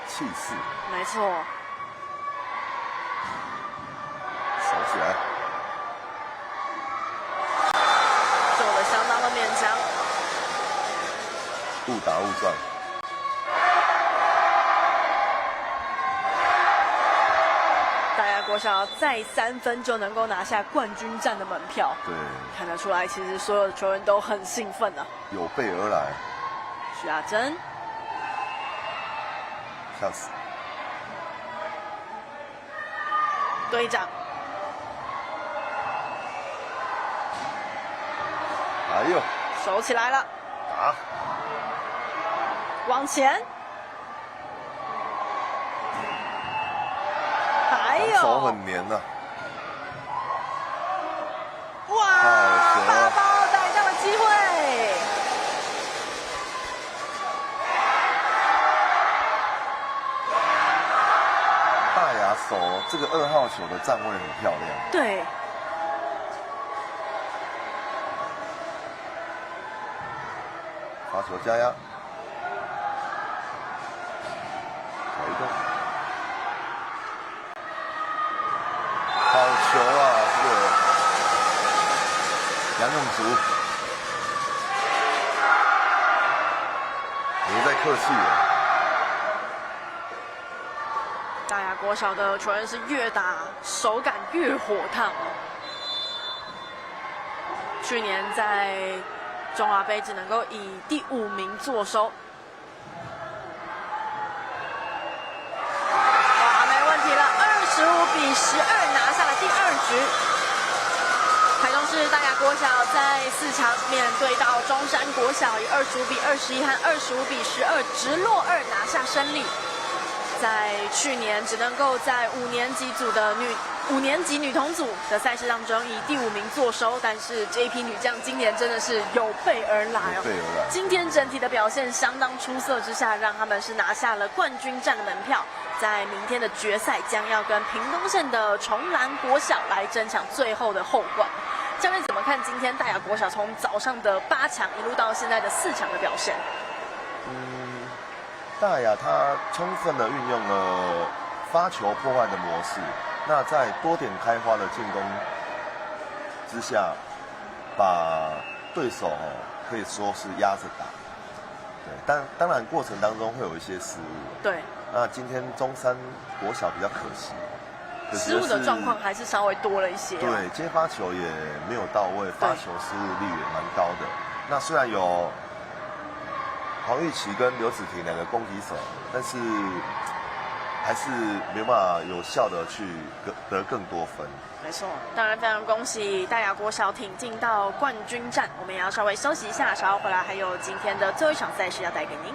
气势，
没错，
守起来，
做得相当的勉强。
误打误撞。
大雅国小再3分就能够拿下冠军战的门票，
对，
看得出来，其实所有的球员都很兴奋啊。
有备而来，
许亚珍，
笑死。
队长，
哎呦，
守起来了，
打，
往前，还
防守
有，
很黏呐、
哇，
好球
大包逮到了机会，
大牙手这个2号球的站位很漂亮，
对，
发球加压，好一个，好球啊！这个杨永竹，别再客气了。
大雅国小的球员是越打手感越火烫哦。去年在中华杯只能够以第5名坐收。哇，没问题了，25-12拿下了第2局。台中市大雅国小在4强面对到中山国小，以25-21和25-12直落2拿下胜利。在去年只能够在5年级女童组的赛事当中以第5名坐收，但是这一批女将今年真的是有备而来哦。
有备而来。
今天整体的表现相当出色之下，让他们是拿下了冠军战的门票。在明天的决赛将要跟屏东县的崇兰国小来争抢最后的后冠。教练怎么看今天大雅国小从早上的8强一路到现在的4强的表现？
大雅他充分的运用了发球破坏的模式，那在多点开花的进攻之下，把对手可以说是压着打。对，当然过程当中会有一些失误。
对。
那今天中山国小比较可惜，
失误的状况还是稍微多了一些。
对，接发球也没有到位，发球失误率也蛮高的。那虽然有黄玉琪跟刘子婷2个攻击手，但是还是没有办法有效的去得更多分。
没错，当然非常恭喜大雅国小挺进到冠军战。我们也要稍微休息一下，稍后回来还有今天的最后一场赛事要带给您。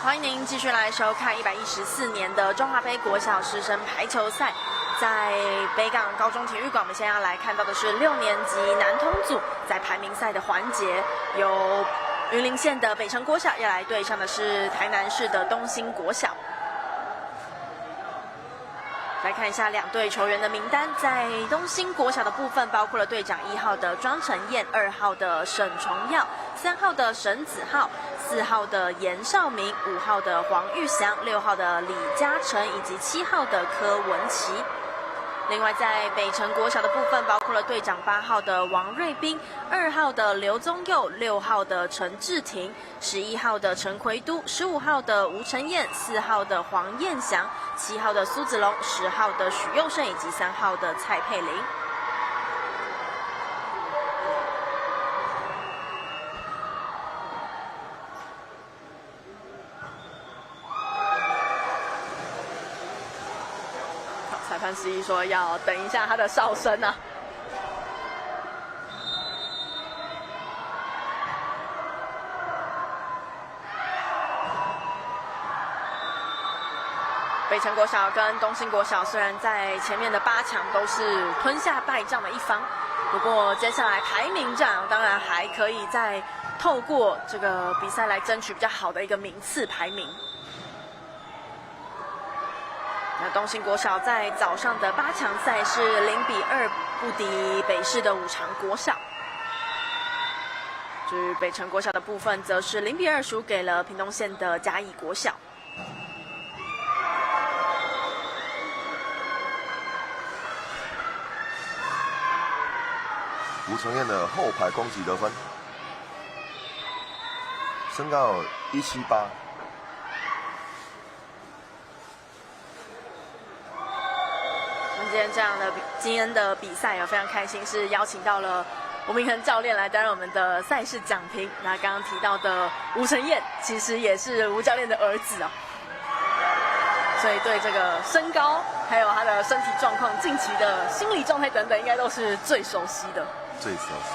欢迎您继续来收看114年的中华杯国小师生排球赛，在北港高中体育馆，我们现在要来看到的是6年级男童组在排名赛的环节，由云林县的北城国小要来对上的是台南市的东兴国小。来看一下两队球员的名单，在东兴国小的部分，包括了队长1号的庄成燕、2号的沈崇耀、3号的沈子浩、4号的严少明、5号的黄玉祥、6号的李嘉诚以及7号的柯文琪。另外，在北城国小的部分，包括了队长8号的王瑞斌、2号的刘宗佑、6号的陈志廷、11号的陈奎都、15号的吴承彦、4号的黄彦祥、7号的苏子龙、10号的许佑胜以及3号的蔡佩玲。裁判示意说要等一下他的哨声啊。北城国小跟东兴国小虽然在前面的8强都是吞下败仗的一方，不过接下来排名战当然还可以再透过这个比赛来争取比较好的一个名次排名。那东兴国小在早上的8强赛是0-2不敌北市的五常国小，至于北城国小的部分，则是0-2输给了屏东县的嘉义国小。
吴承彦的后排攻击得分，身高178。
那今天这样的今天的比赛非常开心，是邀请到了吴明恒教练来担任我们的赛事讲评。那刚刚提到的吴承彦，其实也是吴教练的儿子哦，所以对这个身高还有他的身体状况、近期的心理状态等等，应该都是最熟悉的。
最熟悉。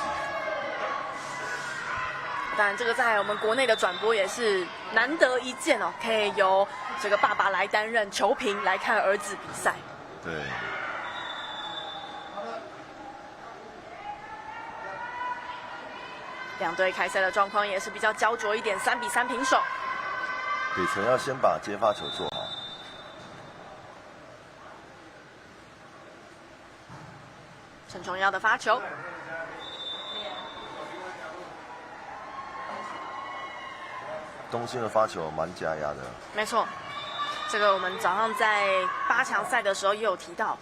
当然，这个在我们国内的转播也是难得一见哦，可以由这个爸爸来担任球评来看儿子比赛。
对。
两队开赛的状况也是比较焦灼一点，3-3平手。
北辰要先把接发球做好。
陈崇耀的发球。
东兴的发球蛮加压的。
没错，这个我们早上在8强赛的时候也有提到。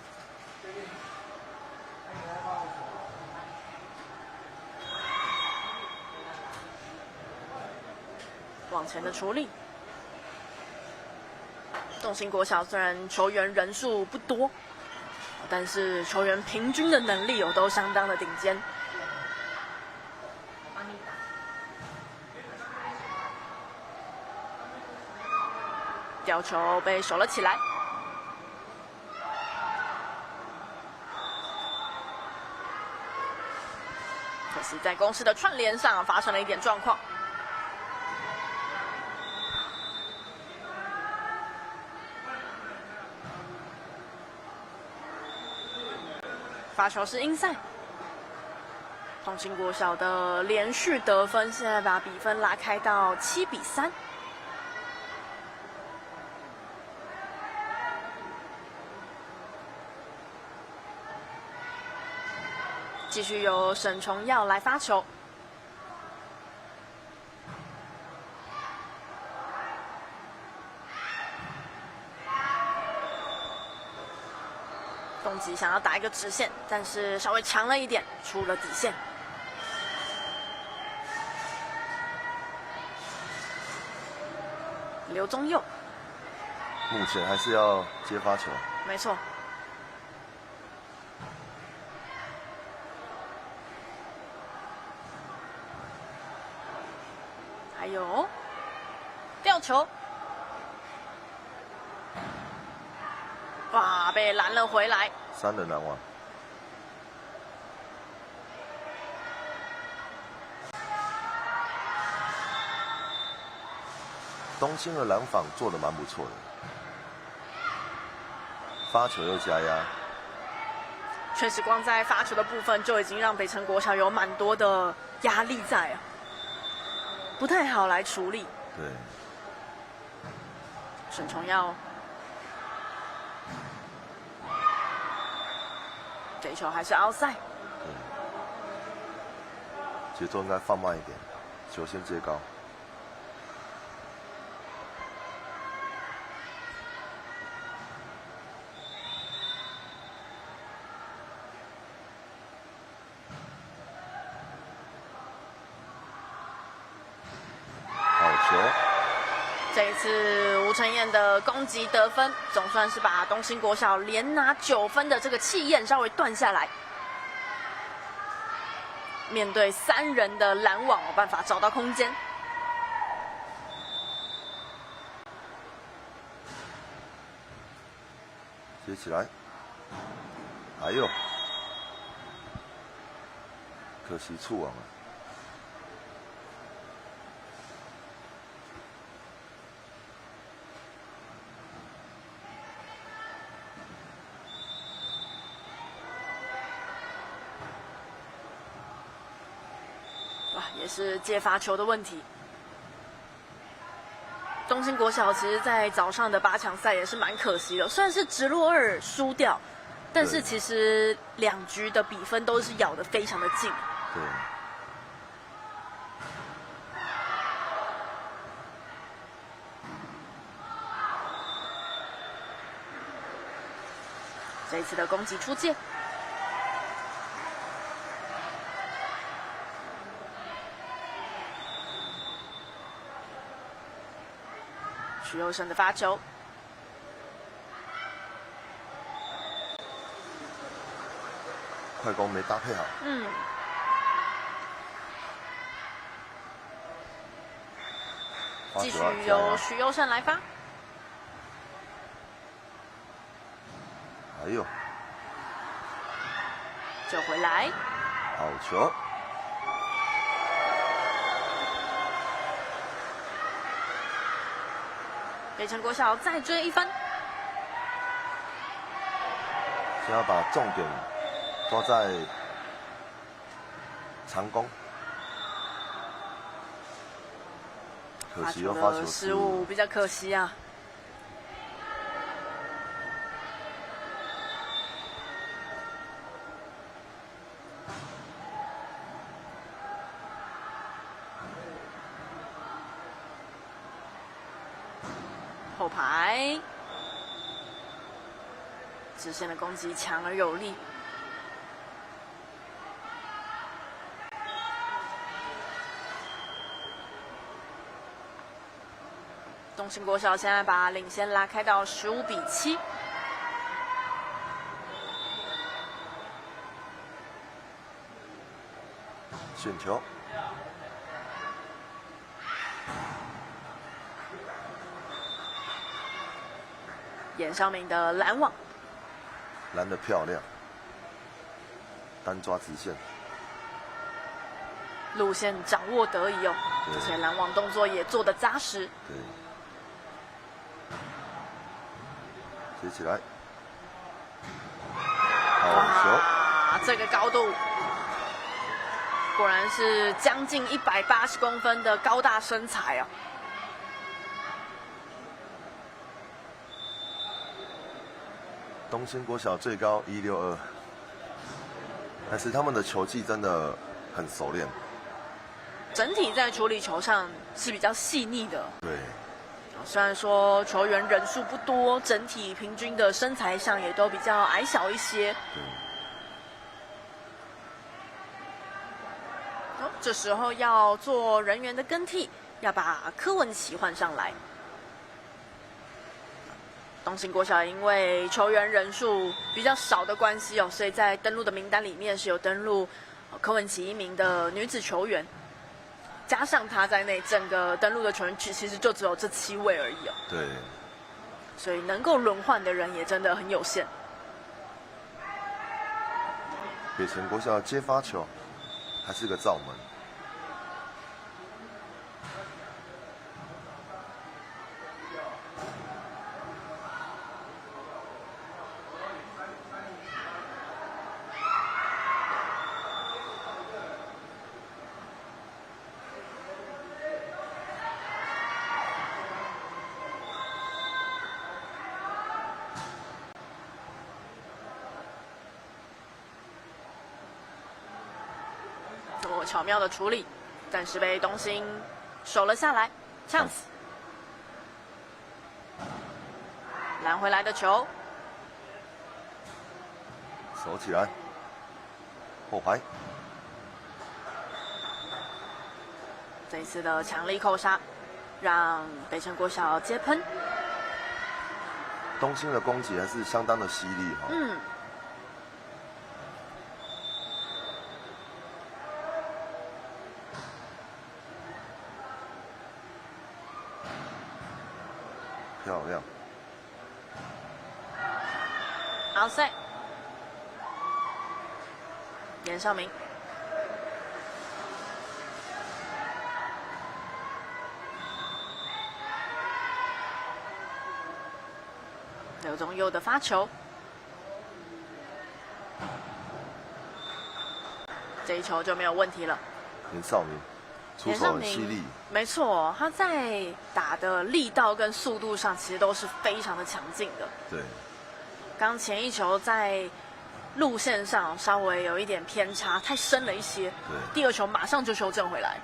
往前的处理。东兴国小虽然球员人数不多，但是球员平均的能力都相当的顶尖。吊球被守了起来，可惜在攻势的串联上发生了一点状况。发球是inside，东兴国小的连续得分，现在把比分拉开到7-3。继续由沈崇耀来发球，东吉想要打一个直线，但是稍微长了一点，出了底线。刘宗佑，
目前还是要接发球。
没错。还有吊球，哇，被拦了回来。
3人拦网。东兴的拦防做得蛮不错的，发球又加压。
确实，光在发球的部分就已经让北辰国小有蛮多的压力在啊。不太好来处理。
对。
沈崇耀，这一球还是outside。
对。节奏应该放慢一点，球先接高。
这一次吴承彦的攻击得分，总算是把东兴国小连拿9分的这个气焰稍微断下来。面对3人的拦网，有办法找到空间。
接起来，哎呦，可惜触网了。
也是接发球的问题。东兴国小其实在早上的8强赛也是蛮可惜的，虽然是直落2输掉，但是其实2局的比分都是咬得非常的近。
对。
这一次的攻击出界。徐佑胜的发球，
快攻没搭配好。
继续由许佑胜来发。
哎呦，
救回来，
好球！
北城国小再追1分。
先要把重点抓在长攻，可惜又发球
失误，比较可惜啊。后排直线的攻击强而有力。东兴国小现在把领先拉开到15-7。
选球。
严尚明的拦网，
拦得漂亮，单抓直线，
路线掌握得宜哦，而且拦网动作也做得扎实。
对，接起来，好球！
这个高度果然是将近180公分的高大身材哦。
东兴国小最高162，但是他们的球技真的很熟练，
整体在处理球上是比较细腻的。
对，
虽然说球员人数不多，整体平均的身材上也都比较矮小一些。
对。
这时候要做人员的更替，要把柯文琪换上来。东兴国小因为球员人数比较少的关系哦，所以在登录的名单里面是有登录柯文琪1名的女子球员，加上他在内，整个登录的球员其实就只有这7位而已哦。
对，
所以能够轮换的人也真的很有限。
北城国小接发球，还是个罩门。
做巧妙的处理，暂时被东兴守了下来。chance，拦回来的球，
守起来，后排。
这一次的强力扣杀，让北城国小接喷。
东兴的攻击还是相当的犀利哈。漂亮。
outside， 严尚明。刘宗佑的发球，这一球就没有问题了。
严少明出手很犀利，
没错，他在打的力道跟速度上其实都是非常的强劲的。
对，
刚前一球在路线上稍微有一点偏差，太深了一些。
对，
第二球马上就修正回来。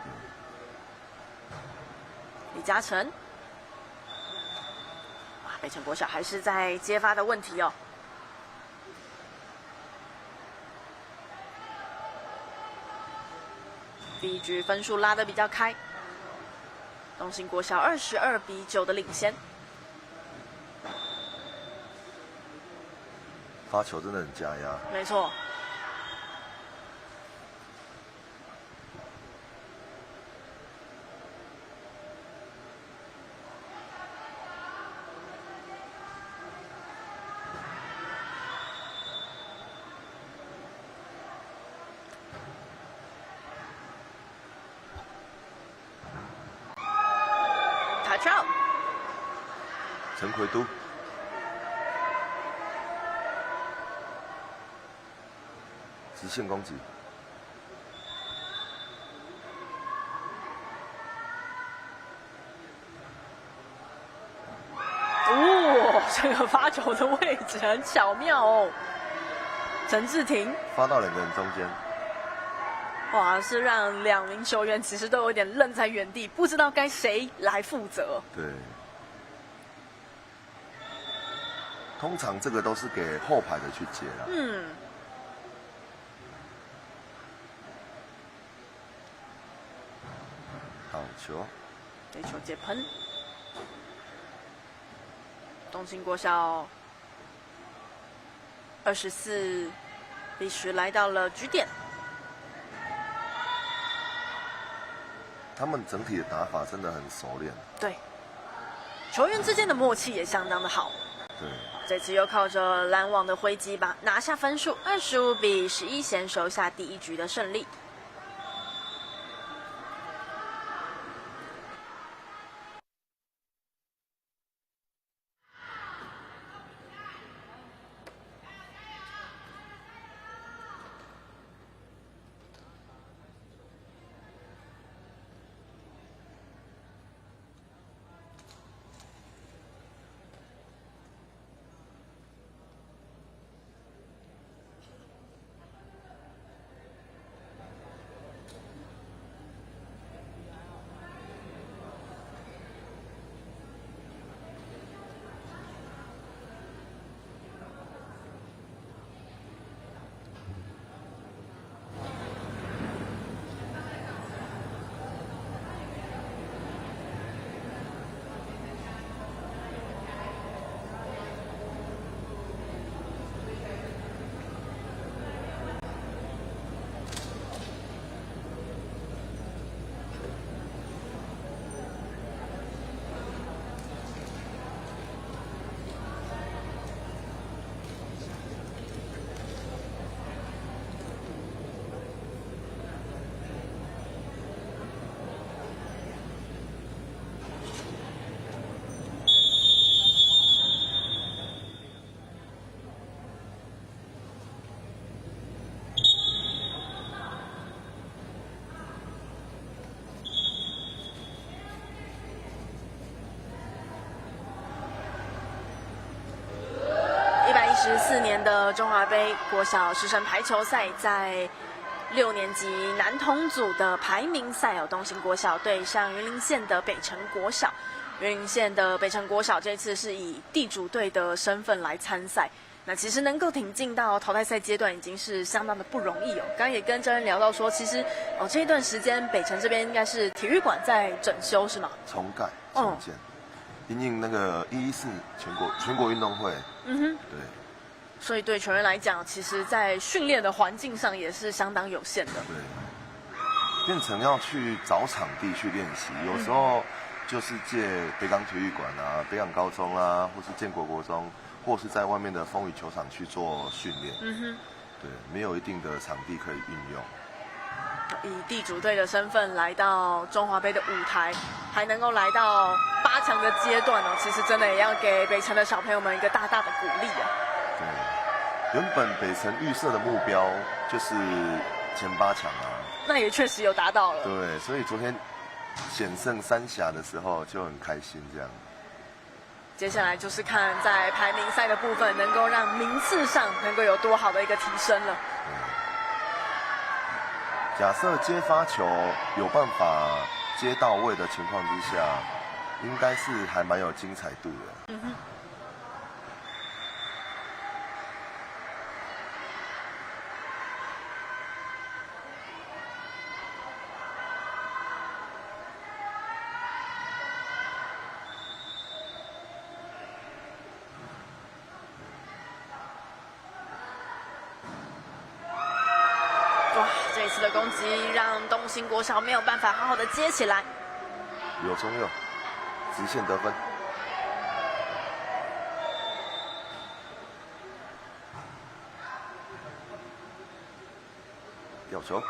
李嘉诚，哇，北城国小还是在接发的问题哦。第一局分数拉得比较开，东兴国小22-9的领先。
发球真的很加压。
没错，
陈奎都，直线攻击。
哦，这个发球的位置很巧妙哦。陈志廷
发到2个人中间。
哇，是让2名球员其实都有点愣在原地，不知道该谁来负责。
对，通常这个都是给后排的去接啦。
嗯，
好球，
对球接喷。东兴国小24-10来到了局点。
他们整体的打法真的很熟练。
对，球员之间的默契也相当的好。
对，
这次又靠着拦网的挥击吧，拿下分数25-11，先收下第1局的胜利。14年的中华杯国小师生排球赛，在6年级男童组的排名赛东兴国小对上云林县的北城国小。云林县的北城国小这次是以地主队的身份来参赛。那其实能够挺进到淘汰赛阶段，已经是相当的不容易哦。刚刚也跟郑恩聊到说，其实这一段时间北城这边应该是体育馆在整修是吗？
重盖重建，因应那个114全国运动会。嗯哼，对。
所以对球员来讲，其实在训练的环境上也是相当有限的。
对，变成要去找场地去练习，有时候就是借北港体育馆啊、北港高中啊，或是建国国中，或是在外面的风雨球场去做训练。嗯哼，对，没有一定的场地可以运用。
以地主队的身份来到中华杯的舞台，还能够来到8强的阶段其实真的也要给北城的小朋友们一个大大的鼓励啊。
对，原本北城预设的目标就是前8强啊，
那也确实有达到了。
对，所以昨天险胜三峡的时候就很开心这样。
接下来就是看在排名赛的部分，能够让名次上能够有多好的一个提升了。
假设接发球有办法接到位的情况之下，应该是还蛮有精彩度的。嗯哼。
这次的攻击让东兴国小没有办法好好的接起来。
有中右，直线得分。吊球。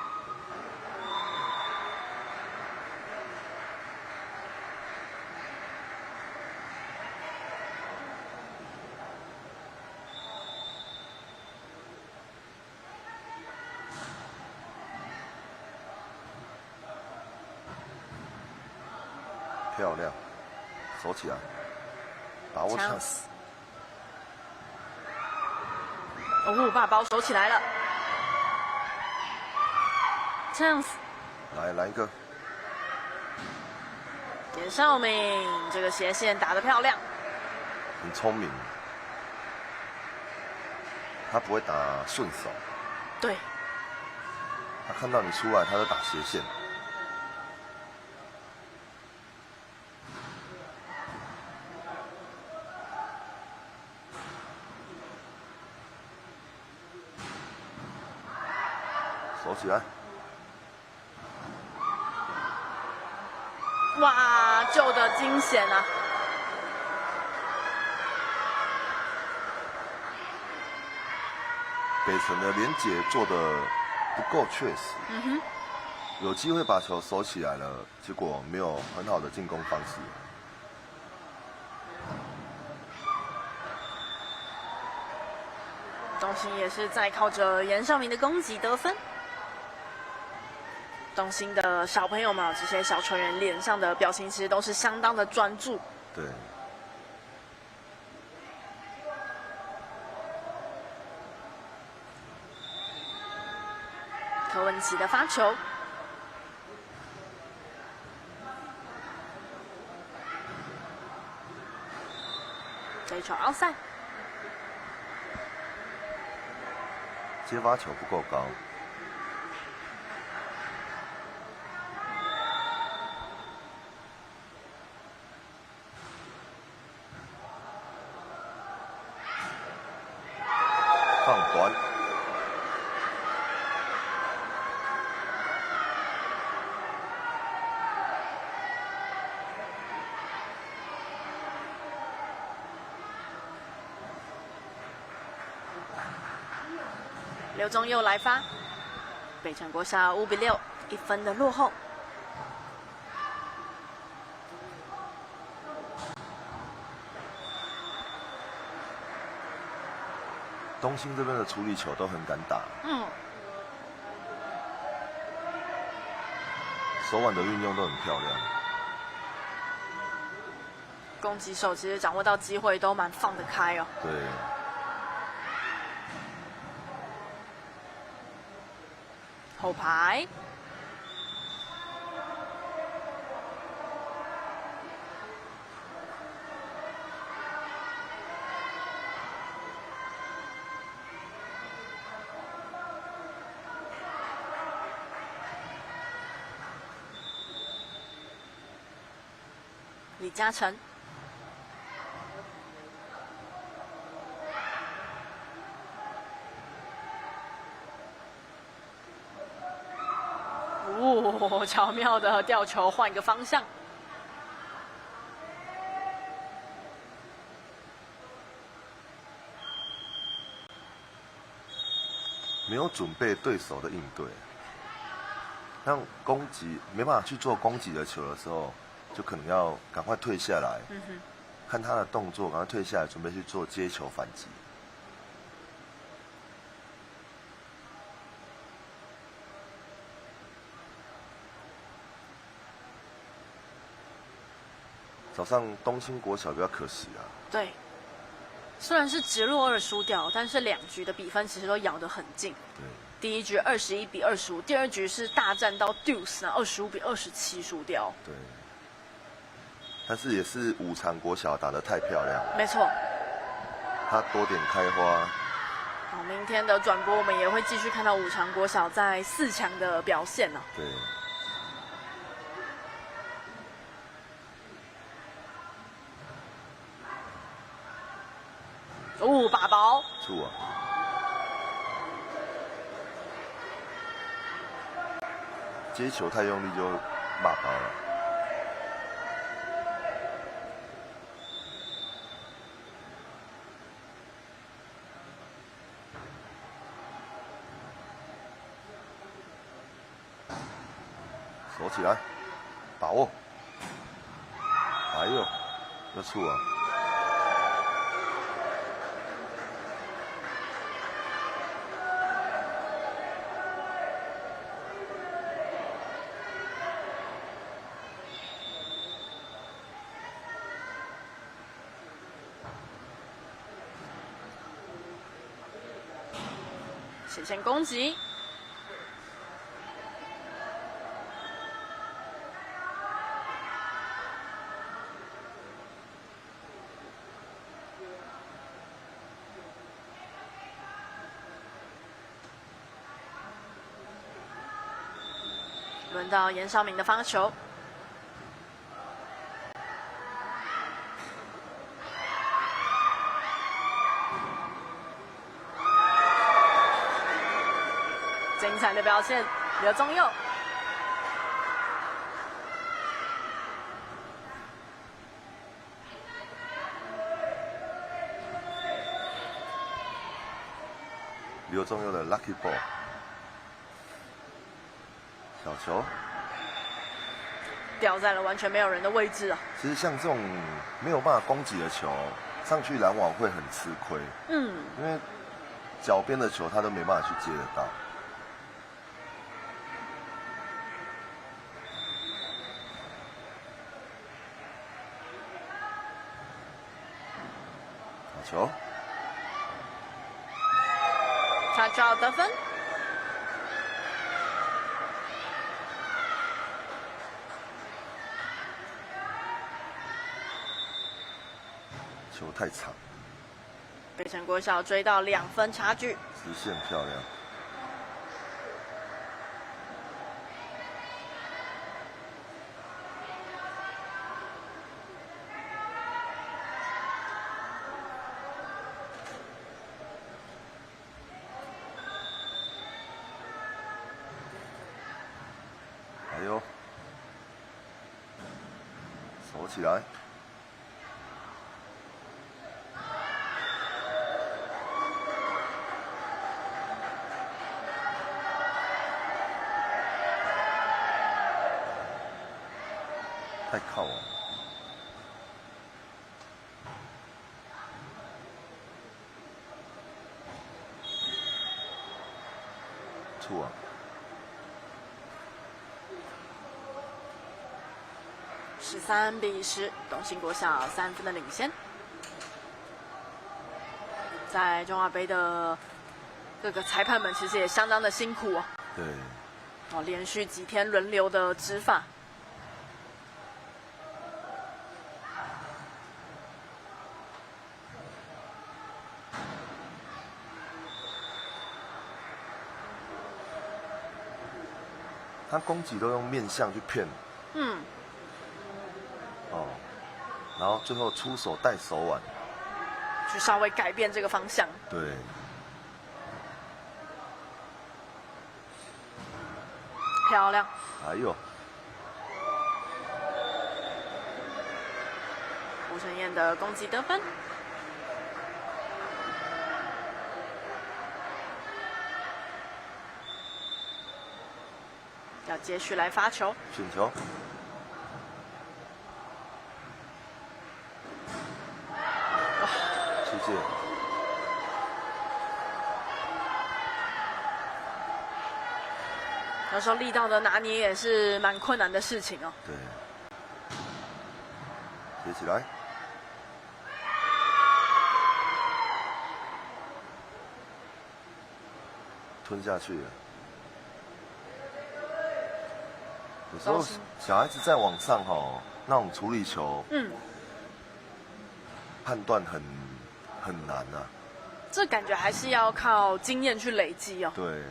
漂亮，守起来，把握 chance。
哦，把包守起来了 ，chance。
来一个。
严少明这个斜线打得漂亮，
很聪明，他不会打顺手。
对，
他看到你出来，他就打斜线。守起来。
哇，救的惊险啊！
北城的连结做的不够确实，有机会把球守起来了，结果没有很好的进攻方式。
东兴也是在靠着严少明的攻击得分。东兴的小朋友们，这些小球员脸上的表情其实都是相当的专注。
对。
柯文琪的发球，这一球奥赛，
接发球不够高。放短，
刘宗佑来发，北城国小5比6，1分的落后。
东兴这边的处理球都很敢打，手腕的运用都很漂亮。
攻击手其实掌握到机会都蛮放得开哦。
对。
后排，李嘉诚。哦，巧妙的吊球，换一个方向。
没有准备对手的应对，像攻击没办法去做攻击的球的时候，就可能要赶快退下来，看他的动作，赶快退下来，准备去做接球反击。早上东兴国小比较可惜啊。
对，虽然是直落2输掉，但是2局的比分其实都咬得很近。
对，
第一局21比25，第二局是大战到 deuce， 25比27输掉。
对，但是也是五常国小打得太漂亮。
没错，
他多点开花。
好，明天的转播我们也会继续看到五常国小在4强的表现呢。
对。
哦，把包
出啊！接球太用力就骂包了。守起来，把握。哎呦，要出啊！
斜线攻击。轮到严绍明的发球，精彩的表现，刘宗佑。
刘宗佑的 lucky ball。小球
掉在了完全没有人的位置啊！
其实像这种没有办法攻击的球，上去拦网会很吃亏。因为脚边的球他都没办法去接得到。小球，
他就要得分。
球太长，
北城国小追到2分差距，
直线漂亮。还有，守起来。太靠了，错啊
！13-10，东兴国小3分的领先。在中华杯的各个裁判们其实也相当的辛苦哦。
对。
连续几天轮流的执法。
他攻击都用面相去骗，然后最后出手带手腕，
去稍微改变这个方向。
对，
漂亮。
还有
吴承彦的攻击得分。要接续来发球，
选球，谢谢。
有时候力道的拿捏也是蛮困难的事情哦。
对，接起来，吞下去了。有时候小孩子在网上那种处理球，判断很难啊。
这感觉还是要靠经验去累积哦。
对。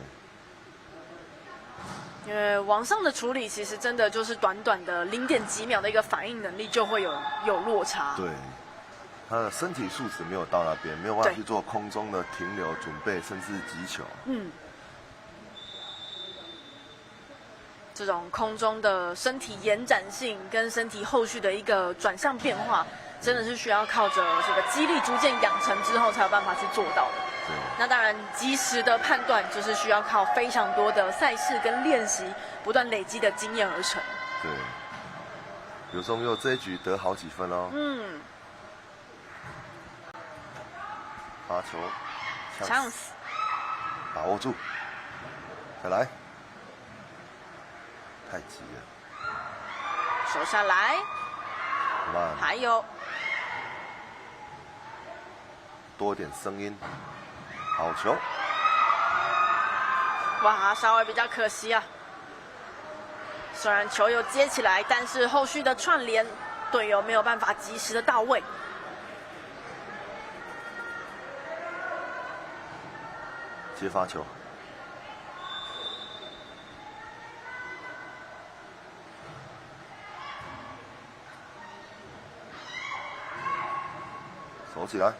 因为网上的处理其实真的就是短短的0.几秒的一个反应能力就会有落差。
对。他的身体素质没有到那边，没有办法去做空中的停留准备，甚至击球。
这种空中的身体延展性跟身体后续的一个转向变化，真的是需要靠着这个肌力逐渐养成之后才有办法去做到的。那当然，及时的判断就是需要靠非常多的赛事跟练习，不断累积的经验而成。
对，有时候有这一局得好几分哦。发球
，chance，
把握住，再来。太急了，
手下来，还有
多点声音，好球，
哇，稍微比较可惜啊。虽然球有接起来，但是后续的串联，队友没有办法及时的到位。
接发球，守起来。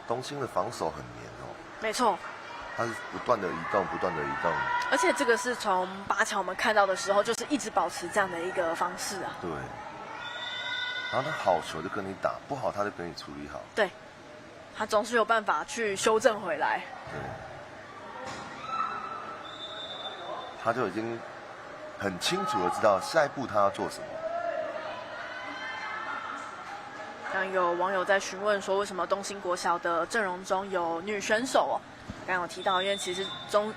东兴的防守很黏哦，
没错，
他是不断的移动，不断的移动。
而且这个是从8强我们看到的时候，就是一直保持这样的一个方式啊。
对。然后他好球就跟你打，不好他就跟你处理好。
对，他总是有办法去修正回来。
对。他就已经很清楚的知道下一步他要做什么。
刚有网友在询问说，为什么东兴国小的阵容中有女选手哦？刚刚有提到，因为其实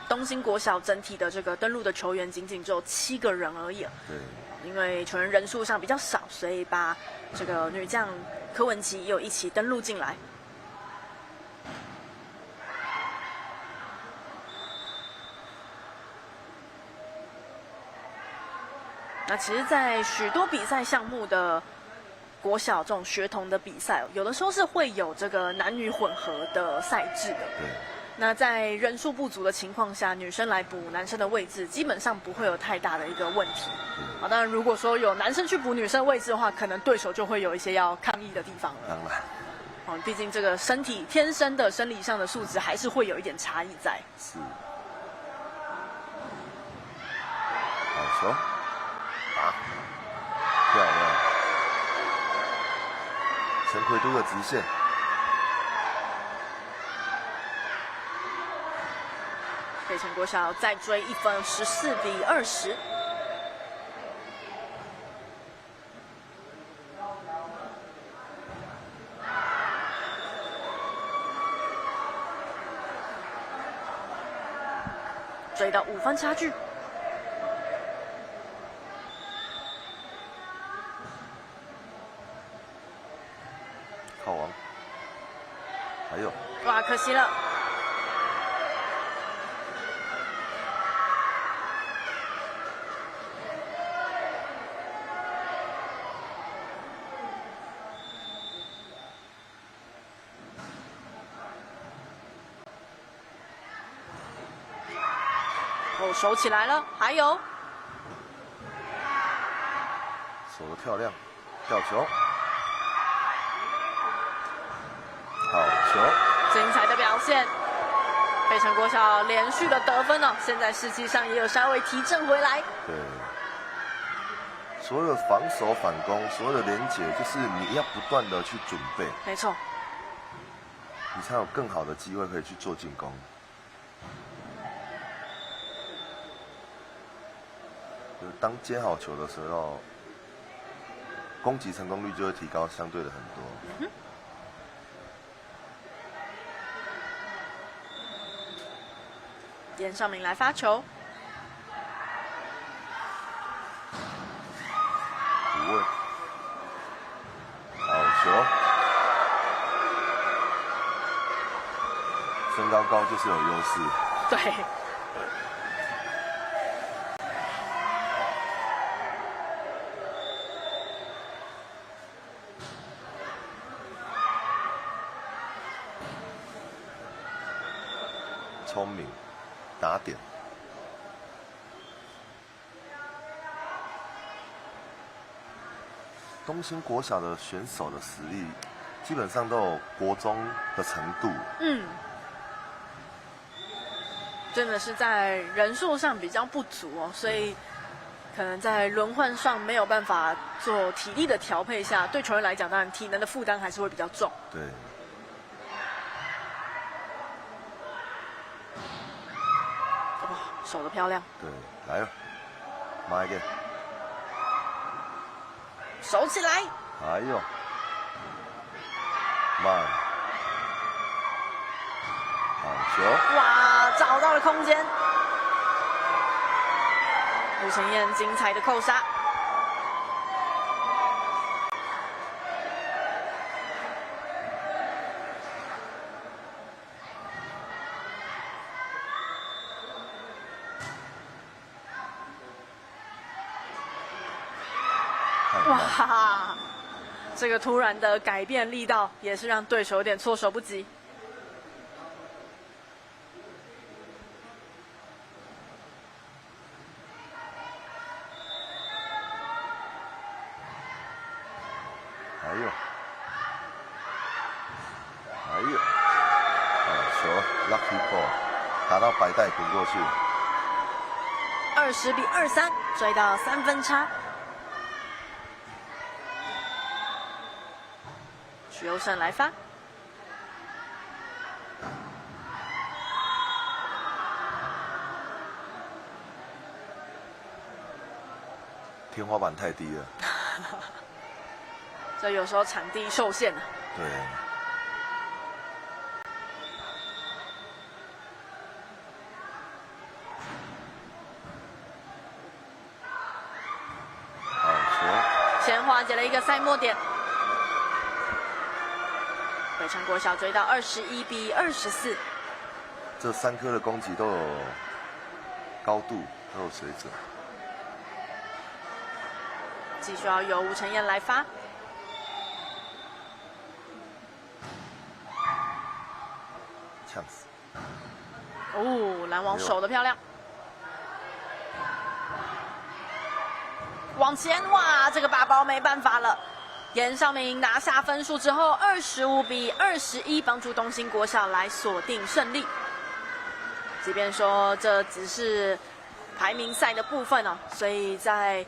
东兴国小整体的这个登陆的球员仅仅只有7个人而已。
对。
因为球员人数上比较少，所以把这个女将柯文琪也有一起登陆进来。那其实，在许多比赛项目的国小这种学童的比赛，有的时候是会有这个男女混合的赛制的。
对。
那在人数不足的情况下，女生来补男生的位置，基本上不会有太大的一个问题。啊，当然如果说有男生去补女生位置的话，可能对手就会有一些要抗议的地方了。
当然。
哦，毕竟这个身体天生的生理上的素质还是会有一点差异在。
是。好球，打，漂亮。陈奎都的直线。
北城国小再追1分，14比20。追到5分差距。
靠王，还有，
哇，可惜了。哦，守起来了，还有，
守得漂亮，吊球，好球，
精彩的表现。北城国小连续的得分哦，现在士气上也有稍微提振回来。
对，所有防守反攻，所有的连结，就是你要不断的去准备，
没错，
你才有更好的机会可以去做进攻。就是当接好球的时候，攻击成功率就会提高相对的很多。
严尚明来发球，
不问，好球，身高高就是有优势。
对。
聪明，打点。东兴国小的选手的实力，基本上都有国中的程度。
真的是在人数上比较不足哦，所以可能在轮换上没有办法做体力的调配下，对球员来讲，当然体能的负担还是会比较重。
对。
守得漂亮，
对，来了，慢一点，
守起来，
哎呦，慢，好球，
哇，找到了空间，吴承彦精彩的扣杀，哇，这个突然的改变力道，也是让对手有点措手不及。
球 lucky ball 打到白带滚过去
，20比23，追到3分差。许攸胜来发，
天花板太低了。
这有时候场地受限啊。
对。
先化解了一个赛末点，北城国小追到21比24。
这3颗的攻击都有高度，都有水准。
继续要由吴承彦来发。
呛死！
哦，拦网守得漂亮。往前，哇，这个8包没办法了。严尚明拿下分数之后，25比21，帮助东兴国小来锁定胜利。即便说这只是排名赛的部分哦，所以在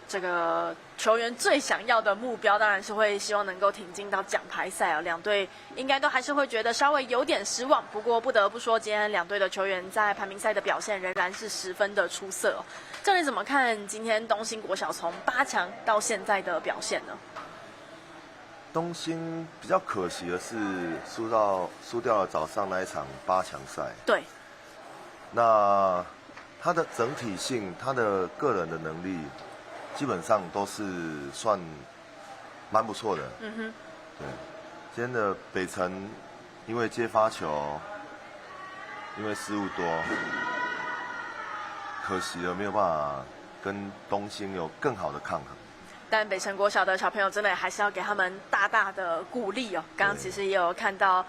这个球员最想要的目标，当然是会希望能够挺进到奖牌赛哦。两队应该都还是会觉得稍微有点失望，不过不得不说，今天两队的球员在排名赛的表现仍然是十分的出色哦。教练怎么看今天东兴国小从8强到现在的表现呢？
东兴比较可惜的是输掉了早上那一场8强赛。
对。
那他的整体性，他的个人的能力，基本上都是算蛮不错的。嗯哼。对，今天的北城因为接发球，因为失误多，可惜了没有办法跟东兴有更好的抗衡。
但北城国小的小朋友真的还是要给他们大大的鼓励哦。刚刚其实也有看到，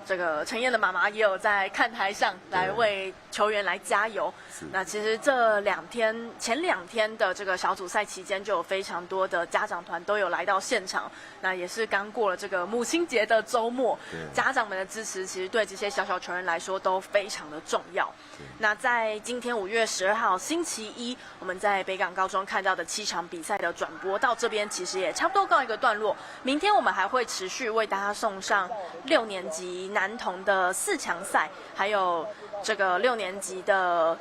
这个陈燕的妈妈也有在看台上来为球员来加油。那其实前2天的这个小组赛期间，就有非常多的家长团都有来到现场。那也是刚过了这个母亲节的周末，家长们的支持其实对这些小球员来说都非常的重要。那在今天5月12号星期一，我们在北港高中看到的7场比赛的转播到这边其实也差不多告一个段落。明天我们还会持续为大家送上6年级男童的4强赛，还有这个6年级的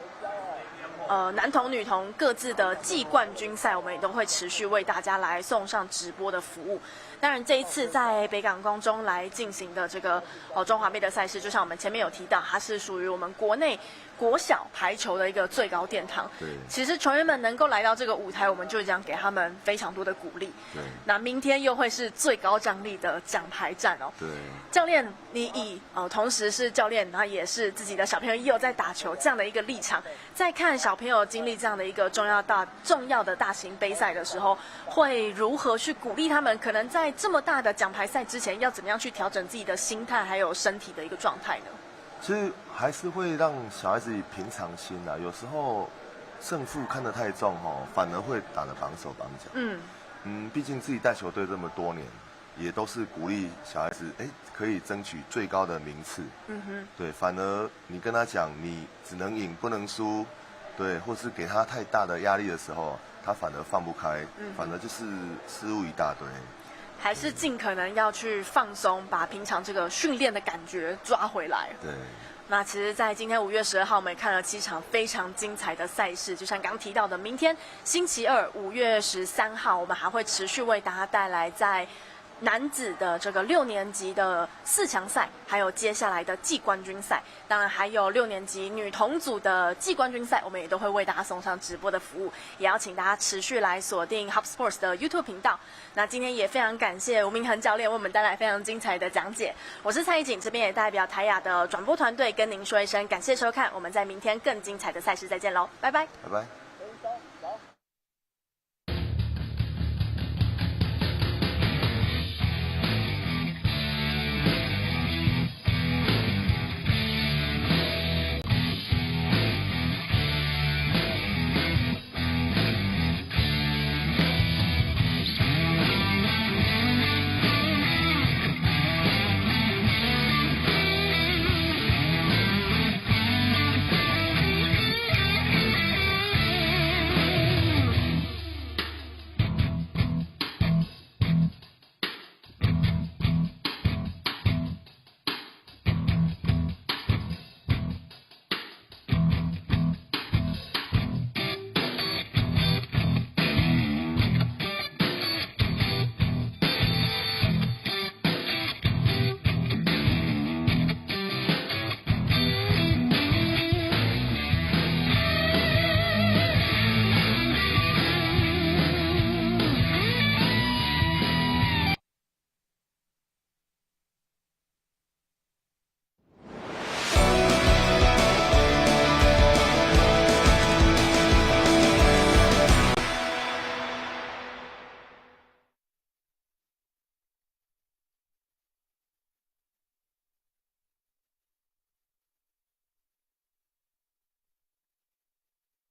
男童、女童各自的季冠军赛，我们也都会持续为大家来送上直播的服务。当然，这一次在北港高中来进行的这个中华杯的赛事，就像我们前面有提到，它是属于我们国内国小排球的一个最高殿堂。对，其实球员们能够来到这个舞台，我们就这样给他们非常多的鼓励。对，那明天又会是最高张力的奖牌战哦。对，教练，你同时是教练，然后也是自己的小朋友也有在打球这样的一个立场，在看小朋友经历这样的一个重要的大型杯赛的时候，会如何去鼓励他们？可能在这么大的奖牌赛之前，要怎么样去调整自己的心态还有身体的一个状态呢？
其实还是会让小孩子以平常心啊，有时候胜负看得太重反而会打得绑手绑脚。毕竟自己带球队这么多年，也都是鼓励小孩子，可以争取最高的名次。对，反而你跟他讲你只能赢不能输，对，或是给他太大的压力的时候，他反而放不开，反而就是失误一大堆。
还是尽可能要去放松，把平常这个训练的感觉抓回来。对。那其实，在今天5月12号，我们也看了7场非常精彩的赛事，就像刚提到的，明天星期二5月13号，我们还会持续为大家带来在男子的这个6年级的4强赛，还有接下来的季冠军赛，当然还有6年级女童组的季冠军赛，我们也都会为大家送上直播的服务，也要请大家持续来锁定 Hub Sports 的 YouTube 频道。那今天也非常感谢吴明恒教练为我们带来非常精彩的讲解，我是蔡依锦，这边也代表台亚的转播团队跟您说一声感谢收看，我们在明天更精彩的赛事再见喽，拜拜，
拜拜。